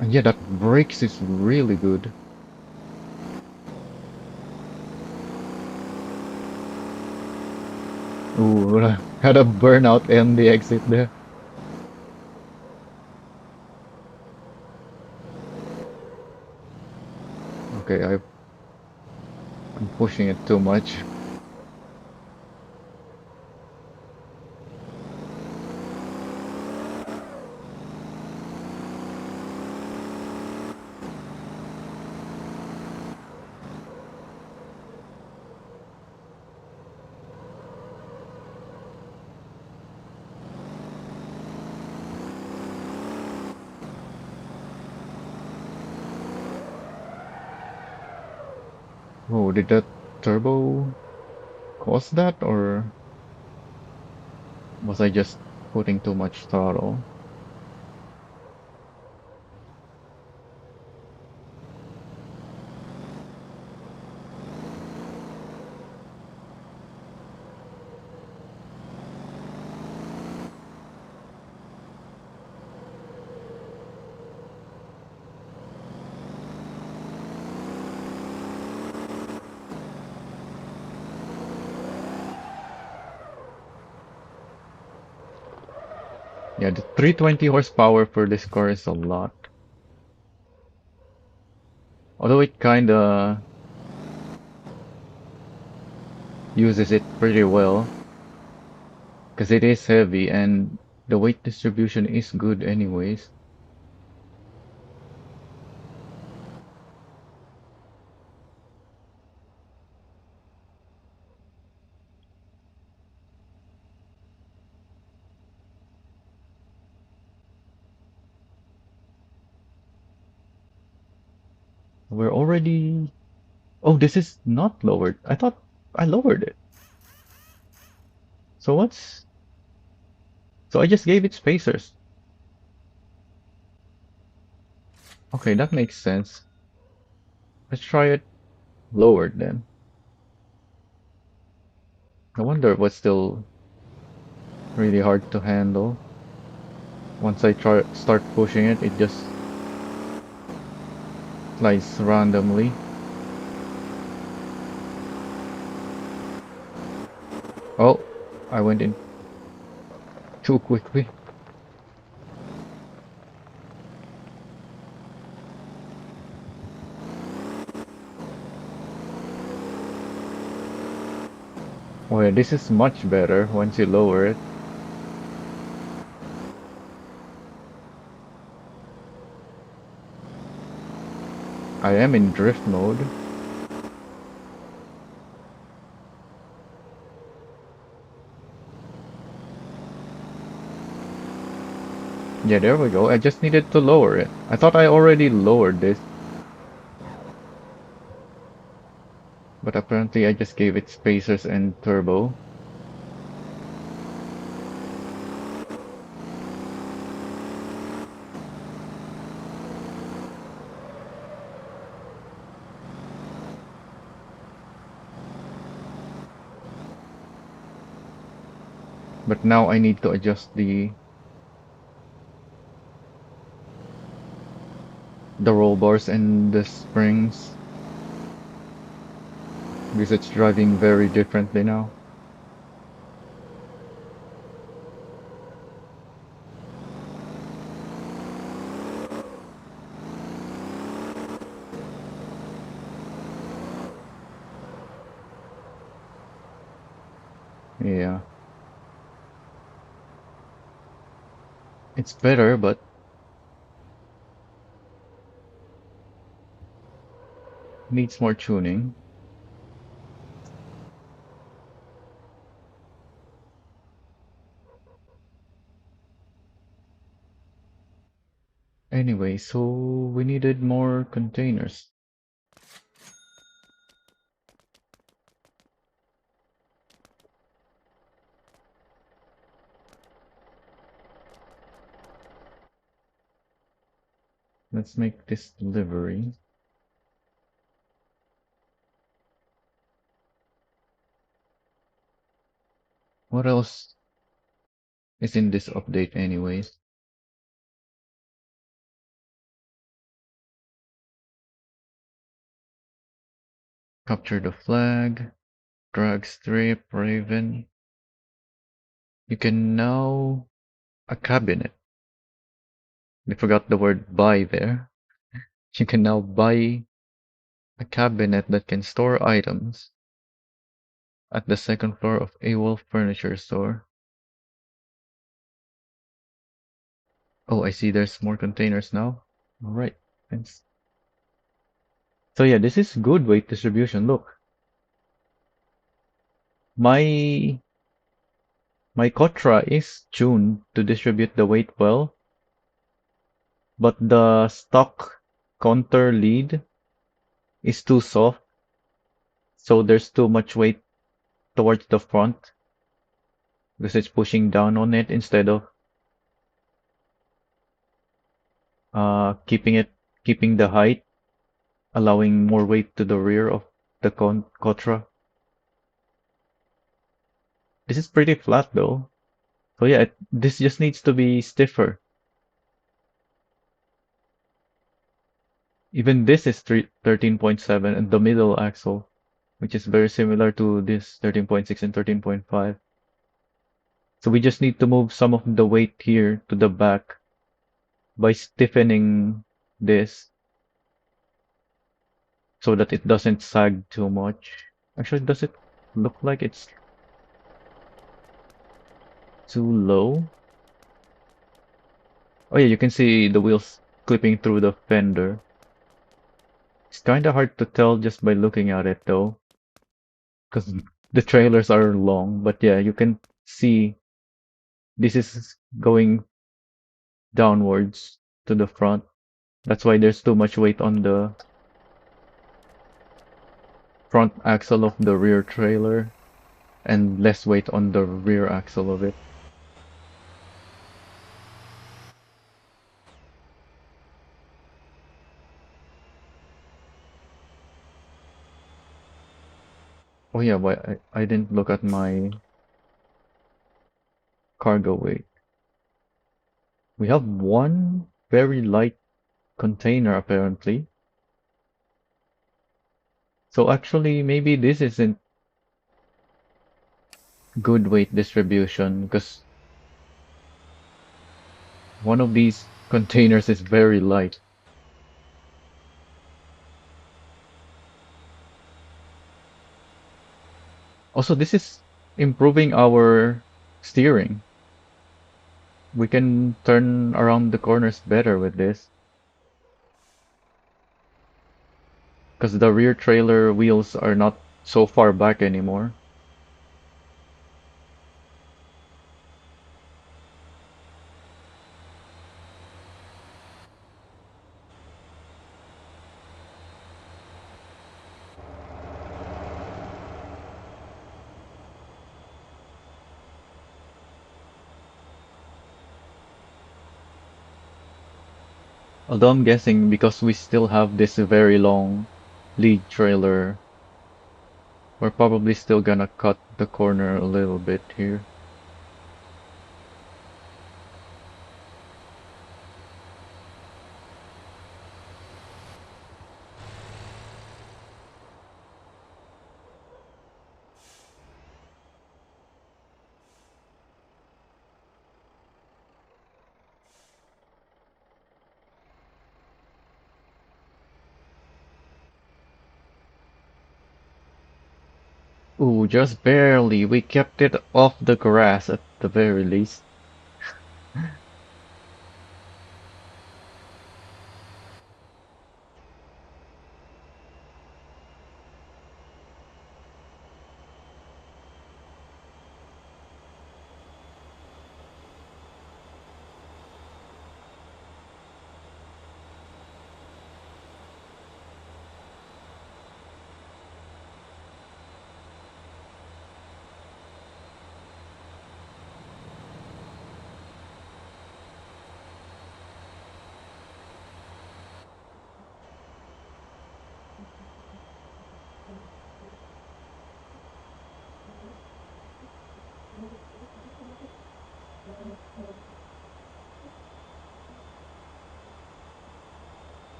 And yeah, that brakes is really good. Ooh, had a burnout in the exit there. Okay, I'm pushing it too much. Oh, did that turbo cause that or? Was I just putting too much throttle? Yeah, the 320 horsepower for this car is a lot. Although it kinda uses it pretty well, because it is heavy and the weight distribution is good anyways. We're already... Oh, this is not lowered. I thought I lowered it. So what's... So I just gave it spacers. Okay, that makes sense. Let's try it lowered then. I wonder what's still really hard to handle. Once I try start pushing it, it just slides randomly. Oh, I went in too quickly. Oh yeah, this is much better once you lower it. I am in drift mode. Yeah, there we go. I just needed to lower it. I thought I already lowered this, but apparently I just gave it spacers and turbo. But now I need to adjust the roll bars and the springs because it's driving very differently now. Yeah, it's better, but needs more tuning. Anyway, so we needed more containers. Let's make this delivery. What else is in this update anyways? Capture the flag, drag strip, raven. You can now a cabinet. I forgot the word buy there. You can now buy a cabinet that can store items at the second floor of AWOL Furniture Store. Oh, I see there's more containers now. Alright, thanks. So yeah, this is good weight distribution. Look, my my Kotra is tuned to distribute the weight well, but the stock counter lead is too soft, so there's too much weight towards the front. because it's pushing down on it instead of keeping the height, allowing more weight to the rear of the Contra. This is pretty flat though. So yeah, this just needs to be stiffer. Even this is 13.7 and the middle axle, which is very similar to this 13.6 and 13.5. So we just need to move some of the weight here to the back by stiffening this so that it doesn't sag too much. Actually, does it look like it's too low? Oh yeah, you can see the wheels clipping through the fender. It's kind of hard to tell just by looking at it though, because the trailers are long. But yeah, you can see this is going downwards to the front. That's why there's too much weight on the front axle of the rear trailer and less weight on the rear axle of it. Oh yeah, why I didn't look at my cargo weight. We have one very light container apparently. So actually maybe this isn't good weight distribution because one of these containers is very light. Also, this is improving our steering. We can turn around the corners better with this because the rear trailer wheels are not so far back anymore. Although I'm guessing because we still have this very long lead trailer, we're probably still gonna cut the corner a little bit here. Ooh, just barely. We kept it off the grass at the very least.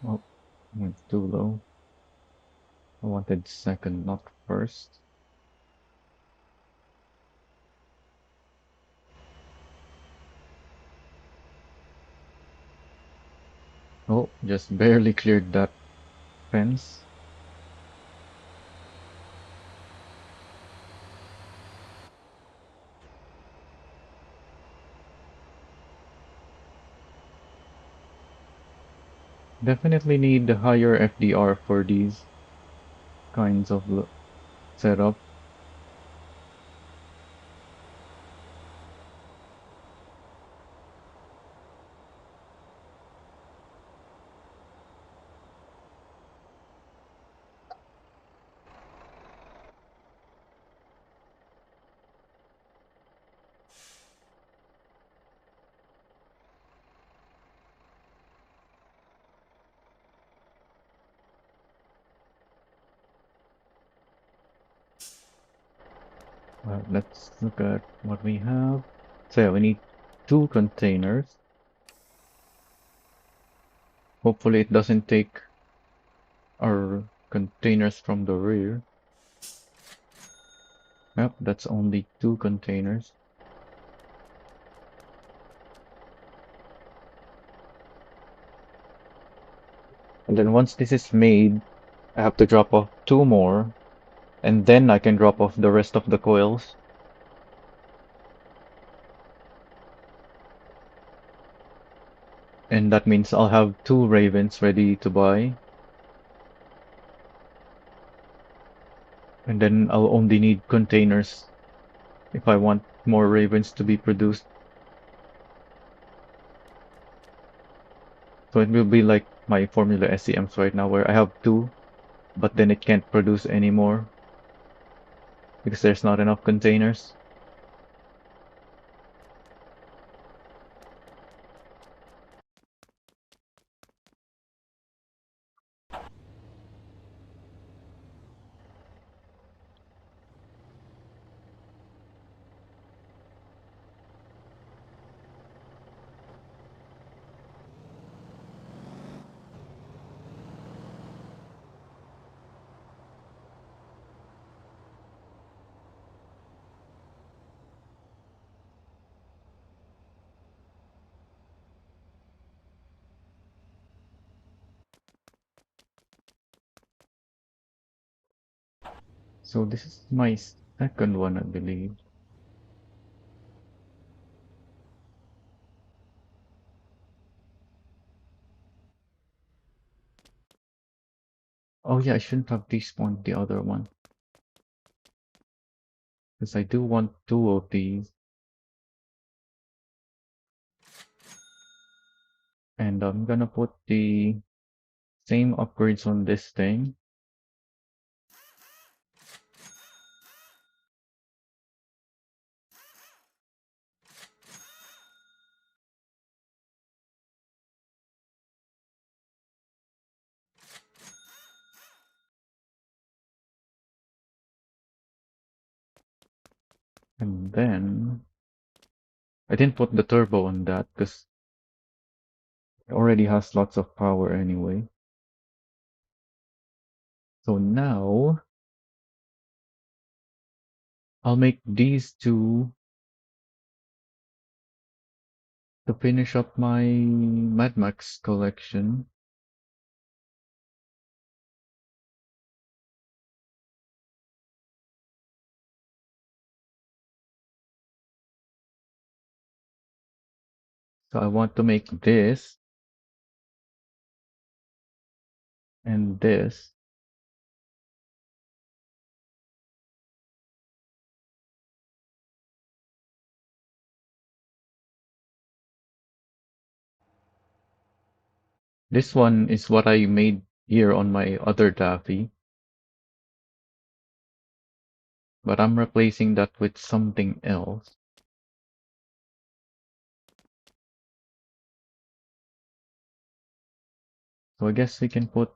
Oh, went too low. I wanted second, not first. Oh, just barely cleared that fence. Definitely need a higher FDR for these kinds of setup. Let's look at what we have. So yeah, we need two containers. Hopefully it doesn't take our containers from the rear. Yep, that's only two containers. And then once this is made, I have to drop off two more, and then I can drop off the rest of the coils. And that means I'll have two ravens ready to buy. And then I'll only need containers if I want more ravens to be produced. So it will be like my Formula SEMs right now, where I have two, but then it can't produce anymore because there's not enough containers. So this is my second one, I believe. Oh yeah, I shouldn't have despawned the other one because I do want two of these. And I'm gonna put the same upgrades on this thing. And then I didn't put the turbo on that because it already has lots of power anyway. So now I'll make these two to finish up my Mad Max collection. So I want to make this and this. This one is what I made here on my other daffy, but I'm replacing that with something else. So I guess we can put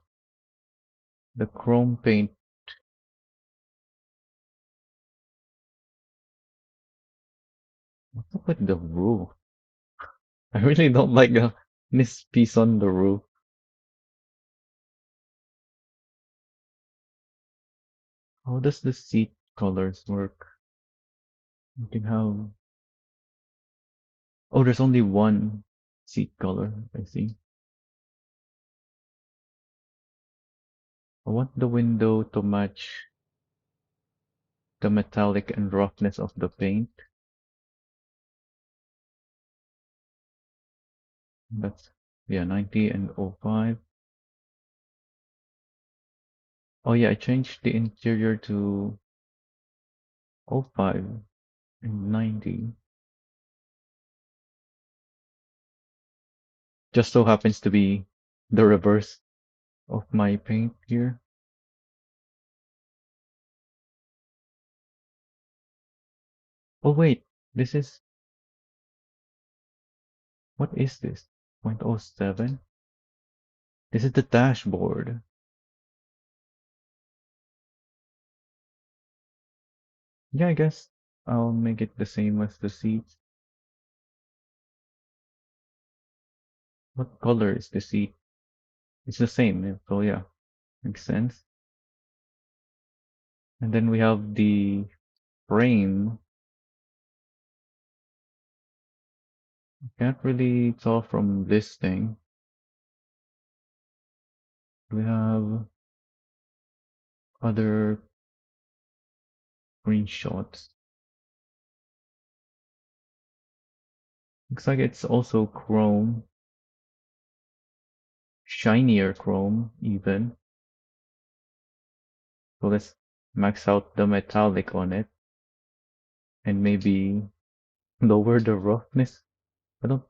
the chrome paint. What's up with the roof? I really don't like this piece on the roof. How does the seat colors work? You can have. Oh, there's only one seat color. I see. I want the window to match the metallic and roughness of the paint. That's, yeah, 90 and 05. Oh yeah, I changed the interior to 05 and 90. Just so happens to be the reverse of my paint here. Oh wait, this is, what is this? 0.07? This is the dashboard. Yeah, I guess I'll make it the same as the seats. What color is the seat? It's the same, so yeah, makes sense. And then we have the frame. Can't really tell from this thing. We have other screenshots. Looks like it's also chrome, shinier chrome even. So let's max out the metallic on it and maybe lower the roughness. I don't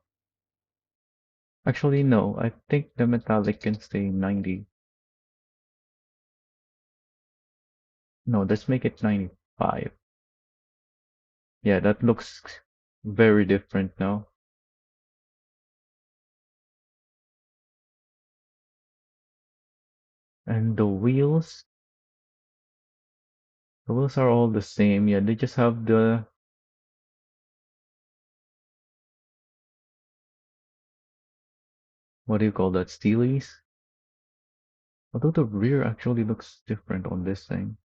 actually no, I think the metallic can stay 90. No, let's make it 95. Yeah, that looks very different now. And the wheels are all the same. Yeah, they just have the, what do you call that, steelies? Although the rear actually looks different on this thing.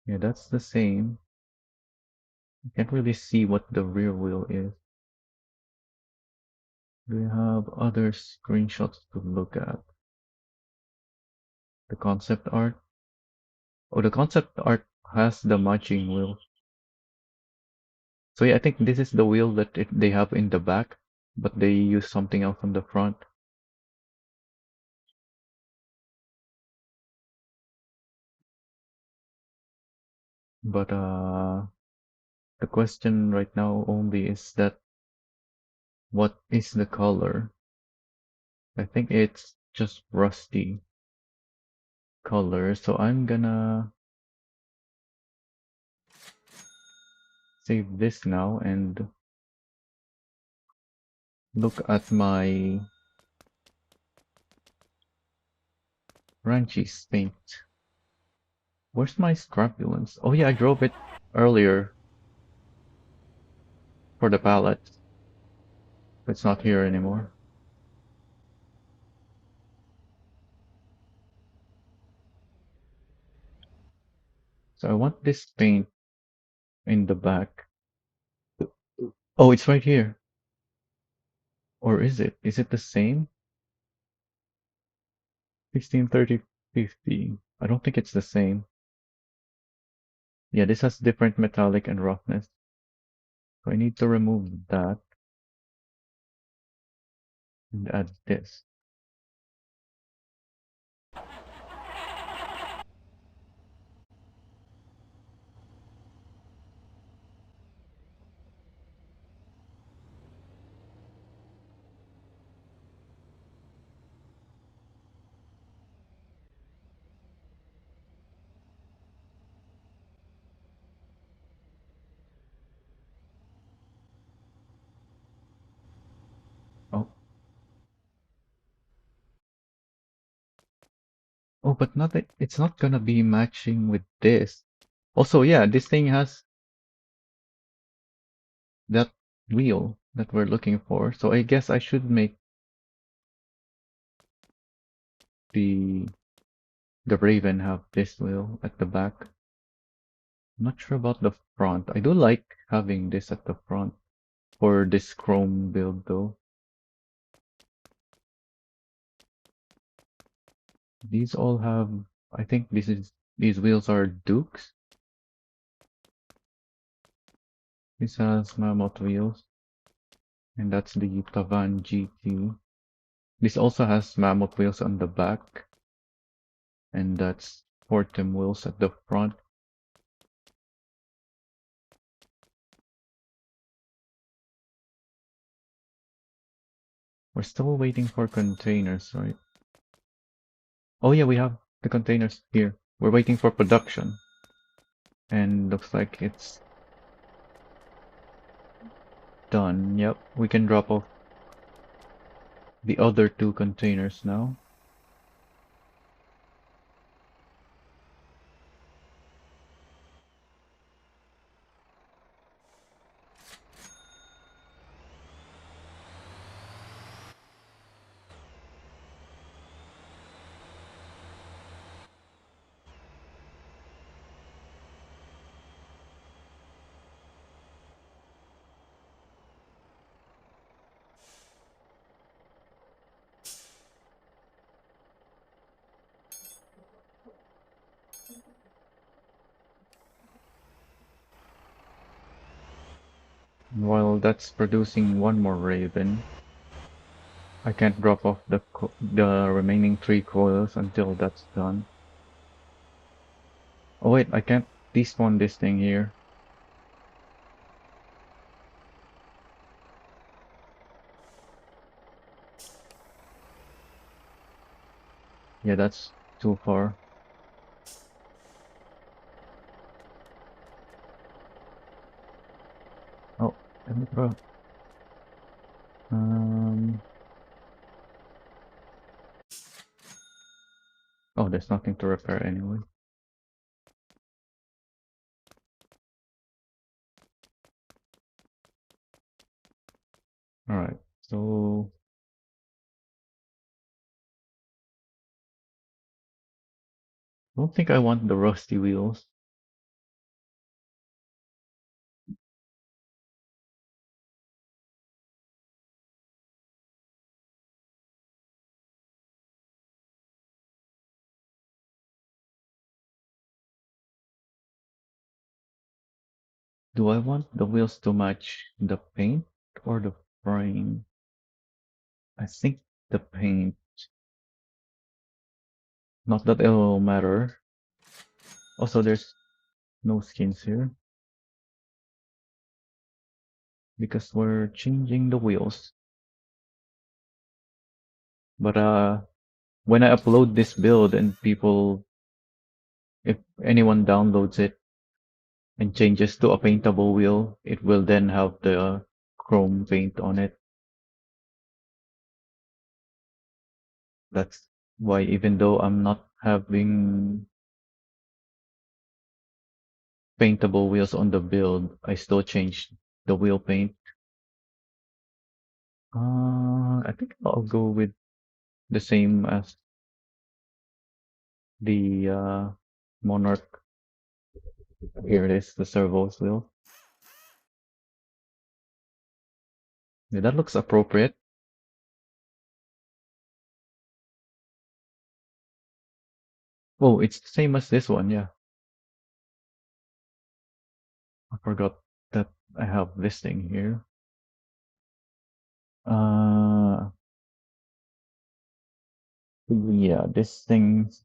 Yeah, that's the same. You can't really see what the rear wheel is. We have other screenshots to look at. The concept art. Oh, the concept art has the matching wheel. So yeah, I think this is the wheel that they have in the back, but they use something else on the front. But the question right now only is that what is the color? I think it's just rusty color, so I'm gonna save this now and look at my ranchy paint. Where's my scrapulance? Oh yeah, I drove it earlier for the pallet. But it's not here anymore. So I want this paint in the back. Oh, it's right here. Or is it? Is it the same? 16, 30, 50. I don't think it's the same. Yeah, this has different metallic and roughness. So I need to remove that and add this. Oh, oh, but not that it's not gonna be matching with this. Also, yeah, this thing has that wheel that we're looking for. So I guess I should make the the Raven have this wheel at the back. I'm not sure about the front. I do like having this at the front for this chrome build though. These all have, I think these wheels are Dukes. This has Mammoth wheels, and that's the Tavan GT. This also has Mammoth wheels on the back, and that's Fortem wheels at the front. We're still waiting for containers, right? Oh yeah, we have the containers here. We're waiting for production, and looks like it's done. Yep, we can drop off the other two containers now. While that's producing one more Raven, I can't drop off the remaining 3 coils until that's done. Oh wait, I can't despawn this thing here. Yeah, that's too far. Oh, let me throw. Um. Oh, there's nothing to repair anyway. All right, so I don't think I want the rusty wheels. Do I want the wheels to match the paint or the frame? I think the paint. Not that it'll matter. Also, there's no skins here because we're changing the wheels. But when I upload this build and people, if anyone downloads it and changes to a paintable wheel, it will then have the chrome paint on it. That's why even though I'm not having paintable wheels on the build, I still changed the wheel paint. I think I'll go with the same as the monarch. Here it is, the servos wheel. Yeah, that looks appropriate. Oh, it's the same as this one, yeah. I forgot that I have this thing here. Uh, yeah, this thing's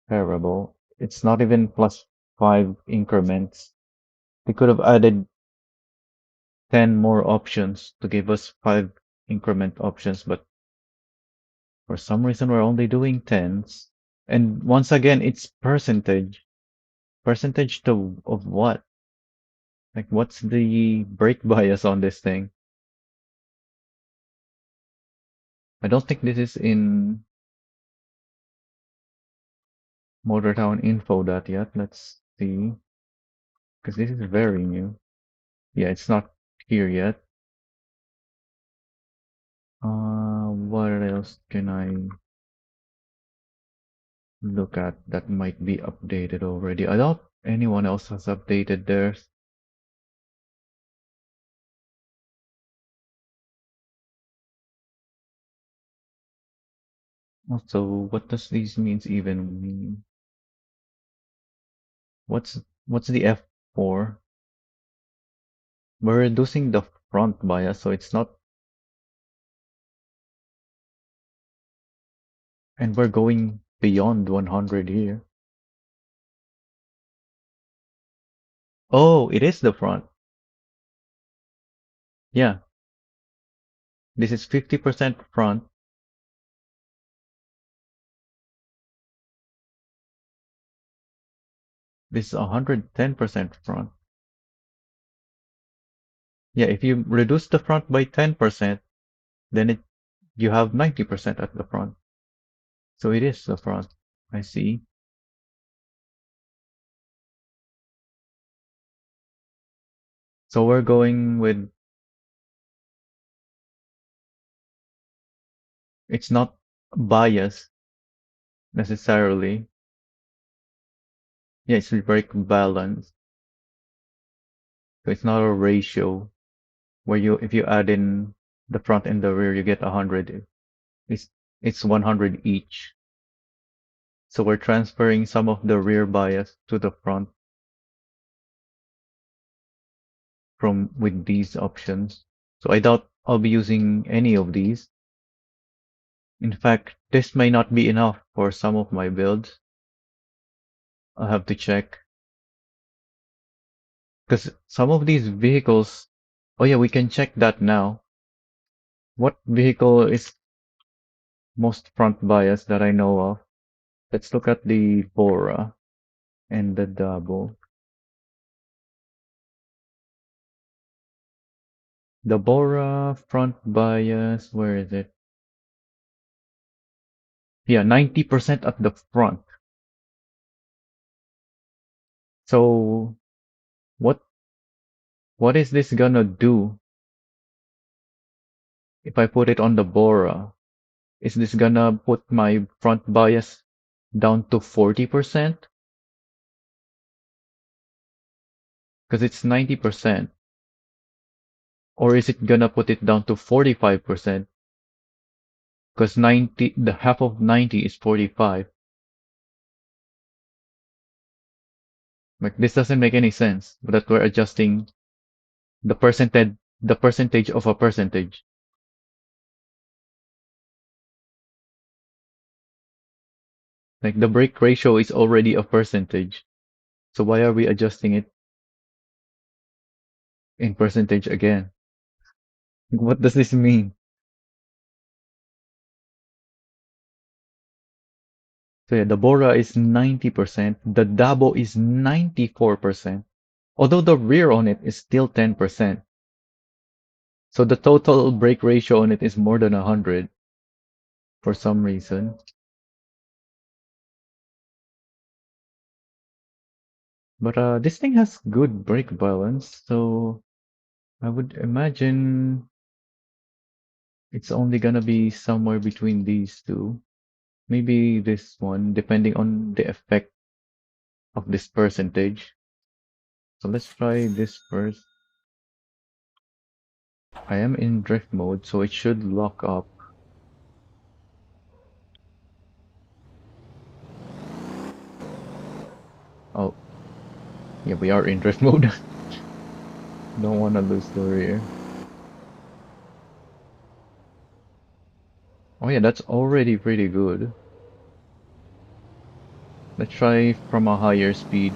terrible. It's not even +5 increments. They could have added 10 more options to give us 5 increment options, but for some reason we're only doing tens. And once again, it's percentage. Percentage to of what? Like, what's the break bias on this thing? I don't think this is in Motortown info that yet. Let's see. Because this is very new. Yeah, it's not here yet. What else can I look at that might be updated already? I doubt anyone else has updated theirs. Also, what does these means even mean? What's the F for? We're reducing the front bias, so it's not, and we're going beyond 100 here. Oh, it is the front. Yeah, this is 50% front. This is 110% front. Yeah, if you reduce the front by 10%, then you have 90% at the front. So it is the front. I see. So we're going with, it's not bias necessarily. Yeah, it's brake balance. So it's not a ratio where if you add in the front and the rear, you get 100. It's, it's 100 each. So we're transferring some of the rear bias to the front from with these options. So I doubt I'll be using any of these. In fact, this may not be enough for some of my builds. I'll have to check. Because some of these vehicles, oh yeah, we can check that now. What vehicle is most front bias that I know of? Let's look at the Bora and the Dabo. The Bora front bias, where is it? Yeah, 90% at the front. So what what is this gonna do if I put it on the Bora? Is this gonna put my front bias down to 40%? Because it's 90%. Or is it gonna put it down to 45%? Because 90, the half of 90 is 45. Like this doesn't make any sense, but that we're adjusting the percentage of a percentage. Like the break ratio is already a percentage. So why are we adjusting it in percentage again? What does this mean? So yeah, the Bora is 90%, the Dabo is 94%, although the rear on it is still 10%. So the total brake ratio on it is more than 100 for some reason. But this thing has good brake balance, so I would imagine it's only gonna be somewhere between these two. Maybe this one, depending on the effect of this percentage. So let's try this first. I am in drift mode, so it should lock up. Oh, yeah, we are in drift mode. Don't want to lose the rear. Oh yeah, that's already pretty good. Let's try from a higher speed.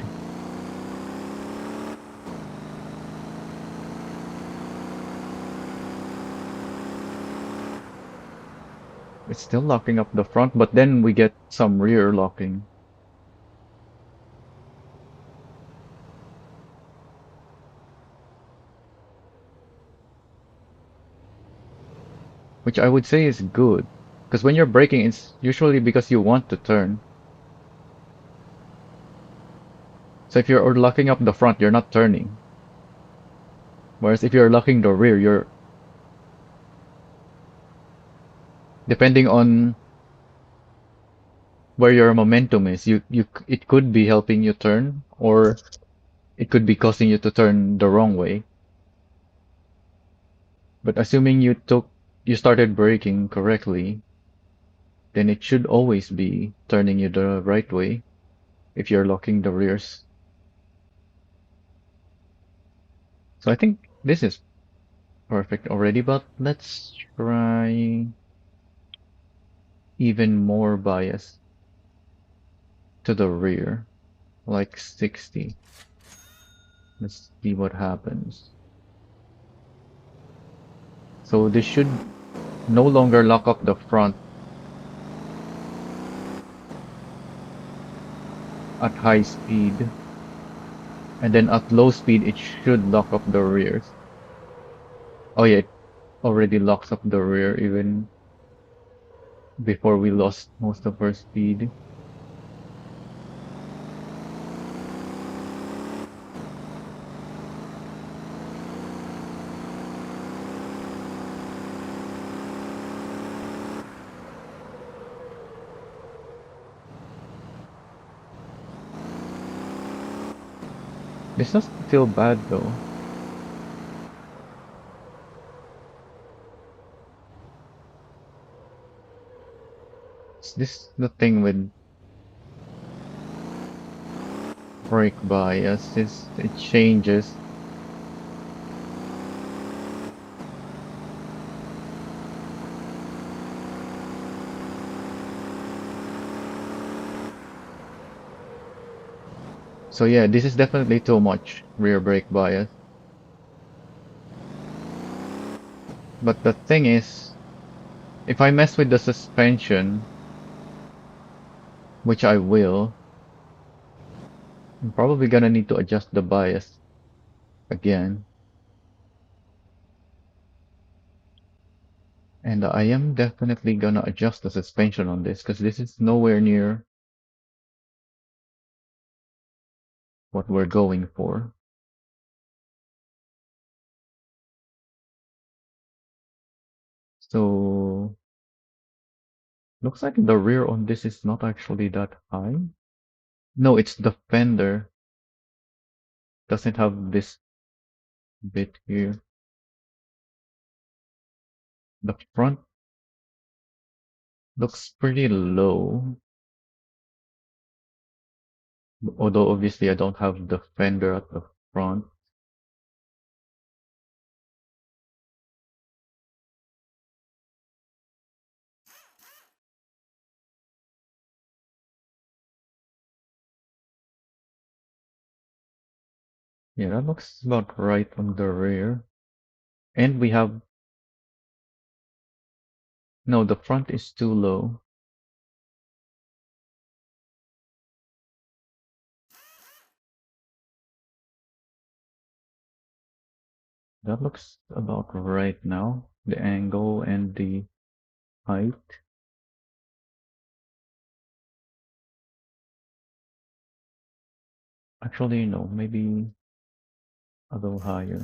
It's still locking up the front, but then we get some rear locking. Which I would say is good. Because when you're braking, it's usually because you want to turn. So if you're locking up the front, you're not turning. Whereas if you're locking the rear, you're depending on where your momentum is, it could be helping you turn, or it could be causing you to turn the wrong way. But assuming you started braking correctly, then it should always be turning you the right way if you're locking the rears. So I think this is perfect already, but let's try even more bias to the rear, like 60. Let's see what happens. So this should no longer lock up the front at high speed, and then at low speed it should lock up the rears. Oh yeah, it already locks up the rear even before we lost most of our speed. This doesn't feel bad though. It's this the thing with brake bias is it changes. So yeah, this is definitely too much rear brake bias. But the thing is, if I mess with the suspension, which I will, I'm probably gonna need to adjust the bias again. And I am definitely gonna adjust the suspension on this because this is nowhere near what we're going for. So looks like the rear on this is not actually that high. No, it's the fender. Doesn't have this bit here. The front looks pretty low. Although obviously I don't have the fender at the front. Yeah, that looks about right on the rear. And we have, no, the front is too low. That looks about right now. The angle and the height. Actually, no, maybe a little higher.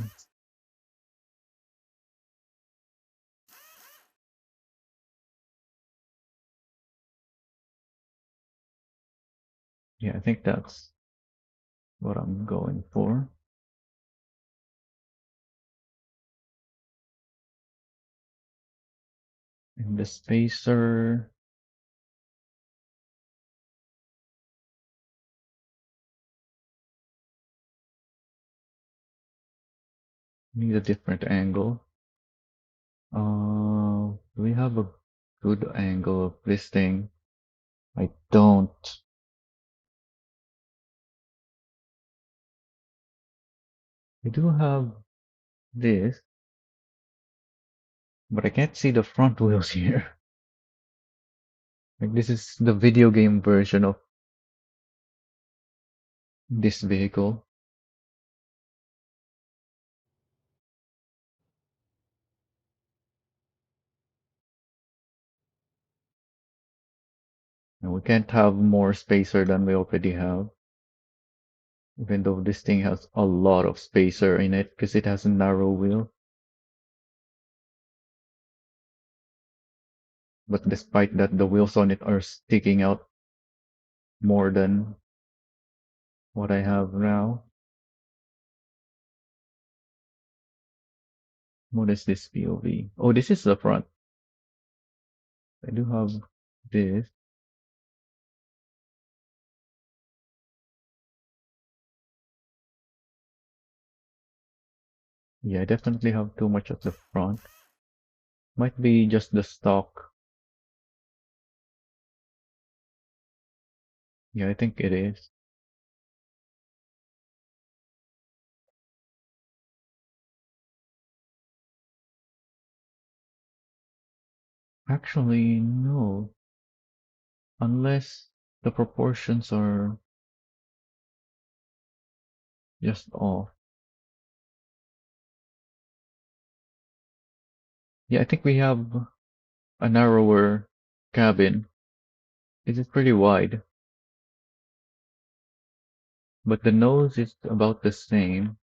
Yeah, I think that's what I'm going for. And the spacer, need a different angle. Do we have a good angle of this thing? I don't. We do have this, but I can't see the front wheels here. Like this is the video game version of this vehicle. And we can't have more spacer than we already have. Even though this thing has a lot of spacer in it because it has a narrow wheel. But despite that, the wheels on it are sticking out more than what I have now. What is this POV? Oh, this is the front. I do have this. Yeah, I definitely have too much of the front. Might be just the stock. Yeah, I think it is. Actually, no. Unless the proportions are just off. Yeah, I think we have a narrower cabin. It is pretty wide, but the nose is about the same.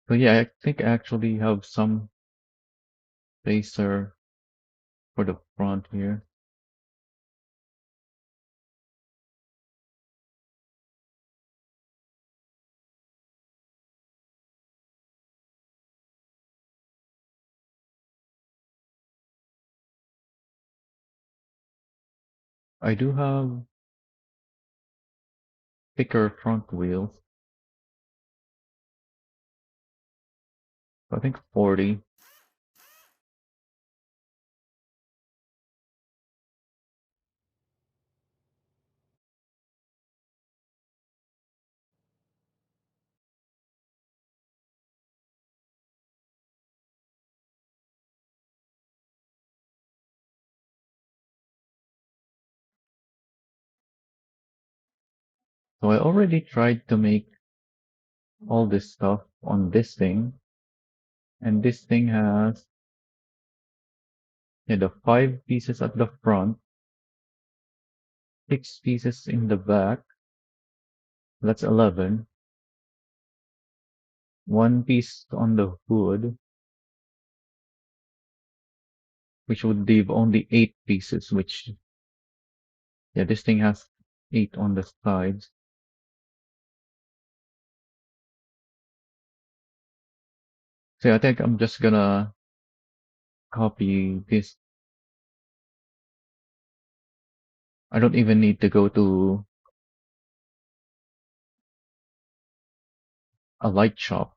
But yeah, I think I actually have some spacer for the front here. I do have thicker front wheels. I think 40. So I already tried to make all this stuff on this thing, and this thing has, yeah, the 5 pieces at the front, 6 pieces in the back. That's 11. 1 piece on the hood, which would leave only 8 pieces, which, yeah, this thing has 8 on the sides. So I think I'm just gonna copy this. I don't even need to go to a light shop.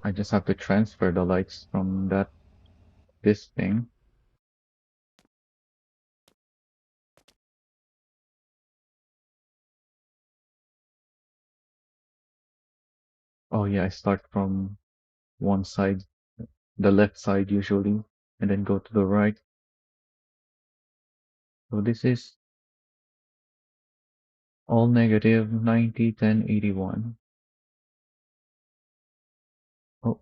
I just have to transfer the lights from this thing. Oh yeah, I start from one side, the left side usually, and then go to the right. So this is all negative 90, 10, 81. Oh,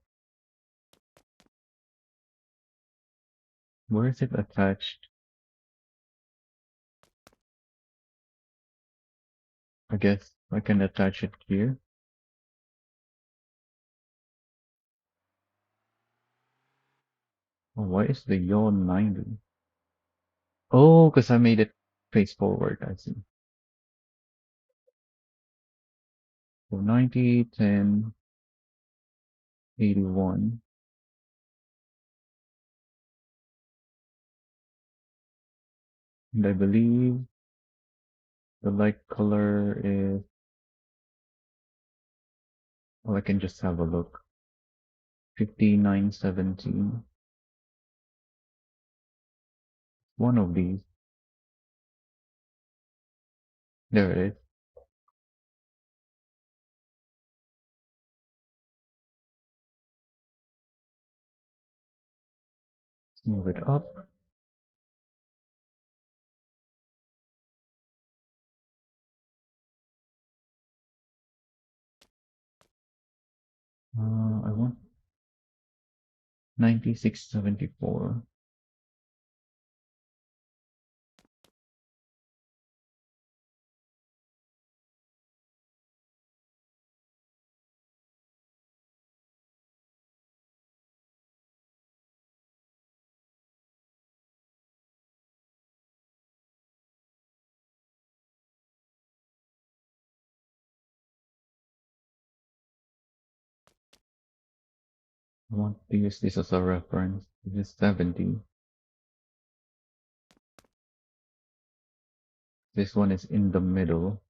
where is it attached? I guess I can attach it here. Oh, why is the yawn 90? Oh, because I made it face forward, I see. So 90, 10, 81. And I believe the light color is, well, I can just have a look. 5917. One of these. There it is. Let's move it up. I want 9674. I want to use this as a reference. This is 70. This one is in the middle.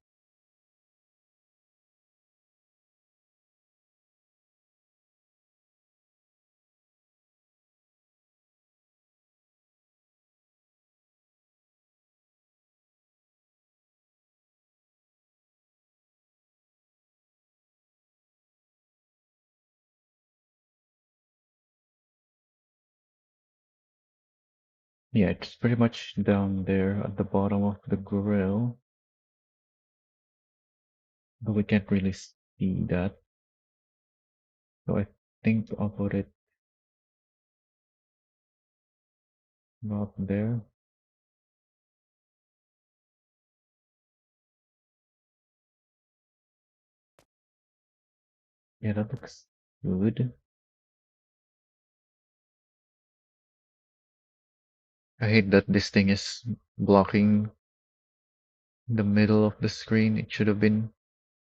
Yeah, it's pretty much down there at the bottom of the grill, but we can't really see that. So I think I'll put it about there. Yeah, that looks good. I hate that this thing is blocking the middle of the screen. It should have been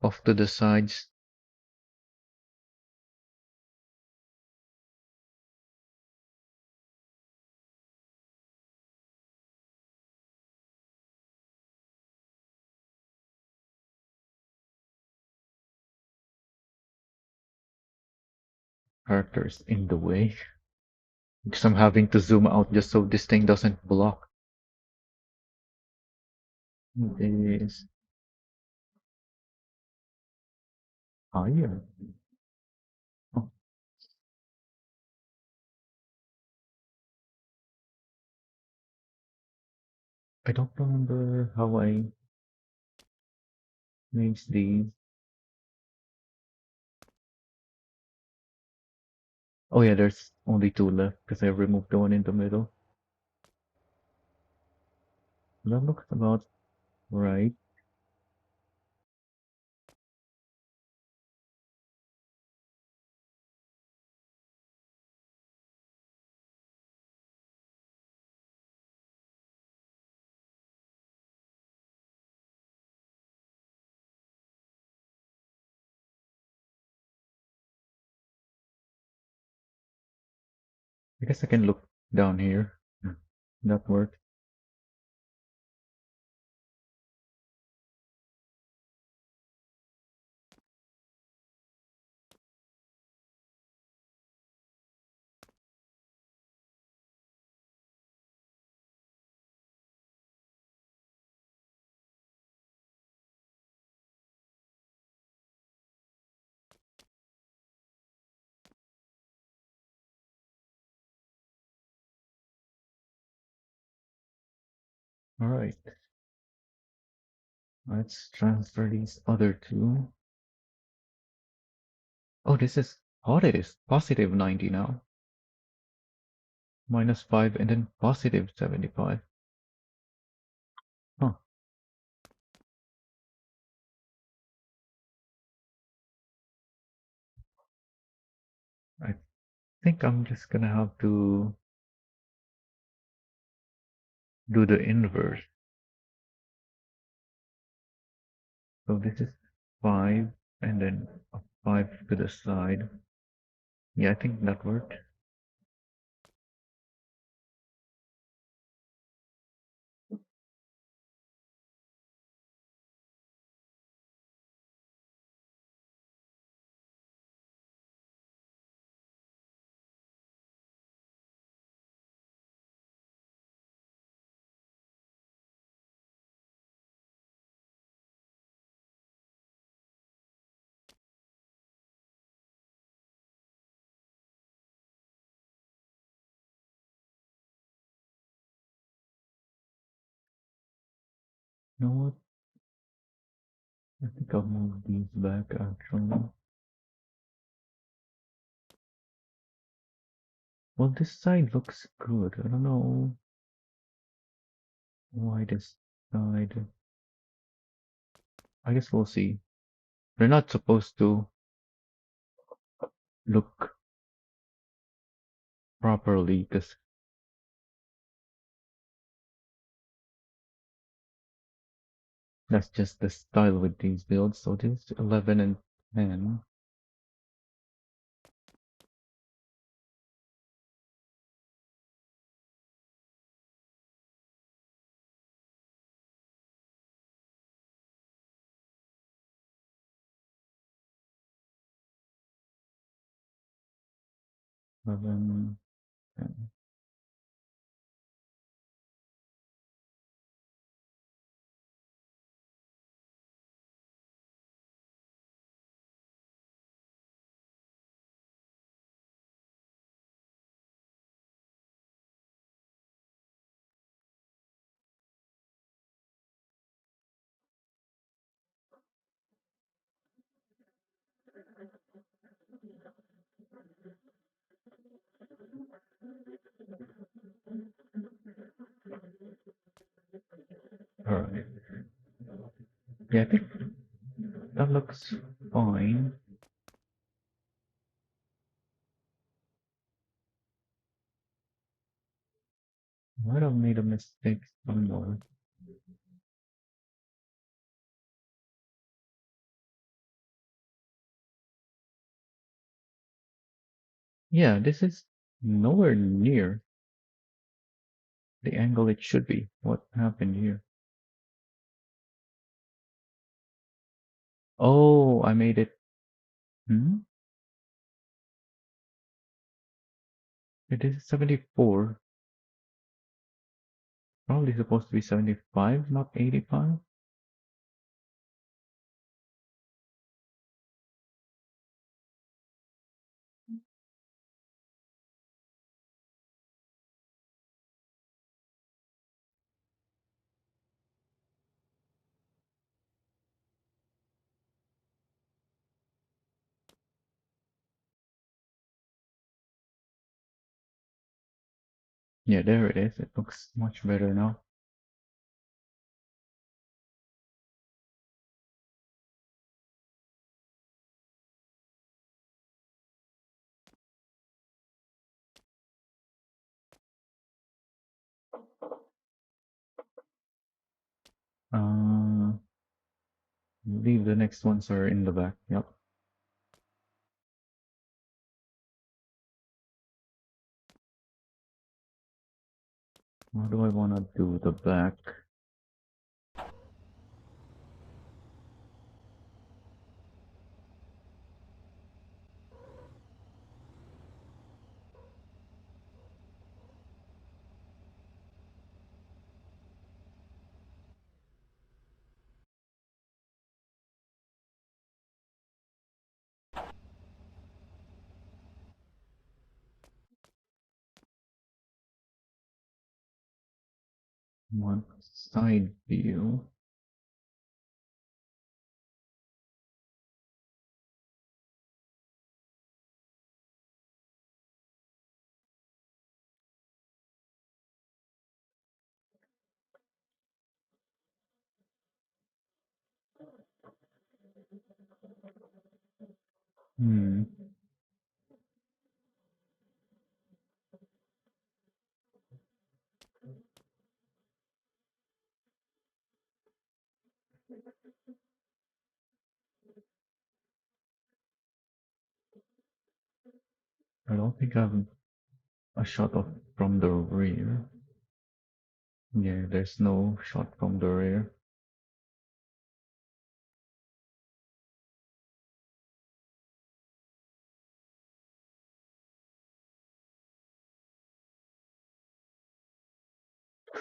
off to the sides. Characters in the way. Because I'm having to zoom out just so this thing doesn't block. It is higher. Oh, I don't remember how I made these. Oh yeah, there's only two left because I removed the one in the middle. That looks about right. I guess I can look down here. That works. Alright, let's transfer these other two. Oh, this is, oh, it is positive 90 now. Minus 5 and then positive 75. Huh. I think I'm just gonna have to do the inverse. So this is 5 and then a 5 to the side. Yeah, I think that worked. You know what? I think I'll move these back actually. Well, this side looks good. I don't know why this side. I guess we'll see. They're not supposed to look properly because that's just the style with these builds. So this 11 and 10. 11, 10. All right. Yeah, I think that looks fine. Might have made a mistake somewhere. Yeah, this is nowhere near the angle it should be. What happened here? Oh, I made it. Hmm? It is 74. Probably supposed to be 75, not 85. Yeah, there it is. It looks much better now. Uh, leave the next ones are in the back. Yep. How do I want to do the back? One side view. Hmm. I don't think I have a shot of from the rear. Yeah, there's no shot from the rear.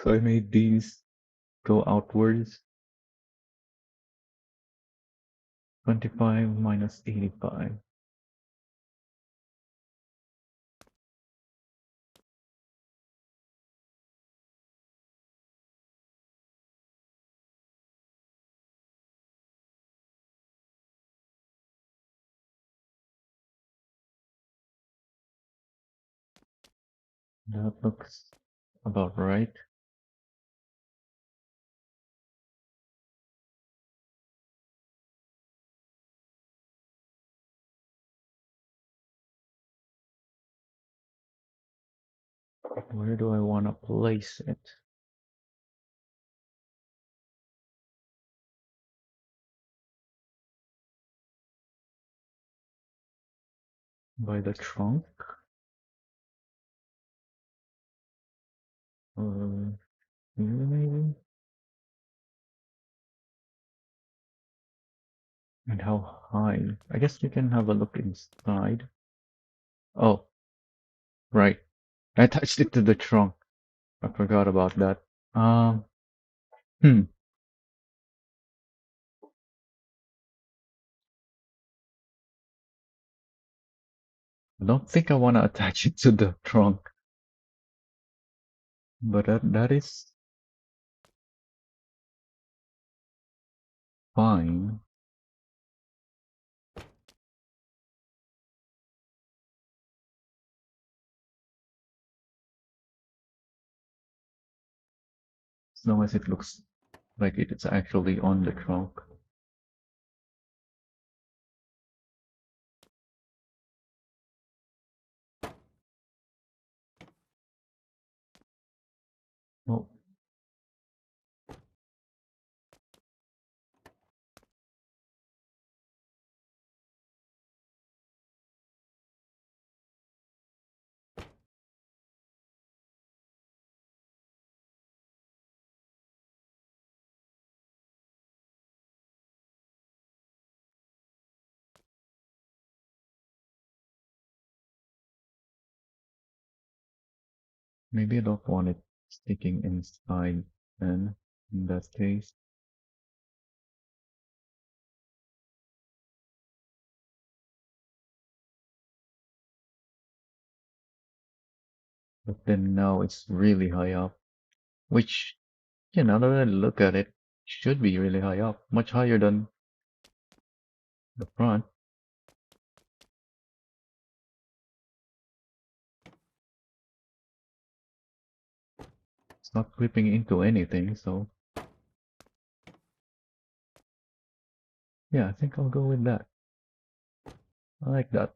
So I made these go outwards. 25 minus 85. That looks about right. Where do I want to place it? By the trunk? Or here maybe? And how high? I guess we can have a look inside. Oh, Right. I attached it to the trunk. I forgot about that. Um, hmm. I don't think I want to attach it to the trunk, but that is fine. As long as it looks like it's actually on the trunk. Well, maybe I don't want it sticking inside then, in that case. But then now it's really high up, which, now that I look at it, should be really high up, much higher than the front. It's not clipping into anything, so yeah, I think I'll go with that. I like that.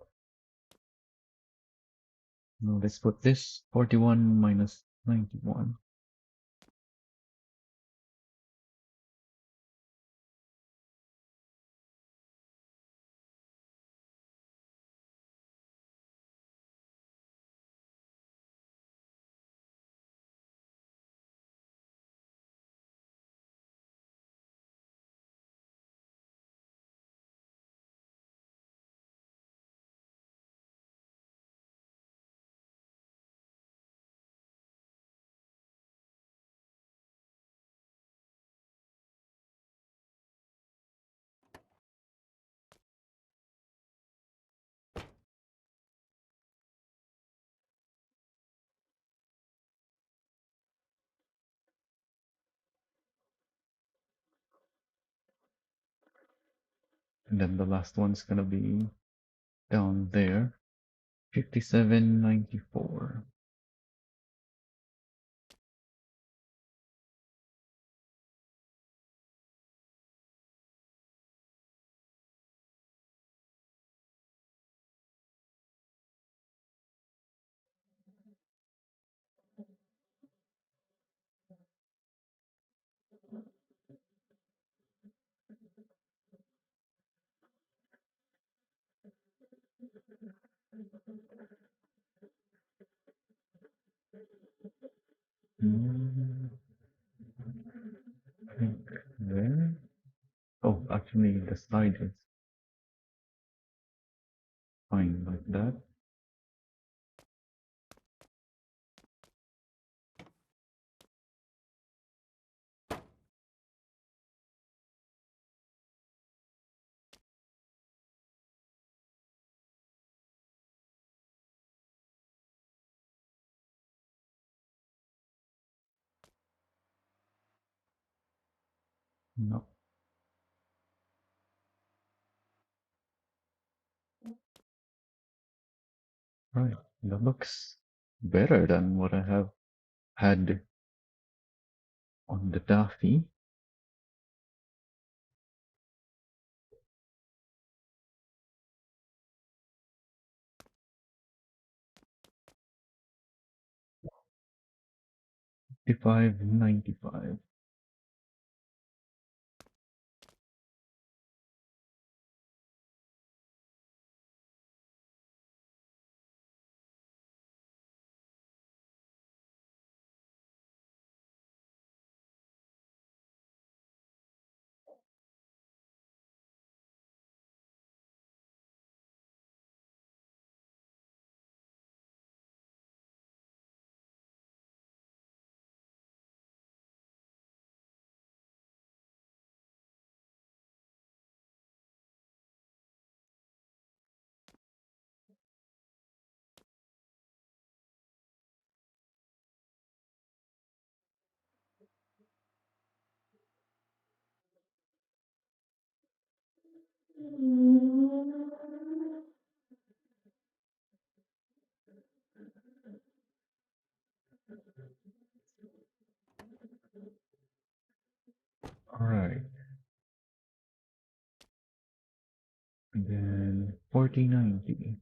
Now let's put this 41 minus 91. And then the last one's gonna be down there. 57.94. Mm, I think there. Oh, actually, the side is fine like that. No, right. That looks better than what I have had on the Daffy. 55.95. All right. And then 4090.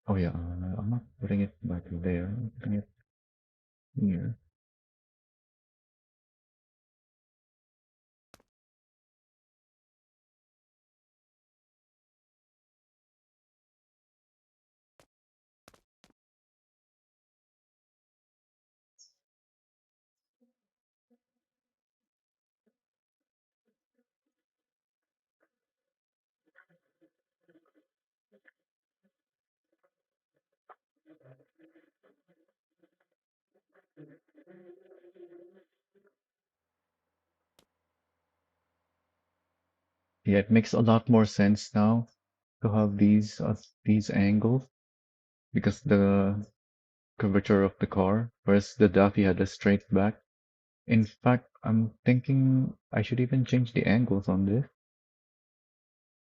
Oh yeah, I'm not putting it back there. I'm putting it here. Yeah, it makes a lot more sense now to have these angles because the curvature of the car, whereas the Daffy had a straight back. In fact, I'm thinking I should even change the angles on this,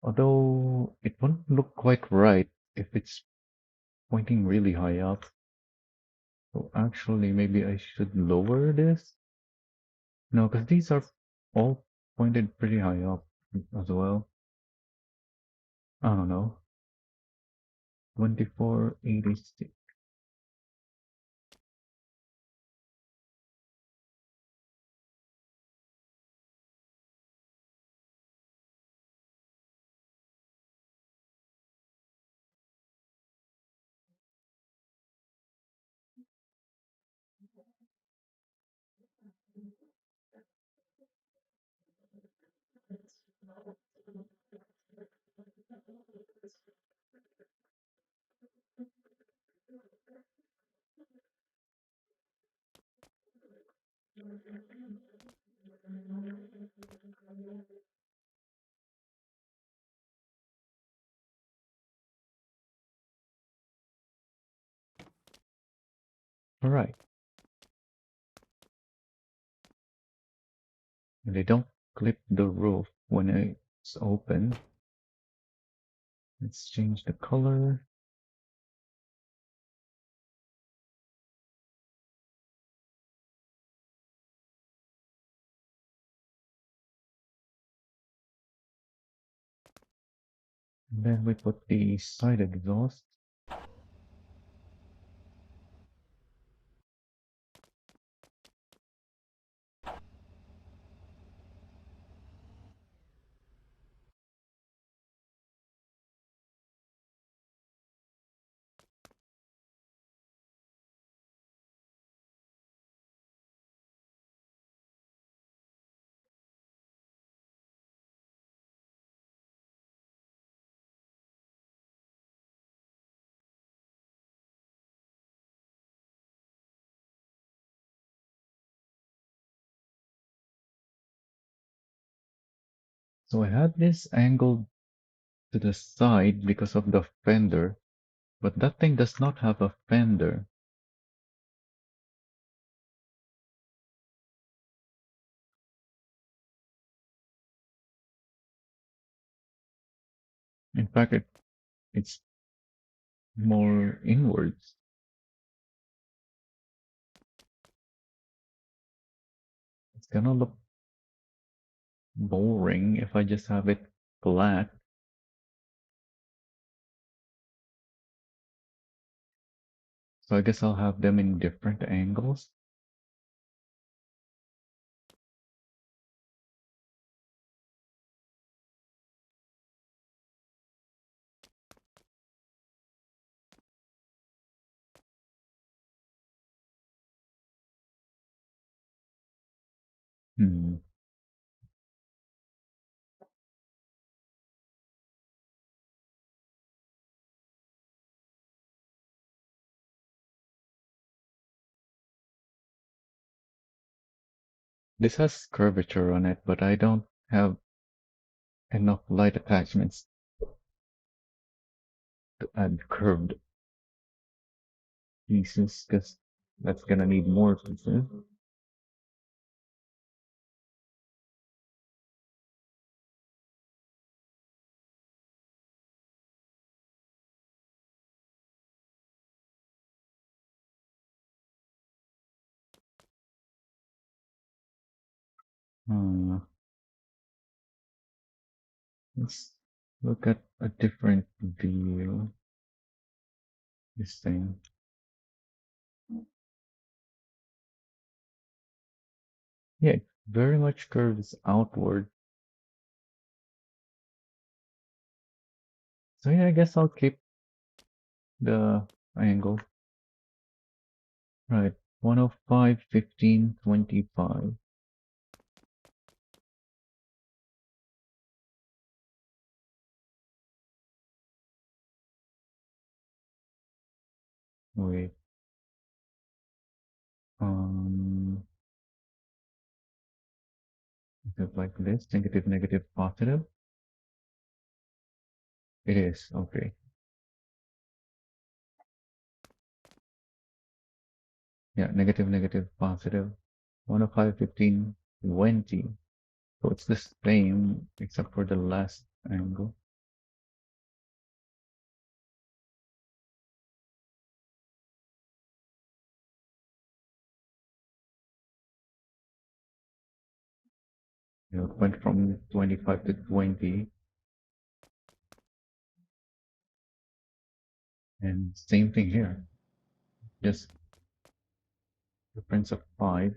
although it won't look quite right if it's pointing really high up. So actually, maybe I should lower this. No, because these are all pointed pretty high up as well. I don't know. 2486. All right. And they don't clip the roof when it's open. Let's change the color. And then we put the side exhaust. So I had this angled to the side because of the fender, but that thing does not have a fender. In fact, it's more inwards. It's gonna look boring if I just have it flat. So I guess I'll have them in different angles. Hmm. This has curvature on it, but I don't have enough light attachments to add curved pieces, because that's gonna need more pieces. Uh, let's look at a different view. This thing. Yeah, it very much curves outward. So yeah, I guess I'll keep the angle. Right, 105, 15, 25. Wait, um, is it like this? Negative, negative, positive? It is, okay. Yeah, negative, negative, positive. 105, 15, 20. So it's the same except for the last angle. You know, it went from 25 to 20, and same thing here. Just difference of 5,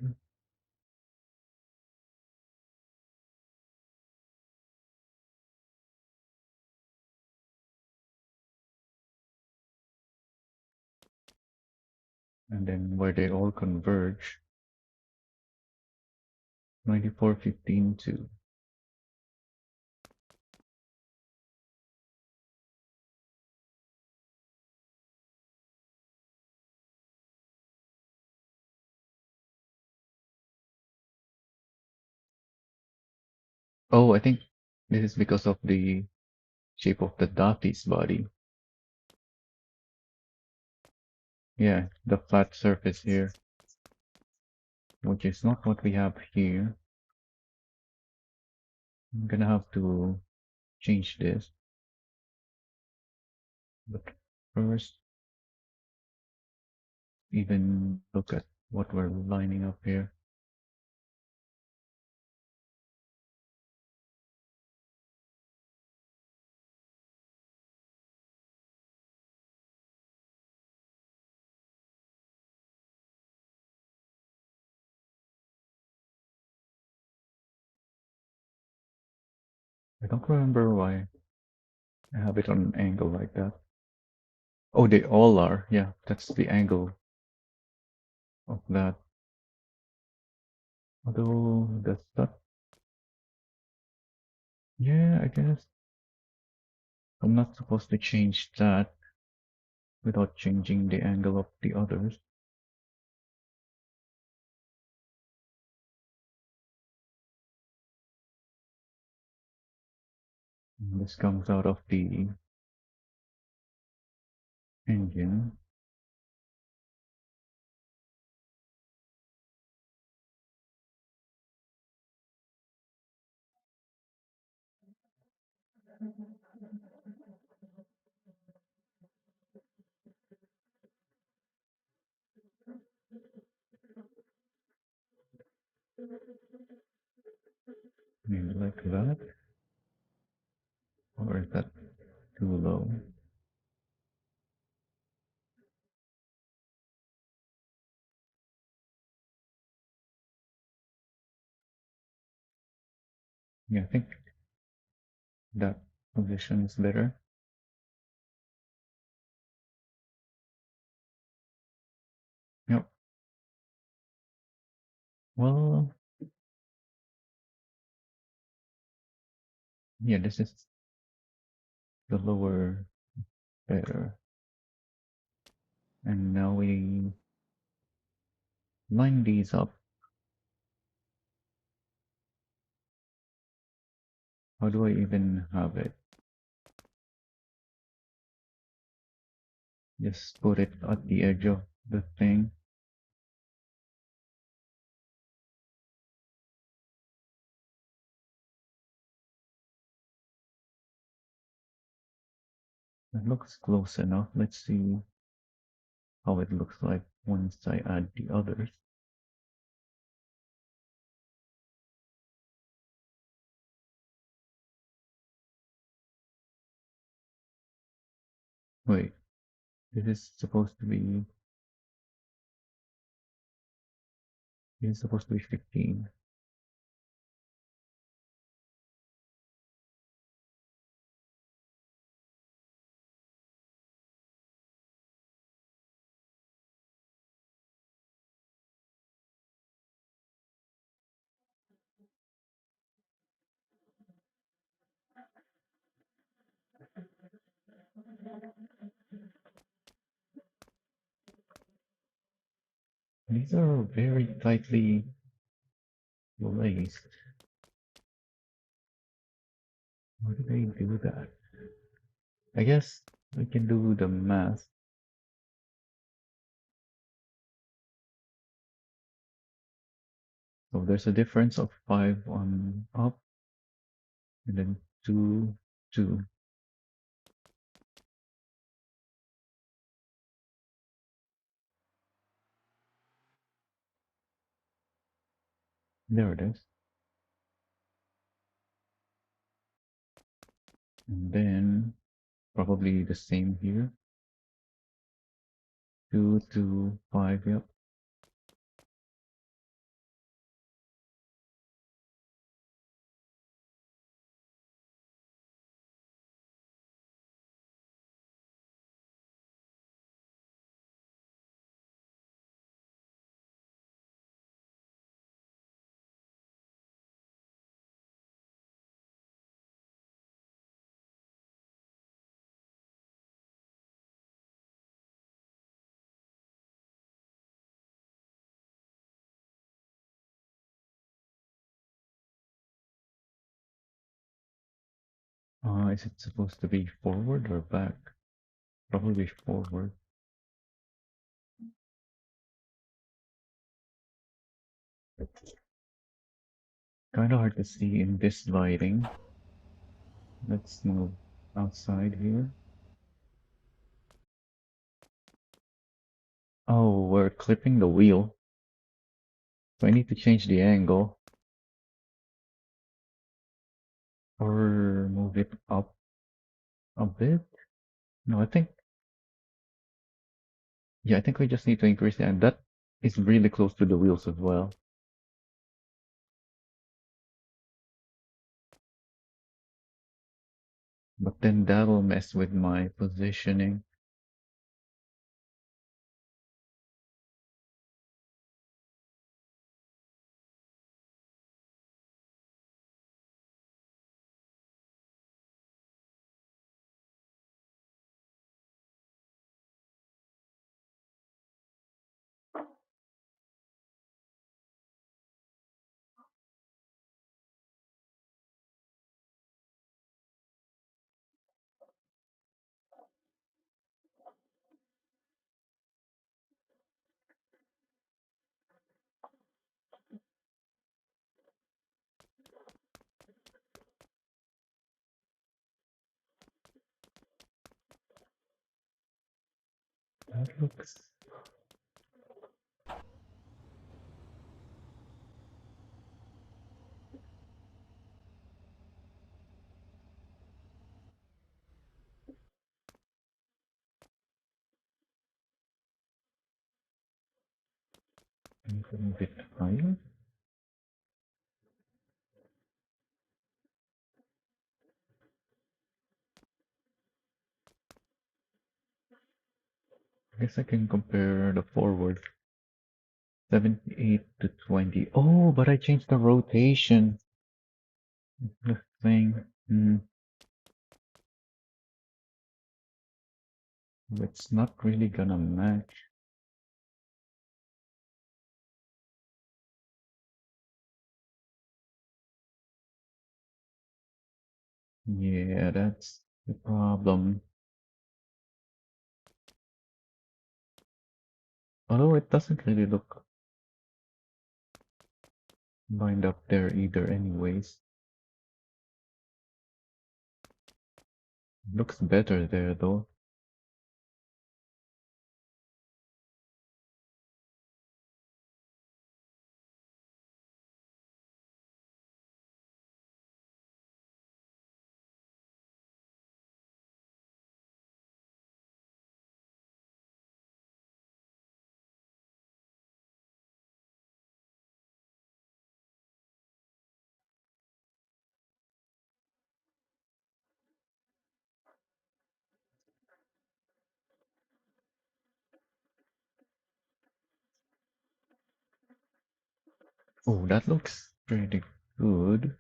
and then where they all converge, 94, 15, 2. Oh, I think this is because of the shape of the daffy's body. Yeah, the flat surface here, which is not what we have here. I'm gonna have to change this. But first, even look at what we're lining up here. I don't remember why I have it on an angle like that. Oh, they all are. Yeah, that's the angle of that. Although the stuff, yeah, I guess I'm not supposed to change that without changing the angle of the others. And this comes out of the engine. Maybe like that. Or is that too low? Yeah, I think that position is better. Yep. Well, yeah, this is the lower better. And now we line these up. How do I even have it? Just put it at the edge of the thing. It looks close enough. Let's see how it looks like once I add the others. Wait, this is supposed to be, this is supposed to be 15. These are very tightly laced. How do they do that? I guess we can do the math. So there's a difference of 5 on up, and then 2, 2. There it is. And then probably the same here. 2, 2, 5, yep. Is it supposed to be forward or back? Probably forward. Kind of hard to see in this lighting. Let's move outside here. Oh, we're clipping the wheel. So I need to change the angle or move it up a bit. No, yeah, I think we just need to increase the angle. That is really close to the wheels as well. But then that'll mess with my positioning. That looks a bit higher. I guess I can compare the forward. 78 to 20. Oh, but I changed the rotation. The thing. It's not really gonna match. Yeah, that's the problem. Although it doesn't really look lined up there either anyways. Looks better there though. Oh, that looks pretty good.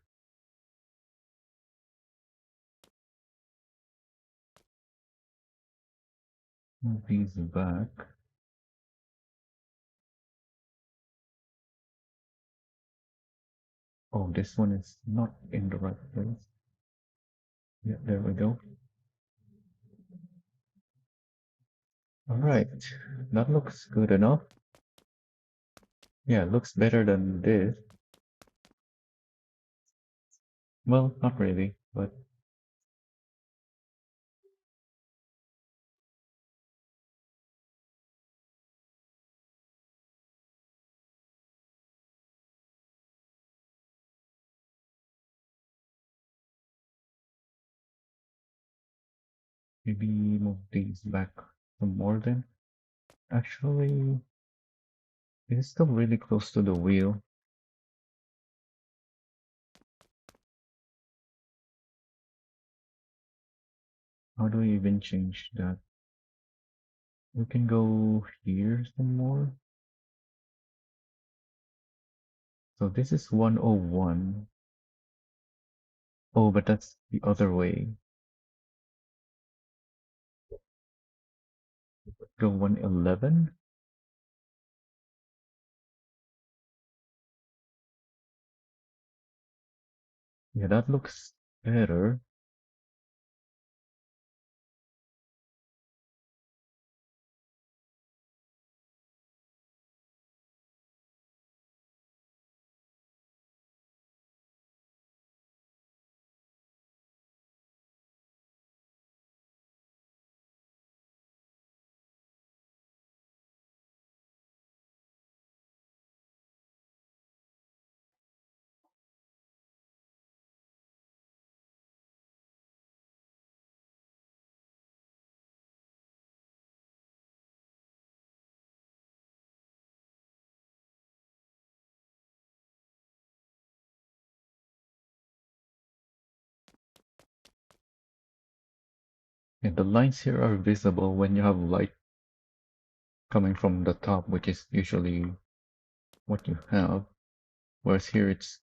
Move these back. Oh, this one is not in the right place. Yeah, there we go. Alright, that looks good enough. Yeah, it looks better than this. Well, not really, but maybe move these back some more then. Actually, it's still really close to the wheel. How do we even change that? We can go here some more. So this is 101. Oh, but that's the other way. Go 111? Yeah, that looks better. And the lines here are visible when you have light coming from the top, which is usually what you have. Whereas here it's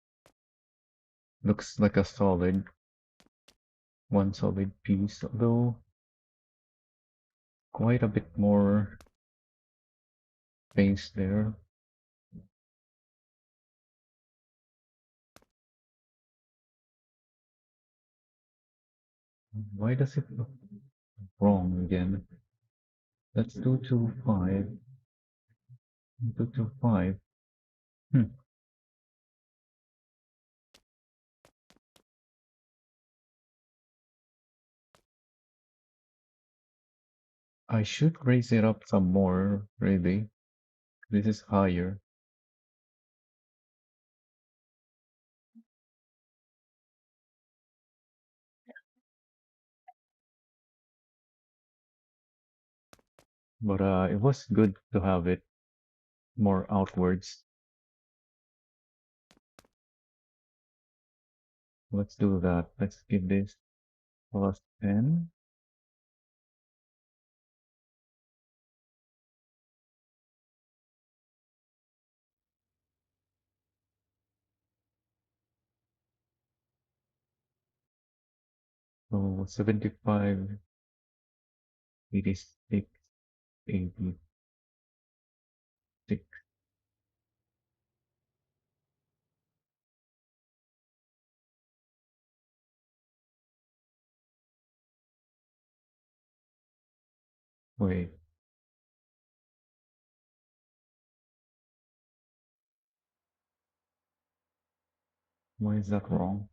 looks like a solid, one solid piece, although quite a bit more space there. Why does it look wrong again? Let's do 225. 225. Hmm. I should raise it up some more, really. This is higher. But it was good to have it more outwards. Let's do that. Let's give this plus 10. So 75, 86, 86. Wait, why is that wrong?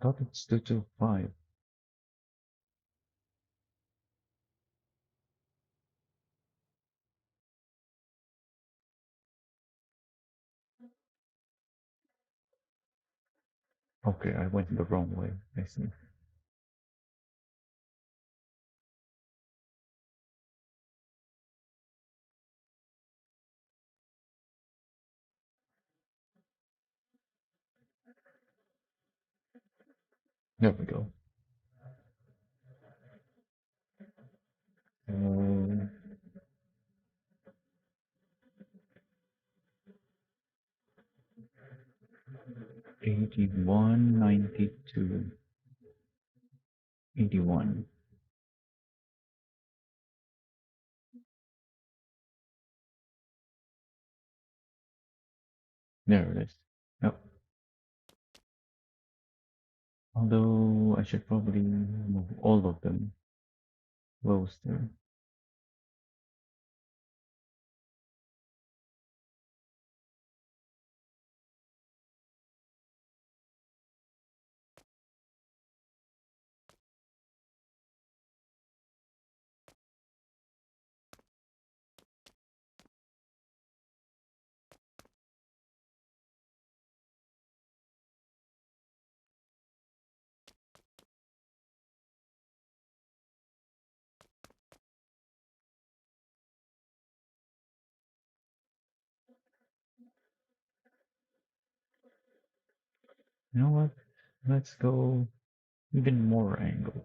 I thought it's 225. Okay, I went the wrong way. I see. There we go. 81, 92, 81. There it is. Yep. Although I should probably move all of them closer. You know what? Let's go even more angle.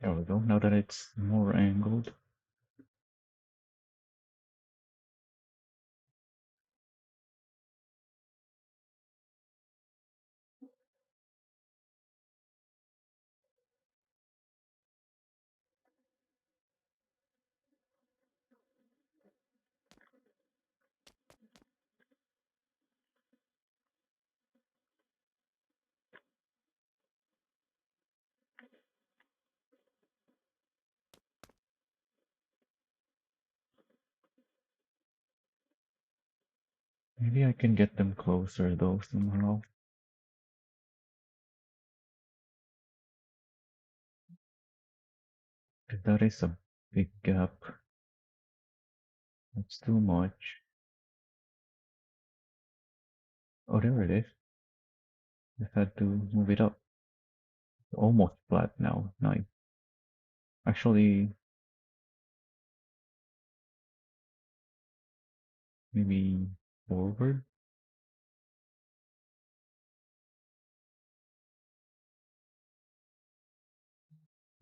There we go. Now that it's more angled, maybe I can get them closer though somehow. That is a big gap. That's too much. Oh, there it is. Just had to move it up. Almost flat now. Nice. Actually, maybe forward,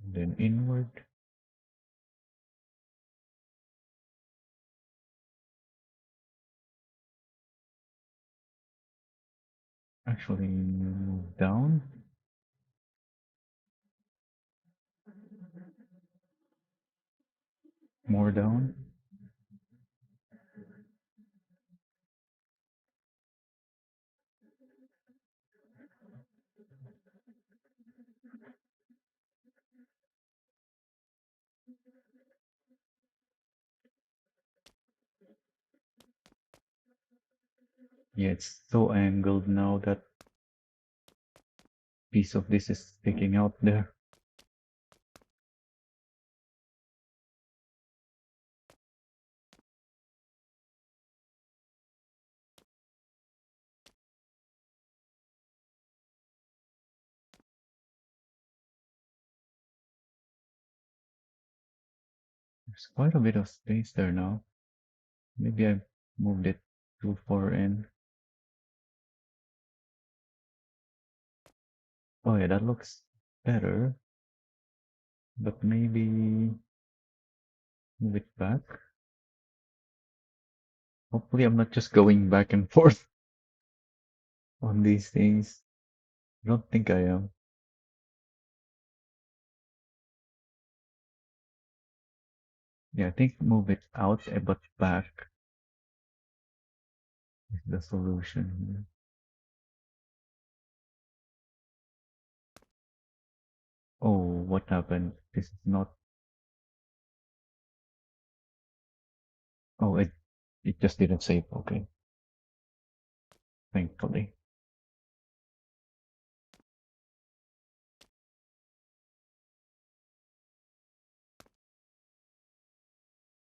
and then inward. actually move down. More down. Yeah, it's so angled now that piece of this is sticking out there. There's quite a bit of space there now. Maybe I moved it too far in. Oh yeah, that looks better. But maybe move it back. Hopefully I'm not just going back and forth on these things. I don't think I am. Yeah, I think move it out but back is the solution. Oh, what happened? This is not. Oh, it just didn't save. Okay, thankfully.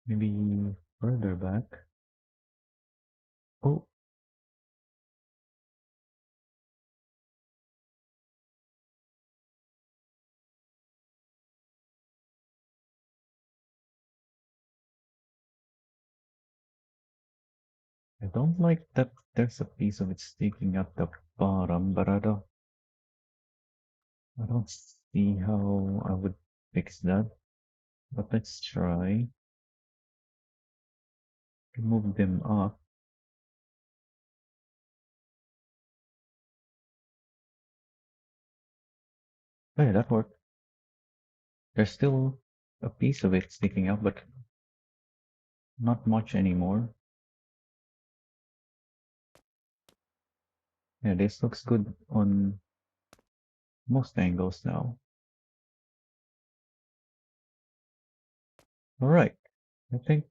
Maybe further back. Oh, I don't like that there's a piece of it sticking at the bottom, but I don't see how I would fix that. But let's try to move them up. Oh, yeah, that worked. There's still a piece of it sticking out, but not much anymore. Yeah, this looks good on most angles now. Alright, I think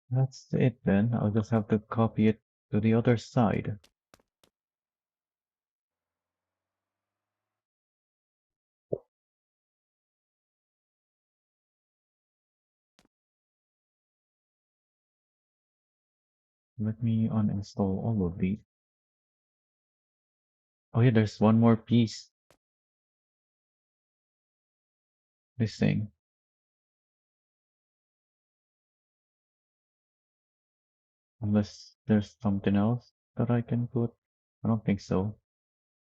that's it then. I'll just have to copy it to the other side. Let me uninstall all of these. Oh yeah, there's one more piece missing. Unless there's something else that I can put. I don't think so.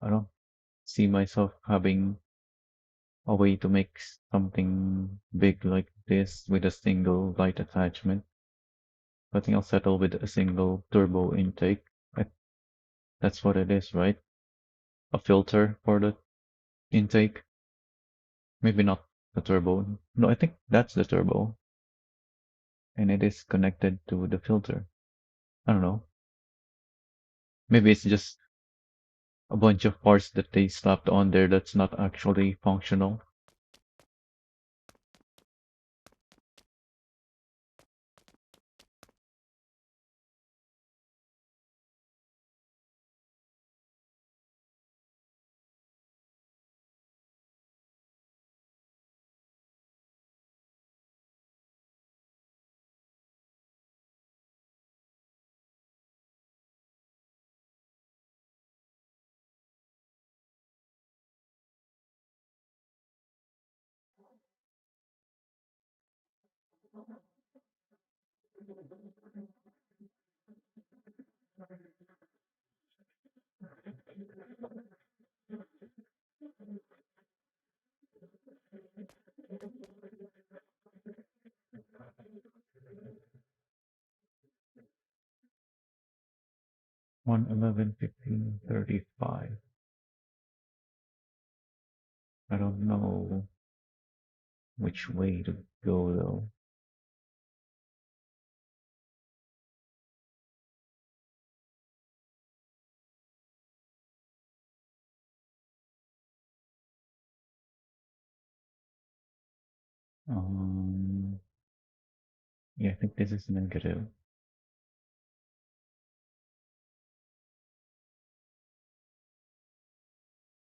I don't see myself having a way to make something big like this with a single light attachment. I think I'll settle with a single turbo intake. I, that's what it is, right? A filter for the intake. Maybe not the turbo. No, I think that's the turbo. And it is connected to the filter. I don't know. Maybe it's just a bunch of parts that they slapped on there that's not actually functional. 111, 15, 35. I don't know which way to go though. Um, yeah, I think this is negative.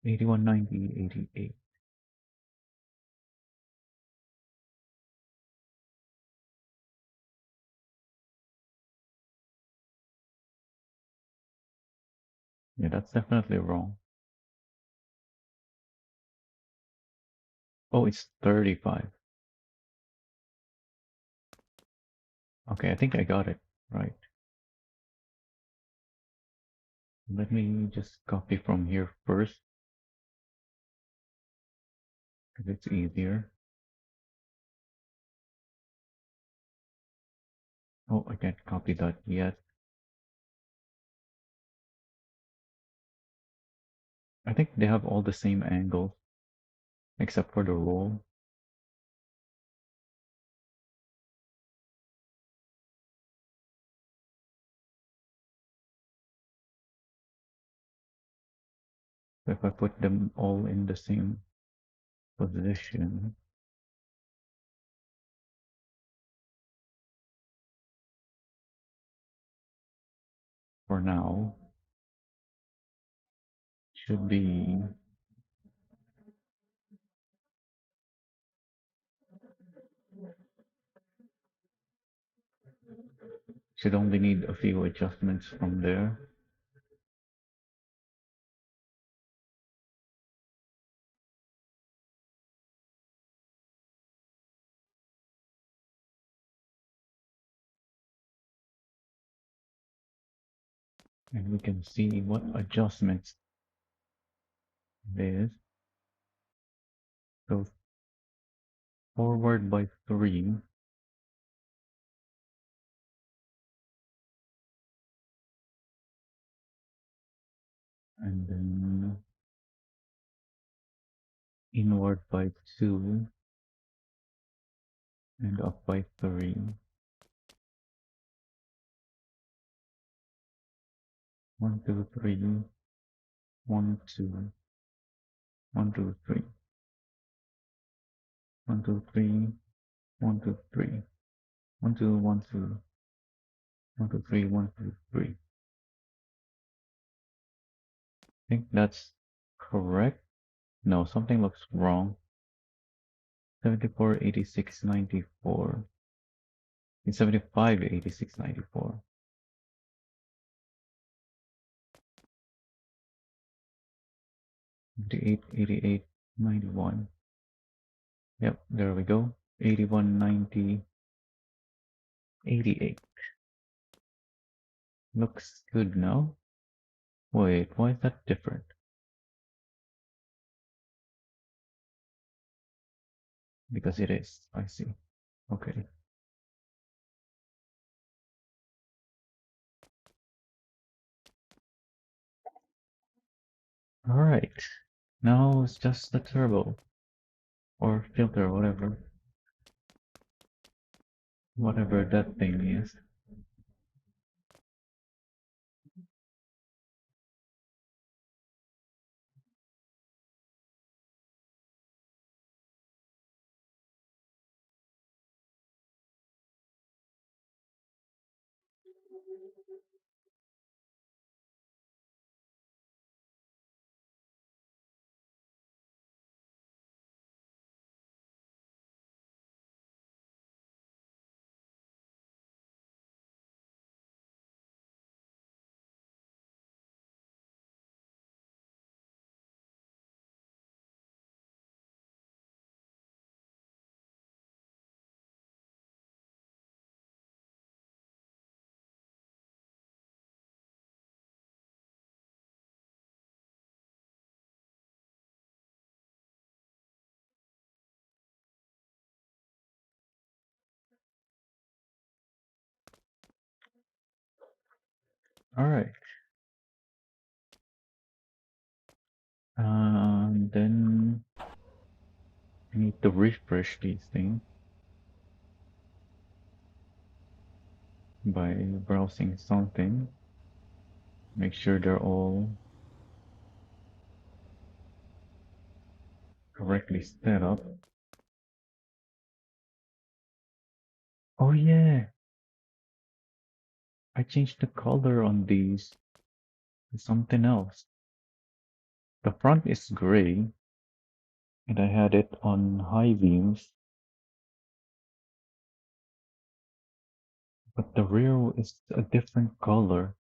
81, 90, 88. Yeah, that's definitely wrong. Oh, it's 35. Okay, I think I got it right. Let me just copy from here first, because it's easier. Oh, I can't copy that yet. I think they have all the same angles, except for the roll. So if I put them all in the same position, for now, should be, should only need a few adjustments from there. And we can see what adjustments it is. So forward by 3, and then inward by 2, and up by 3. 1, 2, 3, 1, 2, 1, 2, 3, 1, 2, 3, 1, 2, 3, 1, 2, 1, 2, 1, 2, 3, 1, 2, 3. I think that's correct. No, something looks wrong. 74, 86, 94. It's 75, 86, 94. 98, 88, 91. Yep, there we go. 81, 90, 88. Looks good now. Wait, why is that different? Because it is. I see. Okay. Alright. Now it's just the turbo. Or filter, whatever. Whatever that thing is. Alright. to refresh these things by browsing something. Make sure they're all correctly set up. Oh yeah, I changed the color on these to something else. The front is gray, and I had it on high beams, but the rear is a different color,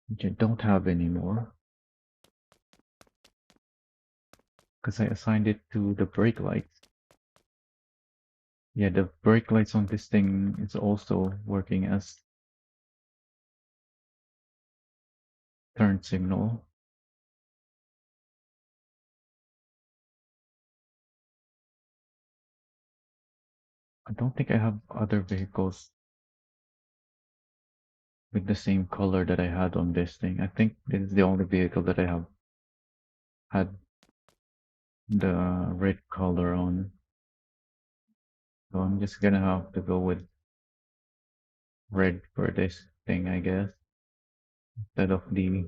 which I don't have anymore, because I assigned it to the brake lights. Yeah, the brake lights on this thing is also working as turn signal. I don't think I have other vehicles with the same color that I had on this thing. I think this is the only vehicle that I have had the red color on. So I'm just gonna have to go with red for this thing, I guess, instead of the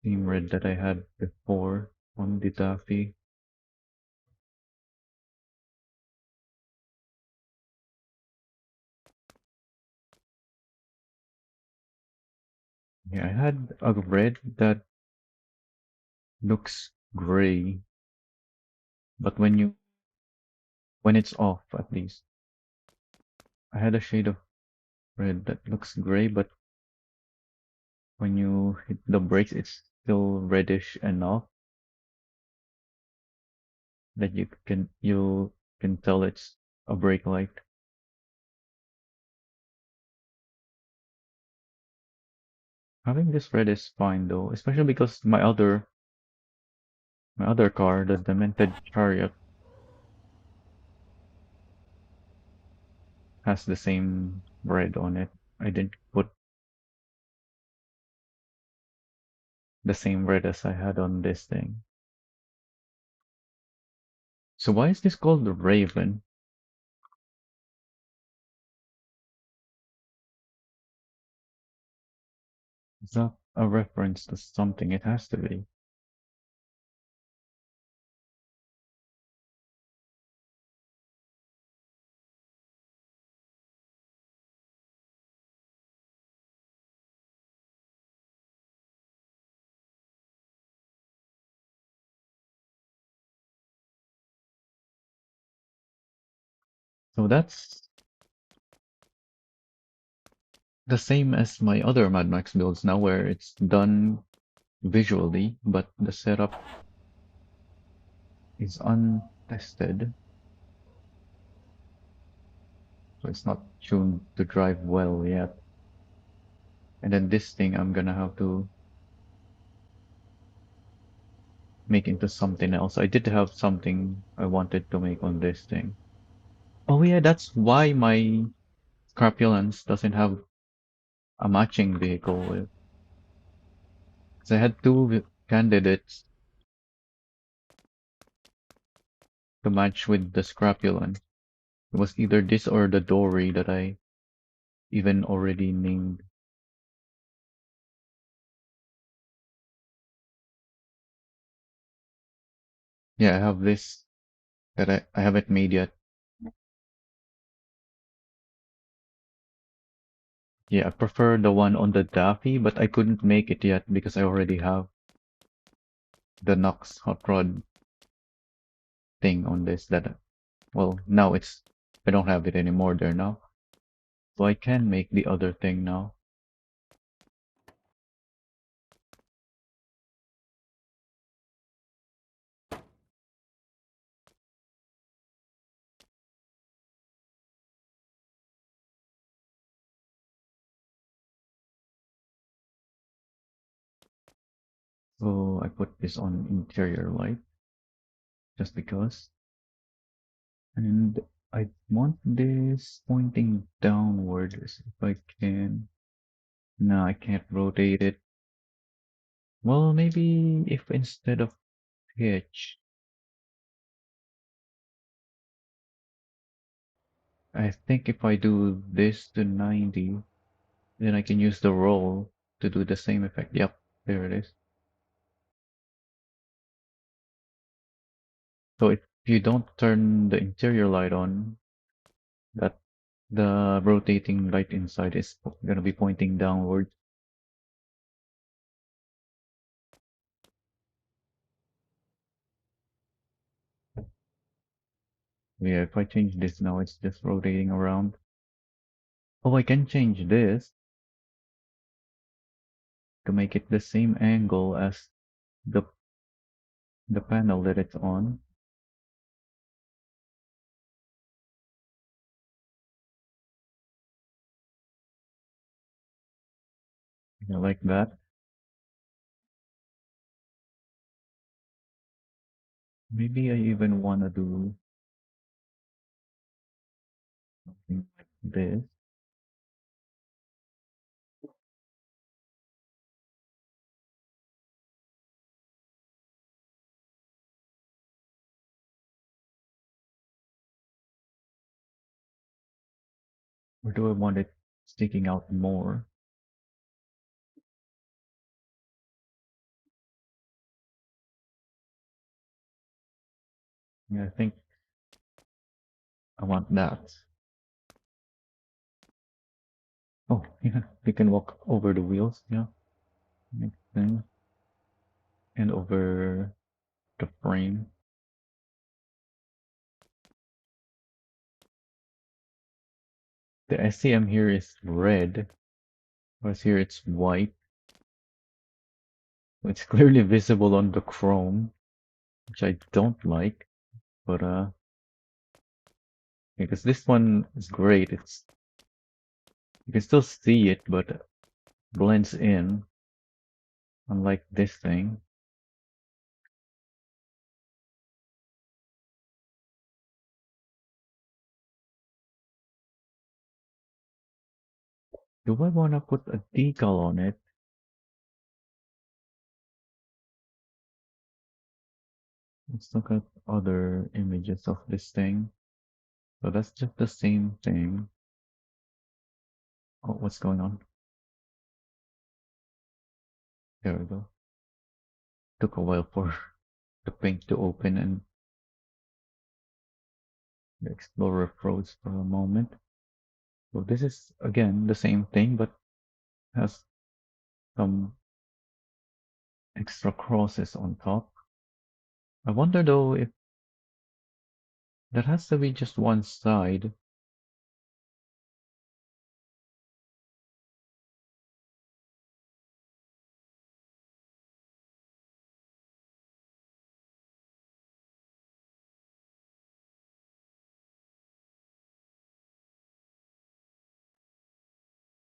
same red that I had before on the daffy. Yeah, I had a red that looks gray, but when it's off at least. I had a shade of red that looks gray, but when you hit the brakes, it's still reddish enough that you can tell it's a brake light. Having this red is fine though, especially because my other car, the demented chariot, has the same red on it. I didn't put the same red as I had on this thing. So why is this called the Raven? Is that a reference to something? It has to be. So that's the same as my other Mad Max builds now, where it's done visually, but the setup is untested, so it's not tuned to drive well yet. And then this thing I'm gonna have to make into something else. I did have something I wanted to make on this thing. Oh yeah, that's why my scrapulance doesn't have a matching vehicle with. 'Cause I had two candidates to match with the scrapulance. It was either this or the dory that I even already named. Yeah, I have this that I haven't made yet. Yeah, I prefer the one on the Daffy, but I couldn't make it yet because I already have the Nox hot rod thing on this that, well, now I don't have it anymore there now. So I can make the other thing now. So I put this on interior light just because. And I want this pointing downwards if I can. No, I can't rotate it. Well, maybe if instead of pitch. I think if I do this to 90, then I can use the roll to do the same effect. Yep, there it is. So if you don't turn the interior light on, that the rotating light inside is gonna be pointing downward. Yeah, if I change this now, it's just rotating around. Oh, I can change this to make it the same angle as the the panel that it's on. Yeah, like that. Maybe I even wanna do something like this. Or do I want it sticking out more? Yeah, I think I want that. Oh, yeah, we can walk over the wheels, yeah, makes sense. And over the frame. The SCM here is red, whereas here it's white. It's clearly visible on the chrome, which I don't like, but because this one is great. It's you can still see it, but blends in, unlike this thing. Do I want to put a decal on it? Let's look at other images of this thing. So that's just the same thing. Oh, what's going on? There we go. Took a while for the paint to open and the Explorer froze for a moment. So this is again the same thing, but has some extra crosses on top. I wonder though if that has to be just one side.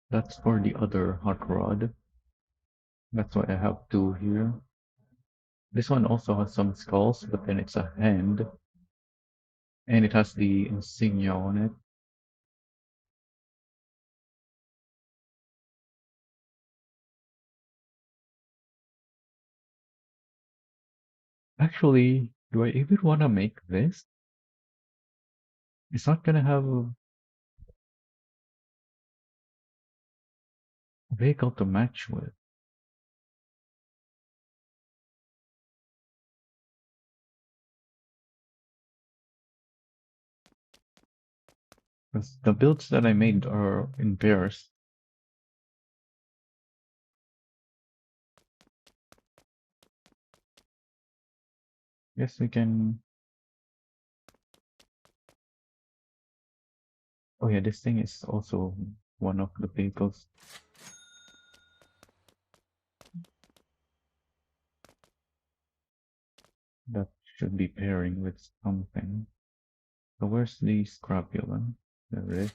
That's for the other hot rod. That's why I have two here. This one also has some skulls, but then it's a hand, and it has the insignia on it. Actually, do I even want to make this? It's not gonna have a vehicle to match with. Because the builds that I made are in pairs. Yes, we can. Oh yeah, this thing is also one of the vehicles that should be pairing with something. So where's the scrapulance? There it is.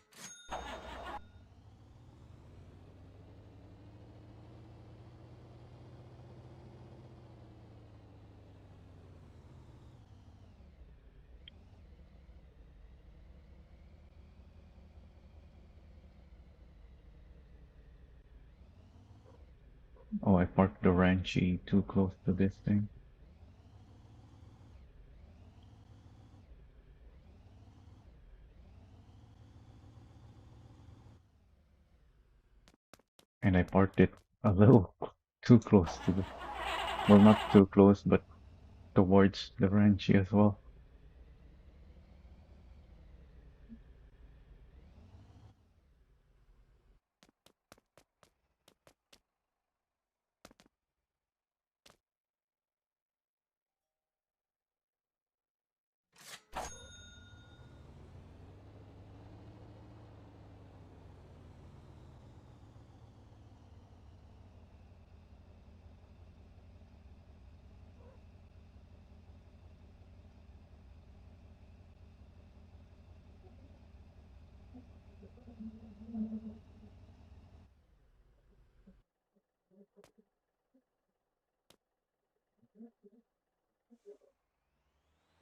Oh, I parked the ranchy too close to this thing. And I parked it a little too close to the, well, not too close, but towards the ranchy as well.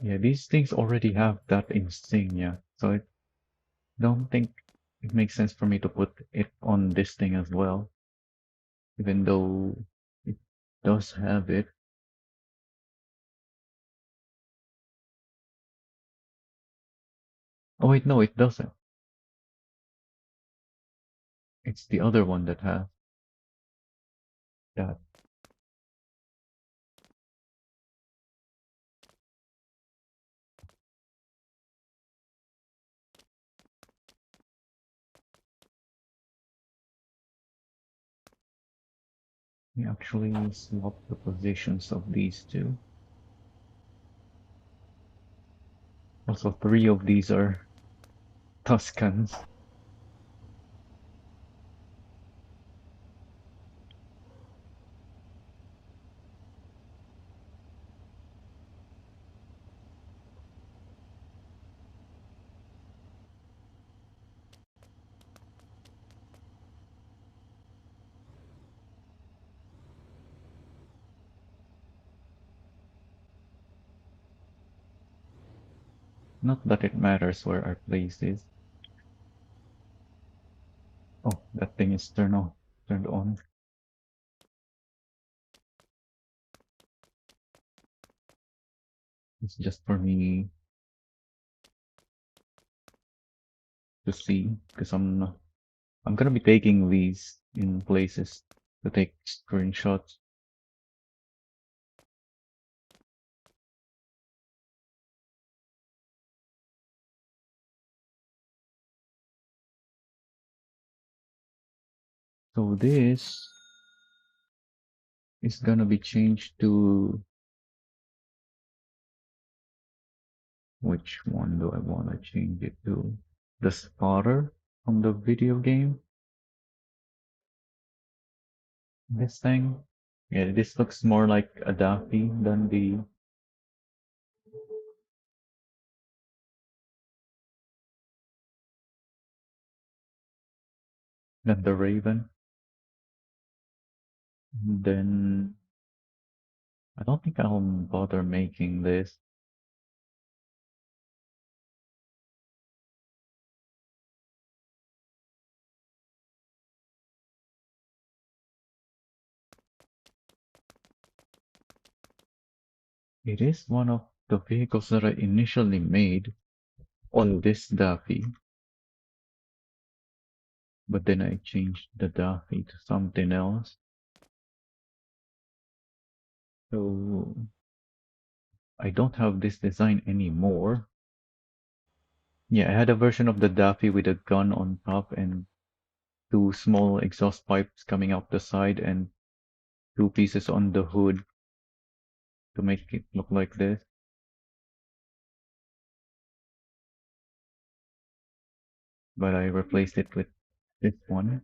Yeah, these things already have that insignia, so I don't think it makes sense for me to put it on this thing as well, even though it does have it. Oh wait, no, it doesn't. It's the other one that has that. We actually swap the positions of these two. Also, three of these are Tuscans. Not that it matters where our place is. Oh, that thing is turned on. It's just for me to see, because I'm gonna be taking these in places to take screenshots. So this is gonna be changed to, which one do I wanna change it to? The spotter from the video game? This thing? Yeah, this looks more like a daffy than the raven. Then I don't think I'll bother making this. It is one of the vehicles that I initially made on this daffy, but then I changed the daffy to something else. So I don't have this design anymore. Yeah, I had a version of the daffy with a gun on top and two small exhaust pipes coming out the side and two pieces on the hood to make it look like this. But I replaced it with this one.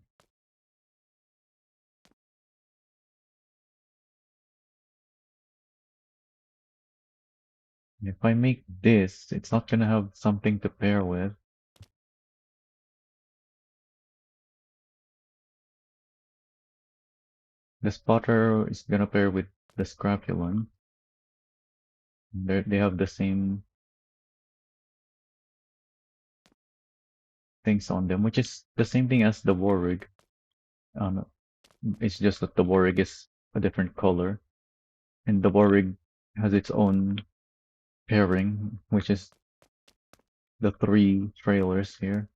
If I make this, it's not gonna have something to pair with. The spotter is gonna pair with the scrapulance. They have the same things on them, which is the same thing as the Warrig. Um, it's just that the Warrig is a different color, and the Warrig has its own pairing, which is the three trailers here.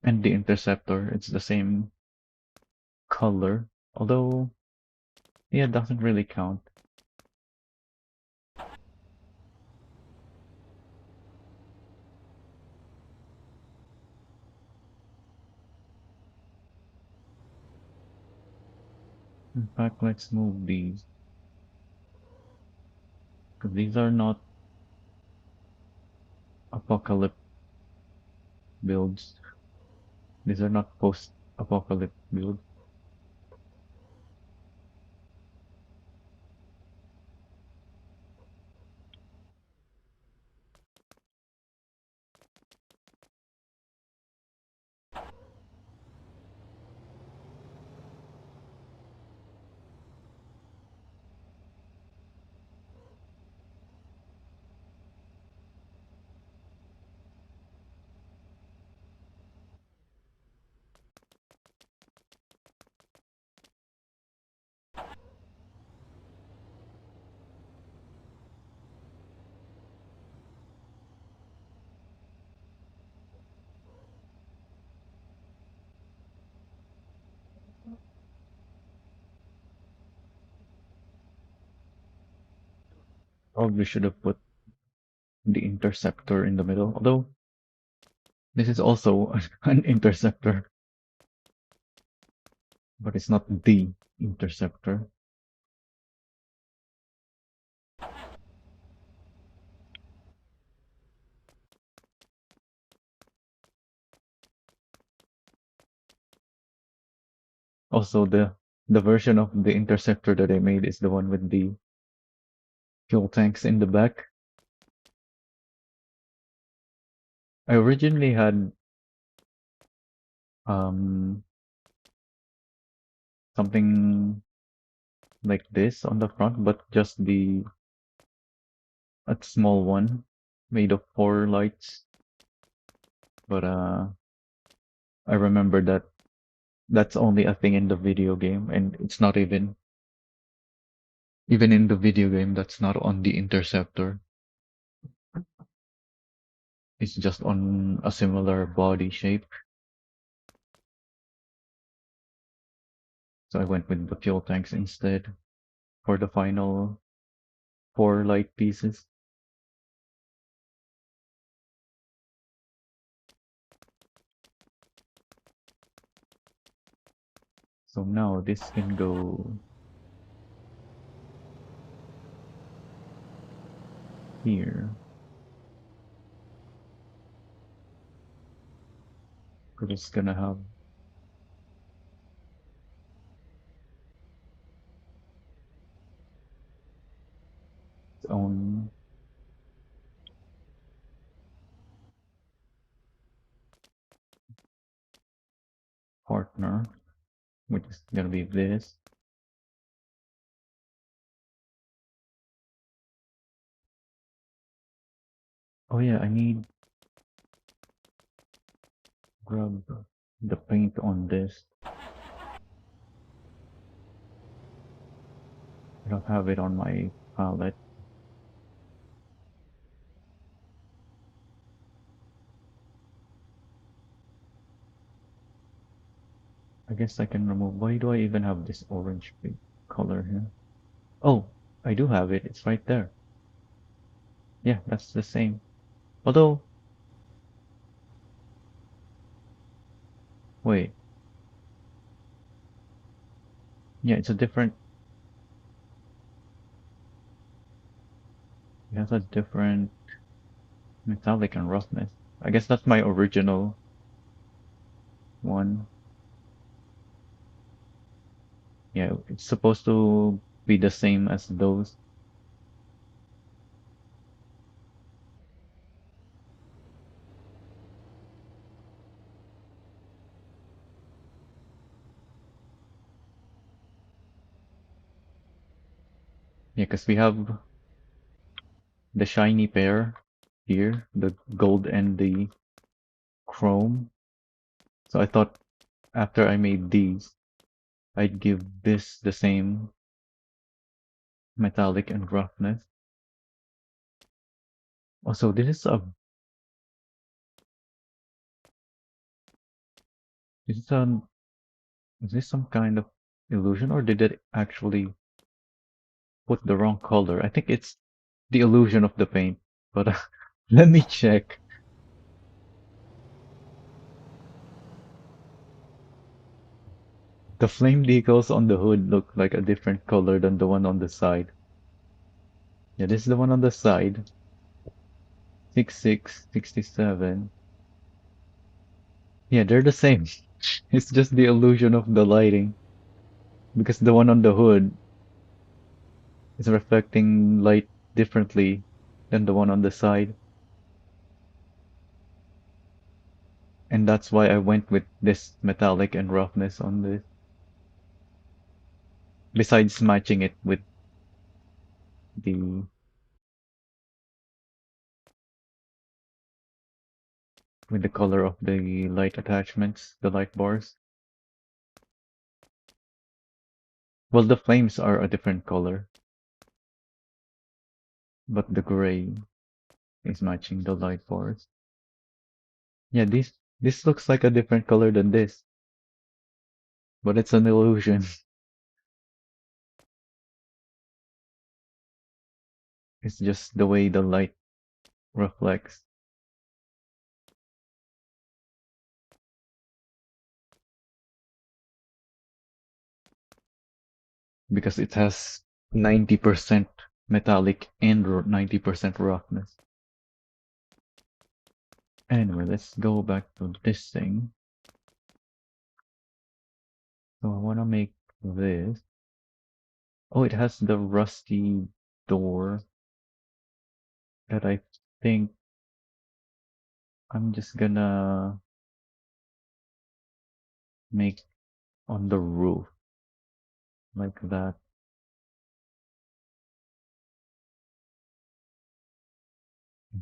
And the interceptor, it's the same color. Although, yeah, it doesn't really count. In fact, let's move these. Because these are not apocalypse builds. These are not post-apocalypse builds. Probably should have put the interceptor in the middle. Although, this is also an interceptor, but it's not the interceptor. Also, the version of the interceptor that I made is the one with the fuel tanks in the back. I originally had um something like this on the front, but just a small one made of 4 lights. But I remember that that's only a thing in the video game, and it's not even in the video game. That's not on the interceptor. It's just on a similar body shape. So I went with the fuel tanks instead for the final 4 light pieces. So now this can go here. Because it's gonna have its own partner, which is gonna be this. Oh yeah, I need grab the paint on this. I don't have it on my palette. I guess I can remove. Why do I even have this orange pink color here? Oh, I do have it. It's right there. Yeah, that's the same. Although, wait. Yeah, it's a different. It has a different metallic and roughness. I guess that's my original one. Yeah, it's supposed to be the same as those. Yeah, because we have the shiny pair here, the gold and the chrome. So I thought after I made these, I'd give this the same metallic and roughness. Also, this is a Is this, is this some kind of illusion or did it actually put the wrong color? I think it's the illusion of the paint, but let me check. The flame decals on the hood look like a different color than the one on the side. Yeah, this is the one on the side. 66, 67. Yeah, they're the same. It's just the illusion of the lighting because the one on the hood is reflecting light differently than the one on the side. And that's why I went with this metallic and roughness on this. Besides matching it the with the color of the light attachments, the light bars. Well, the flames are a different color, but the gray is matching the light bars. Yeah, this looks like a different color than this, but it's an illusion. It's just the way the light reflects because it has 90% metallic and 90% roughness. Anyway, let's go back to this thing. So I want to make this. Oh, it has the rusty door that I think I'm just gonna make on the roof like that.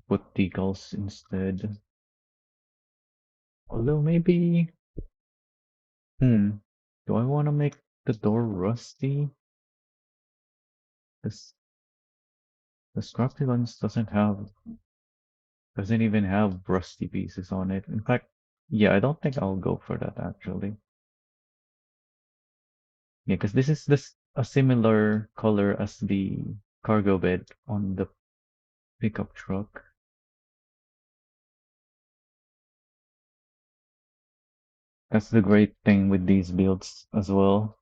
Put decals instead. Although maybe, hmm, do I want to make the door rusty? This the scrapulance doesn't even have rusty pieces on it. In fact, yeah, I don't think I'll go for that actually. Yeah, because this is this a similar color as the cargo bed on the pickup truck. That's the great thing with these builds as well,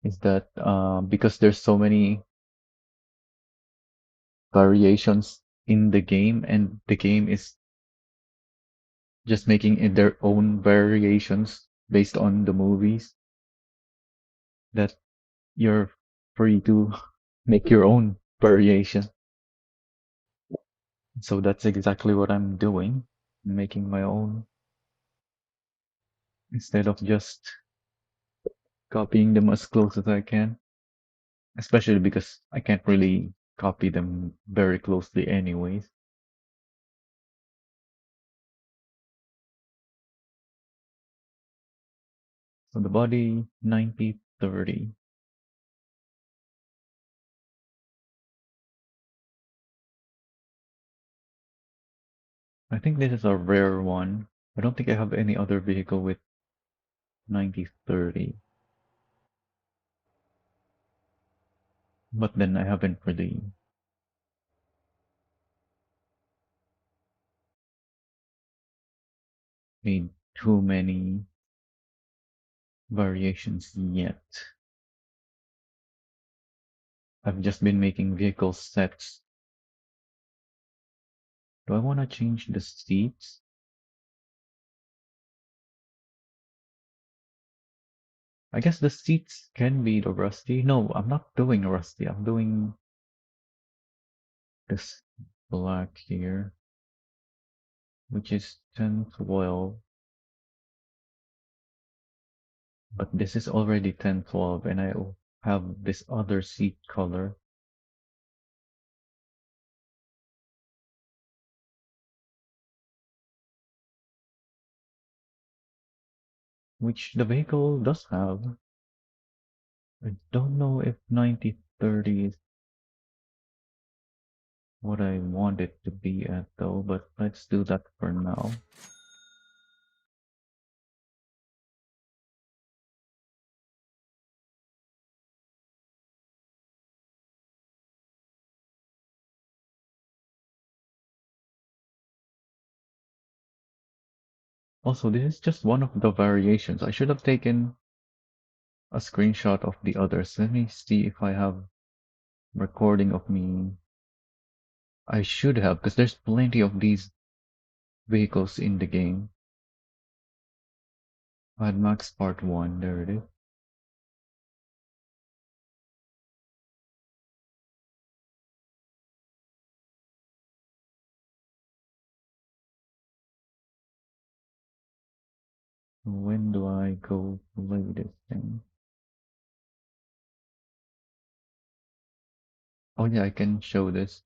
is that because there's so many variations in the game, and the game is just making it their own variations based on the movies, that you're free to make your own variation. So that's exactly what I'm doing, making my own instead of just copying them as close as I can, especially because I can't really copy them very closely anyways. So the body 90/30. I think this is a rare one. I don't think I have any other vehicle with 90/30, but then I haven't really made too many variations yet. I've just been making vehicle sets. Do I want to change the seats? I guess the seats can be the rusty. No, I'm not doing rusty. I'm doing this black here, which is 10/12. But this is already 10/12, and I have this other seat color, which the vehicle does have. I don't know if 90/30 is what I want it to be at though, but let's do that for now. Also, this is just one of the variations. I should have taken a screenshot of the others. Let me see if I have recording of me. I should have, because there's plenty of these vehicles in the game. Mad Max Part 1, there it is. When do I go play this thing? Oh yeah, I can show this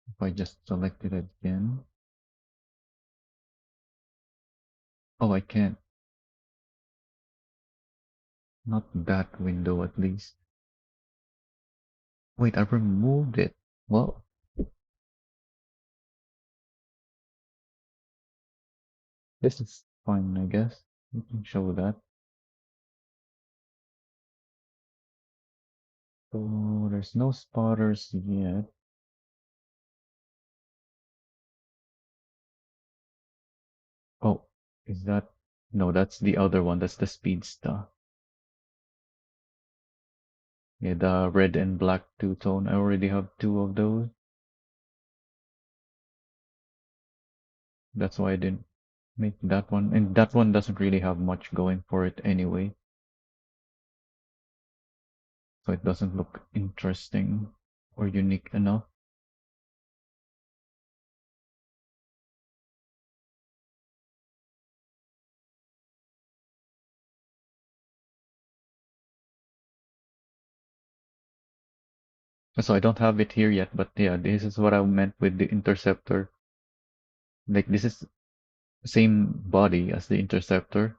if I just select it again. Oh, I can't. Not that window at least. Wait, I removed it. Well, this is fine, I guess. We can show that. So there's no spotters yet. Oh, is that? No, that's the other one. That's the Speedster. Yeah, the red and black two-tone. I already have two of those. That's why I didn't make that one. And that one doesn't really have much going for it anyway. So it doesn't look interesting or unique enough. So I don't have it here yet, but yeah, this is what I meant with the Interceptor. Like this is the same body as the Interceptor,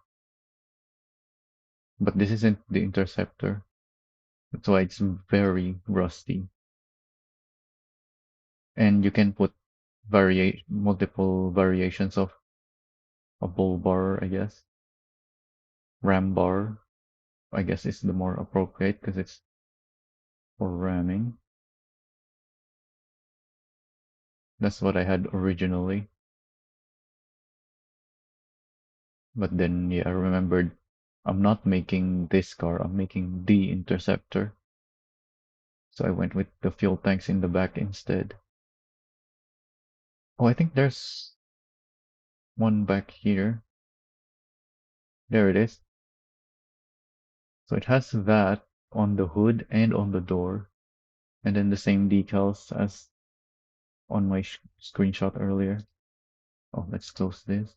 but this isn't the Interceptor. That's why it's very rusty. And you can put multiple variations of a bull bar, I guess. Ram bar, I guess is the more appropriate because it's for ramming. That's what I had originally. But then, yeah, I remembered I'm not making this car, I'm making the Interceptor. So I went with the fuel tanks in the back instead. Oh, I think there's one back here. There it is. So it has that on the hood and on the door. And then the same decals as on my screenshot earlier. Oh, let's close this.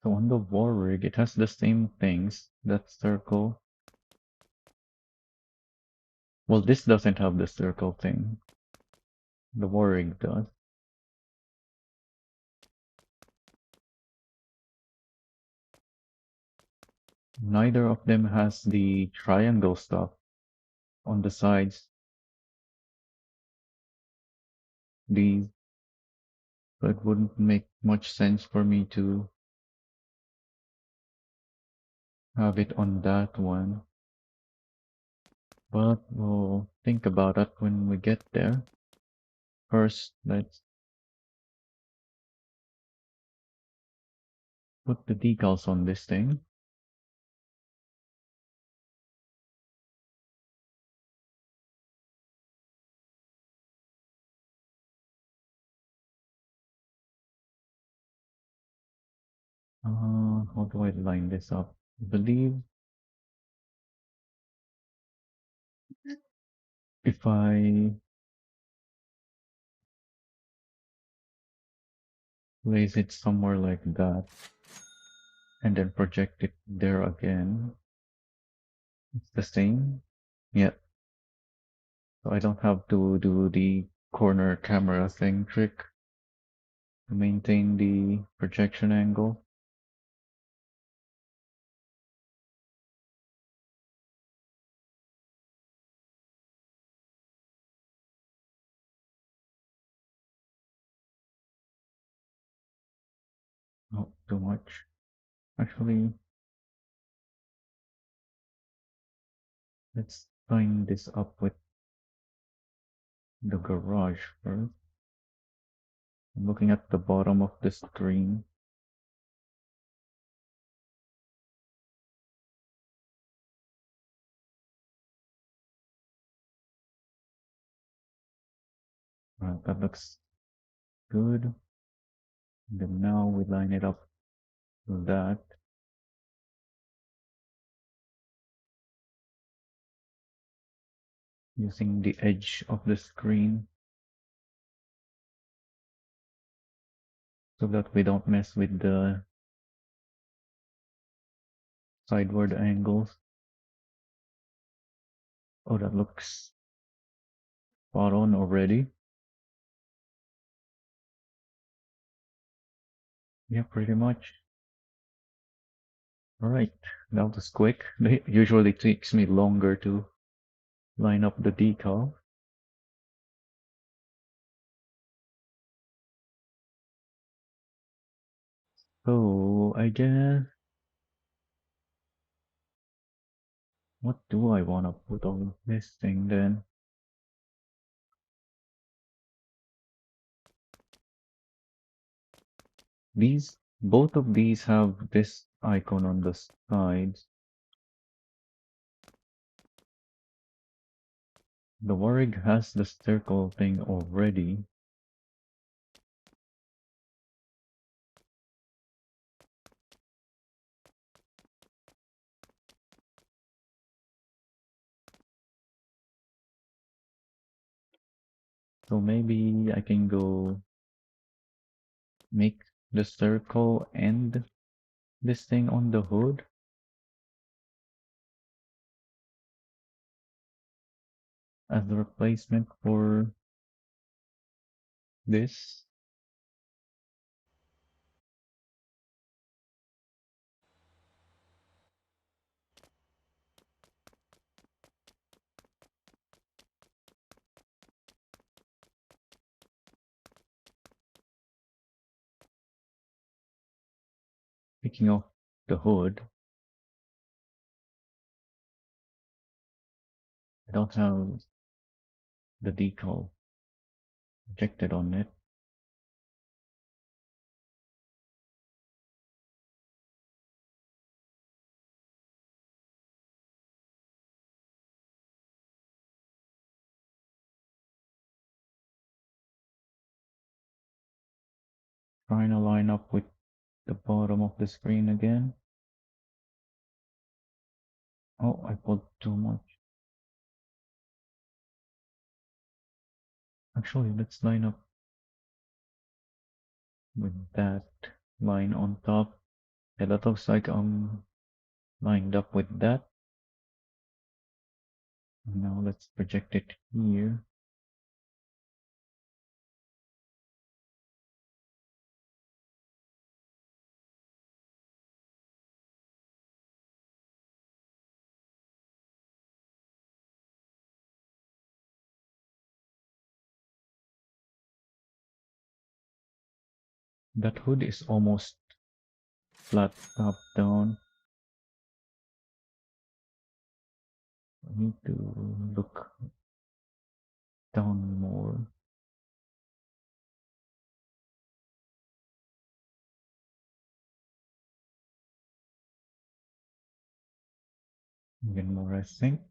So on the war rig, it has the same things. That circle. Well, this doesn't have the circle thing. The war rig does. Neither of them has the triangle stuff on the sides. These, so it wouldn't make much sense for me to have it on that one. But we'll think about it when we get there. First, let's put the decals on this thing. How do I line this up? I believe if I place it somewhere like that and then project it there again, it's the same. Yeah, so I don't have to do the corner camera thing trick to maintain the projection angle. Not too much. Actually, let's line this up with the garage first. I'm looking at the bottom of the screen. Right, that looks good. And then now we line it up with that. Using the edge of the screen so that we don't mess with the sideward angles. Oh, that looks spot on already. Yeah, pretty much. Alright, that was quick. It usually takes me longer to line up the decal. So, I guess, what do I want to put on this thing then? Both of these have this icon on the sides. The Warrig has the circle thing already. So maybe I can go make the circle and this thing on the hood as the replacement for this. Picking off the hood, I don't have the decal projected on it. Trying to line up with the bottom of the screen again. Oh, I pulled too much. Actually, let's line up with that line on top. Yeah, that looks like I'm lined up with that. Now let's project it here. That hood is almost flat top down. I need to look down more. Even more, I think.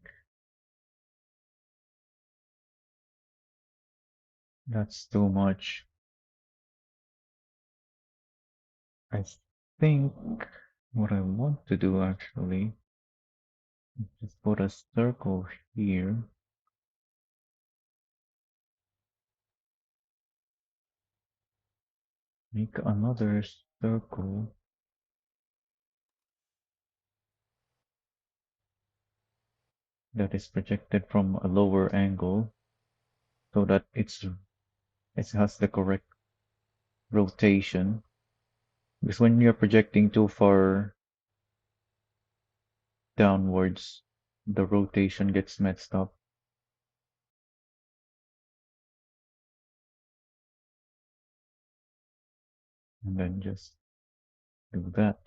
That's too much. I think What I want to do actually is just put a circle here. Make another circle that is projected from a lower angle so that it has the correct rotation. Because when you're projecting too far downwards, the rotation gets messed up. And then just do that.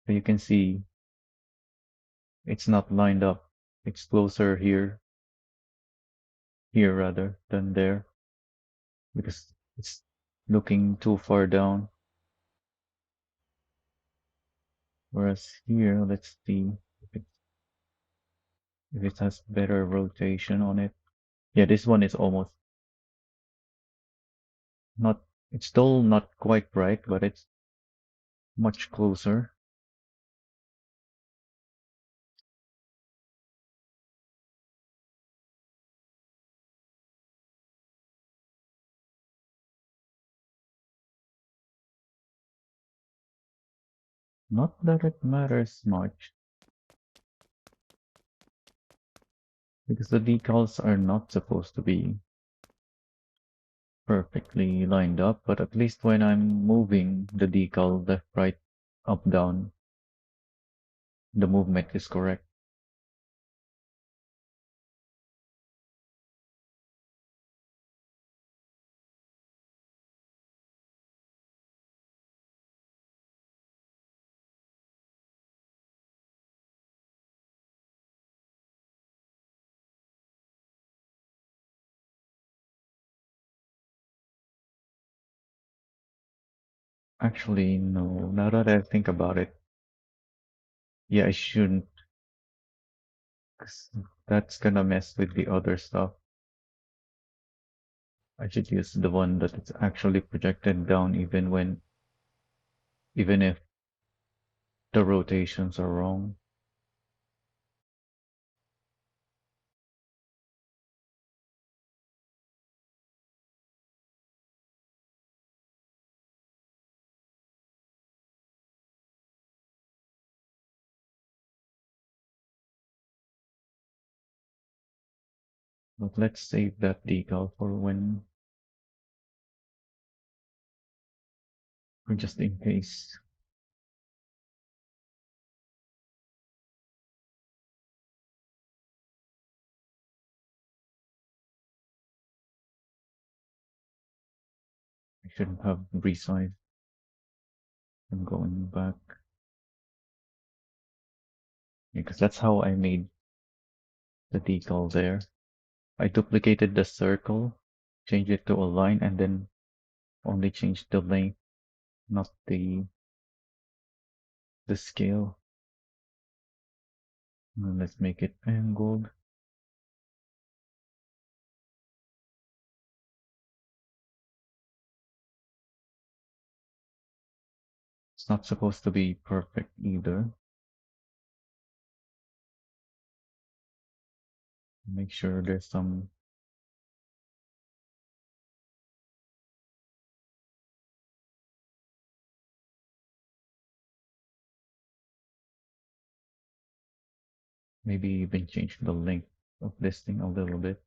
So you can see it's not lined up. It's closer here rather than there, because it's looking too far down. Whereas here, let's see if it has better rotation on it. Yeah, this one is almost not, it's still not quite right, but it's much closer. Not that it matters much, because the decals are not supposed to be perfectly lined up, but at least when I'm moving the decal left, right, up, down, the movement is correct. Actually, no, now that I think about it, yeah, I shouldn't, 'cause that's gonna mess with the other stuff. I should use the one that is actually projected down even if the rotations are wrong. But let's save that decal for just in case. I shouldn't have resized and going back, because that's how I made the decal there. I duplicated the circle, changed it to a line, and then only changed the length, not the scale. And let's make it angled. It's not supposed to be perfect either. Make sure there's some maybe even change the length of this thing a little bit.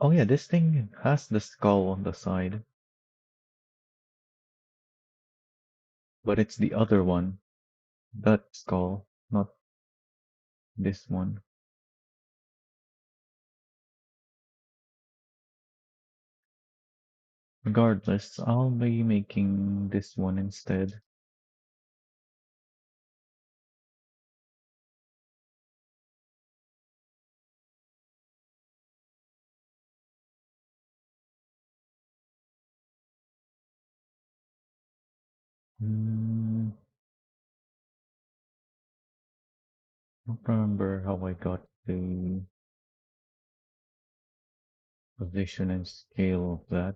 Oh yeah, this thing has the skull on the side, but it's the other one. That skull, not this one. Regardless, I'll be making this one instead. Hmm, I don't remember how I got the position and scale of that.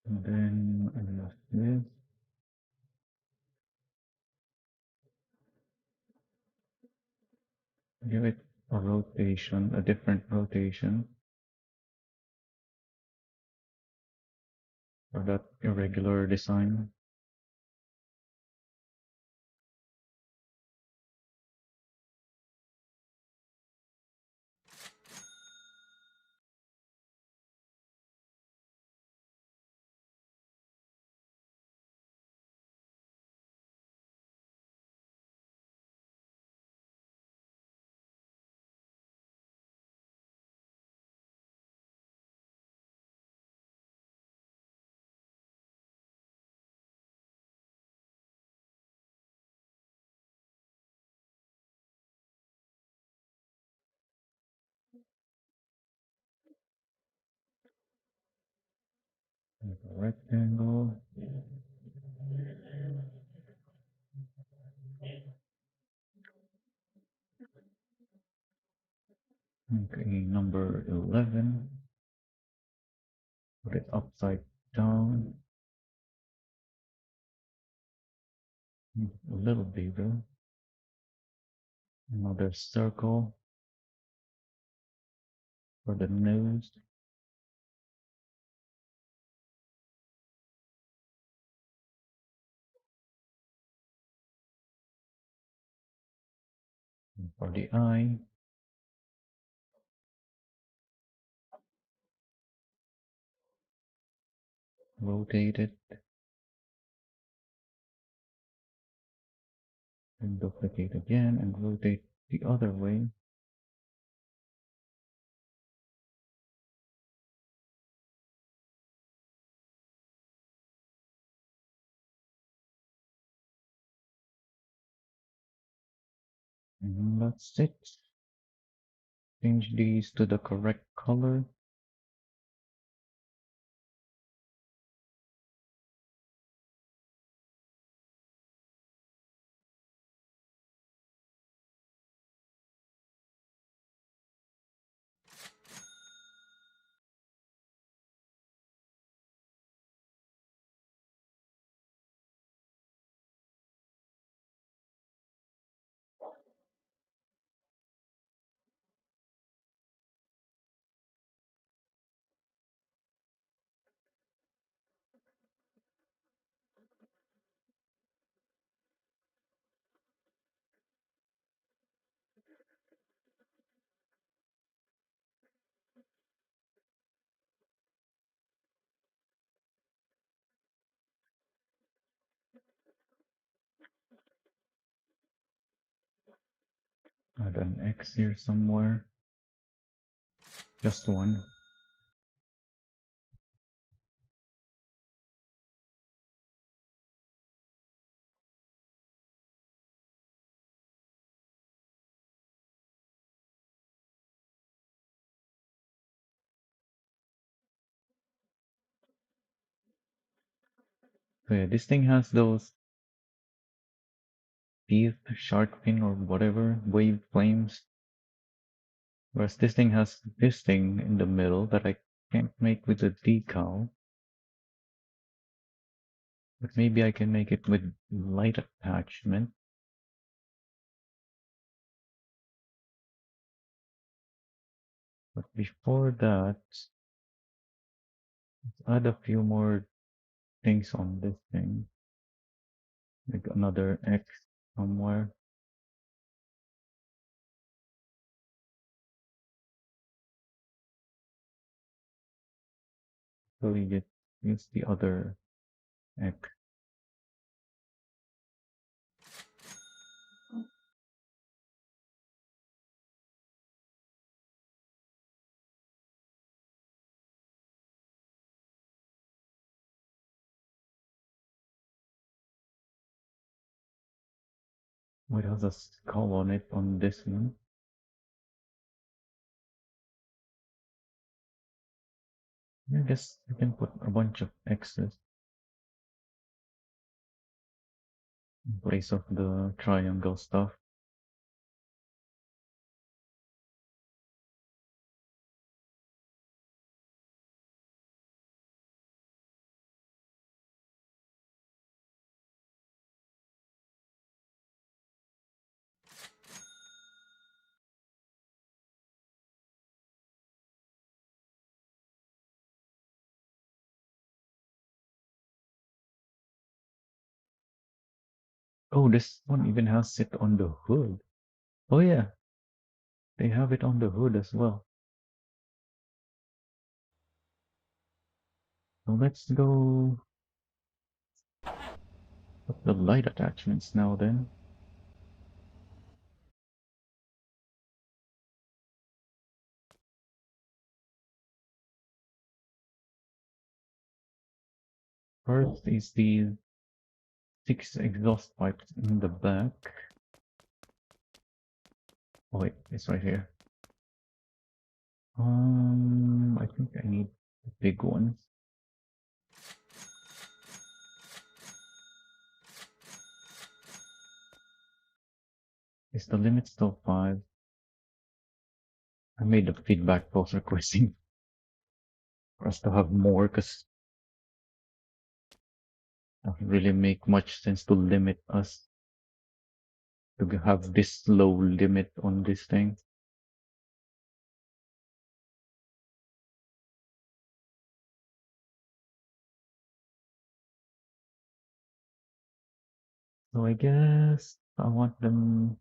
And then I left this. Give it a rotation, a different rotation for that irregular design. Make a rectangle. Make a number 11. Put it upside down. A little bigger. Another circle for the nose. And for the eye, rotate it and duplicate again and rotate the other way. And that's it. Change these to the correct color. Add an X here somewhere. Just one. So yeah, this thing has those teeth, shark fin or whatever, wave flames. Whereas this thing has this thing in the middle that I can't make with the decal. But maybe I can make it with light attachment. But before that, add a few more things on this thing. Like another X somewhere. So we get use the other X. What has a skull on it on this one? I guess we can put a bunch of X's in place of the triangle stuff. Oh, this one even has it on the hood. Oh yeah, they have it on the hood as well. So let's go put the light attachments now then. First is the 6 exhaust pipes in the back. Oh wait, it's right here. I think I need the big ones. Is the limit still 5? I made the feedback post requesting for us to have more because it doesn't really make much sense to limit us to have this low limit on this thing. So I guess I want them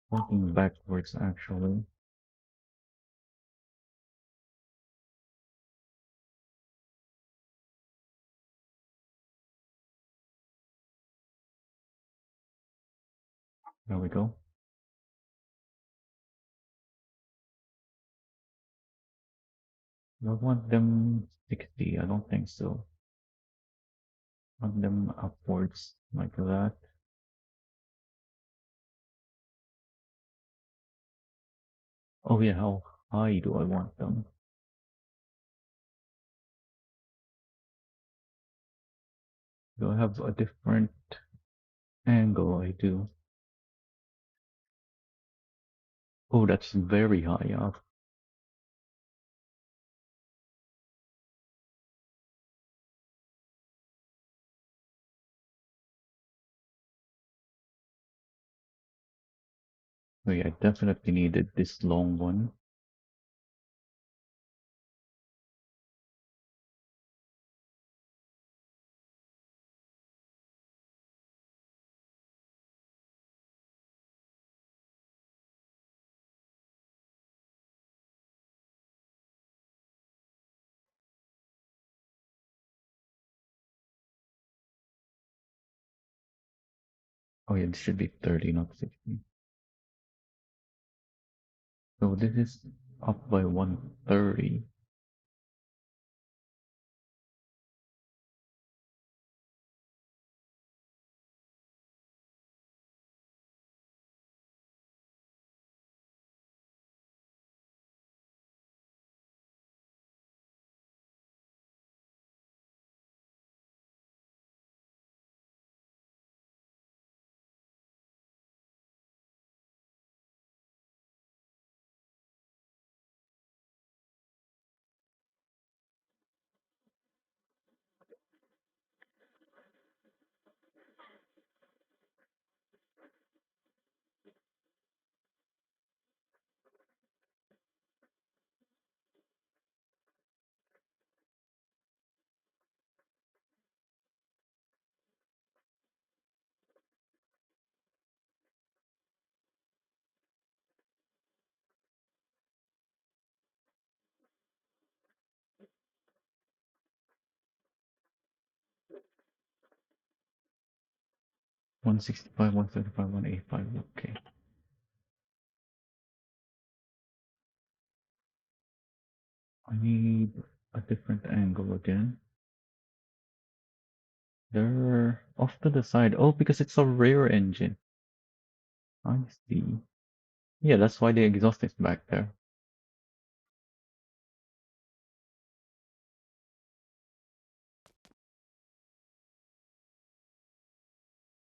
pointing backwards actually. There we go. Do I want them 60? I don't think so. I want them upwards like that. Oh yeah, how high do I want them? Do I have a different angle? I do. Oh, that's very high up. Oh yeah, I definitely needed this long one. Oh Oh yeah, this should be 30, not 60. So this is up by 130. One 165, 135, 185. Okay. I need a different angle again. They're off to the side. Oh, because it's a rear engine. I see. Yeah, that's why the exhaust is back there.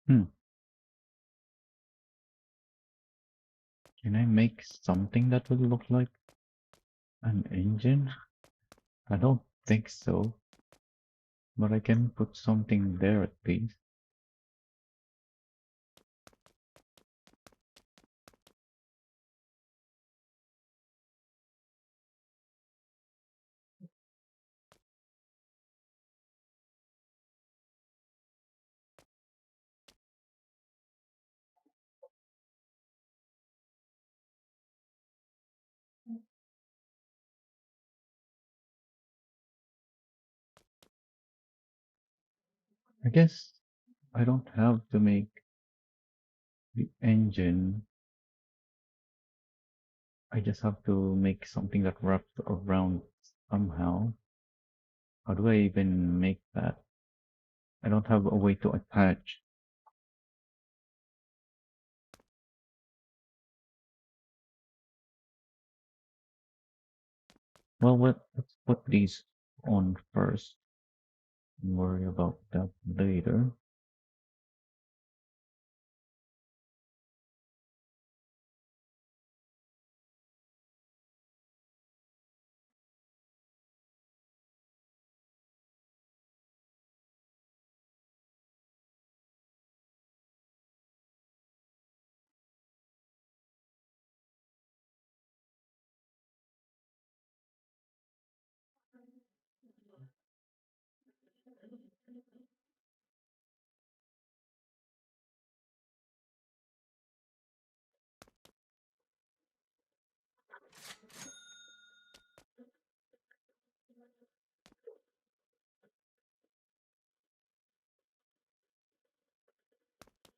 Hmm. Can I make something that would look like an engine? I don't think so. But I can put something there at least. I guess I don't have to make the engine. I just have to make something that wraps around somehow. How do I even make that? I don't have a way to attach. Well, let's put these on first and worry about that later.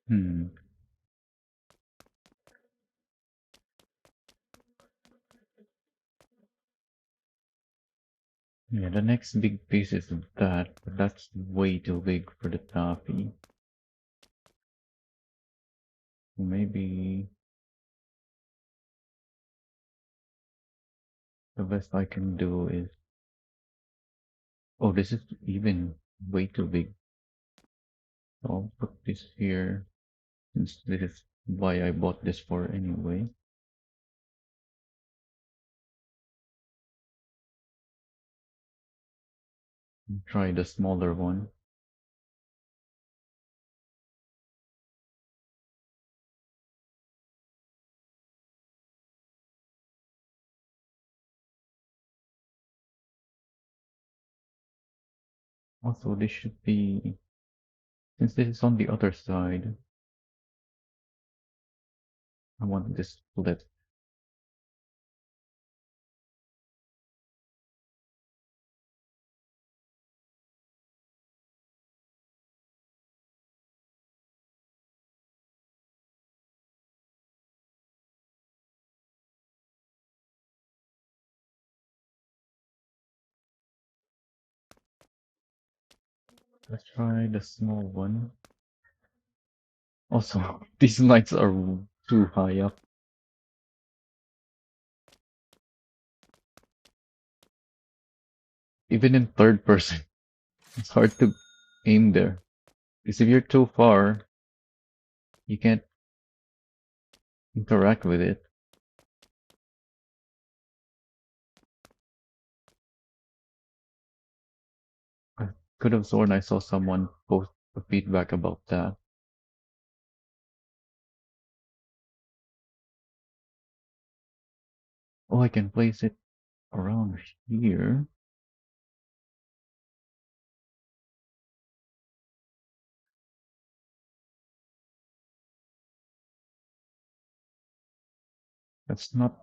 Hmm. Yeah, the next big piece is that, but that's way too big for the daffy. Maybe the best I can do is... Oh, this is even way too big. So I'll put this here, since this is why I bought this for anyway. Try the smaller one. Also, this should be... Since this is on the other side, I want this split. Let's try the small one. Also, these lights are too high up. Even in third person, it's hard to aim there. Because if you're too far, you can't interact with it. I could have sworn I saw someone post a feedback about that. Oh, I can place it around here. That's not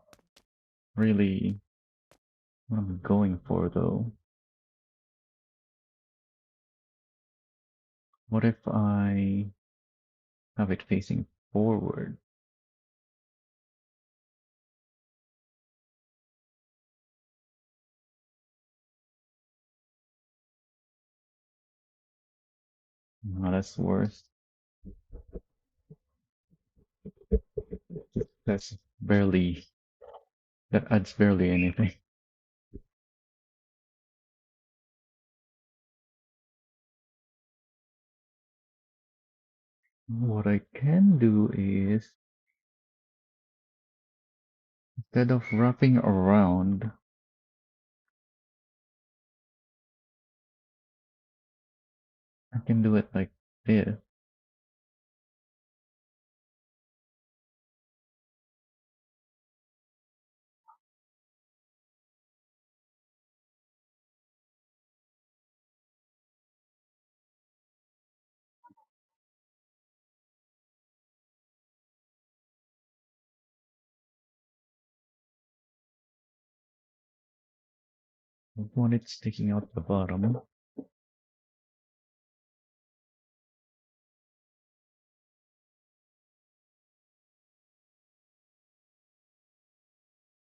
really what I'm going for, though. What if I have it facing forward? No, that's worse. That's barely, that adds barely anything. What I can do is, instead of wrapping around, I can do it like this. I want it sticking out the bottom.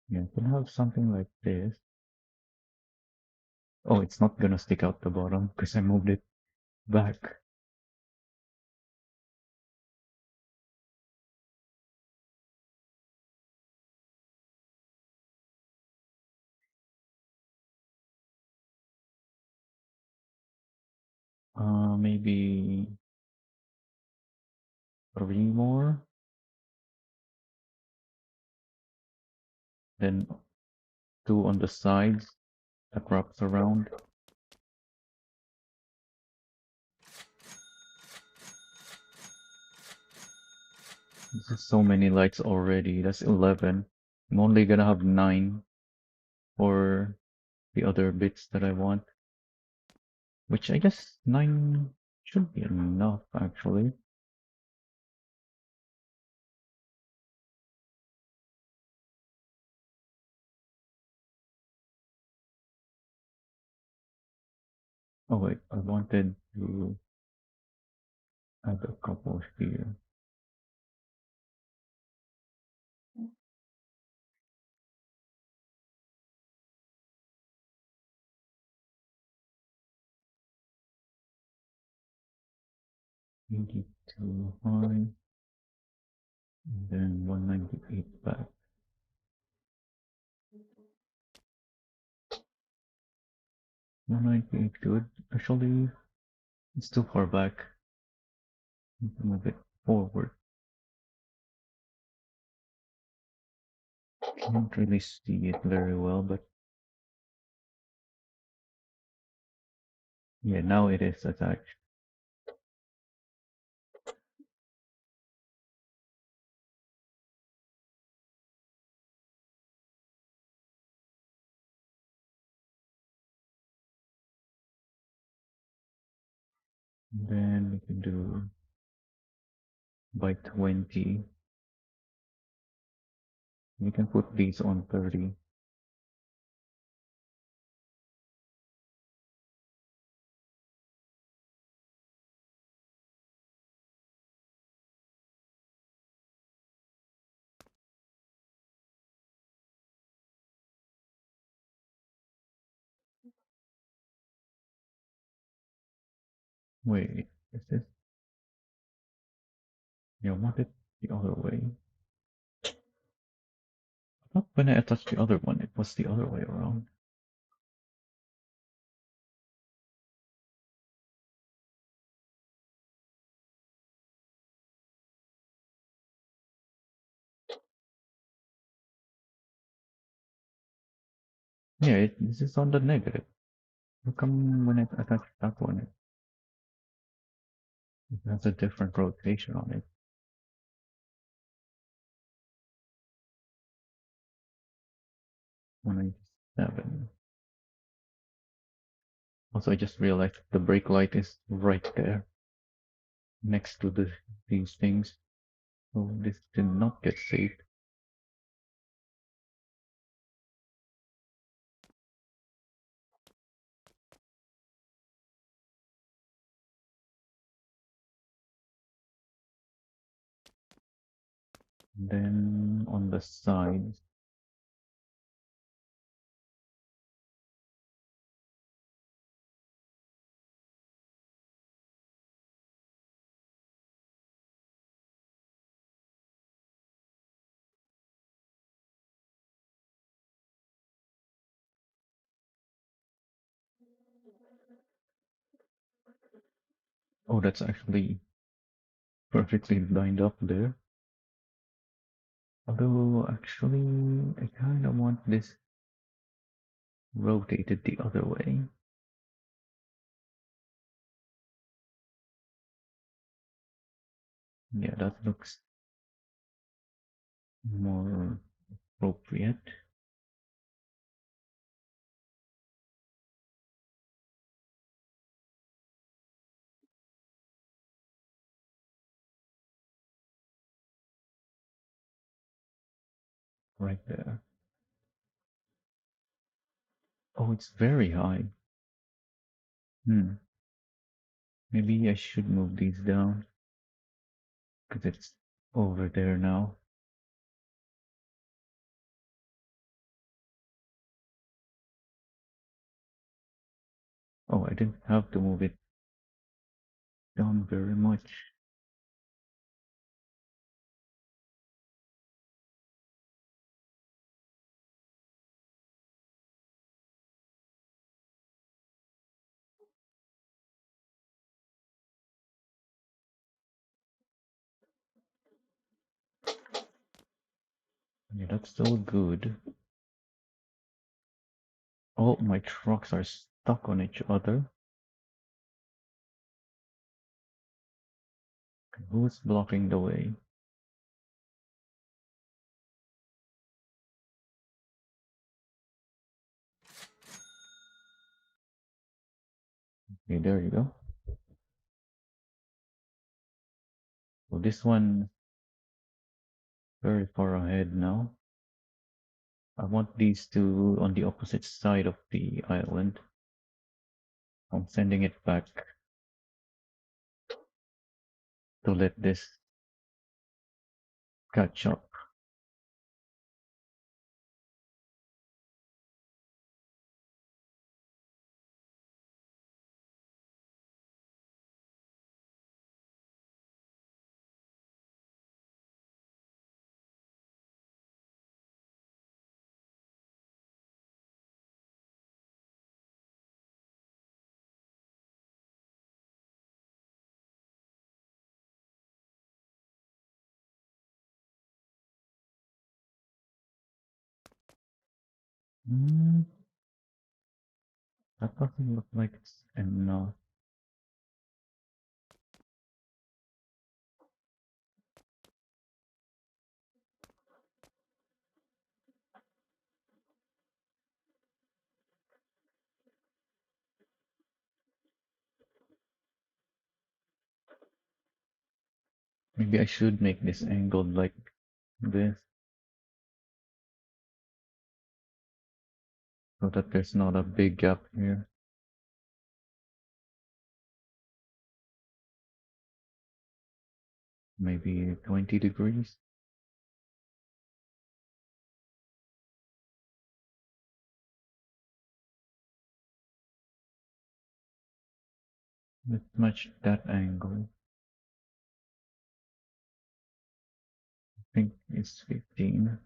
Yeah, I can have something like this. Oh, it's not gonna stick out the bottom because I moved it back. Maybe three more, then two on the sides that wraps around. This is so many lights already. That's 11. I'm only gonna have 9 for the other bits that I want, which I guess 9 should be enough actually. Oh wait, I wanted to add a couple here. Maybe too high, and then 198 back. 198 good. Actually, it's too far back. Move it forward. Can't really see it very well, but yeah, now it is attached. Then we can do by 20. We can put these on 30. Wait, is this? Yeah, I want it the other way. I thought when I attached the other one, it was the other way around. Yeah, this is on the negative. How come when I attach that one, it has a different rotation on it? 197. Also, I just realized the brake light is right there, next to these things. So this did not get saved. Then on the sides, oh, that's actually perfectly lined up there. Although, actually, I kind of want this rotated the other way. Yeah, that looks more appropriate. Right there. Oh, it's very high. Hmm. Maybe I should move these down, because it's over there now. Oh, I didn't have to move it down very much. Yeah, that's still good. All my trucks are stuck on each other. Who's blocking the way? Okay, there you go. So this one very far ahead now. I want these two on the opposite side of the island. I'm sending it back to let this catch up. Hmm, that doesn't look like it's enough. Maybe I should make this angled like this, so that there's not a big gap here. Maybe 20 degrees. Let's match that angle. I think it's 15.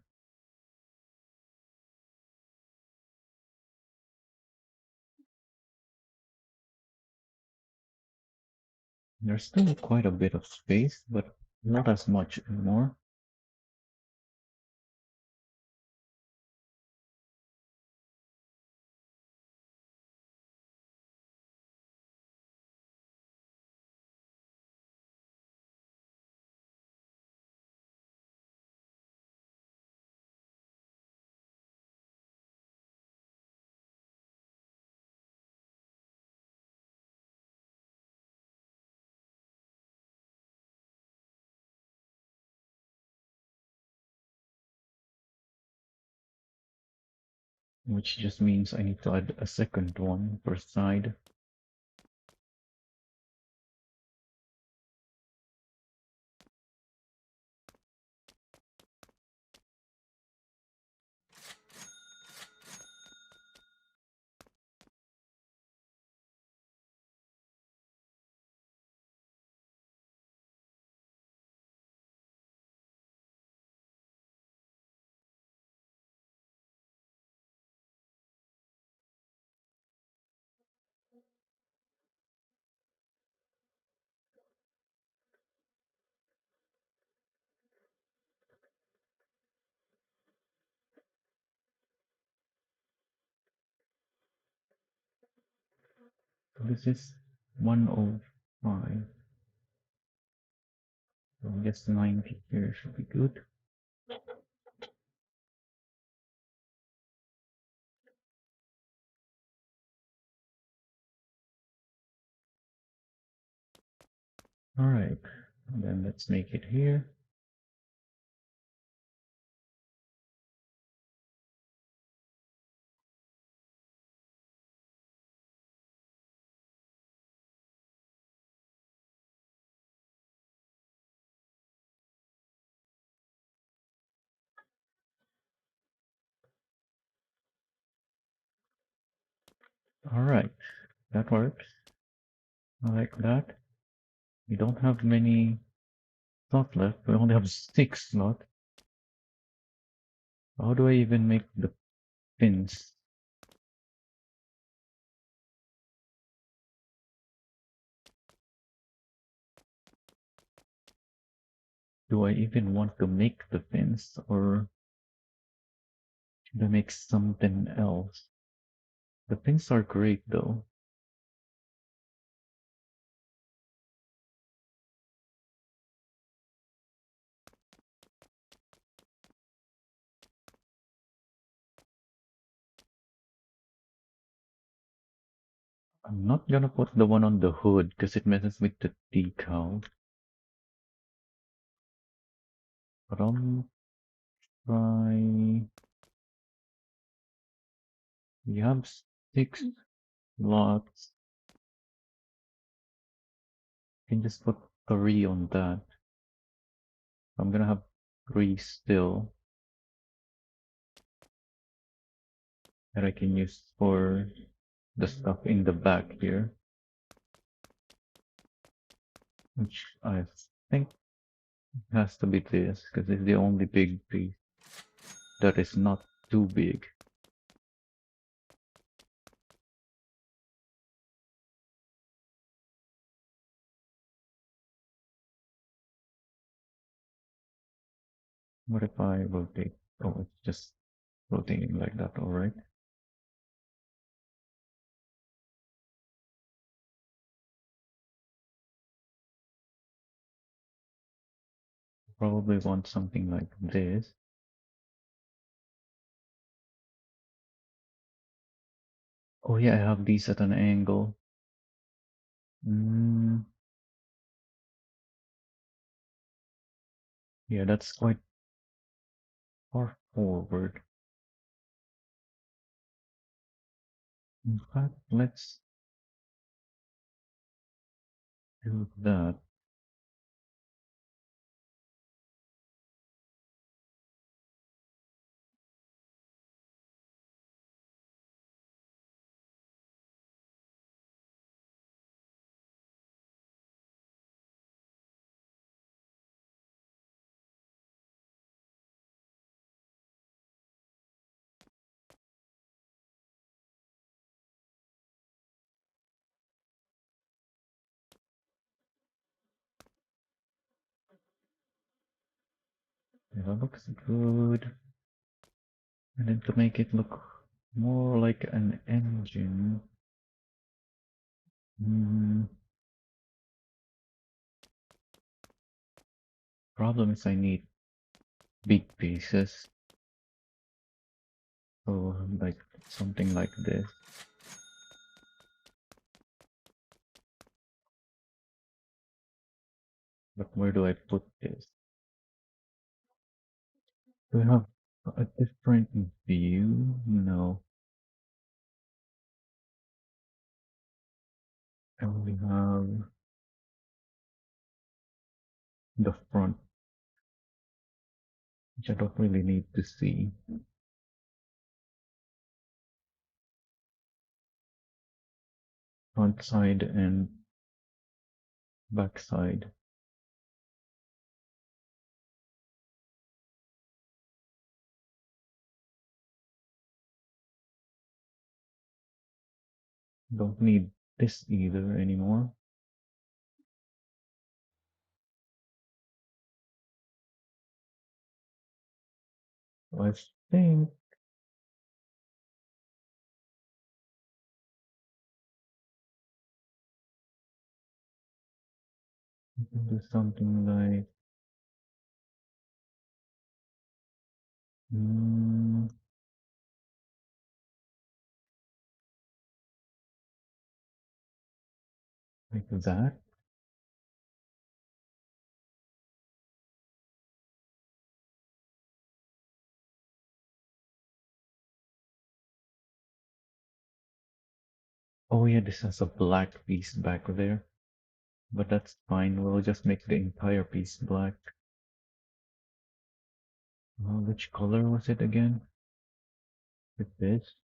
There's still quite a bit of space, but not as much anymore. Which just means I need to add a second one per side. So this is 105. So I guess 90 here should be good. Alright, then let's make it here. Alright, that works. I like that. We don't have many slots left. We only have 6 slots. How do I even make the pins? Do I even want to make the pins, or should I make something else? The pins are great though. I'm not gonna put the one on the hood because it messes with the decal. But I'll try. We have 6 slots. Can just put 3 on that. I'm gonna have 3 still that I can use for the stuff in the back here. Which I think has to be this, because it's the only big piece that is not too big. What if I rotate? Oh, it's just rotating like that, alright. Probably want something like this. Oh yeah, I have these at an angle. Yeah, that's quite far forward. In fact, let's do that. Yeah, that looks good. And then to make it look more like an engine, problem is I need big pieces. So like something like this. But where do I put this? Do I have a different view? No. I only have the front, which I don't really need to see. Front side and back side. Don't need this either anymore. So I think we can do something like mm, like that. Oh yeah, this has a black piece back there. But that's fine, we'll just make the entire piece black. Which color was it again? With this?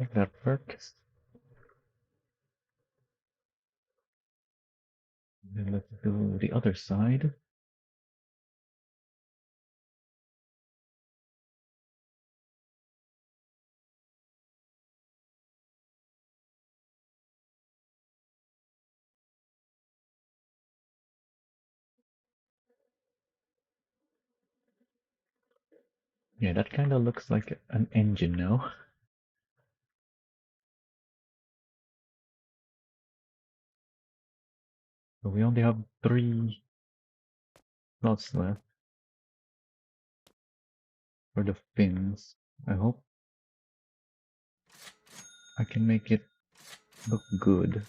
I think that works. Then let's do the other side. Yeah, that kind of looks like an engine now. So we only have 3 slots left for the fins. I hope I can make it look good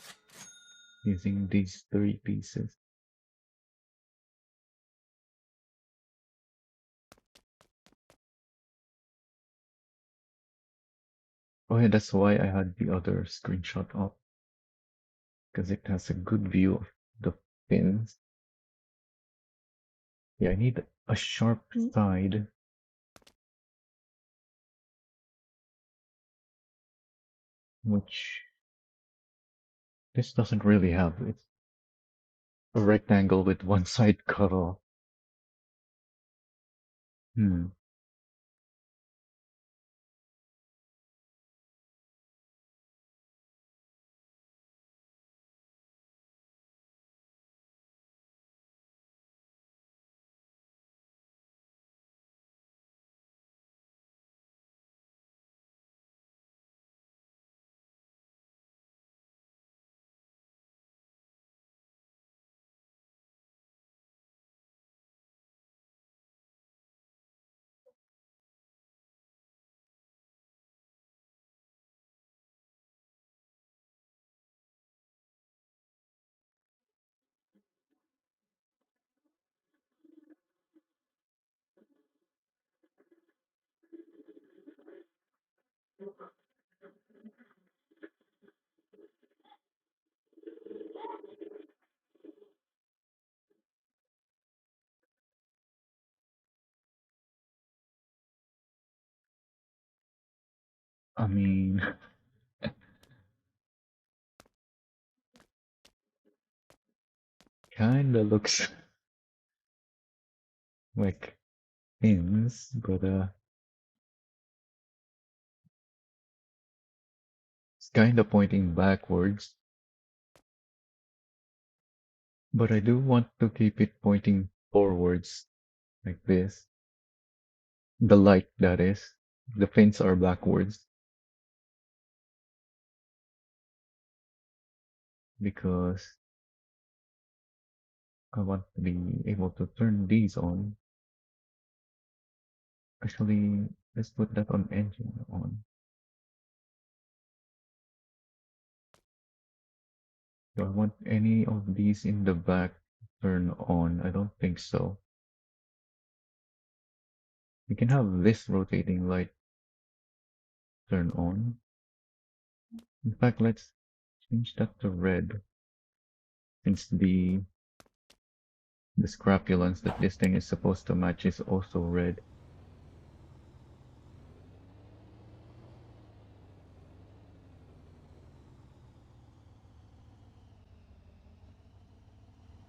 using these 3 pieces. Oh yeah, that's why I had the other screenshot up, because it has a good view of the fins. Yeah, I need a sharp side, which this doesn't really have. It's a rectangle with one side cut off. Hmm. I mean, kinda looks like pins, but it's kinda pointing backwards. But I do want to keep it pointing forwards, like this. The light, that is. The pins are backwards, because I want to be able to turn these on. Actually, let's put that on engine on. Do I want any of these in the back turn on? I don't think so. We can have this rotating light turn on. In fact, let's change that to red, since the scrapulance that this thing is supposed to match is also red.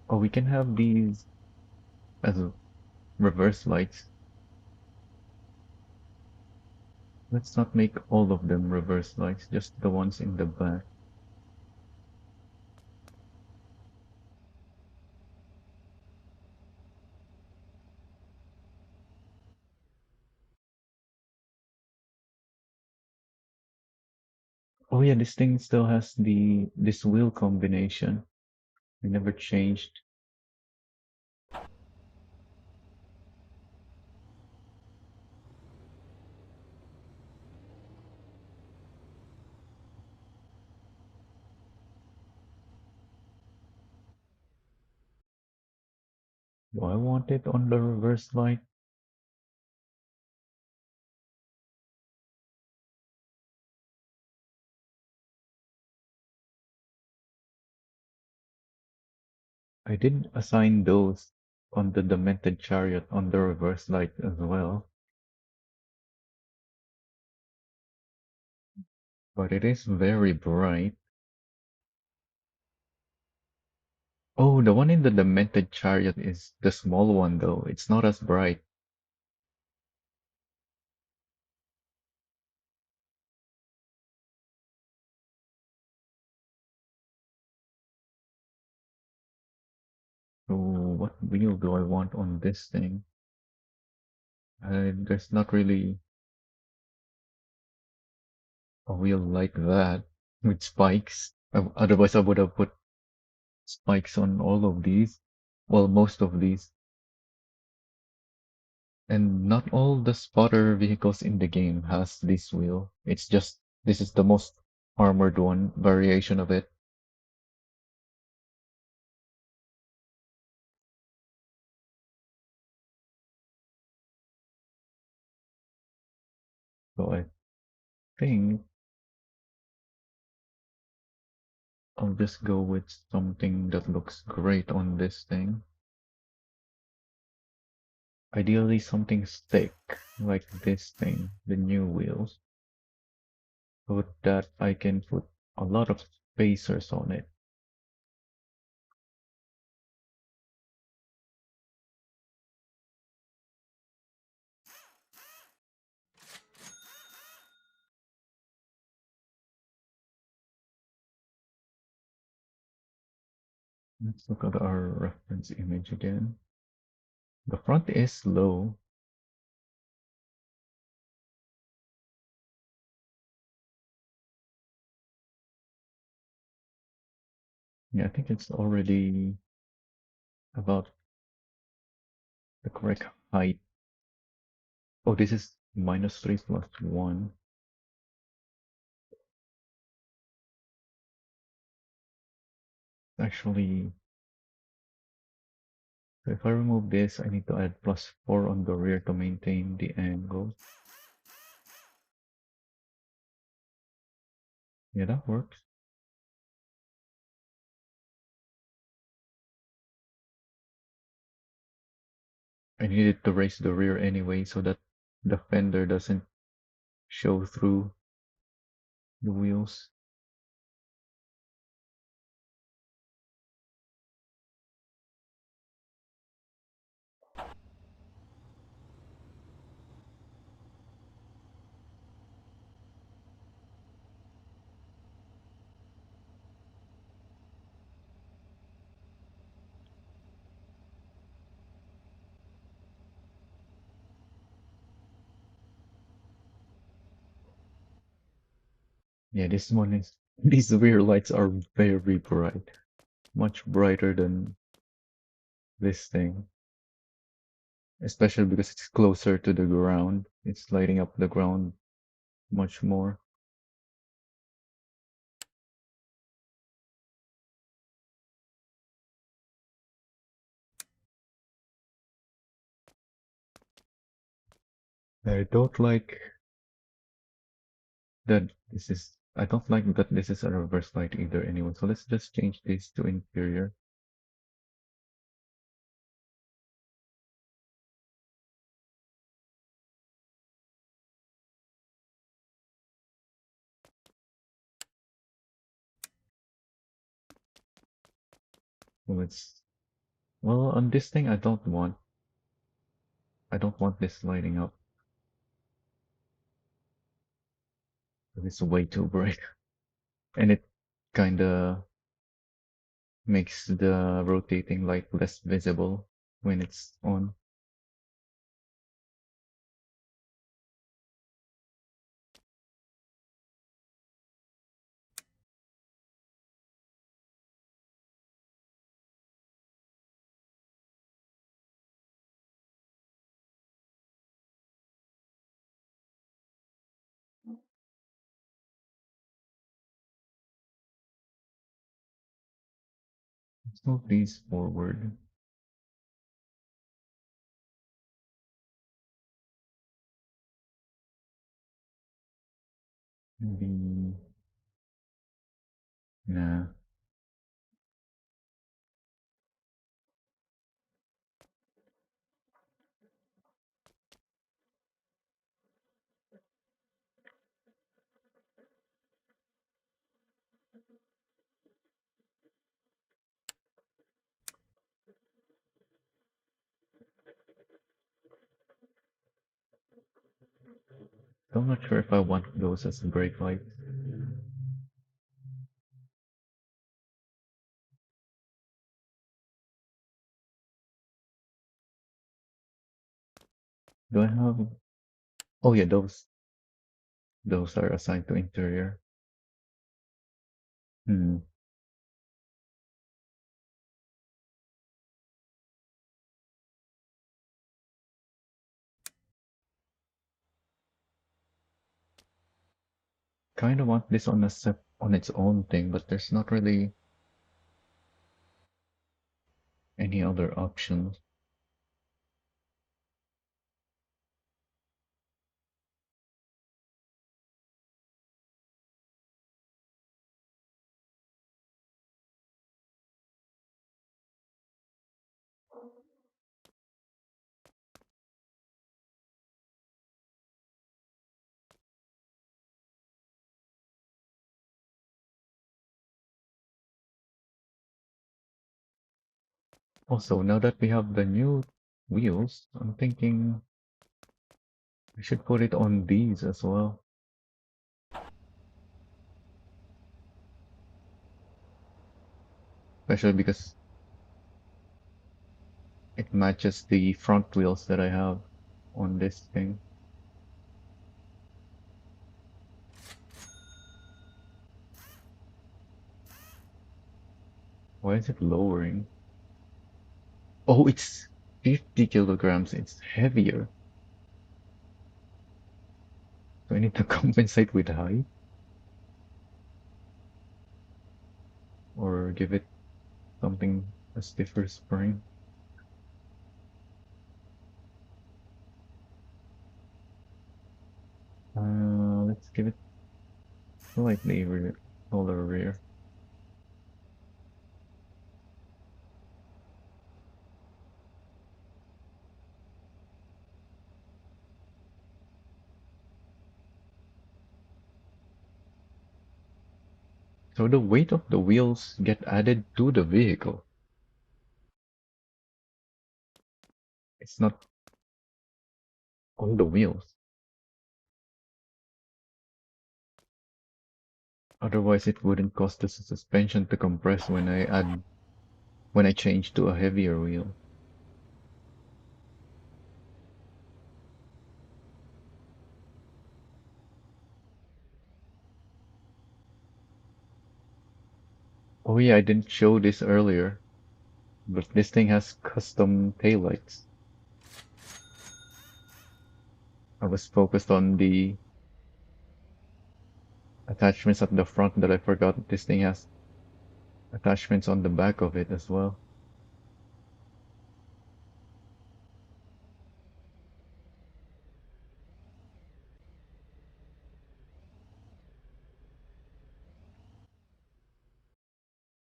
Oh, we can have these as reverse lights. Let's not make all of them reverse lights, just the ones in the back. Oh yeah, this thing still has this wheel combination. We never changed. Do I want it on the reverse light? I did assign those on the demented chariot on the reverse light as well, but it is very bright. Oh, the one in the demented chariot is the small one though. It's not as bright. So what wheel do I want on this thing? There's not really a wheel like that with spikes. Otherwise, I would have put spikes on all of these. Well, most of these. And not all the spotter vehicles in the game has this wheel. It's just, this is the most armored one variation of it. So I think I'll just go with something that looks great on this thing. Ideally something thick, like this thing, the new wheels, so that I can put a lot of spacers on it. Let's look at our reference image again. The front is low. Yeah, I think it's already about the correct height. Oh, this is -3 plus 1. Actually, so if I remove this, I need to add +4 on the rear to maintain the angle. Yeah, that works. I needed to raise the rear anyway so that the fender doesn't show through. the wheels. Yeah, this one is. These rear lights are very bright. Much brighter than this thing. Especially because it's closer to the ground. It's lighting up the ground much more. I don't like that this is. I don't like that this is a reverse light either anyway. So let's just change this to interior. So let's. Well, on this thing, I don't want. I don't want this lighting up. It's way too bright, and it kinda makes the rotating light less visible when it's on. Let's move these forward. Maybe. Nah. I'm not sure if I want those as brake lights. Do I have? Oh yeah, those. Those are assigned to interior. Hmm. Kind of want this on a on its own thing, but there's not really any other options. Also, now that we have the new wheels, I'm thinking we should put it on these as well. Especially because it matches the front wheels that I have on this thing. Why is it lowering? Oh, it's 50 kilograms. It's heavier. So I need to compensate with height or give it something a stiffer spring. Let's give it slightly taller rear. So the weight of the wheels get added to the vehicle. It's not on the wheels. Otherwise, it wouldn't cause the suspension to compress when I change to a heavier wheel. Oh yeah, I didn't show this earlier, but this thing has custom taillights. I was focused on the attachments at the front that I forgot this thing has attachments on the back of it as well.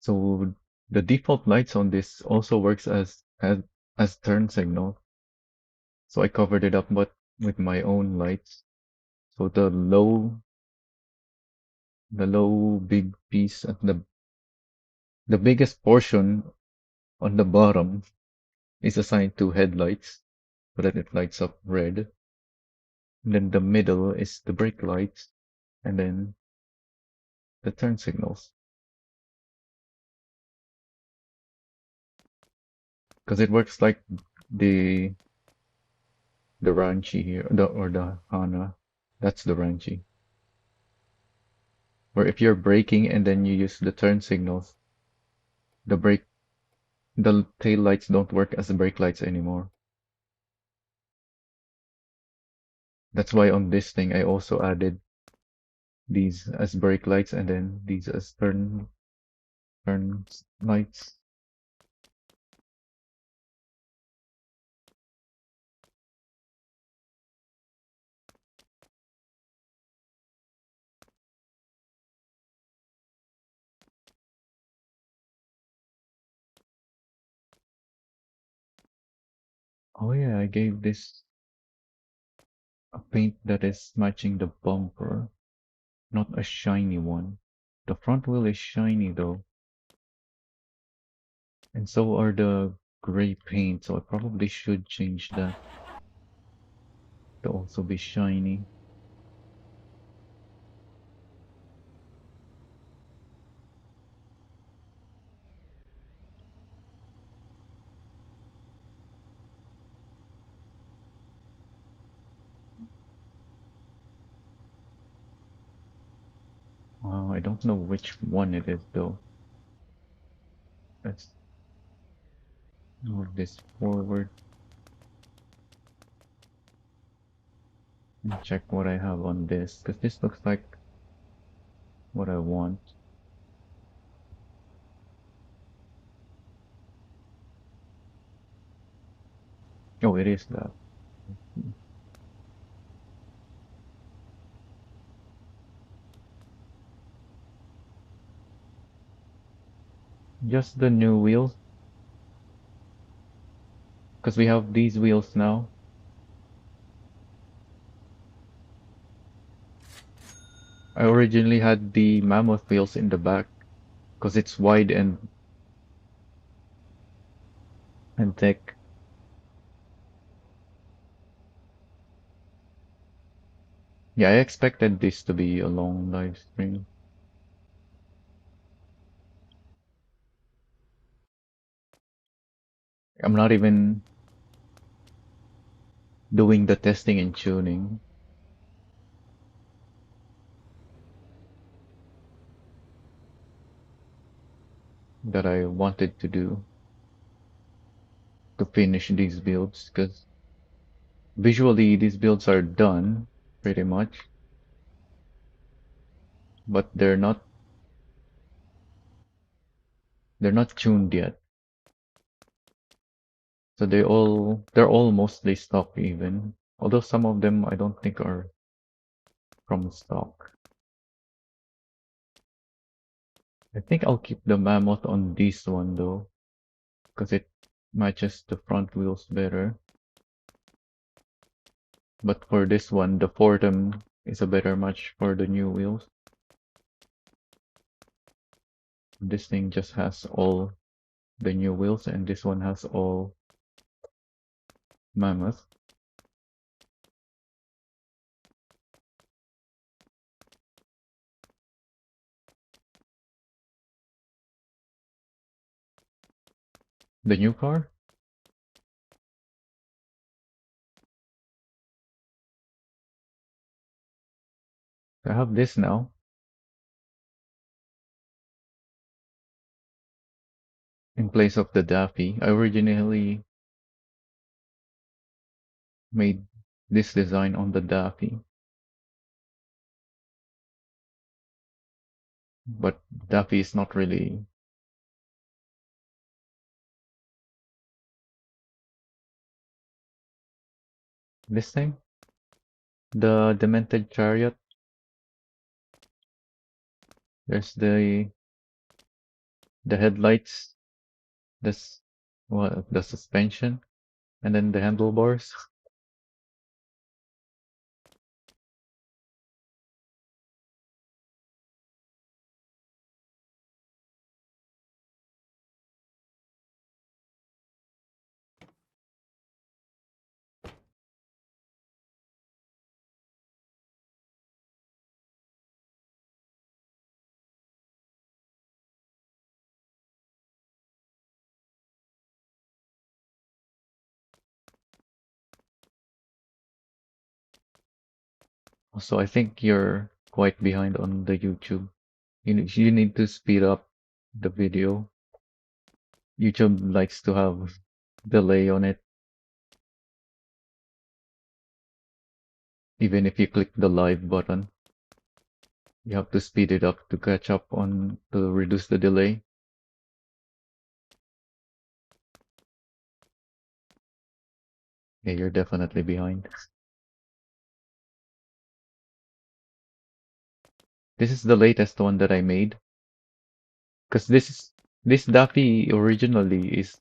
So the default lights on this also works as turn signal. So I covered it up but with my own lights. So the low big piece at the biggest portion on the bottom is assigned to headlights so that it lights up red. And then the middle is the brake lights and then the turn signals. Because it works like the the ranchy here, or the Hana. That's the ranchy. Where if you're braking and then you use the turn signals, the the tail lights don't work as the brake lights anymore. That's why on this thing I also added these as brake lights and then these as turn lights. Oh yeah, I gave this a paint that is matching the bumper, not a shiny one. The front wheel is shiny though, and so are the gray paint, so I probably should change that to also be shiny. I don't know which one it is though. Let's move this forward and check what I have on this, because this looks like what I want. Oh, it is that. Just the new wheels, because we have these wheels now. I originally had the mammoth wheels in the back, because it's wide and thick. Yeah, I expected this to be a long live stream. I'm not even doing the testing and tuning that I wanted to do to finish these builds, because visually these builds are done pretty much, but they're not tuned yet. So they're all mostly stock even. Although some of them I don't think are from stock. I think I'll keep the mammoth on this one though, because it matches the front wheels better. But for this one, the Fordham is a better match for the new wheels. This thing just has all the new wheels, and this one has all mammoth. The new car? I have this now. In place of the Daffy. I originally made this design on the Daffy, but Daffy is not really this thing. The demented chariot. There's the headlights, this well, the suspension, and then the handlebars. So I think you're quite behind on the YouTube. You need to speed up the video. YouTube likes to have delay on it, even if you click the live button. You have to speed it up to catch up on to reduce the delay. Yeah, you're definitely behind. This is the latest one that I made. Because this Daffy originally is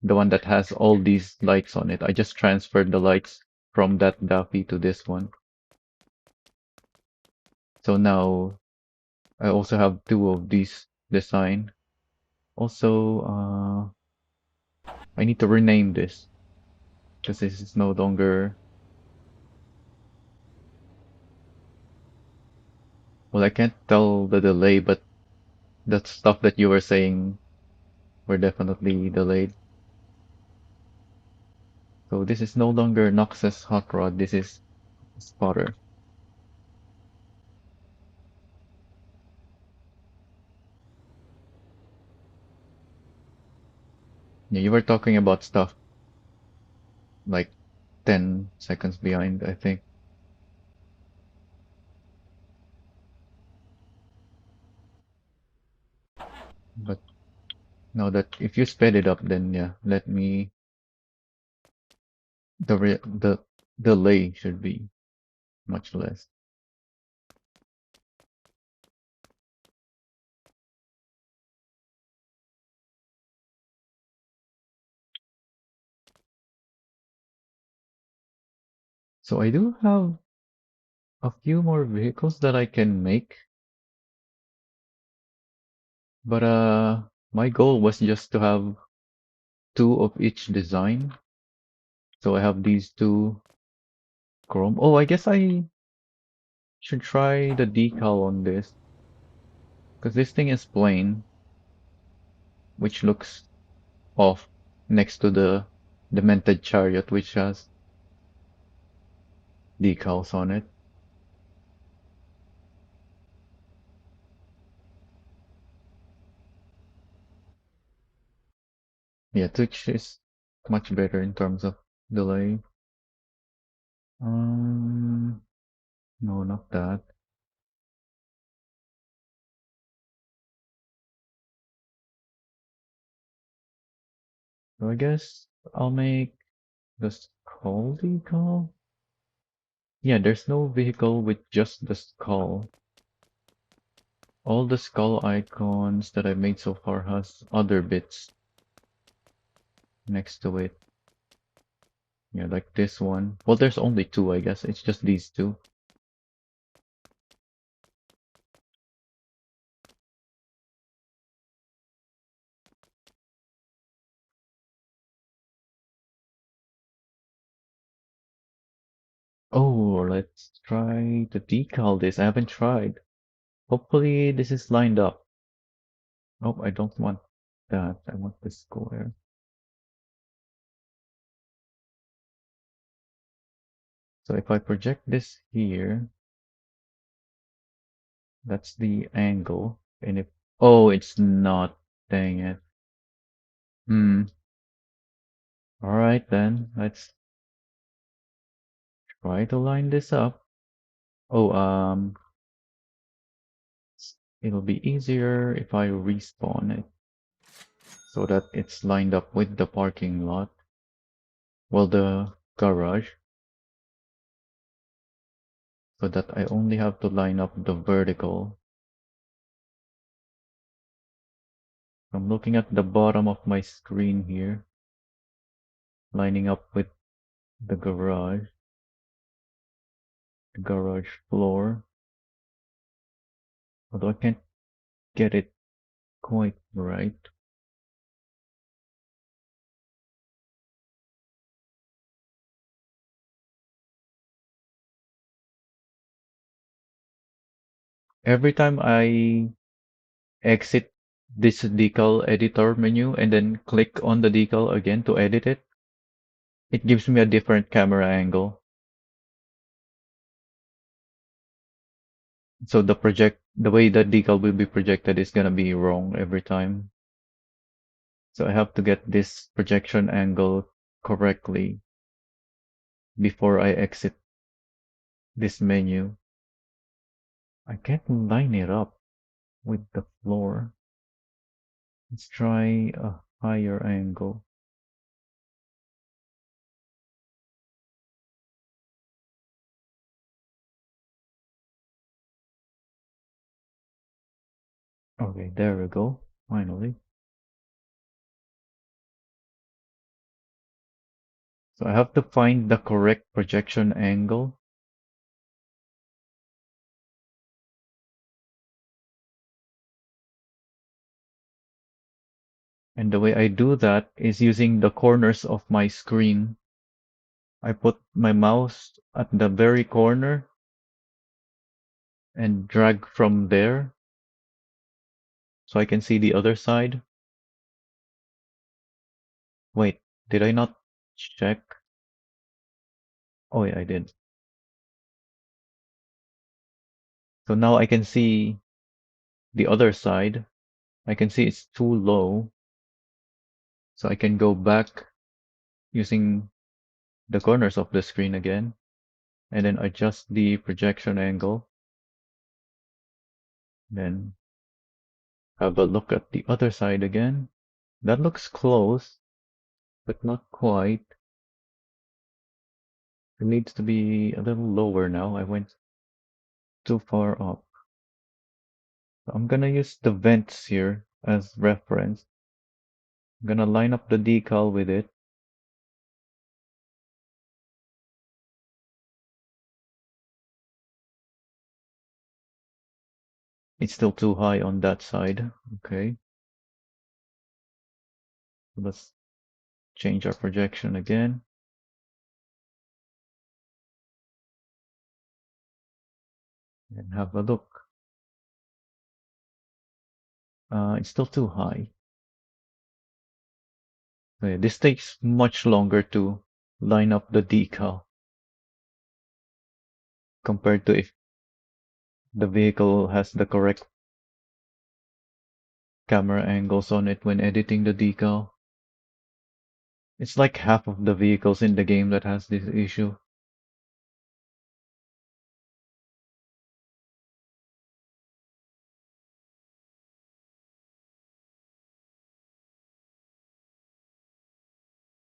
the one that has all these lights on it. I just transferred the lights from that Daffy to this one. So now I also have two of these design. Also, I need to rename this because this is no longer. Well, I can't tell the delay, but the stuff that you were saying were definitely delayed. So this is no longer Noxus Hot Rod. This is Spotter. Yeah, you were talking about stuff like 10 seconds behind, I think. But now that if you sped it up, then yeah, let me the delay should be much less. So I do have a few more vehicles that I can make, but my goal was just to have two of each design. So I have these two chrome. Oh, I guess I should try the decal on this because this thing is plain, which looks off next to the demented chariot, which has decals on it. Yeah, Twitch is much better in terms of delay. Um, no, not that. So I guess I'll make the skull decal. Yeah, there's no vehicle with just the skull. All the skull icons that I've made so far has other bits next to it. Yeah, like this one. Well, there's only two, I guess. It's just these two. Oh, let's try to decal this. I haven't tried. Hopefully this is lined up. Oh, I don't want that. I want the square. So if I project this here, that's the angle. And if, oh, it's not. Dang it. Hmm. All right then. Let's try to line this up. Oh, it'll be easier if I respawn it so that it's lined up with the parking lot. Well, the garage, so that I only have to line up the vertical. I'm looking at the bottom of my screen here, lining up with the garage floor. Although I can't get it quite right. Every time I exit this decal editor menu and then click on the decal again to edit it, it gives me a different camera angle. So the way that decal will be projected is gonna be wrong every time. So I have to get this projection angle correctly before I exit this menu. I can't line it up with the floor. Let's try a higher angle. Okay, there we go. Finally. So I have to find the correct projection angle. And the way I do that is using the corners of my screen. I put my mouse at the very corner and drag from there so I can see the other side. Wait, did I not check? Oh yeah, I did. So now I can see the other side. I can see it's too low. So I can go back using the corners of the screen again and then adjust the projection angle. Then have a look at the other side again. That looks close, but not quite. It needs to be a little lower now. I went too far up. So I'm gonna use the vents here as reference. I'm gonna line up the decal with it. It's still too high on that side. Okay, let's change our projection again and have a look. It's still too high. Okay, this takes much longer to line up the decal compared to if the vehicle has the correct camera angles on it when editing the decal. It's like half of the vehicles in the game that has this issue.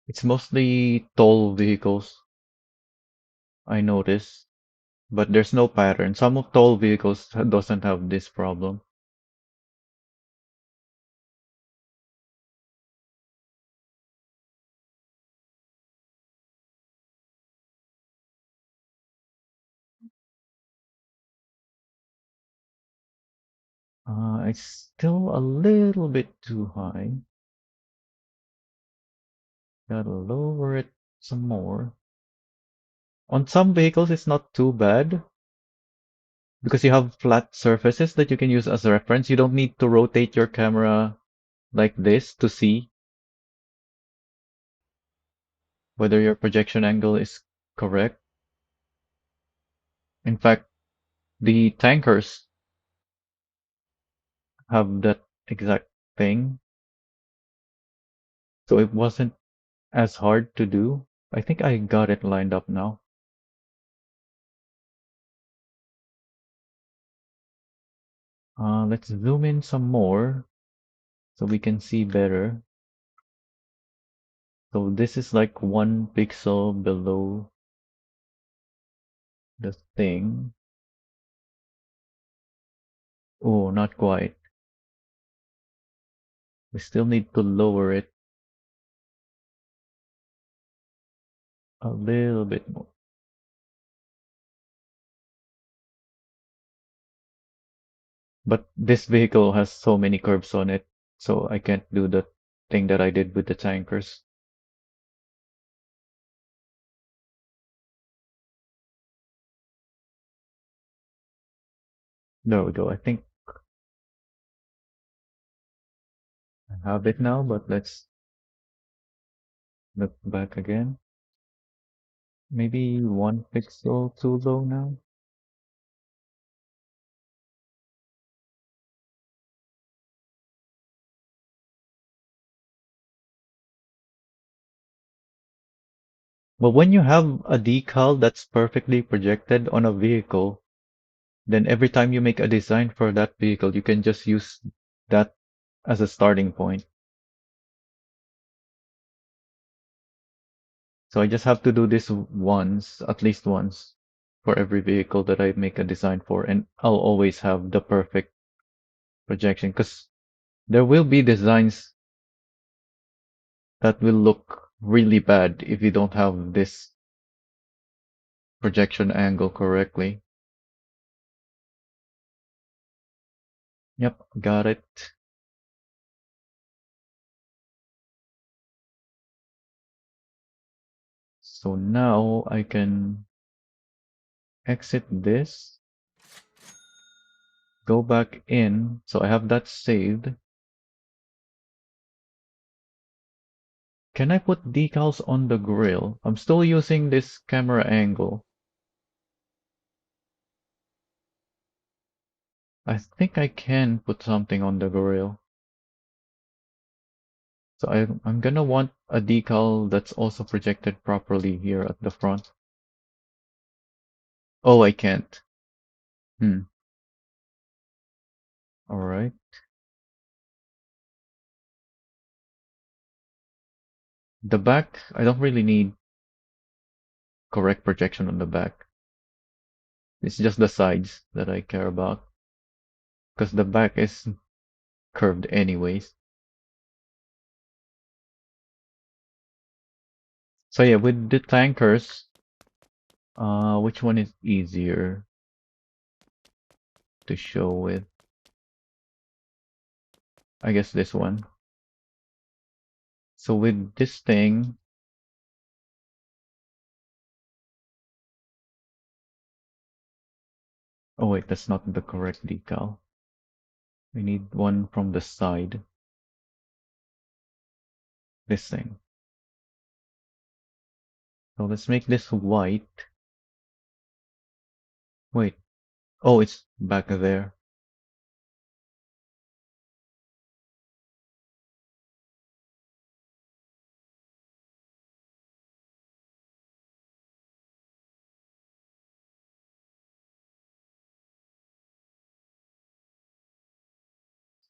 It's mostly tall vehicles, I notice, but there's no pattern. Some of tall vehicles doesn't have this problem. It's still a little bit too high. Gotta lower it some more. On some vehicles, it's not too bad because you have flat surfaces that you can use as a reference. You don't need to rotate your camera like this to see whether your projection angle is correct. In fact, the tankers have that exact thing, so it wasn't as hard to do. I think I got it lined up now. Let's zoom in some more so we can see better. So this is like 1 pixel below the thing. Oh, not quite. We still need to lower it a little bit more. But this vehicle has so many curves on it, so I can't do the thing that I did with the tankers. There we go. I think I have it now, but let's look back again. Maybe 1 pixel too low now. But when you have a decal that's perfectly projected on a vehicle, then every time you make a design for that vehicle, you can just use that as a starting point. So I just have to do this once, at least once, for every vehicle that I make a design for, and I'll always have the perfect projection because there will be designs that will look really bad if you don't have this projection angle correctly. Yep, got it. So now I can exit this, go back in. So I have that saved. Can I put decals on the grill? I'm still using this camera angle. I think I can put something on the grill. So I'm gonna want a decal that's also projected properly here at the front. Oh, I can't. Hmm. All right. The back, I don't really need correct projection on the back. It's just the sides that I care about because the back is curved anyways. So yeah, with the tankers, which one is easier to show with? I guess this one. So with this thing, oh wait, that's not the correct decal. We need one from the side. This thing. So let's make this white. Wait. Oh, it's back there.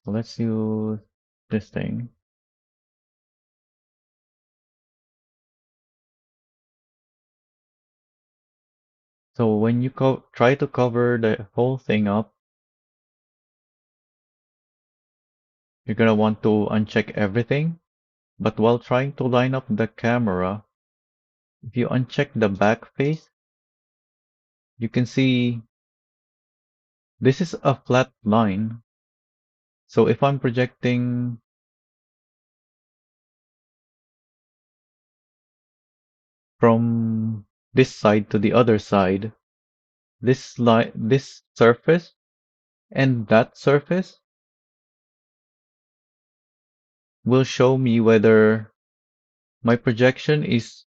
So let's use this thing. So when you try to cover the whole thing up, you're gonna want to uncheck everything. But while trying to line up the camera, if you uncheck the back face, you can see this is a flat line. So if I'm projecting from this side to the other side, this surface and that surface will show me whether my projection is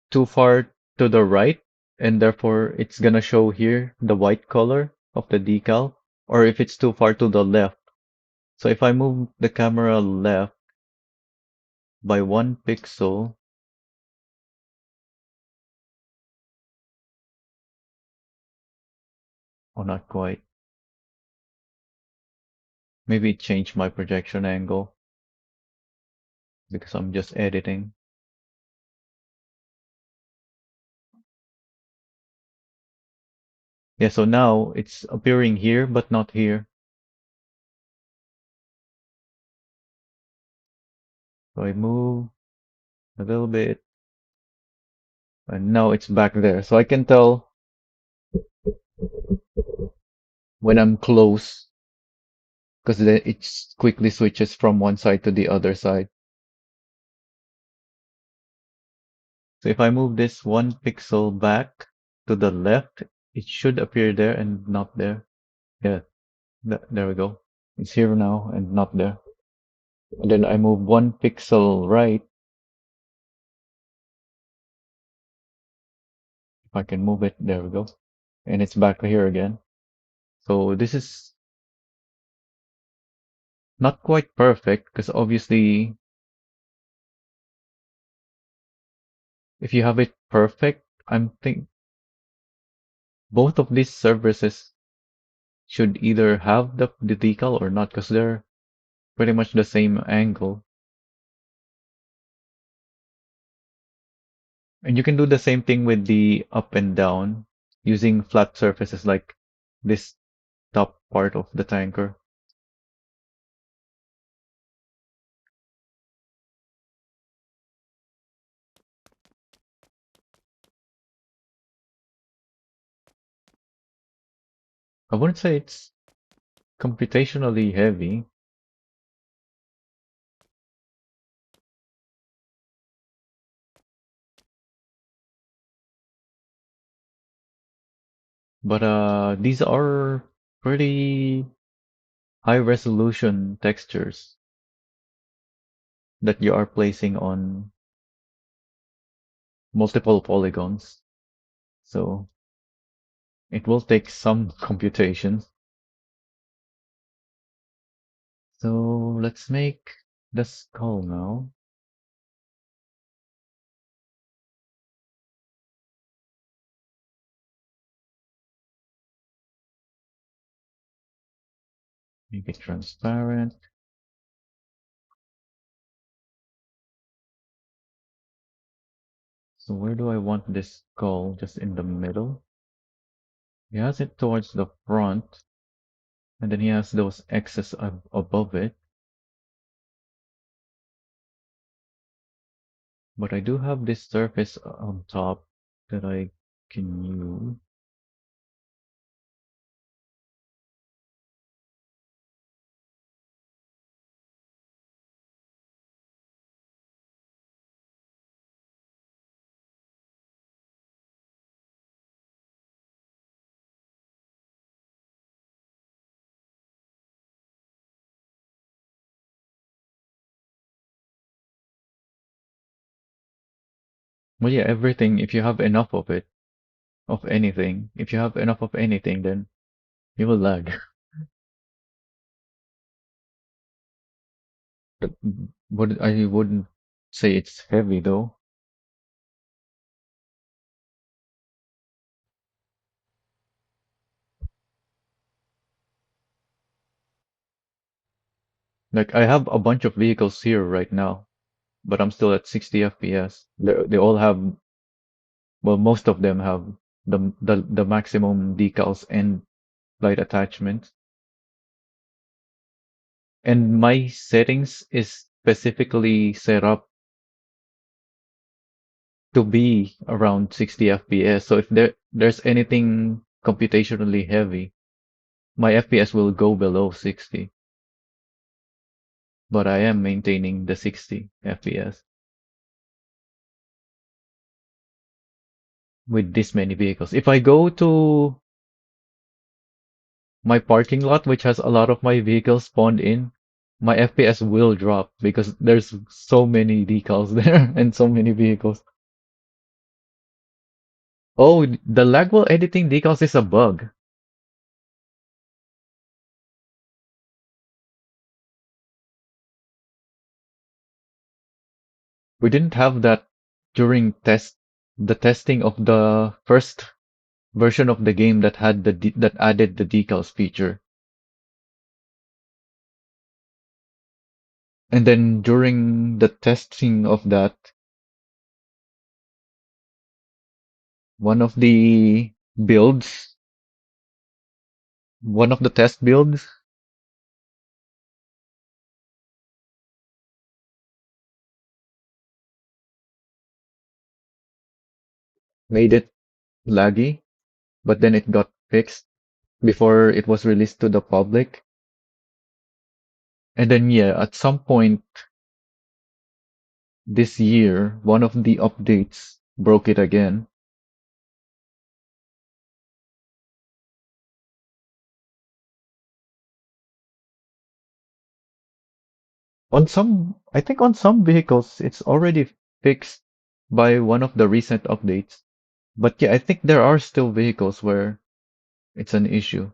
too far to the right, and therefore it's gonna show here the white color of the decal, or if it's too far to the left. So if I move the camera left by 1 pixel, or not quite, maybe it changed my projection angle because I'm just editing. Yeah, so now it's appearing here, but not here. So I move a little bit, and now it's back there. So I can tell when I'm close, because then it quickly switches from one side to the other side. So if I move this 1 pixel back to the left, it should appear there and not there. Yeah, there we go. It's here now and not there. And then I move 1 pixel right. If I can move it, there we go. And it's back here again. So this is not quite perfect because obviously if you have it perfect, I'm think both of these services should either have the decal or not because they're pretty much the same angle. And you can do the same thing with the up and down using flat surfaces like this top part of the tanker. I wouldn't say it's computationally heavy, but these are pretty high resolution textures that you are placing on multiple polygons. So it will take some computations. So let's make the skull now. Make it transparent. So where do I want this skull? Just in the middle? He has it towards the front, and then he has those X's above it. But I do have this surface on top that I can use. Well, yeah, everything, if you have enough of it, of anything, if you have enough of anything, then you will lag. But I wouldn't say it's heavy though. Like I have a bunch of vehicles here right now, but I'm still at 60 FPS. They all have, well, most of them have the maximum decals and light attachments. And my settings is specifically set up to be around 60 FPS. So if there's anything computationally heavy, my FPS will go below 60. But I am maintaining the 60 FPS. with this many vehicles. If I go to my parking lot, which has a lot of my vehicles spawned in, my FPS will drop because there's so many decals there and so many vehicles. Oh, the lag while editing decals is a bug. We didn't have that during the testing of the first version of the game that had that added the decals feature. And then during the testing of that, one of the builds, one of the test builds made it laggy, but then it got fixed before it was released to the public. And then, yeah, at some point this year, one of the updates broke it again. I think on some vehicles, it's already fixed by one of the recent updates. But yeah, I think there are still vehicles where it's an issue.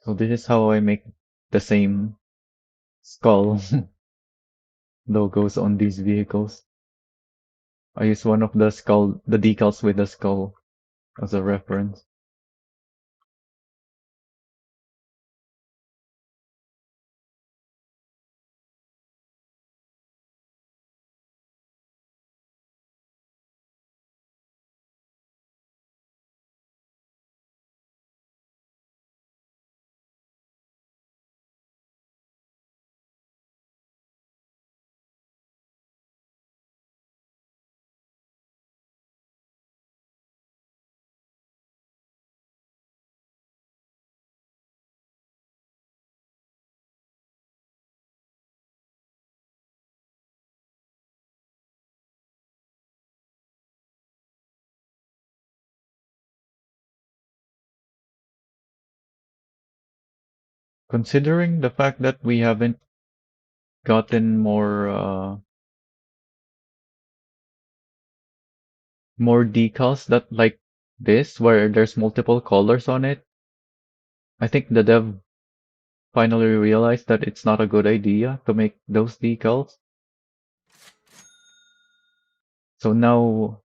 So this is how I make the same skull logos on these vehicles. I use one of the decals with the skull as a reference. Considering the fact that we haven't gotten more decals that like this, where there's multiple colors on it, I think the dev finally realized that it's not a good idea to make those decals. So now,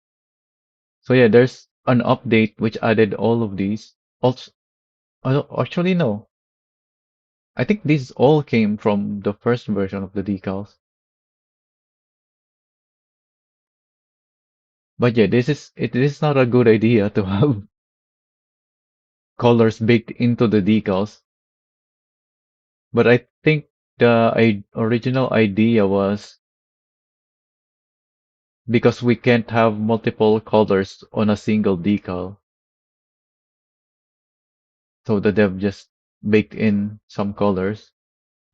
so yeah, there's an update which added all of these. Also, actually, no. I think these all came from the first version of the decals. But yeah, it is not a good idea to have colors baked into the decals. But I think the original idea was because we can't have multiple colors on a single decal. So the dev just baked in some colors.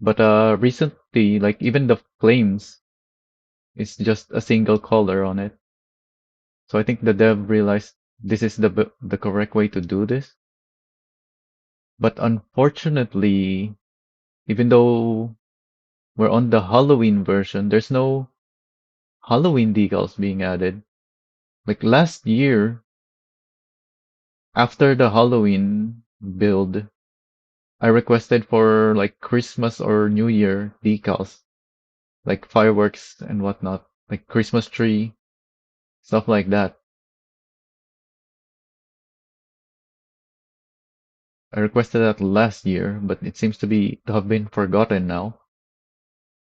But recently, like even the flames is just a single color on it. So I think the dev realized this is the correct way to do this. But unfortunately, even though we're on the Halloween version, there's no Halloween decals being added. Like last year, after the Halloween build, I requested for like Christmas or New Year decals, like fireworks and whatnot, like Christmas tree, stuff like that. I requested that last year, but it seems to have been forgotten now.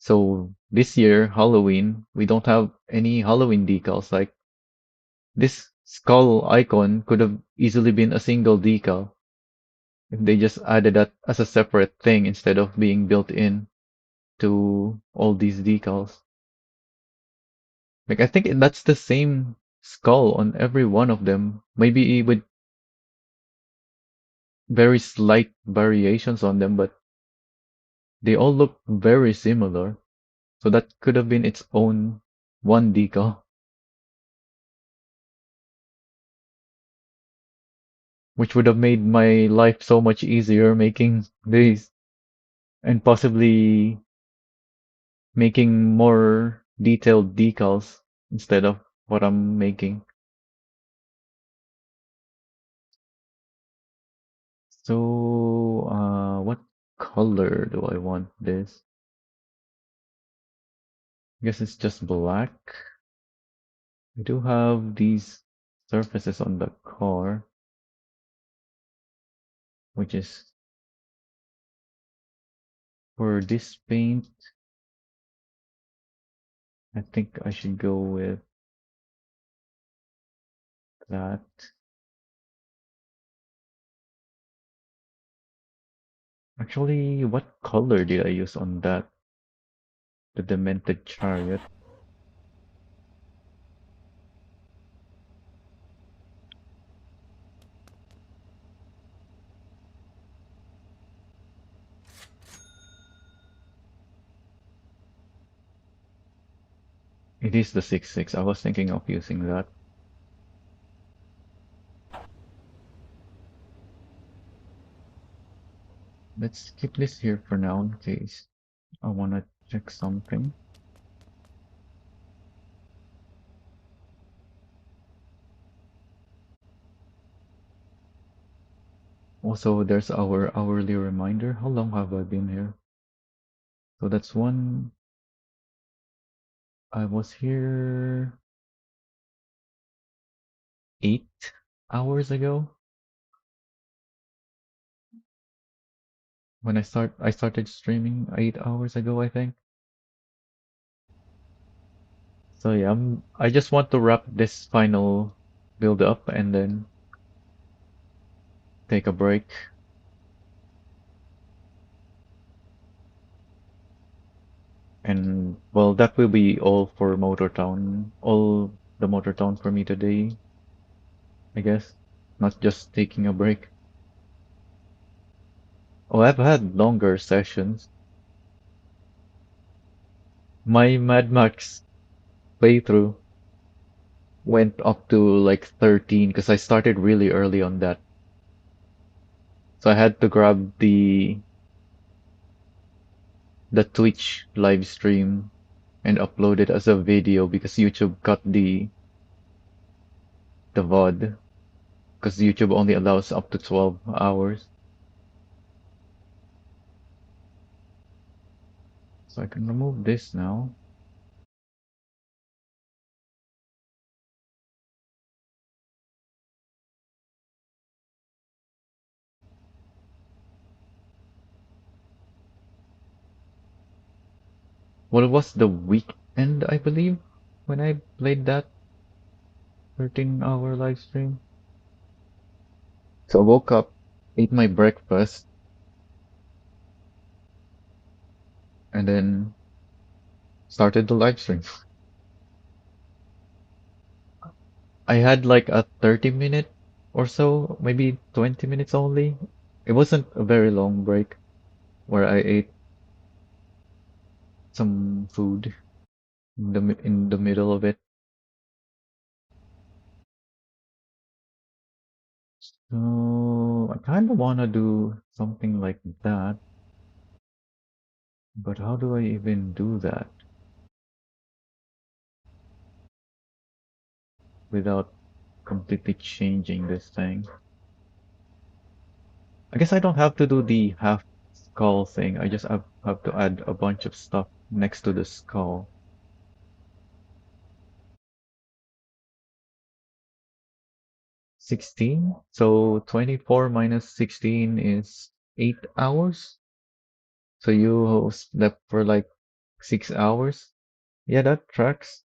So this year, Halloween, we don't have any Halloween decals. Like this skull icon could have easily been a single decal if they just added that as a separate thing instead of being built in to all these decals. Like I think that's the same skull on every one of them, maybe with very slight variations on them, but they all look very similar. So that could have been its own one decal, which would have made my life so much easier making these and possibly making more detailed decals instead of what I'm making. So, what color do I want this? I guess it's just black. I do have these surfaces on the car, which is for this paint. I think I should go with that. Actually, what color did I use on that? The demented chariot. It is the 6.6. I was thinking of using that. Let's keep this here for now in case I want to check something. Also, there's our hourly reminder. How long have I been here? So that's one. I was here 8 hours ago when I started streaming 8 hours ago, I think. So yeah, I just want to wrap this final build up and then take a break. And well, that will be all for Motor Town. All the Motor Town for me today, I guess. Not just taking a break. Oh, I've had longer sessions. My Mad Max playthrough went up to like 13 because I started really early on that. So I had to grab the Twitch live stream and upload it as a video because YouTube cut the VOD because YouTube only allows up to 12 hours. So I can remove this now. Well, it was the weekend, I believe, when I played that 13-hour live stream. So I woke up, ate my breakfast, and then started the live stream. I had like a 30-minute or so, maybe 20 minutes only. It wasn't a very long break where I ate some food in the middle of it. So I kind of want to do something like that, but how do I even do that without completely changing this thing? I guess I don't have to do the half skull thing. I just have to add a bunch of stuff next to the skull. 16? So 24 minus 16 is 8 hours? So you slept for like 6 hours? Yeah, that tracks.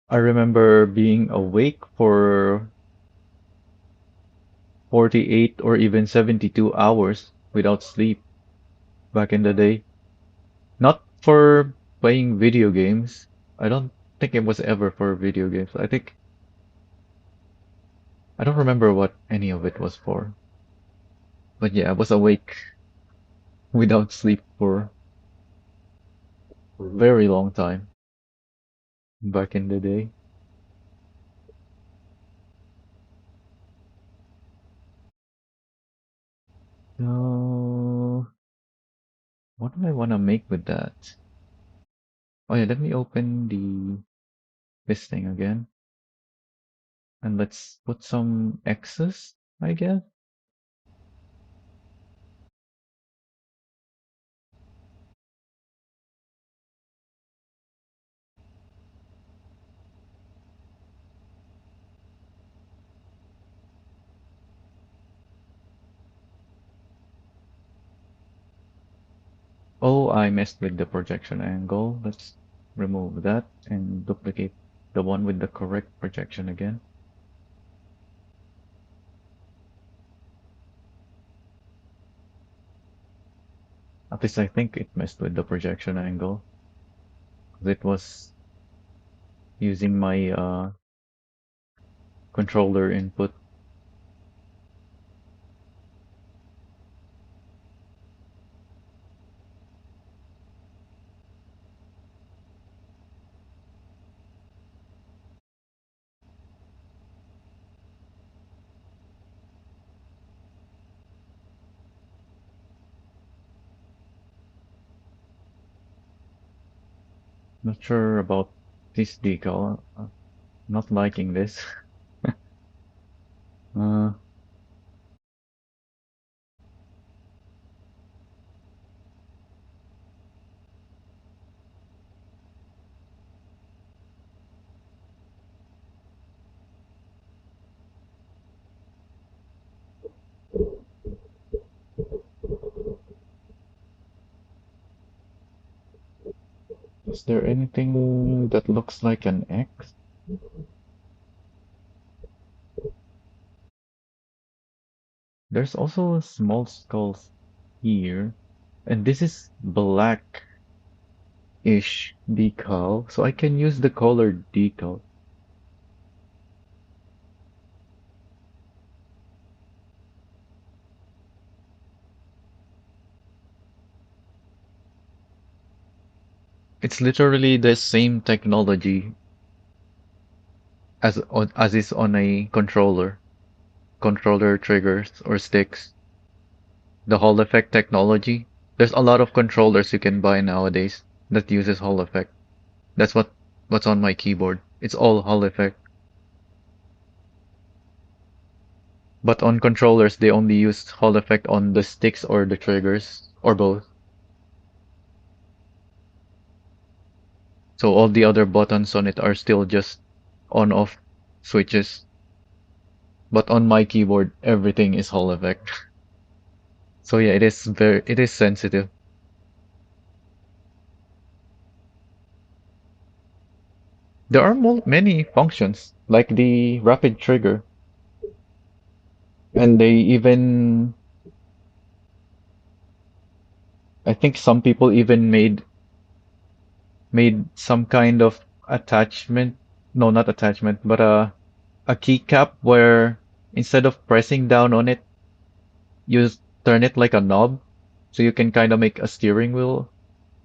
I remember being awake for 48 or even 72 hours without sleep back in the day. Not for playing video games. I don't think it was ever for video games. I don't remember what any of it was for. But yeah, I was awake without sleep for a very long time back in the day. So, what do I want to make with that? Oh yeah, let me open this thing again. And let's put some X's, I guess. Oh, I messed with the projection angle. Let's remove that and duplicate the one with the correct projection again. At least I think it messed with the projection angle. 'Cause it was using my controller input. Not sure about this decal. Not liking this. Uh, is there anything that looks like an X? There's also small skulls here. And this is black-ish decal, so I can use the colored decal. It's literally the same technology as is on a controller triggers or sticks. The Hall effect technology. There's a lot of controllers you can buy nowadays that uses Hall effect. That's what's on my keyboard. It's all Hall effect. But on controllers, they only use Hall effect on the sticks or the triggers or both. So all the other buttons on it are still just on-off switches. But on my keyboard, everything is Hall effect. So yeah, it is sensitive. There are many functions, like the rapid trigger, and they even, I think some people even made some kind of attachment, no, not attachment, but a keycap where instead of pressing down on it, you turn it like a knob, so you can kind of make a steering wheel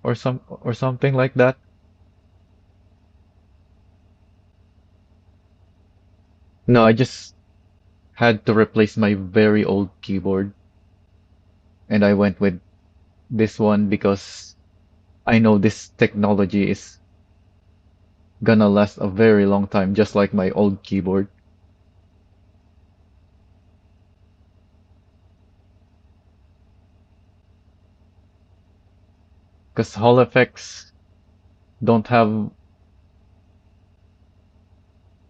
or something like that. No, I just had to replace my very old keyboard, and I went with this one because I know this technology is gonna last a very long time, just like my old keyboard. Because Hall effects don't have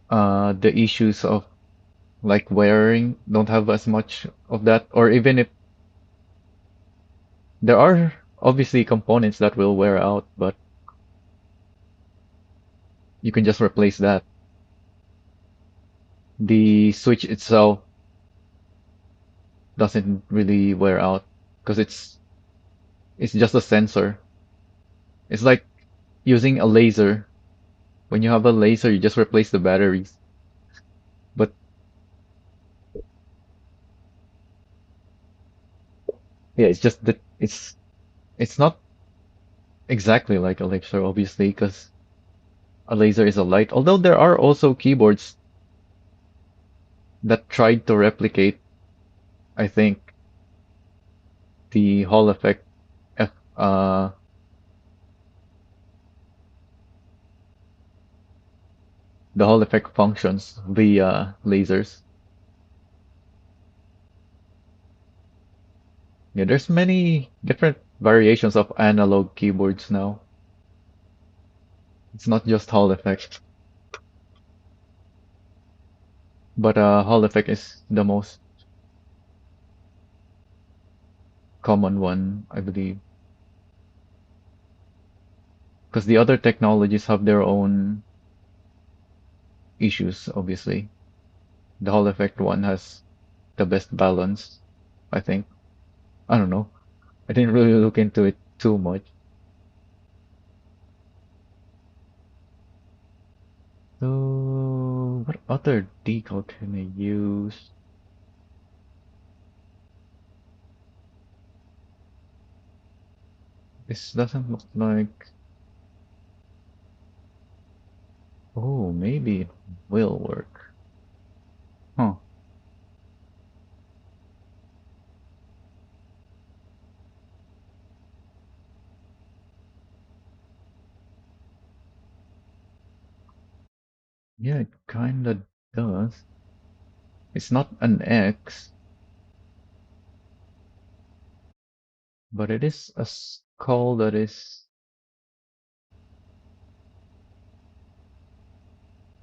the issues of like wearing, don't have as much of that. Or even if there are obviously components that will wear out, but you can just replace that. The switch itself doesn't really wear out because it's just a sensor. It's like using a laser. When you have a laser, you just replace the batteries. But yeah, it's just that it's not exactly like a laser, obviously, because a laser is a light. Although there are also keyboards that tried to replicate, I think, the Hall effect, F, the Hall effect functions via lasers. Yeah, there's many different variations of analog keyboards now. It's not just Hall effect, but Hall effect is the most common one, I believe, because the other technologies have their own issues, obviously. The Hall effect one has the best balance, I think. I don't know. I didn't really look into it too much. So, what other decal can I use? This doesn't look like. Oh, maybe it will work. Huh. Yeah, it kinda does. It's not an X, but it is a skull that is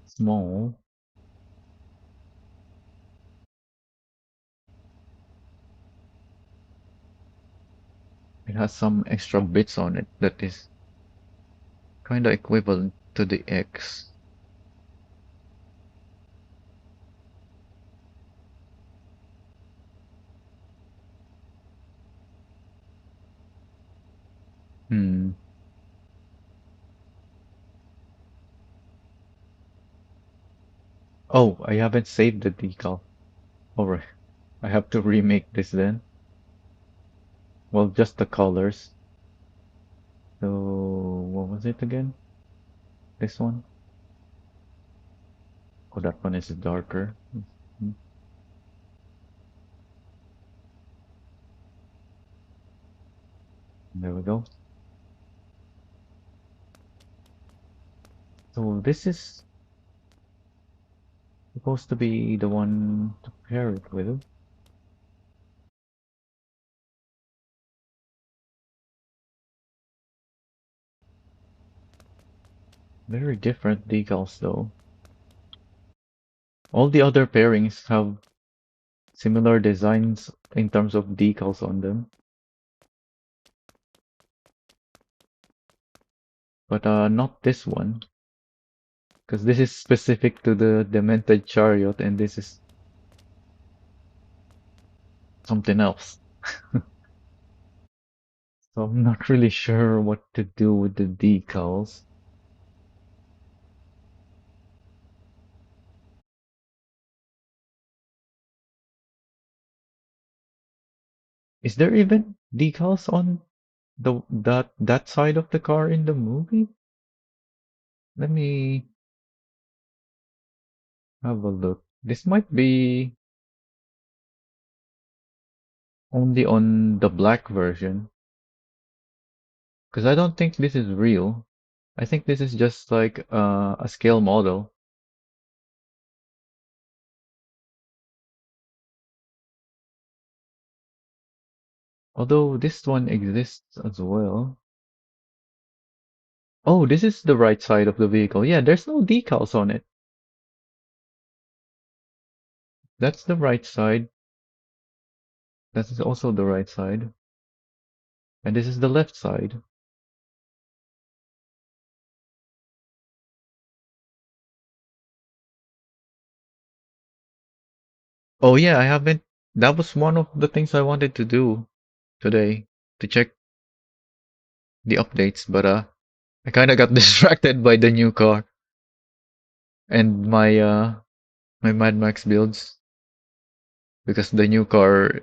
small. It has some extra bits on it that is kinda equivalent to the X. Hmm. Oh, I haven't saved the decal. Alright. I have to remake this then. Well, just the colors. So, what was it again? This one? Oh, that one is darker. Mhm. There we go. So this is supposed to be the one to pair it with. Very different decals though. All the other pairings have similar designs in terms of decals on them, but not this one, because this is specific to the demented chariot, and this is something else. So I'm not really sure what to do with the decals. Is there even decals on that side of the car in the movie? Let me have a look. This might be only on the black version, Because I don't think this is real. I think this is just like a scale model. Although this one exists as well. Oh, this is the right side of the vehicle. Yeah, there's no decals on it. That's the right side. That is also the right side. And this is the left side. Oh yeah, I haven't. That was one of the things I wanted to do today to check the updates, but I kind of got distracted by the new car and my Mad Max builds because the new car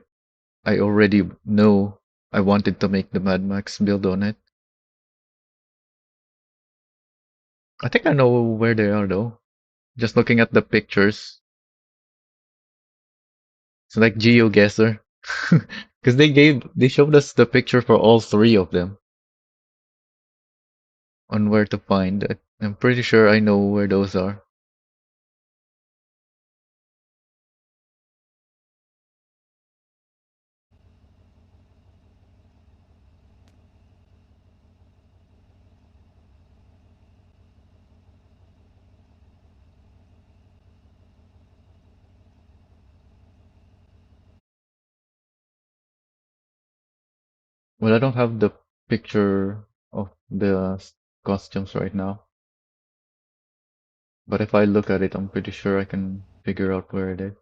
I already know I wanted to make the Mad Max build on it. I think I know where they are though. Just looking at the pictures, it's like GeoGuessr. Because they showed us the picture for all three of them on where to find it. I'm pretty sure I know where those are. Well, I don't have the picture of the costumes right now, but if I look at it, I'm pretty sure I can figure out where it is.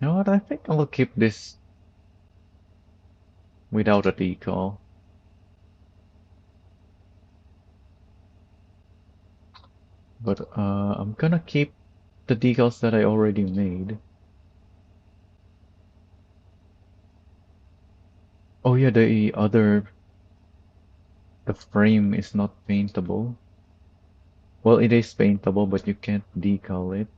You know what? I think I'll keep this without a decal, but I'm gonna keep the decals that I already made. Oh yeah, the frame is not paintable. Well, it is paintable, but you can't decal it.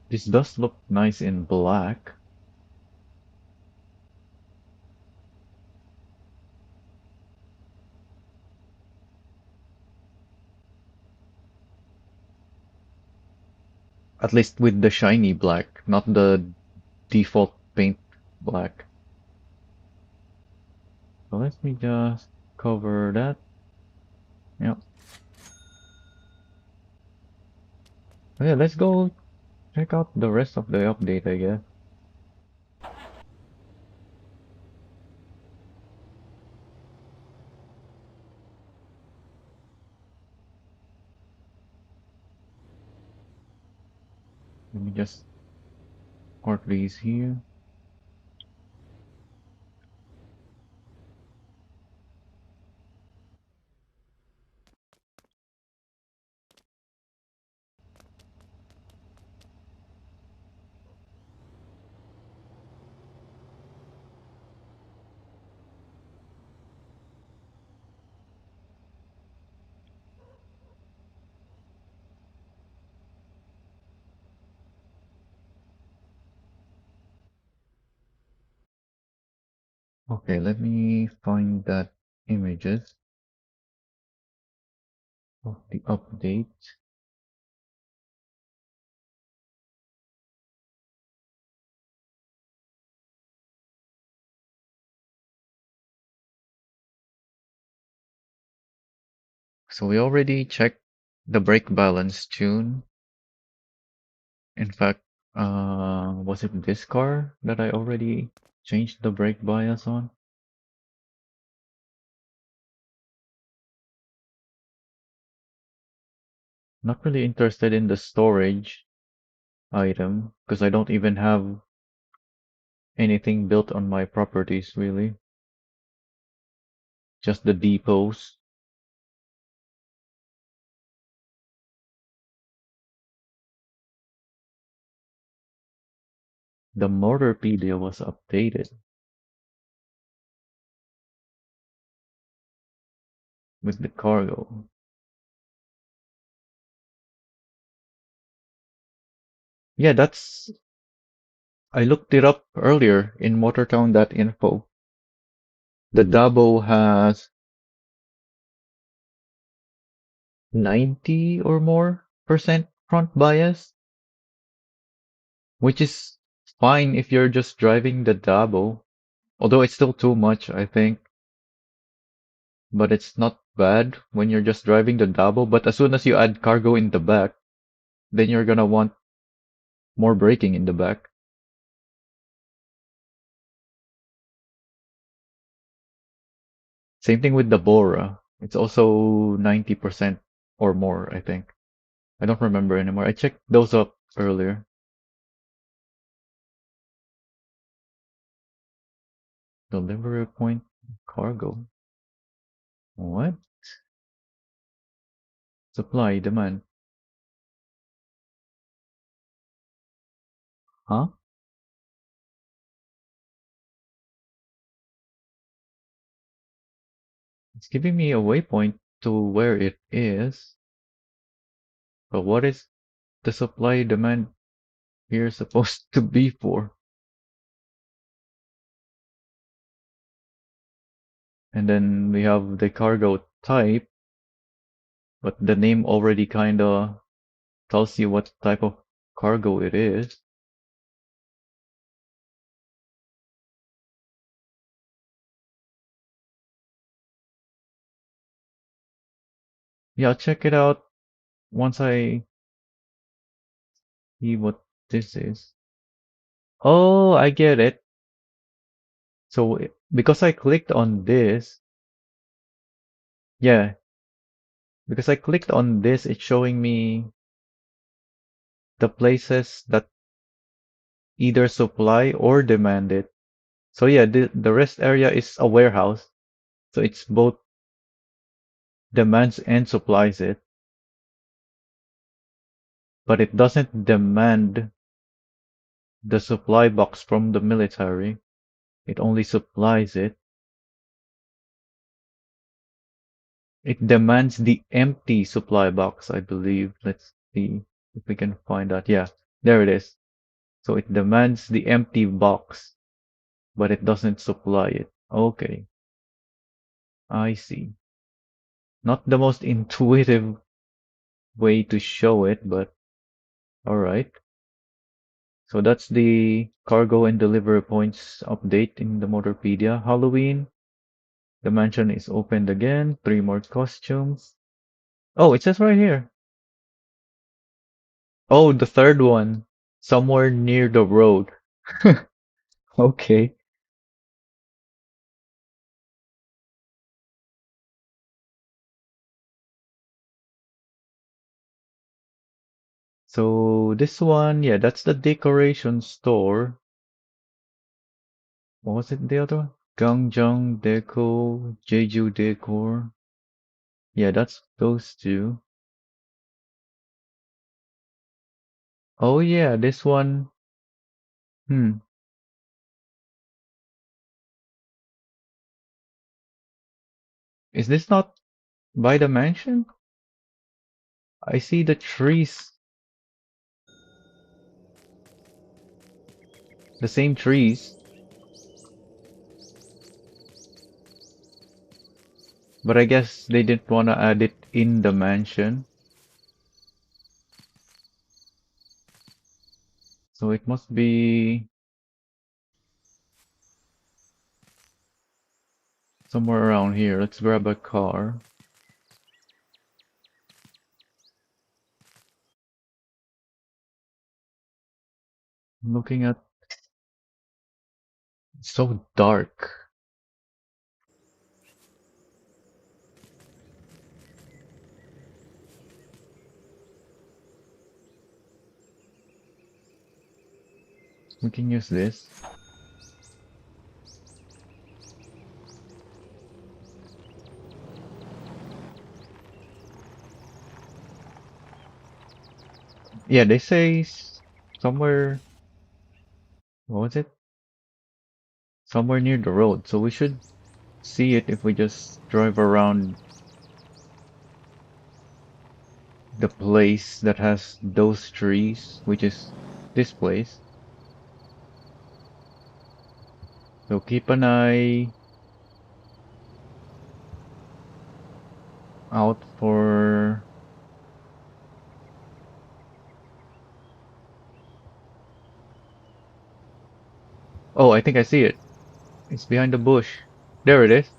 This does look nice in black. At least with the shiny black, not the default paint black. So let me just cover that. Yep. Okay, let's go check out the rest of the update, I guess. Let me just mark these here. Okay, let me find that images of the update. So we already checked the brake balance tune. In fact, was it this car that I already changed the brake bias on? Not really interested in the storage item because I don't even have anything built on my properties really. Just the depots. The motorpedia was updated with the cargo. Yeah, that's. I looked it up earlier in motortown.info. The Dabo has 90 or more percent front bias, which is fine if you're just driving the Dabo. Although it's still too much, I think. But it's not bad when you're just driving the Dabo. But as soon as you add cargo in the back, then you're gonna want more braking in the back. Same thing with the Bora. It's also 90% or more, I think. I don't remember anymore. I checked those up earlier. Delivery point cargo. What? Supply, demand. Huh? It's giving me a waypoint to where it is. But what is the supply demand here supposed to be for? And then we have the cargo type, but the name already kinda tells you what type of cargo it is. Yeah, I'll check it out once I see what this is. Oh, I get it. So because I clicked on this, yeah, because I clicked on this, it's showing me the places that either supply or demand it. So yeah, the rest area is a warehouse. So it's both demands and supplies it, but it doesn't demand the supply box from the military. It only supplies it. It demands the empty supply box, I believe. Let's see if we can find that. Yeah, there it is. So it demands the empty box, but it doesn't supply it. Okay, I see. Not the most intuitive way to show it, but alright. So that's the cargo and delivery points update in the Motorpedia. Halloween, the mansion is opened again. 3 more costumes. Oh, it says right here. Oh, the third one. Somewhere near the road. Okay. So this one, yeah, that's the decoration store. What was it, the other one? Gangjang Deco, Jeju Decor. Yeah, that's those two. Oh yeah, this one. Hmm. Is this not by the mansion? I see the trees, the same trees, but I guess they didn't want to add it in the mansion. So it must be somewhere around here. Let's grab a car. I'm looking at it's so dark. We can use this. Yeah, they say somewhere What was it? Somewhere near the road. So we should see it if we just drive around the place that has those trees, which is this place. So keep an eye out for... Oh, I think I see it. It's behind the bush. There it is.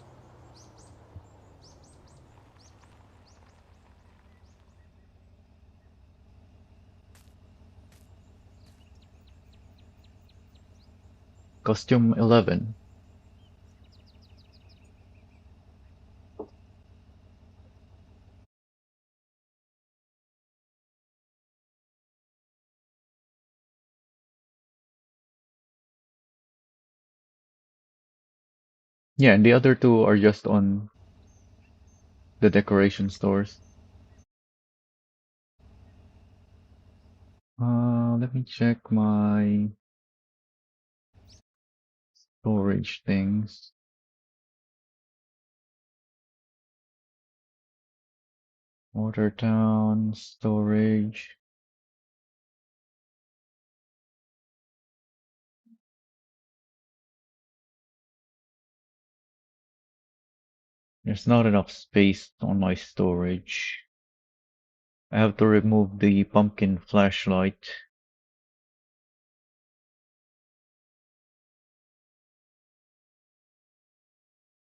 Costume 11. Yeah, and the other two are just on the decoration stores. Let me check my storage things. Watertown, storage. There's not enough space on my storage. I have to remove the pumpkin flashlight.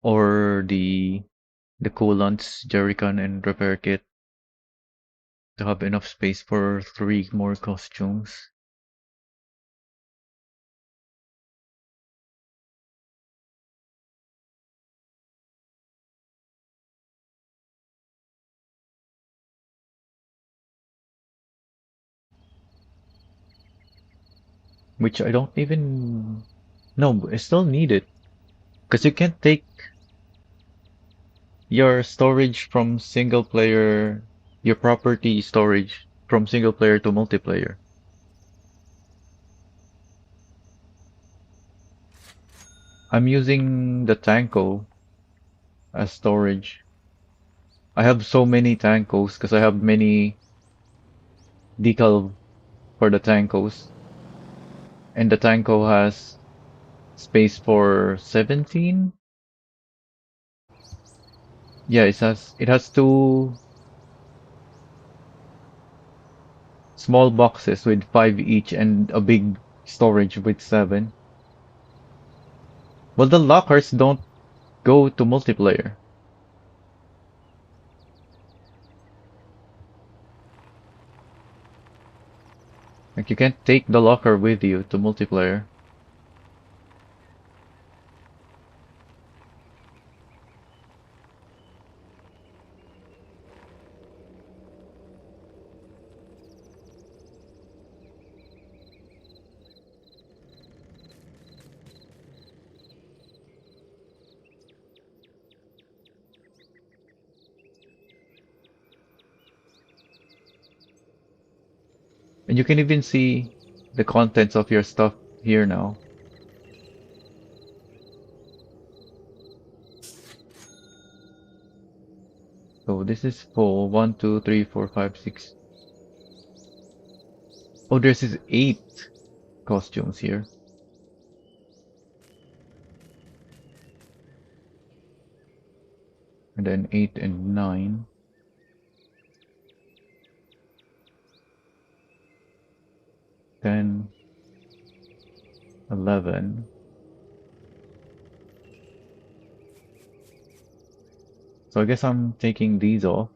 Or the coolants, jerrycan, and repair kit to have enough space for 3 more costumes. Which I don't even... No, I still need it. Because you can't take your storage from single player, your property storage from single player to multiplayer. I'm using the Tanko as storage. I have so many Tankos because I have many decal for the Tankos. And the Tanko has space for 17? Yeah, it has 2 small boxes with 5 each and a big storage with 7. Well, the lockers don't go to multiplayer. Like you can't take the locker with you to multiplayer. And you can even see the contents of your stuff here now. So this is full. 1, 2, 3, 4, 5, 6. Oh, there's is 8 costumes here. And then 8 and 9. 10, 11. So I guess I'm taking these off.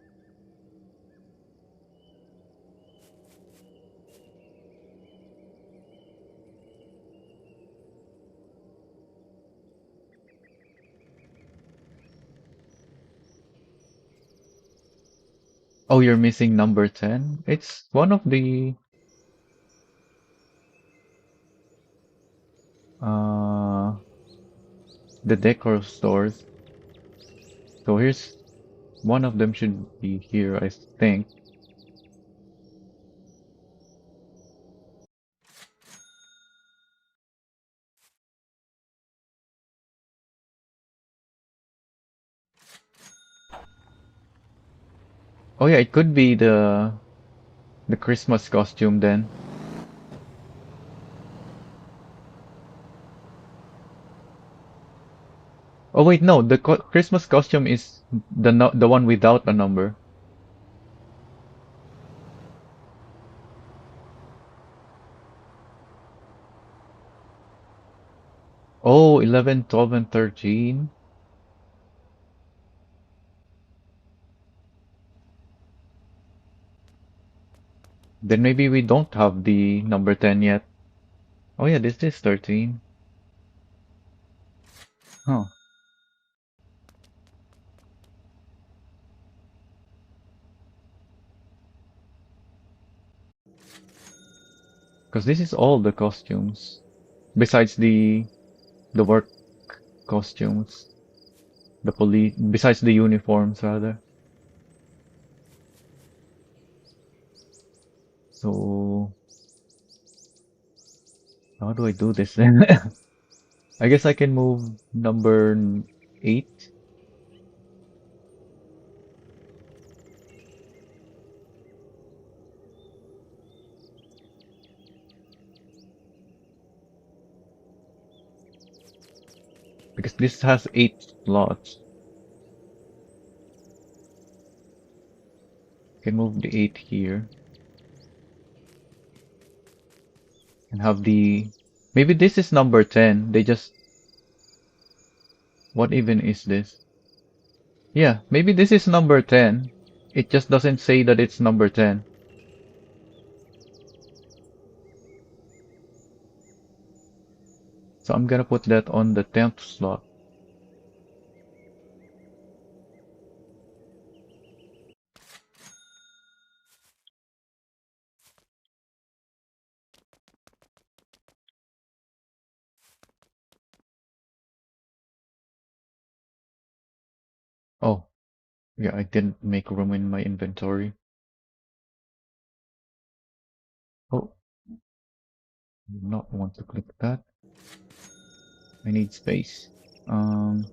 Oh, you're missing number 10? It's one of uh the decor stores. So here's one of them should be here, I think. Oh yeah, it could be the Christmas costume then. Oh wait, no, the Christmas costume is the one without a number. Oh, 11, 12, and 13. Then maybe we don't have the number 10 yet. Oh yeah, this is 13. Huh. Because this is all the costumes. Besides the work costumes. The police, besides the uniforms rather. So how do I do this then? I guess I can move number 8. Because this has 8 slots. Can move the 8 here. And have the... Maybe this is number 10. They just... What even is this? Yeah, maybe this is number 10. It just doesn't say that it's number 10. So I'm gonna put that on the 10th slot. Oh, yeah, I didn't make room in my inventory. Oh, I do not want to click that. I need space. Um,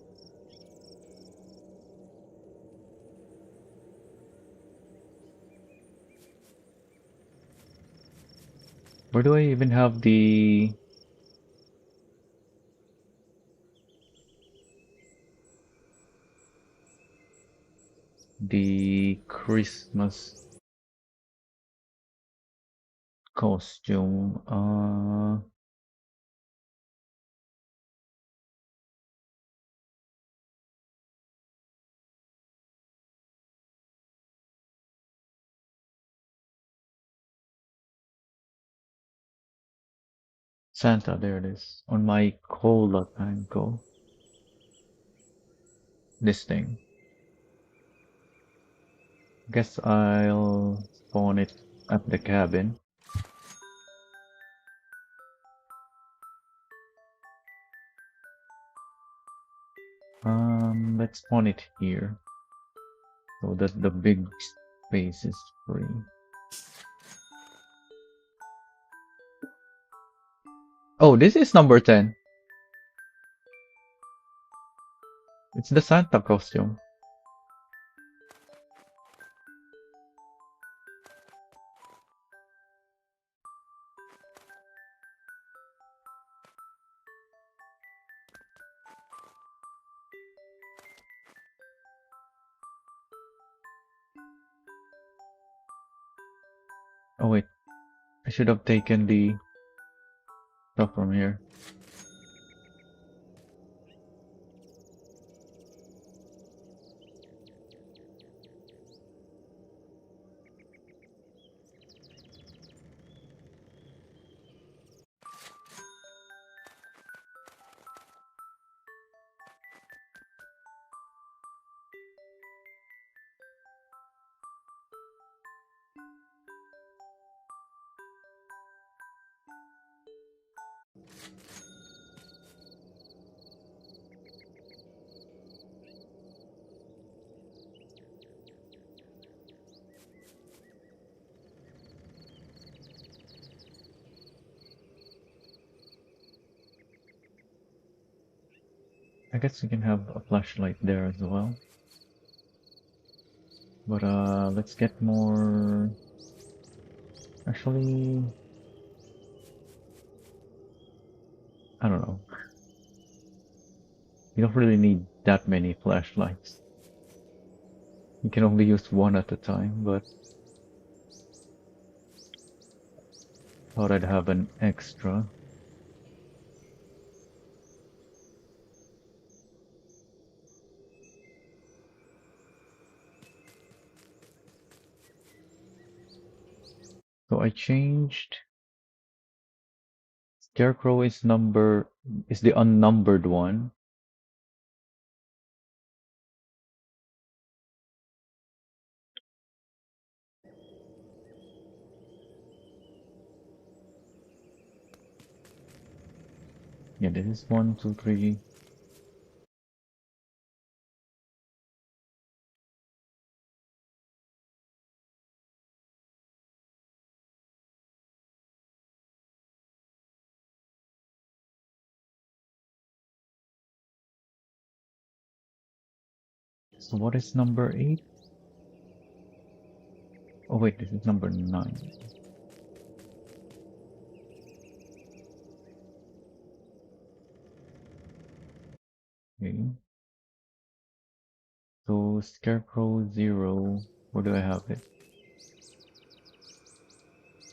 where do I even have the Christmas costume? Santa, there it is. On my cola tango. This thing. Guess I'll spawn it at the cabin. Let's spawn it here so that the big space is free. Oh, this is number 10. It's the Santa costume. Oh wait, I should have taken the stuff from here. I guess we can have a flashlight there as well. But let's get more. Actually, I don't know. You don't really need that many flashlights. You can only use one at a time, but thought I'd have an extra. So I changed. Scarecrow is the unnumbered one. Yeah, this is one, two, three. So what is number 8? Oh wait, this is number 9. Okay. So Scarecrow 0. Where do I have it?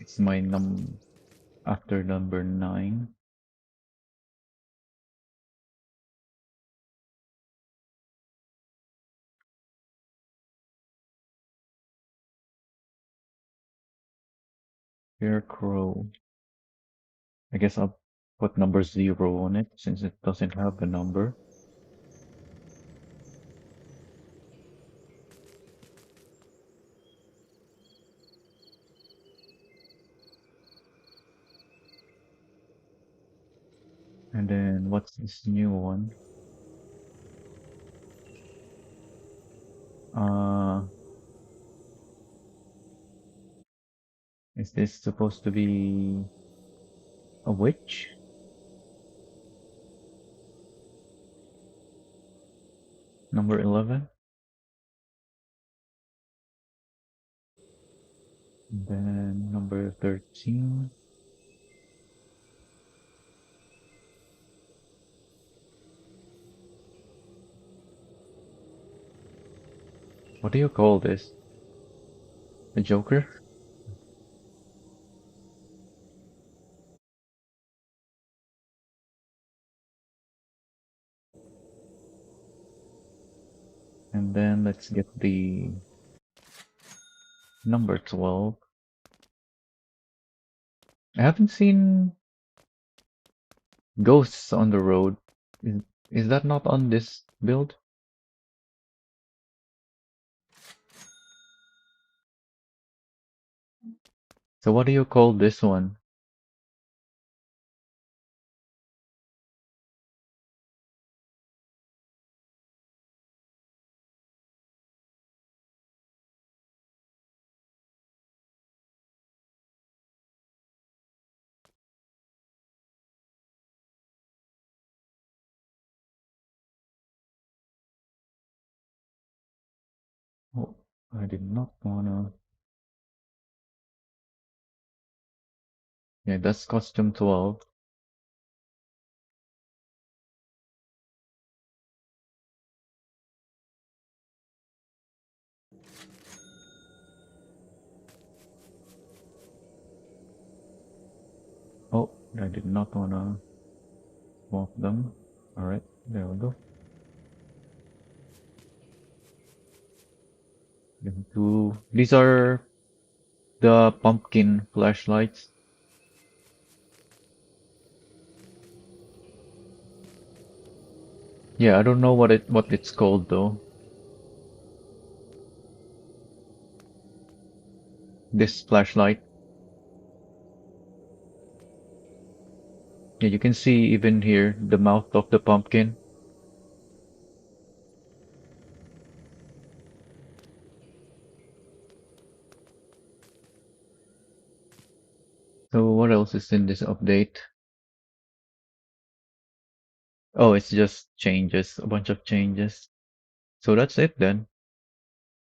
It's my after number 9. Scarecrow. I guess I'll put number 0 on it since it doesn't have a number. And then what's this new one? Uh, is this supposed to be a witch? Number 11? And then number 13. What do you call this? A Joker? And then let's get the number 12. I haven't seen ghosts on the road. Is that not on this build? So what do you call this one? Oh, I did not wanna. Yeah, that's costume 12. Oh, I did not wanna swap them. Alright, there we go. These are the pumpkin flashlights. Yeah, I don't know what it's called though. This flashlight. Yeah, you can see even here the mouth of the pumpkin. So what else is in this update? Oh, it's just changes, a bunch of changes. So that's it then.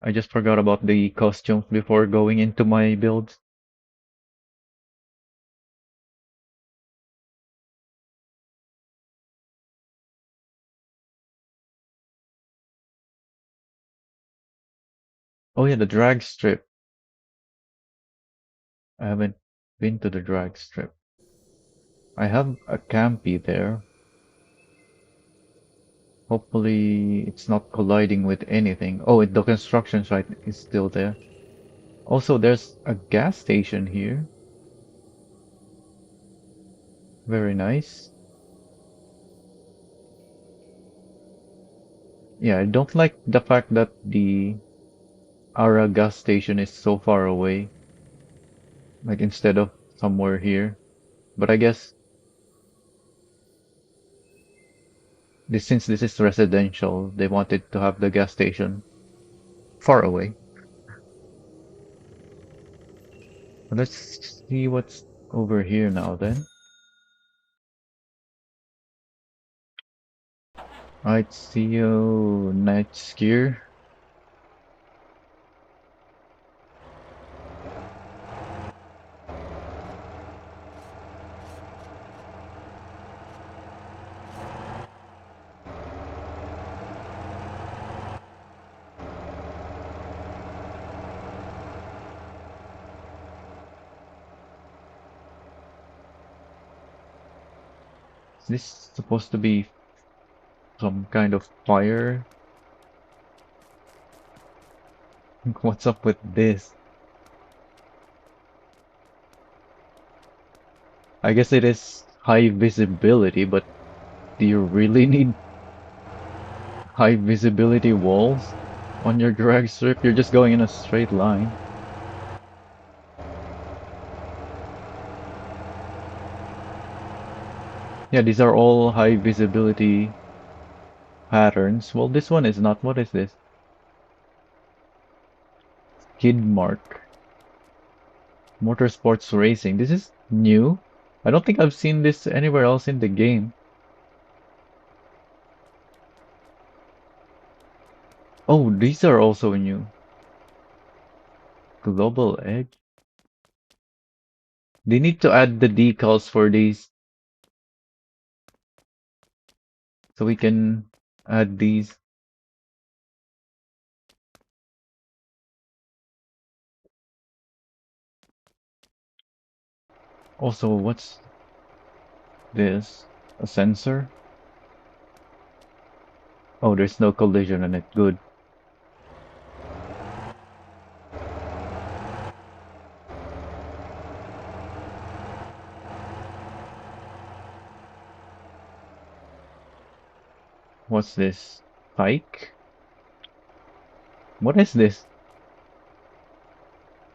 I just forgot about the costumes before going into my builds. Oh yeah, the drag strip. I haven't been to the drag strip. I have a campy there. Hopefully it's not colliding with anything. Oh, the construction site is still there. Also, there's a gas station here. Very nice. Yeah, I don't like the fact that the Ara gas station is so far away, like instead of somewhere here. But I guess since this is residential, they wanted to have the gas station far away. But let's see what's over here now then. Alright, see you night skier. Is this supposed to be some kind of fire? What's up with this? I guess it is high visibility, but do you really need high visibility walls on your drag strip? You're just going in a straight line. Yeah, these are all high visibility patterns. Well, this one is not. What is this? Skid mark. Motorsports racing. This is new. I don't think I've seen this anywhere else in the game. Oh, these are also new. Global Edge. They need to add the decals for these so we can add these. Also, what's this? A sensor? Oh, there's no collision on it. Good. What's this? Pike? What is this?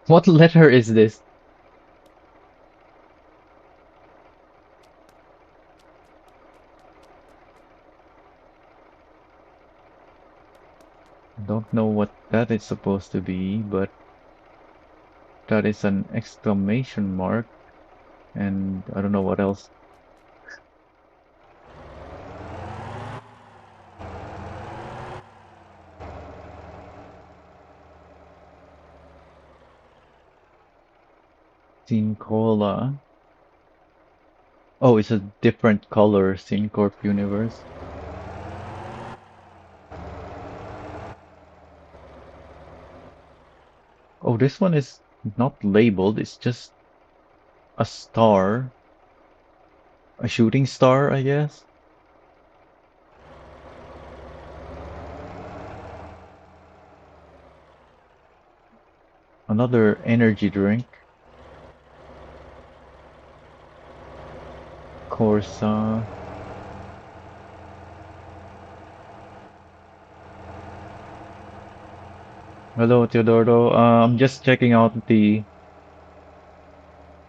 What letter is this? Don't know what that is supposed to be, but that is an exclamation mark, and I don't know what else. Sincola. Oh, it's a different color, Syncorp Universe. Oh, this one is not labeled, it's just a star. A shooting star, I guess? Another energy drink. Corsa. Hello, Teodoro. I'm just checking out the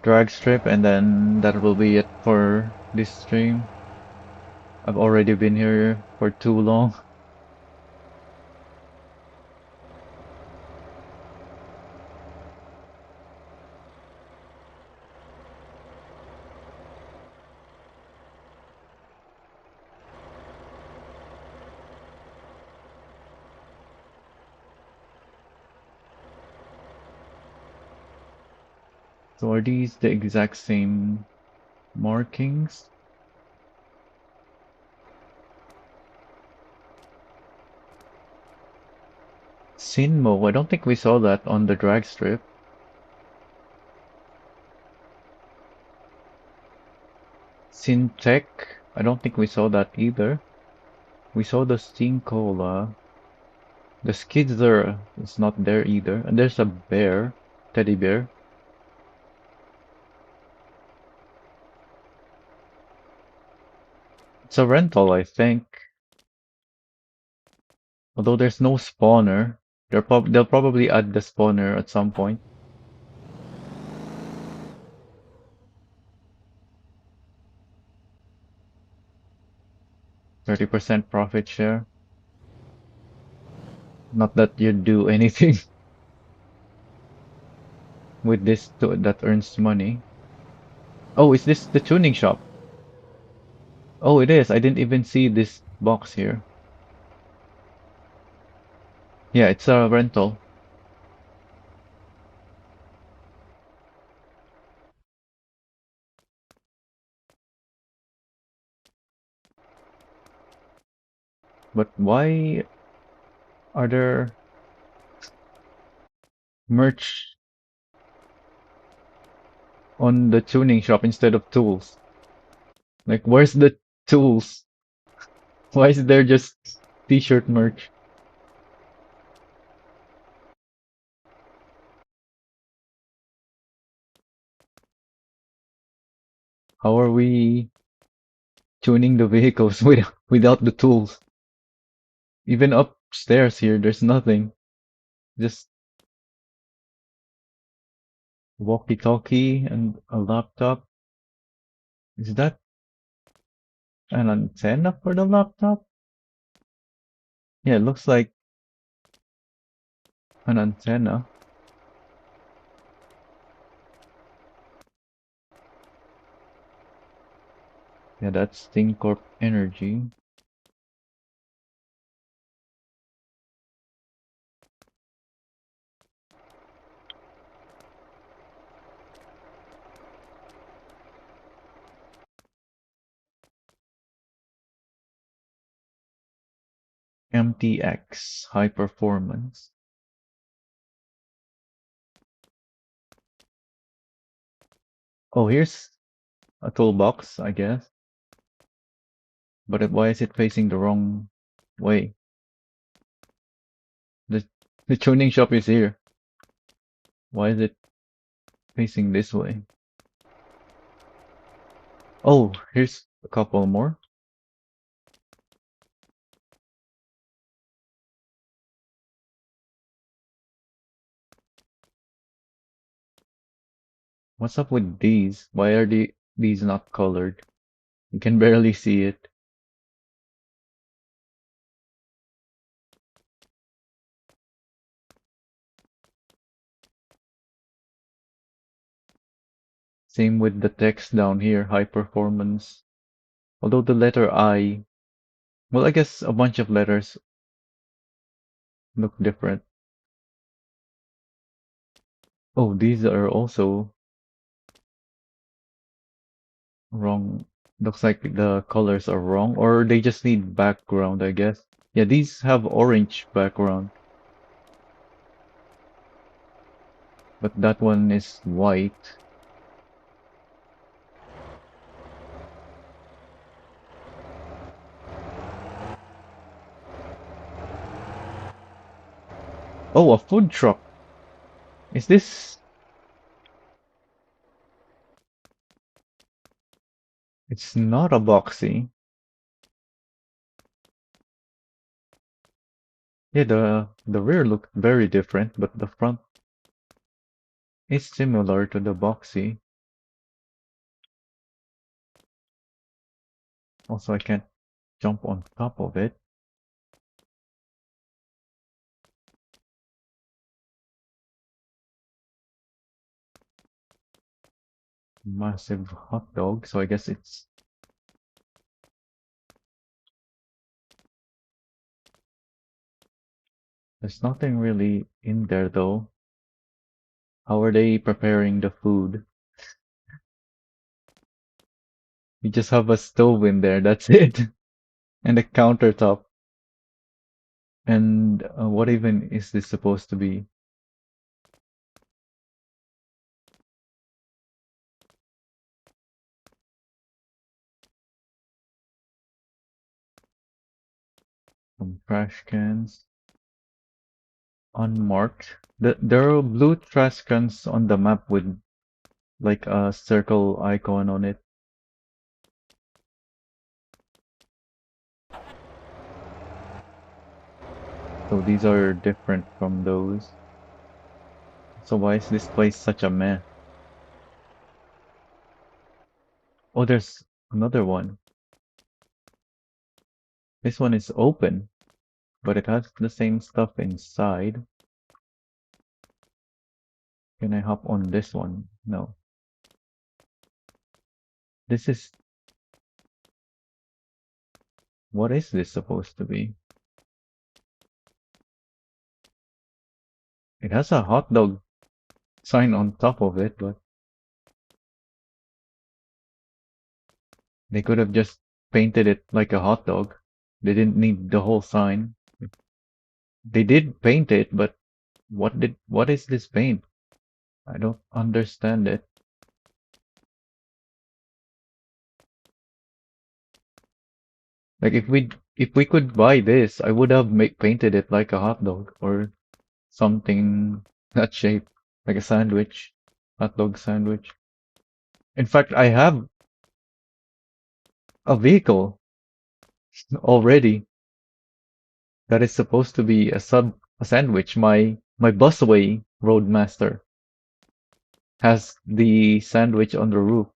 drag strip, and then that will be it for this stream. I've already been here for too long. So are these the exact same markings? Sinmo, I don't think we saw that on the drag strip. Syntech, I don't think we saw that either. We saw the Steam Cola. The Skidzer is not there either. And there's a bear, teddy bear. It's a rental, I think. Although there's no spawner. They'll probably add the spawner at some point. 30% profit share. Not that you do anything with this that earns money. Oh, is this the tuning shop? Oh, it is. I didn't even see this box here. Yeah, it's a rental. But why are there merch on the tuning shop instead of tools? Like, where's the tools? Why is there just t-shirt merch? How are we tuning the vehicles without the tools? Even upstairs here, there's nothing. Just walkie-talkie and a laptop. Is that an antenna for the laptop? Yeah, it looks like an antenna. Yeah, that's ThinkCorp Energy. MTX, high performance. Oh, here's a toolbox, I guess. But why is it facing the wrong way? The, the tuning shop is here. Why is it facing this way? Oh, here's a couple more. What's up with these? Why are these not colored? You can barely see it. Same with the text down here, high performance. Although the letter I, well, I guess a bunch of letters look different. Oh, these are also wrong. Looks like the colors are wrong, or they just need background, I guess. Yeah, these have orange background, but that one is white. Oh, a food truck. Is this? It's not a boxy. Yeah, the rear looked very different, but the front is similar to the boxy. Also, I can't jump on top of it. Massive hot dog, so I guess it's... There's nothing really in there though. How are they preparing the food? You just have a stove in there, that's it. And a countertop. And what even is this supposed to be? Some trash cans. Unmarked. There are blue trash cans on the map with like a circle icon on it. So these are different from those. So why is this place such a meh? Oh, there's another one. This one is open, but it has the same stuff inside. Can I hop on this one? No. This is... What is this supposed to be? It has a hot dog sign on top of it, but they could have just painted it like a hot dog. They didn't need the whole sign. They did paint it, but what is this paint? I don't understand it. Like if we could buy this, I would have painted it like a hot dog or something that shape, like a sandwich, hot dog sandwich. In fact, I have a vehicle already that is supposed to be a sandwich. My busway roadmaster has the sandwich on the roof.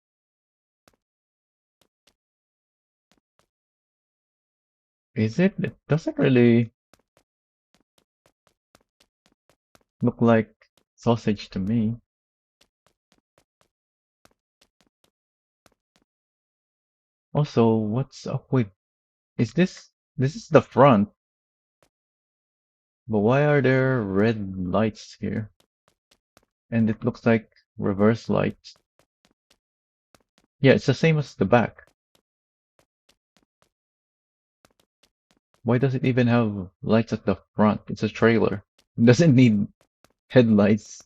Is it? It doesn't really look like sausage to me. Also, what's up with... This is the front, but why are there red lights here? And it looks like reverse lights. Yeah, it's the same as the back. Why does it even have lights at the front? It's a trailer. It doesn't need headlights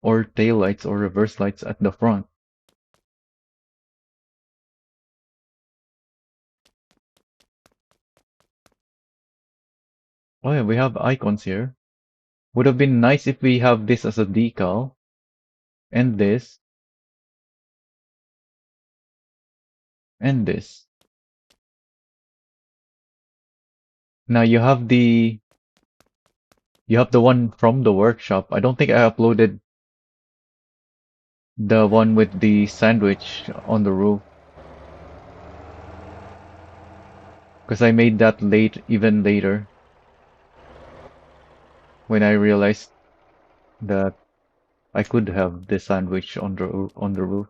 or tail lights or reverse lights at the front. Oh yeah, we have icons here. Would have been nice if we have this as a decal and this and this. Now you have the one from the workshop. I don't think I uploaded the one with the sandwich on the roof because I made that late, even later, when I realized that I could have the sandwich on the roof.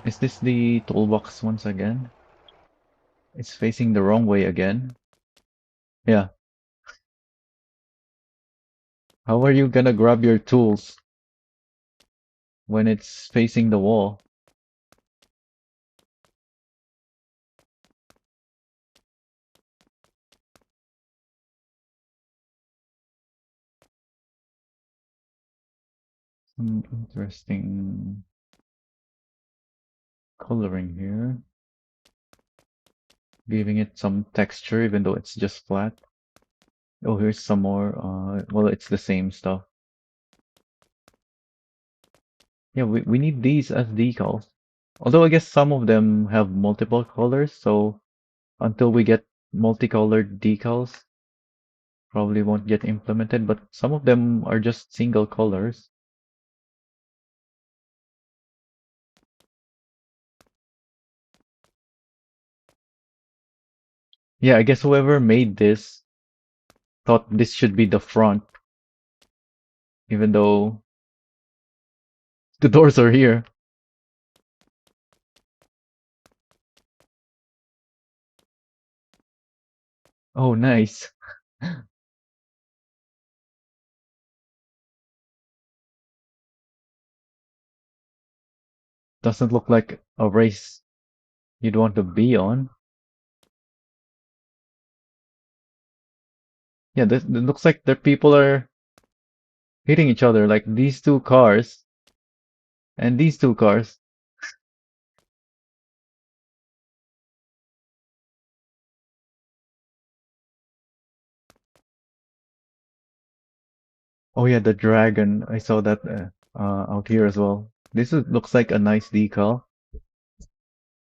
Is this the toolbox once again? It's facing the wrong way again. Yeah. How are you gonna grab your tools when it's facing the wall? Some interesting coloring here. Giving it some texture even though it's just flat. Oh, here's some more. Well, it's the same stuff. Yeah, we need these as decals. Although I guess some of them have multiple colors, so until we get multicolored decals, probably won't get implemented, but some of them are just single colors. Yeah, I guess whoever made this thought this should be the front, even though the doors are here. Oh, nice. Doesn't look like a race you'd want to be on. Yeah, this it looks like the people are hitting each other, like these two cars and these two cars. Oh yeah, the dragon. I saw that out here as well. Looks like a nice decal,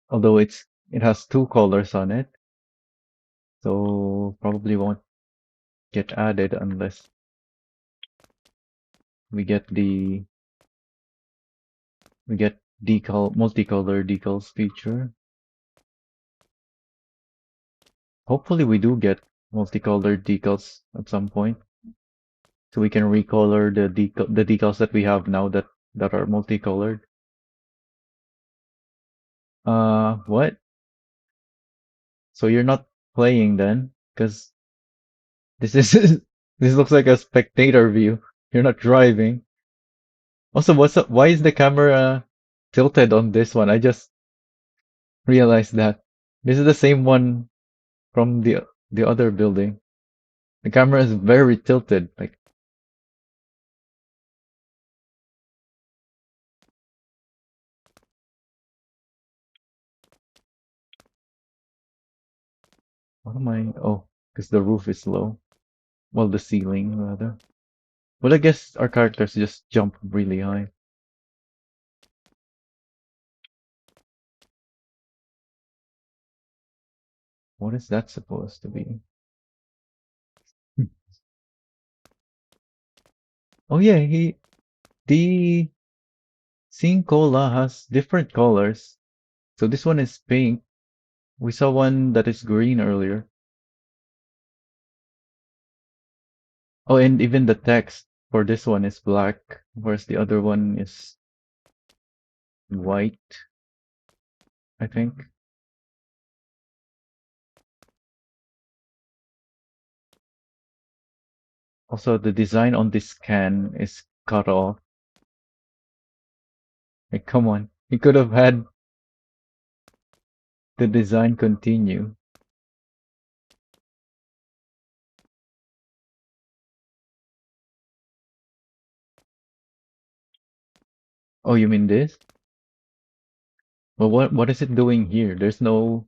although it has two colors on it, so probably won't get added unless we get the we get multicolor decals feature. Hopefully we do get multicolored decals at some point, so we can recolor the decals that we have now that are multicolored. What? So you're not playing then? Because this is this looks like a spectator view. You're not driving. Also, what's up? Why is the camera tilted on this one? I just realized that. This is the same one from the other building. The camera is very tilted. Like, what am I? Oh, because the roof is low. Well, the ceiling rather. Well, I guess our characters just jump really high. What is that supposed to be? Oh yeah, the Sing Cola has different colors. So this one is pink. We saw one that is green earlier. Oh, and even the text for this one is black, whereas the other one is white, I think. Also, the design on this can is cut off. Like, come on. You could have had the design continue. Oh, you mean this? Well, what is it doing here? There's nothing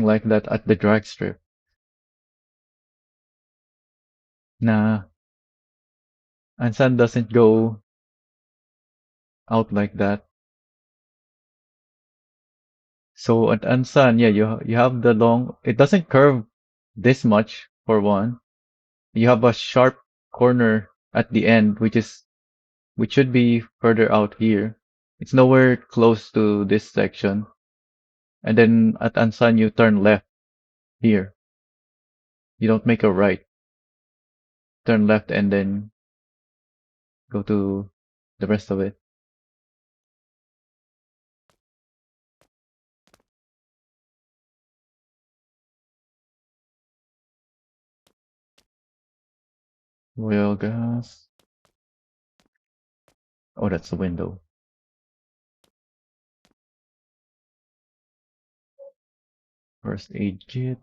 like that at the drag strip. Nah, and sun doesn't go out like that. So at Ansan, yeah, you have the long. It doesn't curve this much for one. You have a sharp corner at the end, which should be further out here. It's nowhere close to this section. And then at Ansan, you turn left here. You don't make a right. Turn left and then go to the rest of it. Oil gas. Oh, that's the window. First aid kit.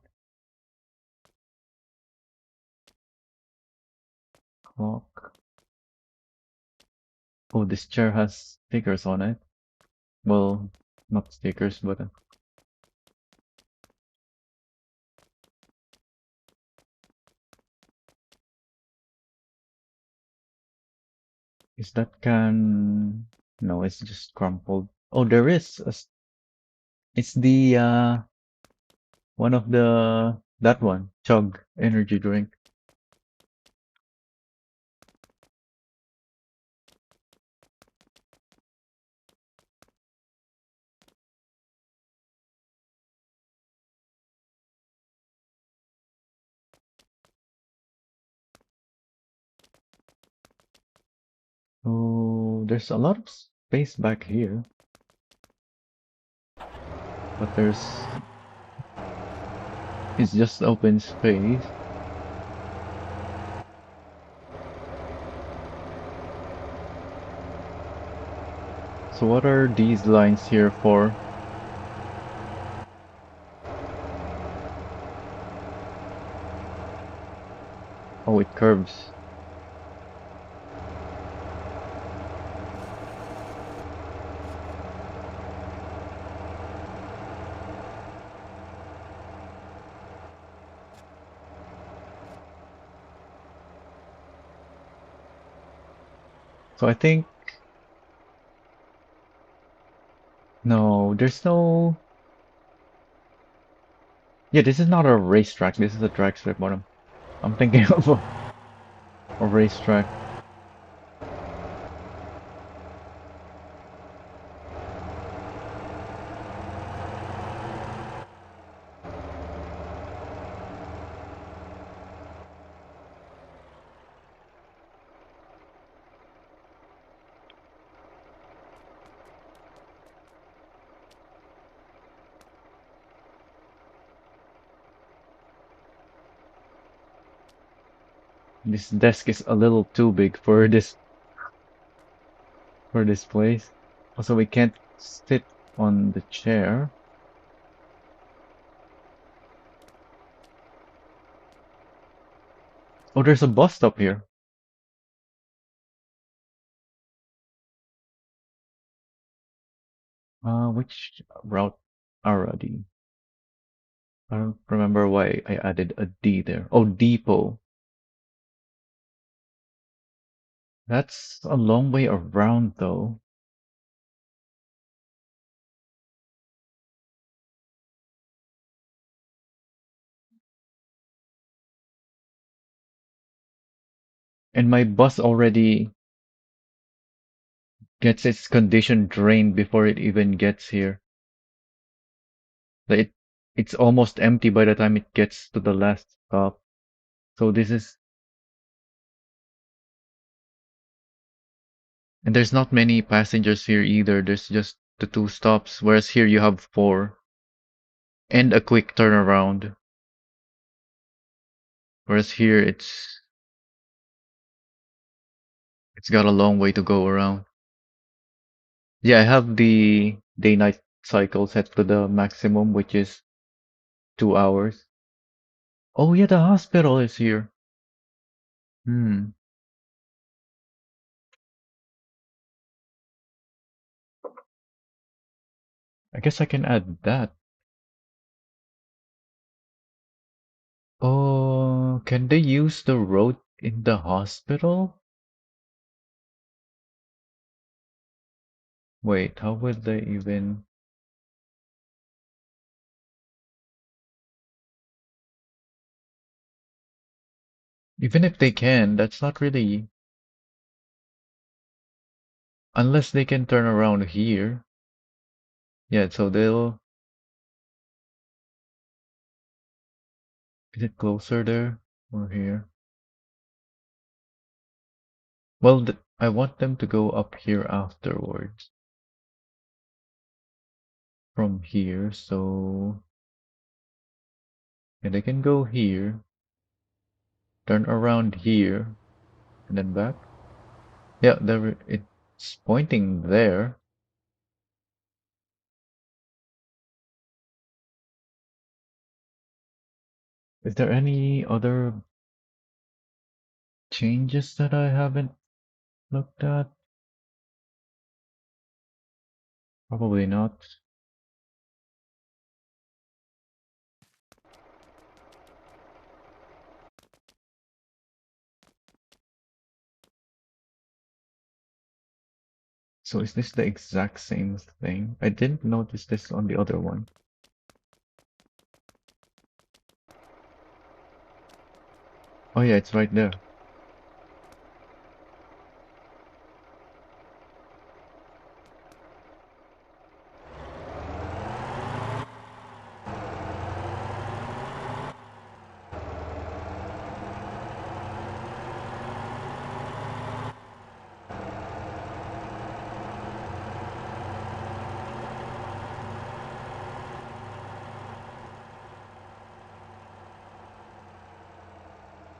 Clock. Oh, this chair has stickers on it. Well, not stickers, but is that can? No, it's just crumpled. Oh, there is. It's the one of the that one chug energy drink. Oh, there's a lot of space back here, but there's It's just open space. So what are these lines here for? Oh, it curves. So I think no, there's no. Yeah, this is not a racetrack. This is a drag strip bottom. I'm thinking of a racetrack. This desk is a little too big for this place. Also, we can't sit on the chair. Oh, there's a bus stop here. Which route already? I don't remember why I added a D there. Oh, depot. That's a long way around though. And my bus already gets its condition drained before it even gets here. Like it's almost empty by the time it gets to the last stop. So this is, and there's not many passengers here either. There's just the two stops, whereas here you have four and a quick turnaround. Whereas here it's got a long way to go around. Yeah, I have the day-night cycle set to the maximum, which is 2 hours. Oh yeah, the hospital is here. Hmm. I guess I can add that. Oh, can they use the road in the hospital? Wait, how would they even? Even if they can, that's not really. Unless they can turn around here. Yeah, so they'll. Is it closer there or here? Well, I want them to go up here afterwards. From here, so. Yeah, they can go here, turn around here, and then back. Yeah, there it's pointing there. Is there any other changes that I haven't looked at? Probably not. So is this the exact same thing? I didn't notice this on the other one. Oh yeah, it's right there.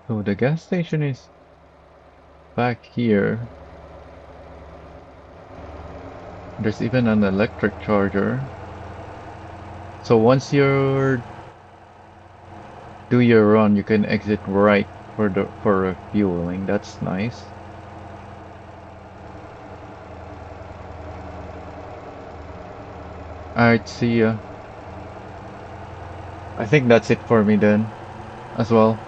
So the gas station is back here. There's even an electric charger. So once you do your run, you can exit right for refueling. That's nice. Alright, see ya. I think that's it for me then, as well.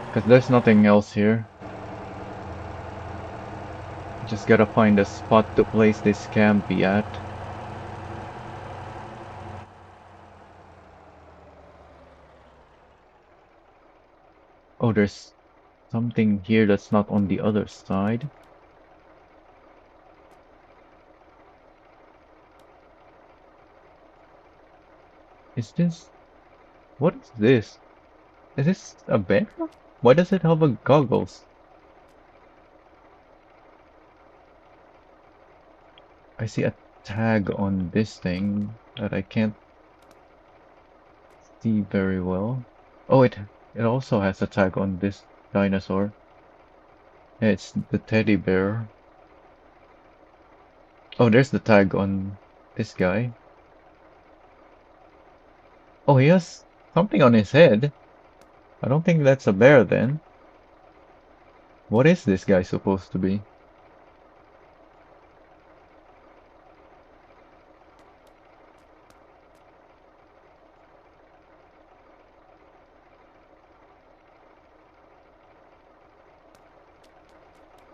Because there's nothing else here. Just gotta find a spot to place this campy at. Oh, there's something here that's not on the other side. Is this... What is this? Is this a bear? Why does it have a goggles? I see a tag on this thing that I can't see very well. Oh, it also has a tag on this dinosaur. Yeah, it's the teddy bear. Oh, there's the tag on this guy. Oh, he has something on his head. I don't think that's a bear then. What is this guy supposed to be?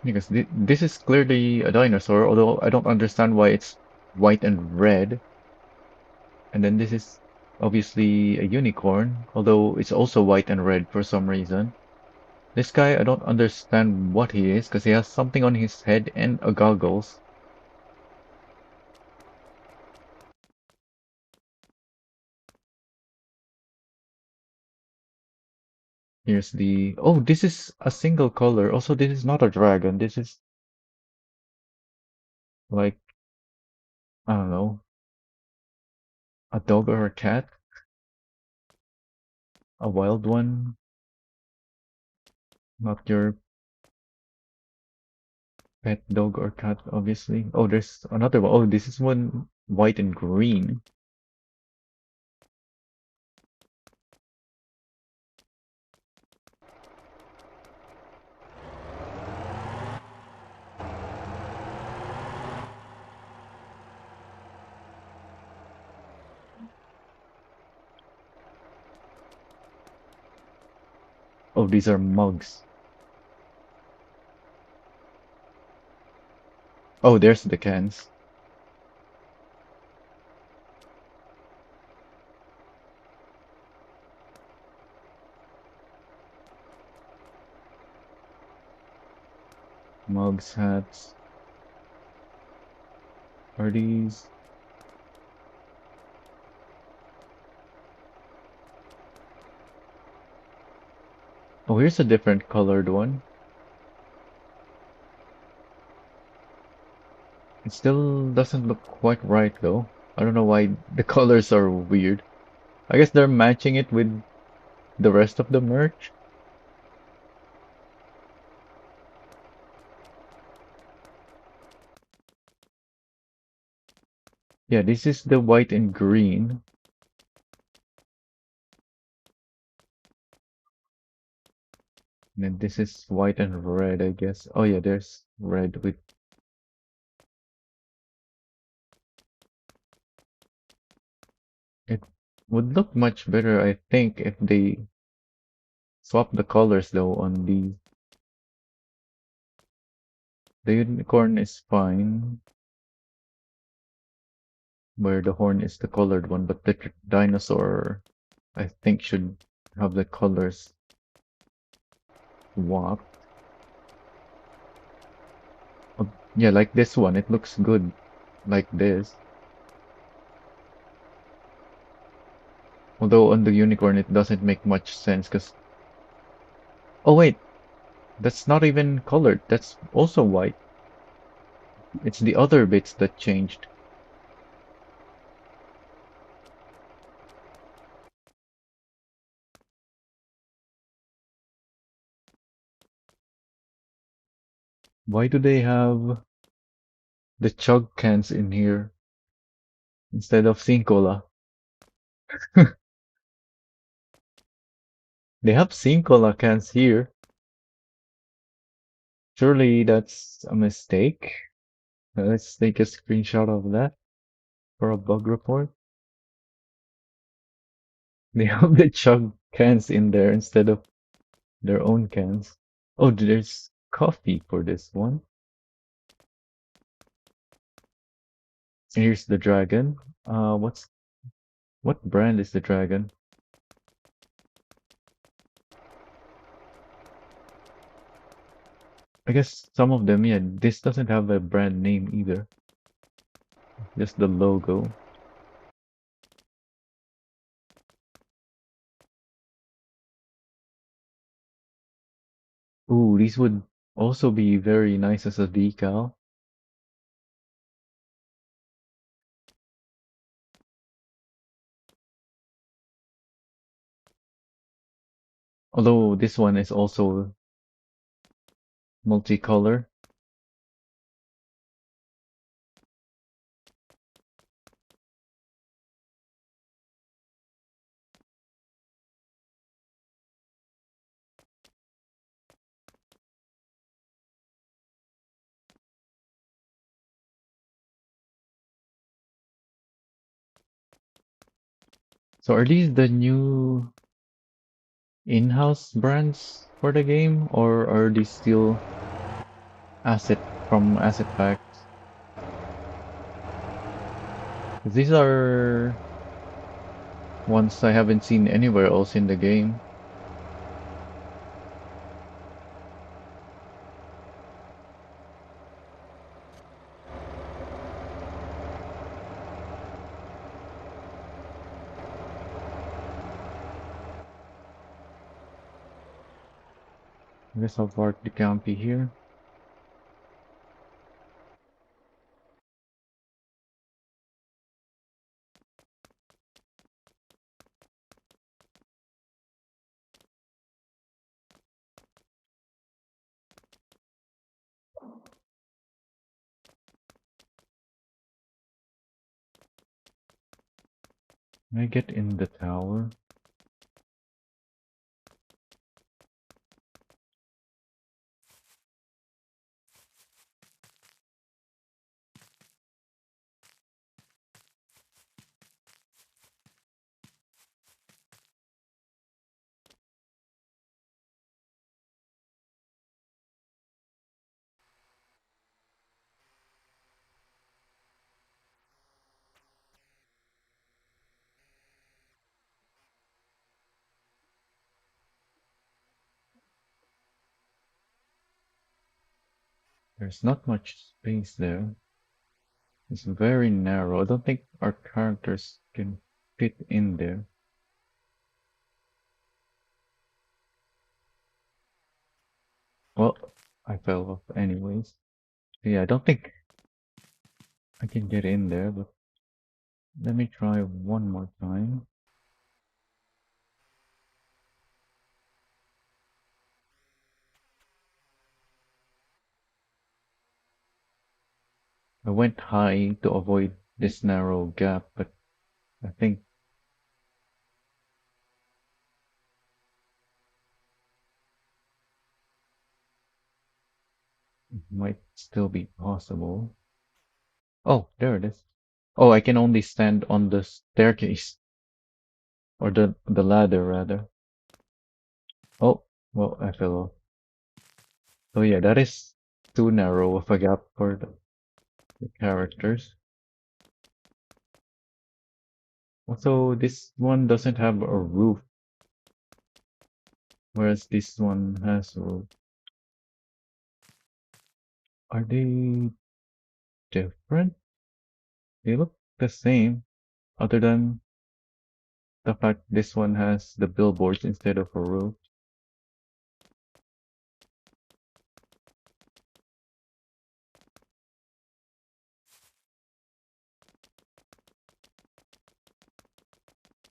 Because this is clearly a dinosaur, although I don't understand why it's white and red. And then this is obviously a unicorn, although it's also white and red for some reason. This guy, I don't understand what he is, because he has something on his head and a goggles. Here's the... Oh, this is a single color. Also, this is not a dragon. This is like, I don't know, a dog or a cat? A wild one? Not your pet dog or cat, obviously. Oh, there's another one. Oh, this is one white and green. Oh, these are mugs. Oh, there's the cans. Mugs, hats. Are these... Oh, here's a different colored one. It still doesn't look quite right though. I don't know why the colors are weird. I guess they're matching it with the rest of the merch. Yeah, this is the white and green. And then this is white and red, I guess. Oh yeah, there's red with... It would look much better, I think, if they swap the colors though on these. The unicorn is fine, where the horn is the colored one, but the dinosaur, I think, should have the colors swapped. Oh, yeah, like this one, it looks good like this. Although on the unicorn it doesn't make much sense because... Oh wait, that's not even colored, that's also white. It's the other bits that changed. Why do they have the chug cans in here instead of Sincola? They have Sincola cans here. Surely that's a mistake. Let's take a screenshot of that for a bug report. They have the chug cans in there instead of their own cans. Oh, there's coffee for this one. Here's the dragon. What brand is the dragon? I guess some of them, yeah, this doesn't have a brand name either. Just the logo. Ooh, these would also be very nice as a decal. Although this one is also multicolor. So are these the new in-house brands for the game, or are these still asset from asset packs? 'Cause these are ones I haven't seen anywhere else in the game. I guess I'll park the Campy here. Can I get in the tower? There's not much space there. It's very narrow. I don't think our characters can fit in there. Well, I fell off anyways. Yeah, I don't think I can get in there, but let me try one more time. I went high to avoid this narrow gap, but I think it might still be possible. Oh, there it is. Oh, I can only stand on the staircase. Or the ladder, rather. Oh, well, I fell off. So yeah, that is too narrow of a gap for the characters. Also, this one doesn't have a roof, whereas this one has a roof. Are they different? They look the same, other than the fact this one has the billboards instead of a roof.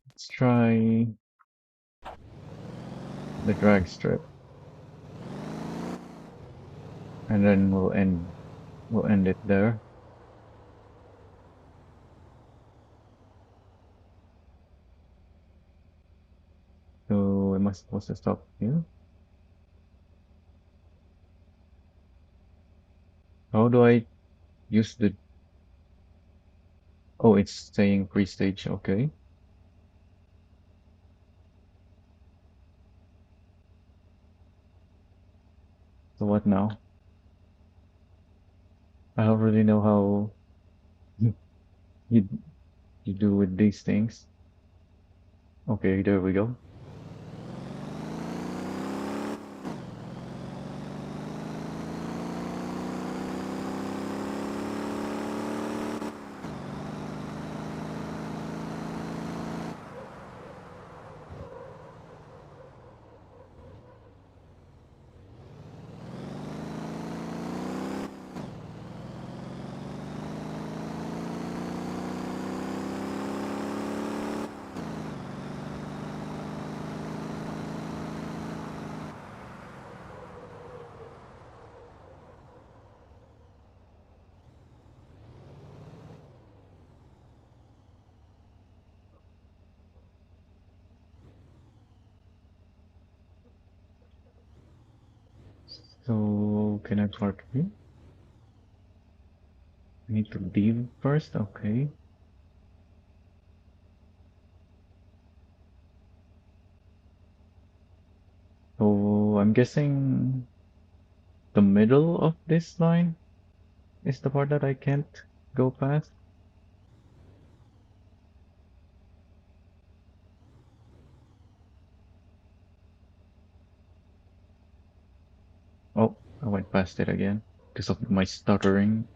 Let's try the drag strip. and then we'll end it there. So am I supposed to stop here? How do I use the? Oh, it's saying pre-stage. Okay. So what now? I don't really know how you you do with these things. Okay, there we go. So can I park here? I need to leave first. Okay. So I'm guessing the middle of this line is the part that I can't go past. Oh, I went past it again because of my stuttering.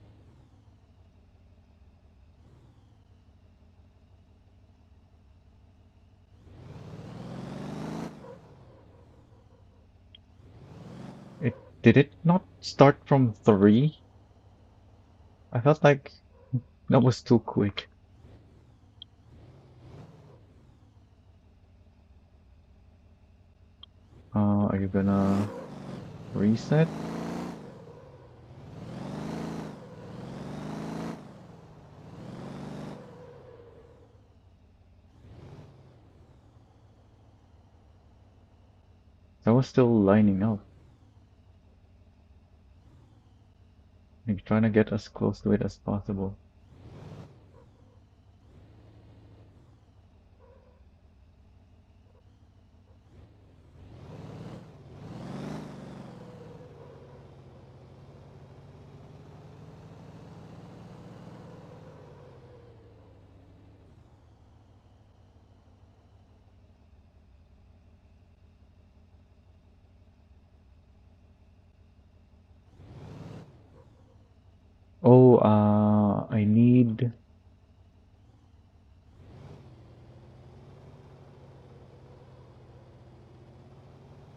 It did it not start from 3? I felt like that was too quick. Are you gonna reset? I was still lining up. Like trying to get as close to it as possible. Oh, I need.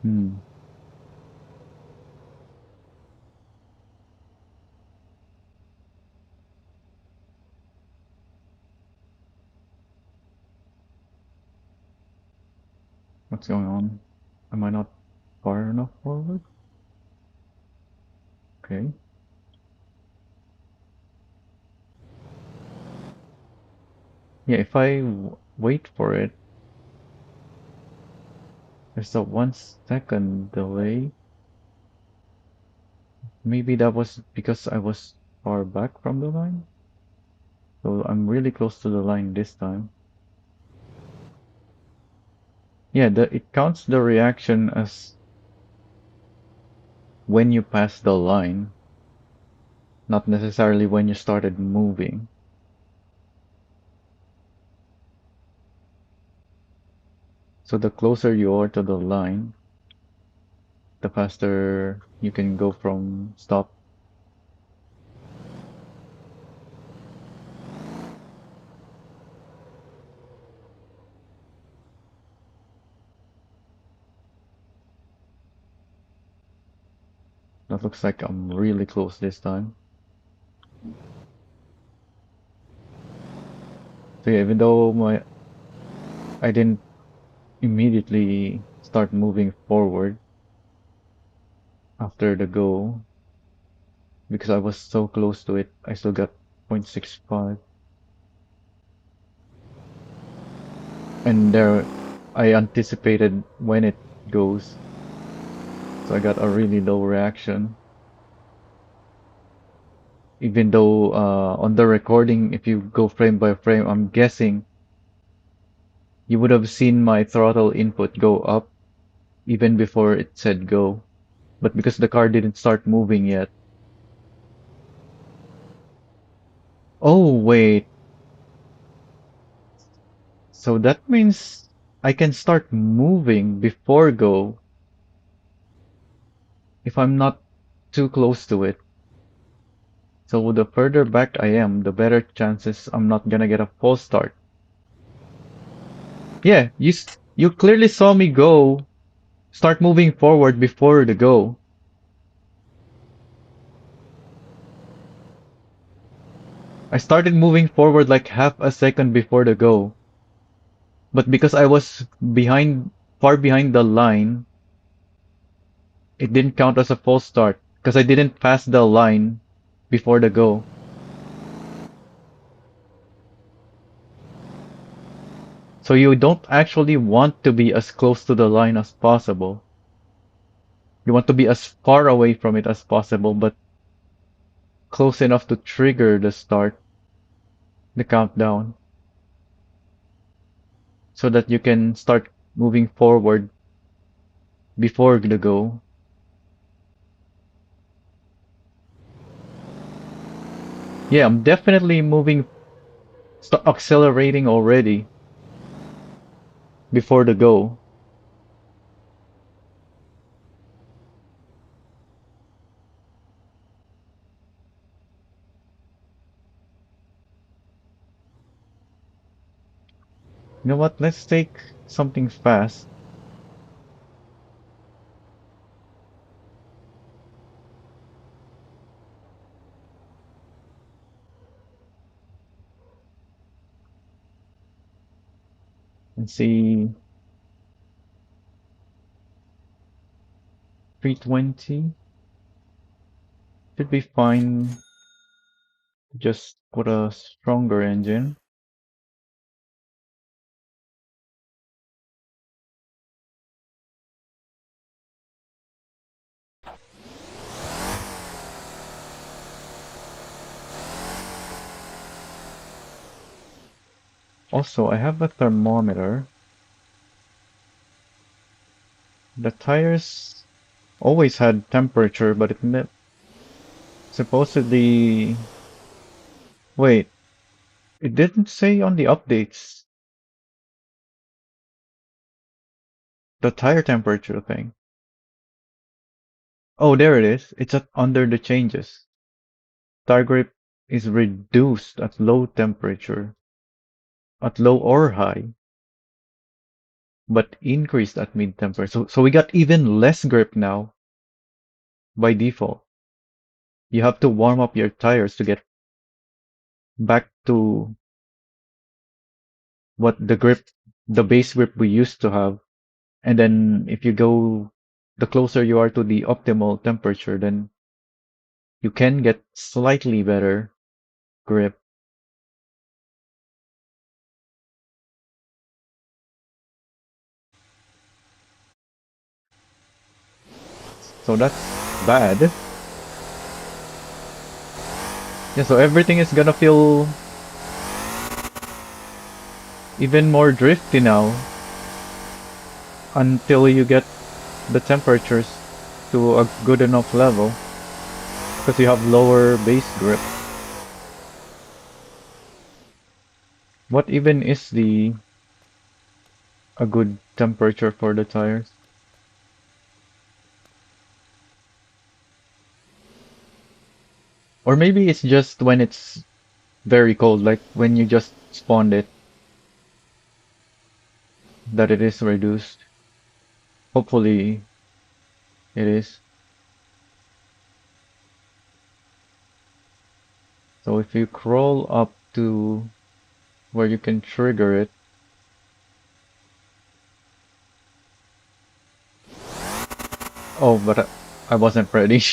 Hmm, what's going on? Am I not far enough forward? Okay. Yeah, if I wait for it, there's a 1 second delay. Maybe that was because I was far back from the line. So I'm really close to the line this time. Yeah, it counts the reaction as when you pass the line, not necessarily when you started moving. So the closer you are to the line, the faster you can go from stop. That looks like I'm really close this time. So yeah, even though I didn't immediately start moving forward after the go, because I was so close to it. I still got 0.65. And there, I anticipated when it goes. So I got a really low reaction. Even though on the recording, if you go frame by frame, I'm guessing you would have seen my throttle input go up even before it said go. But because the car didn't start moving yet. Oh, wait. So that means I can start moving before go if I'm not too close to it. So the further back I am, the better chances I'm not gonna get a false start. Yeah, you clearly saw me go, start moving forward before the go. I started moving forward like half a second before the go. But because I was far behind the line, it didn't count as a false start because I didn't pass the line before the go. So you don't actually want to be as close to the line as possible. You want to be as far away from it as possible, but close enough to trigger the countdown, so that you can start moving forward before the go. Yeah, I'm definitely accelerating already before the go. You know what? Let's take something fast and see 320. Should be fine. Just put a stronger engine. Also, I have a thermometer. The tires always had temperature, but supposedly. Wait, it didn't say on the updates the tire temperature thing. Oh, there it is. It's under the changes. Tire grip is reduced at low temperature, at low or high, but increased at mid temperature. So we got even less grip now by default. You have to warm up your tires to get back to what the base grip we used to have. And then if you go, the closer you are to the optimal temperature, then you can get slightly better grip. So that's bad. Yeah, so everything is gonna feel even more drifty now until you get the temperatures to a good enough level because you have lower base grip. What even is the a good temperature for the tires? Or maybe it's just when it's very cold, like when you just spawned it, that it is reduced. Hopefully it is. So if you crawl up to where you can trigger it. Oh, but I wasn't ready.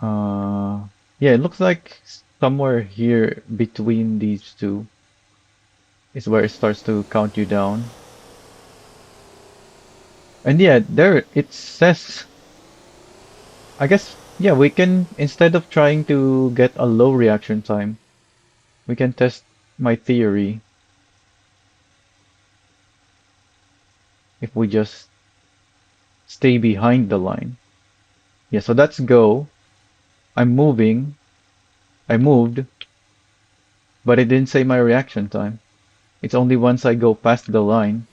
Uh, yeah, it looks like somewhere here between these two is where it starts to count you down. And yeah, there it says, I guess, yeah, we can, instead of trying to get a low reaction time, we can test my theory if we just stay behind the line. Yeah, so that's go. I'm moving. I moved, but it didn't say my reaction time. It's only once I go past the line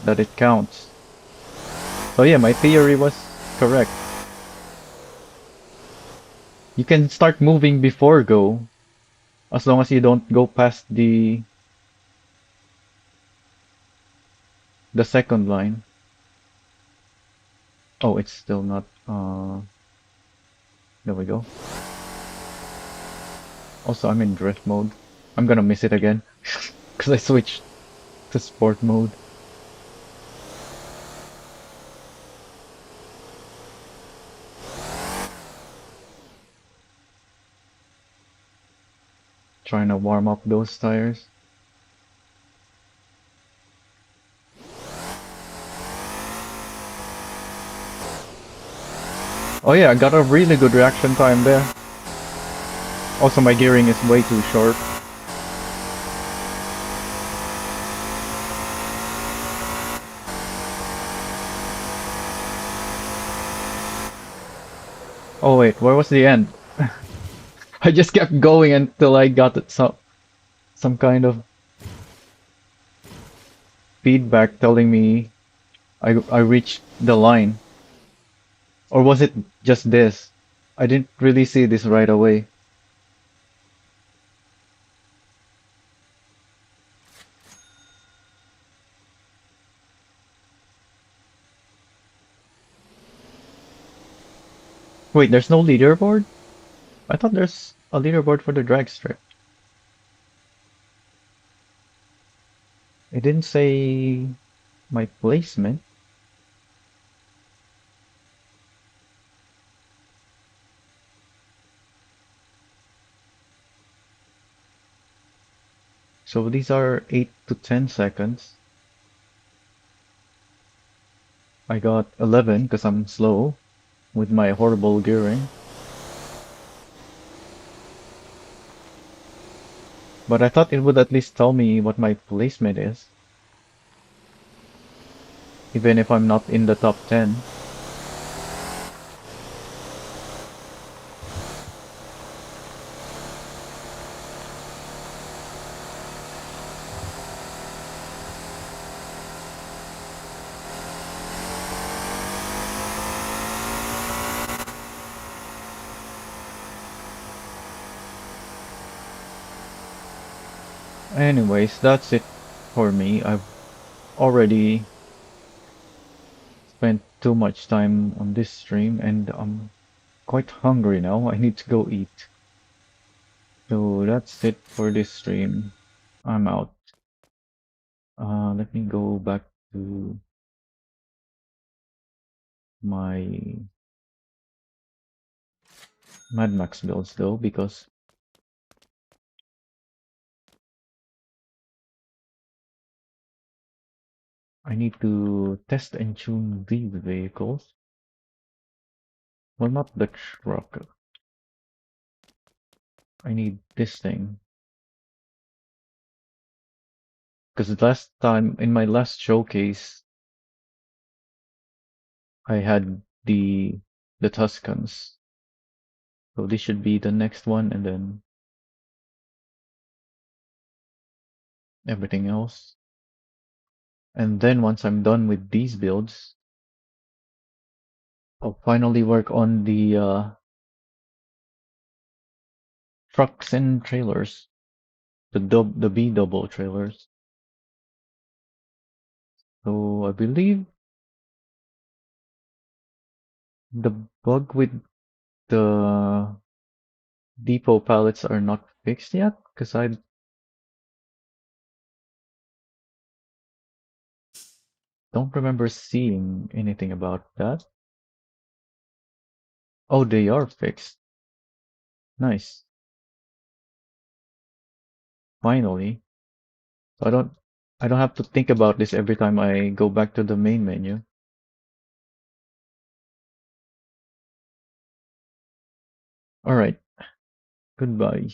that it counts. So yeah, my theory was correct. You can start moving before go, as long as you don't go past the second line. Oh, it's still not. There we go. Also, I'm in drift mode. I'm gonna miss it again because I switched to sport mode. Trying to warm up those tires. Oh yeah, I got a really good reaction time there. Also, my gearing is way too short. Oh wait, where was the end? I just kept going until I got some kind of feedback telling me I reached the line. Or was it just this? I didn't really see this right away. Wait, there's no leaderboard? I thought there's a leaderboard for the drag strip. It didn't say my placement. So these are 8 to 10 seconds. I got 11 because I'm slow with my horrible gearing. But I thought it would at least tell me what my placement is, even if I'm not in the top 10. Anyways, that's it for me. I've already spent too much time on this stream and I'm quite hungry now. I need to go eat. So that's it for this stream. I'm out. Let me go back to my Mad Max builds though, because I need to test and tune these vehicles. Well, not the truck. I need this thing. Because last time, in my last showcase, I had the Tuscans. So this should be the next one, and then everything else. And then once I'm done with these builds, I'll finally work on the trucks and trailers, the B double trailers. So I believe the bug with the depot pallets are not fixed yet, because I don't remember seeing anything about that. Oh, they are fixed. Nice. Finally. So I don't have to think about this every time I go back to the main menu. All right. Goodbye.